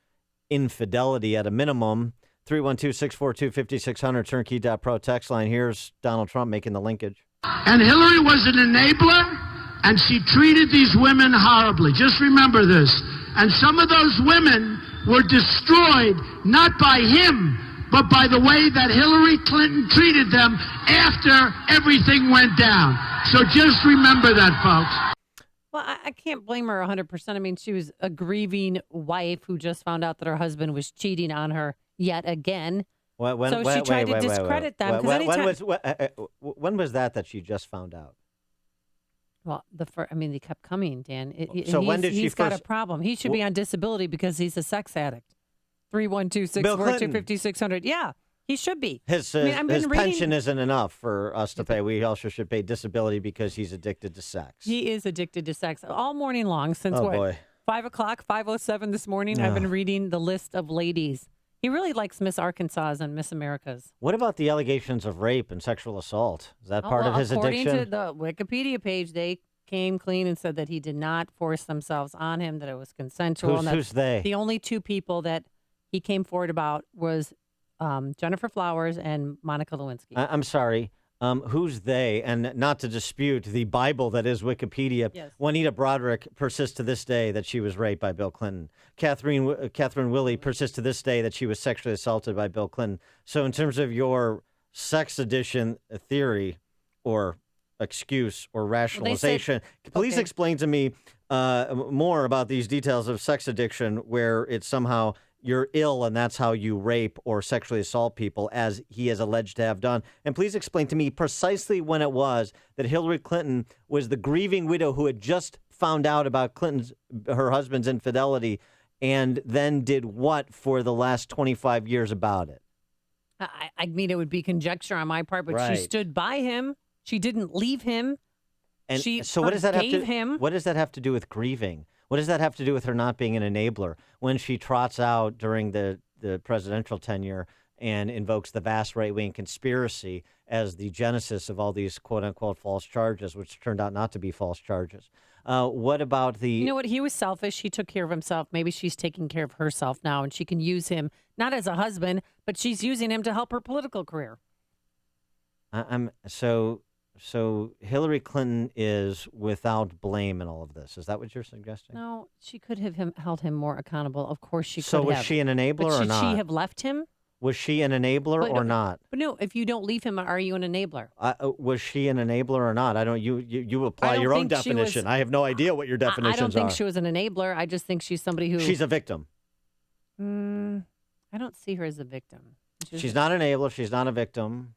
infidelity at a minimum. 312-642-5600, turnkey.pro text line. Here's Donald Trump making the linkage. And Hillary was an enabler, and she treated these women horribly. Just remember this. And some of those women were destroyed not by him, but by the way that Hillary Clinton treated them after everything went down. So just remember that, folks. Well, I can't blame her 100%. I mean, she was a grieving wife who just found out that her husband was cheating on her yet again. So she tried to discredit them. When was that she just found out? Well, they kept coming, Dan. So when did she He's got a problem. He should be on disability because he's a sex addict. 312-642-5600. Yeah, he should be. His pension isn't enough for us to pay. We also should pay disability because he's addicted to sex. He is addicted to sex all morning long since boy. 5 o'clock, 5:07 this morning. I've been reading the list of ladies. He really likes Miss Arkansas and Miss Americas. What about the allegations of rape and sexual assault? Is that part of his addiction? According to the Wikipedia page, they came clean and said that he did not force themselves on him, that it was consensual. Who's they? The only two people that he came forward about was Jennifer Flowers and Monica Lewinsky. I'm sorry. Who's they? And not to dispute the Bible that is Wikipedia. Yes. Juanita Broderick persists to this day that she was raped by Bill Clinton. Catherine Willey persists to this day that she was sexually assaulted by Bill Clinton. So in terms of your sex addiction theory or excuse or rationalization, please explain to me more about these details of sex addiction where it's somehow you're ill and that's how you rape or sexually assault people, as he is alleged to have done. And please explain to me precisely when it was that Hillary Clinton was the grieving widow who had just found out about her husband's infidelity and then did what for the last 25 years about it? I mean, it would be conjecture on my part, but she stood by him. She didn't leave him. And she so what does that have to him. What does that have to do with grieving? What does that have to do with her not being an enabler when she trots out during the presidential tenure and invokes the vast right-wing conspiracy as the genesis of all these quote-unquote false charges, which turned out not to be false charges? What about the... You know what? He was selfish. He took care of himself. Maybe she's taking care of herself now, and she can use him, not as a husband, but she's using him to help her political career. So Hillary Clinton is without blame in all of this. Is that what you're suggesting? No, she could have held him more accountable. Of course she could have. So was she an enabler or not? Should she have left him? Was she an enabler or not? But no, if you don't leave him, are you an enabler? Was she an enabler or not? I don't. You apply your own definition. I have no idea what your definitions are. I don't think she was an enabler. I just think she's somebody who... She's a victim. I don't see her as a victim. She's not an enabler. She's not a victim.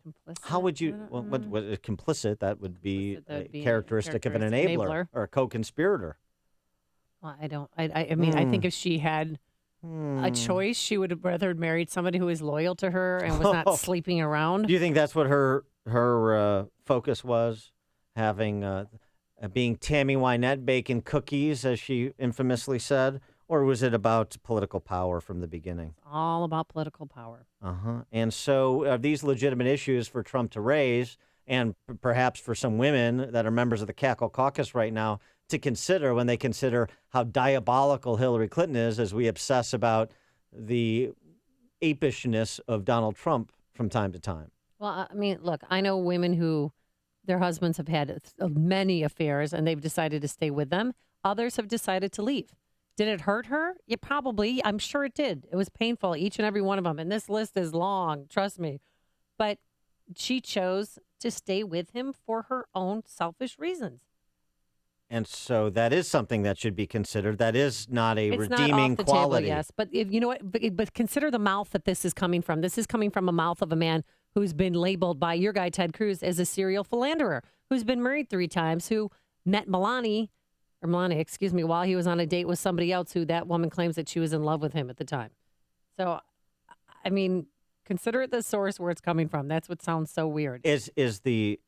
Complicit? How would you? Well, what complicit? That would be a characteristic of an enabler or a co-conspirator. Well, I don't. I mean, I think if she had a choice, she would have rather married somebody who was loyal to her and was not sleeping around. Do you think that's what her focus was? Having being Tammy Wynette baking cookies, as she infamously said, or was it about political power from the beginning? All about political power. And so are these legitimate issues for Trump to raise, and perhaps for some women that are members of the Cackle Caucus right now to consider when they consider how diabolical Hillary Clinton is, as we obsess about the apishness of Donald Trump from time to time? Well, I mean, look, I know women who their husbands have had many affairs and they've decided to stay with them. Others have decided to leave. Did it hurt her? Yeah, probably. I'm sure it did. It was painful, each and every one of them. And this list is long, trust me. But she chose to stay with him for her own selfish reasons. And so that is something that should be considered. That is not a redeeming not off the quality. Table, yes, but you know what? But consider the mouth that this is coming from. This is coming from a mouth of a man who's been labeled by your guy Ted Cruz as a serial philanderer, who's been married 3 times, who met Melania, while he was on a date with somebody else who that woman claims that she was in love with him at the time. So, I mean, consider it the source where it's coming from. That's what sounds so weird. Is the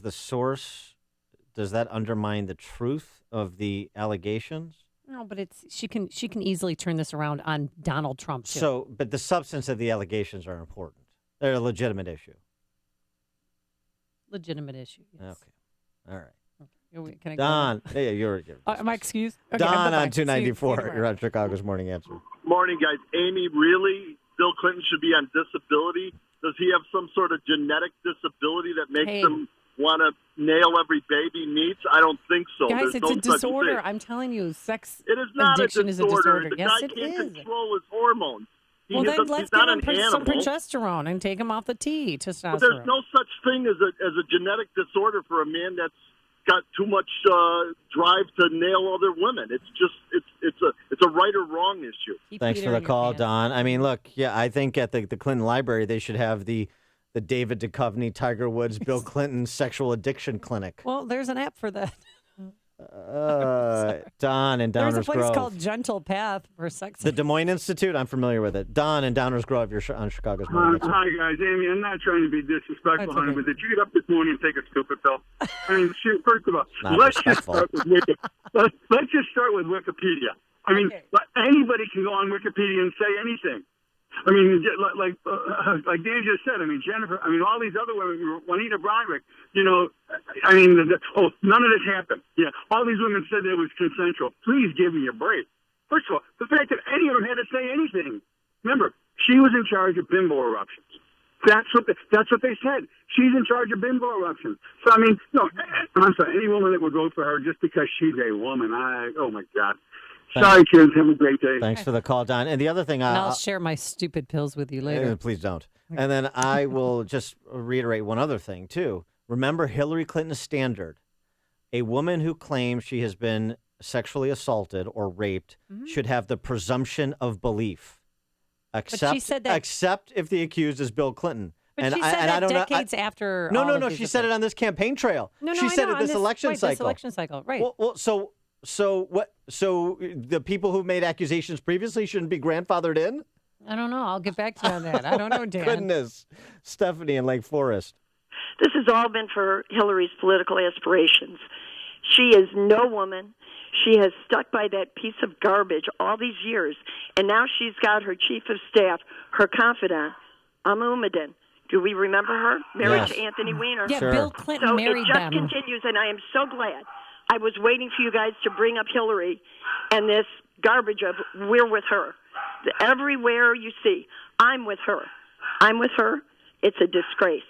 source, does that undermine the truth of the allegations? No, but she can easily turn this around on Donald Trump too. So, but the substance of the allegations are important. They're a legitimate issue. Legitimate issue. Yes. Okay. All right. Can I Don, you're am I excused? Okay, Don on 294. You're on Chicago's Morning Answer. Morning, guys. Amy, really, Bill Clinton should be on disability? Does he have some sort of genetic disability that makes him want to nail every baby he meets? I don't think so. Guys, There's it's no a disorder. such thing. I'm telling you, sex It is not addiction a is a disorder. The Yes, guy it can't is. control his hormones. Well, then let's he's not give him an animal. some progesterone and take him off the tee. But Testosterone. there's no such thing as a genetic disorder for a man that's got too much drive to nail other women. It's just it's a right or wrong issue. Thanks for the call, Don. I mean, look, yeah, I think at the Clinton Library they should have the David Duchovny, Tiger Woods, Bill Clinton sexual addiction clinic. Well, there's an app for that. Don and Downers There's a place Grove. called Gentle Path for sex. The Des Moines Institute. I'm familiar with it. Don and Downers Grove. You're on Chicago's morning. Mix. Hi, guys. Amy, I'm not trying to be disrespectful, honey, but did you get up this morning and take a stupid pill? I mean, shoot, first of all, Not let's just, respectful. let's just start with Wikipedia. I mean, anybody can go on Wikipedia and say anything. I mean, like Dan just said, I mean, Jennifer, I mean, all these other women, Juanita Broderick, you know, I mean, none of this happened. Yeah, all these women said it was consensual. Please give me a break. First of all, the fact that any of them had to say anything. Remember, she was in charge of bimbo eruptions. That's what they said. She's in charge of bimbo eruptions. So, I mean, no, I'm sorry, any woman that would vote for her just because she's a woman, oh, my God. Sorry, kids. Have a great day. Thanks for the call, Don. And the other thing, And I'll share my stupid pills with you later. Please don't. And then I will just reiterate one other thing, too. Remember Hillary Clinton's standard. A woman who claims she has been sexually assaulted or raped should have the presumption of belief. she said that- Except if the accused is Bill Clinton. But she said that decades after. No, all no, of no. these She said it on this campaign trail. No, she I said know, it on this election cycle. This election cycle, right? Well, so what? So the people who made accusations previously shouldn't be grandfathered in? I don't know. I'll get back to you on that. I don't know, Dan. Goodness, Stephanie in Lake Forest. This has all been for Hillary's political aspirations. She is no woman. She has stuck by that piece of garbage all these years, and now she's got her chief of staff, her confidant, Umadin. Do we remember her? Married to Anthony Weiner. Yeah, Bill Clinton so married it just them. continues, and I am so glad. I was waiting for you guys to bring up Hillary and this garbage of we're with her. Everywhere you see, I'm with her. I'm with her. It's a disgrace.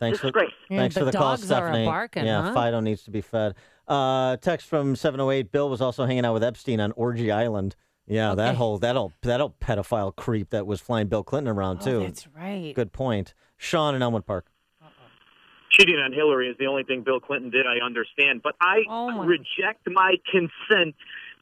Thanks Disgrace. Thanks for the call, Stephanie. Yeah, Fido needs to be fed. Text from 708. Bill was also hanging out with Epstein on Orgy Island. Yeah, that whole pedophile creep that was flying Bill Clinton around too. That's right. Good point. Sean in Elmwood Park. Cheating on Hillary is the only thing Bill Clinton did, I understand. But I reject my consent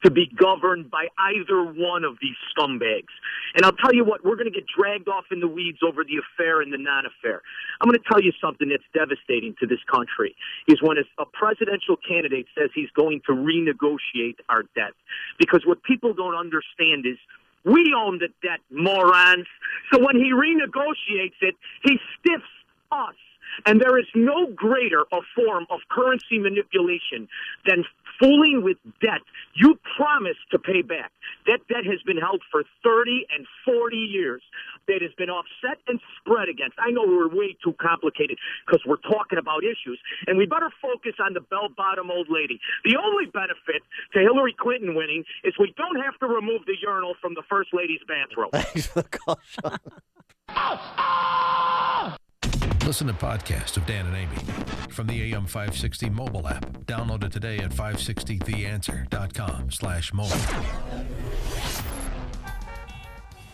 to be governed by either one of these scumbags. And I'll tell you what, we're going to get dragged off in the weeds over the affair and the non-affair. I'm going to tell you something that's devastating to this country, is when a presidential candidate says he's going to renegotiate our debt. Because what people don't understand is we own the debt, morons. So when he renegotiates it, he stiffs us. And there is no greater a form of currency manipulation than fooling with debt you promised to pay back. That debt has been held for 30 and 40 years. That has been offset and spread against. I know we're way too complicated because we're talking about issues, and we better focus on the bell-bottom old lady. The only benefit to Hillary Clinton winning is we don't have to remove the urinal from the First Lady's bathroom. Thanks for the call, Sean. Listen to podcasts of Dan and Amy from the AM 560 mobile app. Download it today at 560theanswer.com/mobile.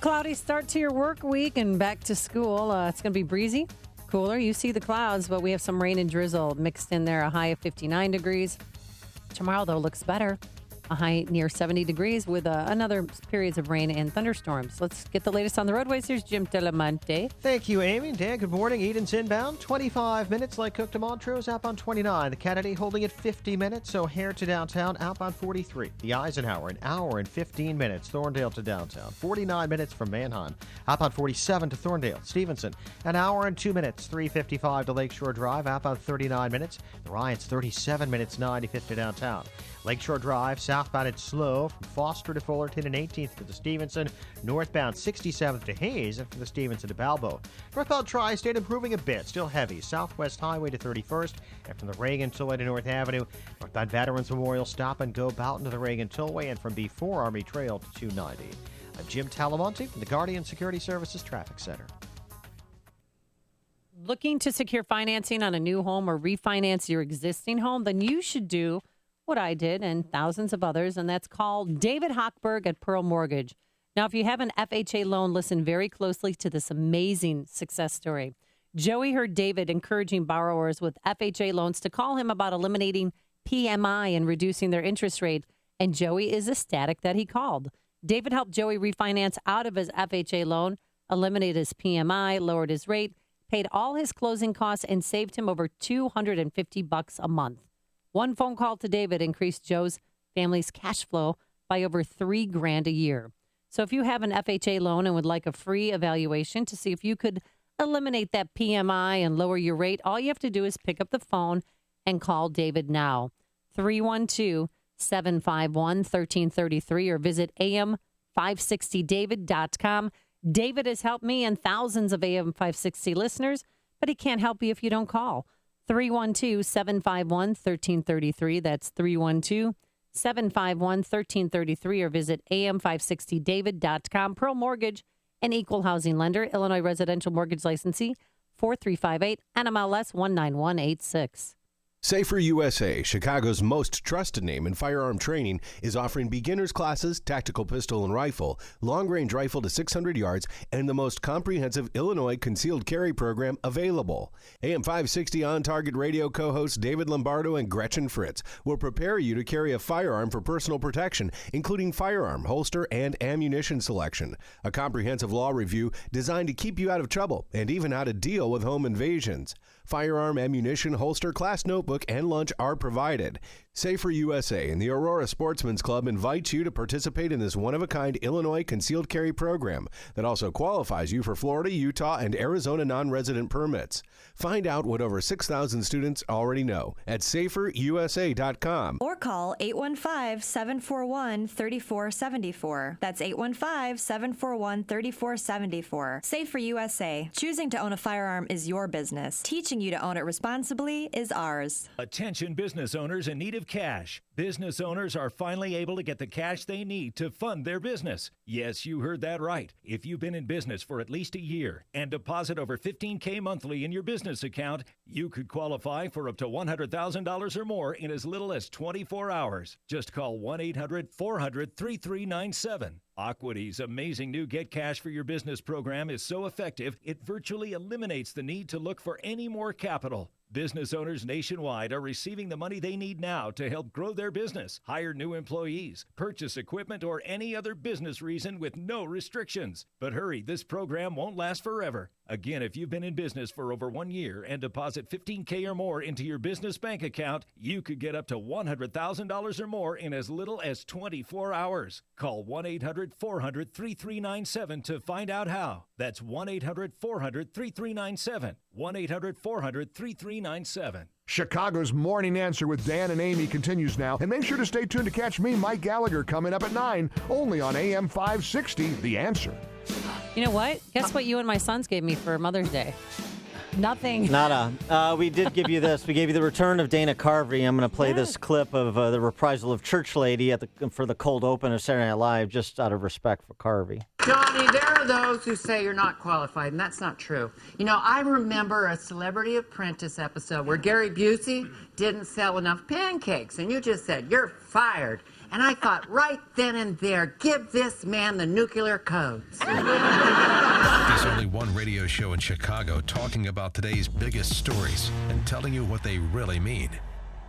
Cloudy start to your work week and back to school. It's going to be breezy, cooler. You see the clouds, but we have some rain and drizzle mixed in there. A high of 59 degrees. Tomorrow, though, looks better. A high near 70 degrees with another periods of rain and thunderstorms. Let's get the latest on the roadways. Here's Jim Telemonte. Thank you, Amy. Dan, good morning. Eden's inbound, 25 minutes. Like Cook to Montrose, outbound 29. The Kennedy holding at 50 minutes. O'Hare to downtown, outbound 43. The Eisenhower, an hour and 15 minutes. Thorndale to downtown, 49 minutes from Manheim. Outbound 47 to Thorndale. Stevenson, an hour and 2 minutes. 355 to Lakeshore Drive, outbound 39 minutes. The Ryans, 37 minutes, 95th to downtown. Lakeshore Drive, southbound it's slow from Foster to Fullerton and 18th to the Stevenson. Northbound 67th to Hayes and from the Stevenson to Balbo. Northbound Tri-State improving a bit, still heavy. Southwest Highway to 31st and from the Reagan Tollway to North Avenue. Northbound Veterans Memorial stop and go Boughton to the Reagan Tollway and from B4 Army Trail to 290. I'm Jim Talamonte from the Guardian Security Services Traffic Center. Looking to secure financing on a new home or refinance your existing home? Then you should do what I did and thousands of others, and that's call David Hochberg at Pearl Mortgage. Now, if you have an FHA loan, listen very closely to this amazing success story. Joey heard David encouraging borrowers with FHA loans to call him about eliminating PMI and reducing their interest rate, and Joey is ecstatic that he called. David helped Joey refinance out of his FHA loan, eliminated his PMI, lowered his rate, paid all his closing costs, and saved him over $250 a month. One phone call to David increased Joe's family's cash flow by over $3,000 a year. So if you have an FHA loan and would like a free evaluation to see if you could eliminate that PMI and lower your rate, all you have to do is pick up the phone and call David now. 312-751-1333 or visit am560david.com. David has helped me and thousands of AM560 listeners, but he can't help you if you don't call. 312-751-1333. That's 312-751-1333 or visit am560david.com. Pearl Mortgage, an equal housing lender, Illinois residential mortgage licensee, 4358 NMLS 19186. Safer USA, Chicago's most trusted name in firearm training, is offering beginners classes, tactical pistol and rifle, long-range rifle to 600 yards, and the most comprehensive Illinois concealed carry program available. AM 560 On Target Radio co-hosts David Lombardo and Gretchen Fritz will prepare you to carry a firearm for personal protection, including firearm, holster, and ammunition selection. A comprehensive law review designed to keep you out of trouble and even how to deal with home invasions. Firearm, ammunition, holster, class notebook, and lunch are provided. Safer USA and the Aurora Sportsman's Club invite you to participate in this one-of-a-kind Illinois concealed carry program that also qualifies you for Florida, Utah, and Arizona non-resident permits. Find out what over 6,000 students already know at saferusa.com. Or call 815-741-3474. That's 815-741-3474. Safer USA. Choosing to own a firearm is your business. Teaching you to own it responsibly is ours. Attention business owners in need of cash. Business owners are finally able to get the cash they need to fund their business. Yes, you heard that right. If you've been in business for at least a year and deposit over $15,000 monthly in your business account, you could qualify for up to $100,000 or more in as little as 24 hours. Just call 1-800-400-3397. Aquity's amazing new Get Cash for Your Business program is so effective, it virtually eliminates the need to look for any more capital. Business owners nationwide are receiving the money they need now to help grow their business, hire new employees, purchase equipment, or any other business reason with no restrictions. But hurry, this program won't last forever. Again, if you've been in business for over 1 year and deposit $15,000 or more into your business bank account, you could get up to $100,000 or more in as little as 24 hours. Call 1-800-400-3397 to find out how. That's 1-800-400-3397. 1-800-400-3397. Chicago's Morning Answer with Dan and Amy continues now. And make sure to stay tuned to catch me, Mike Gallagher, coming up at 9, only on AM 560, The Answer. You know what? Guess what you and my sons gave me for Mother's Day? Nothing. Nada. We did give you this. We gave you the return of Dana Carvey. I'm going to play this clip of the reprisal of Church Lady for the cold open of Saturday Night Live, just out of respect for Carvey. Johnny, there are those who say you're not qualified, and that's not true. You know, I remember a Celebrity Apprentice episode where Gary Busey didn't sell enough pancakes, and you just said, you're fired. And I thought, right then and there, give this man the nuclear codes. There's only one radio show in Chicago talking about today's biggest stories and telling you what they really mean.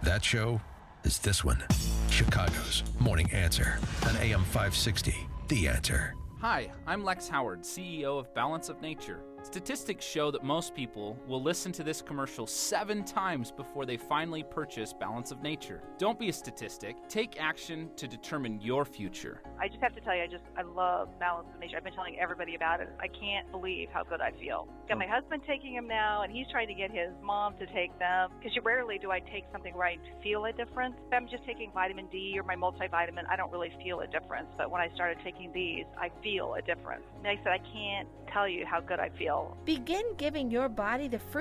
That show is this one, Chicago's Morning Answer on AM 560, The Answer. Hi, I'm Lex Howard, CEO of Balance of Nature. Statistics show that most people will listen to this commercial 7 times before they finally purchase Balance of Nature. Don't be a statistic. Take action to determine your future. I just have to tell you, I love Balance of Nature. I've been telling everybody about it. I can't believe how good I feel. Got my husband taking them now, and he's trying to get his mom to take them, because rarely do I take something where I feel a difference. If I'm just taking vitamin D or my multivitamin, I don't really feel a difference. But when I started taking these, I feel a difference. And I said, I can't tell you how good I feel. Begin giving your body the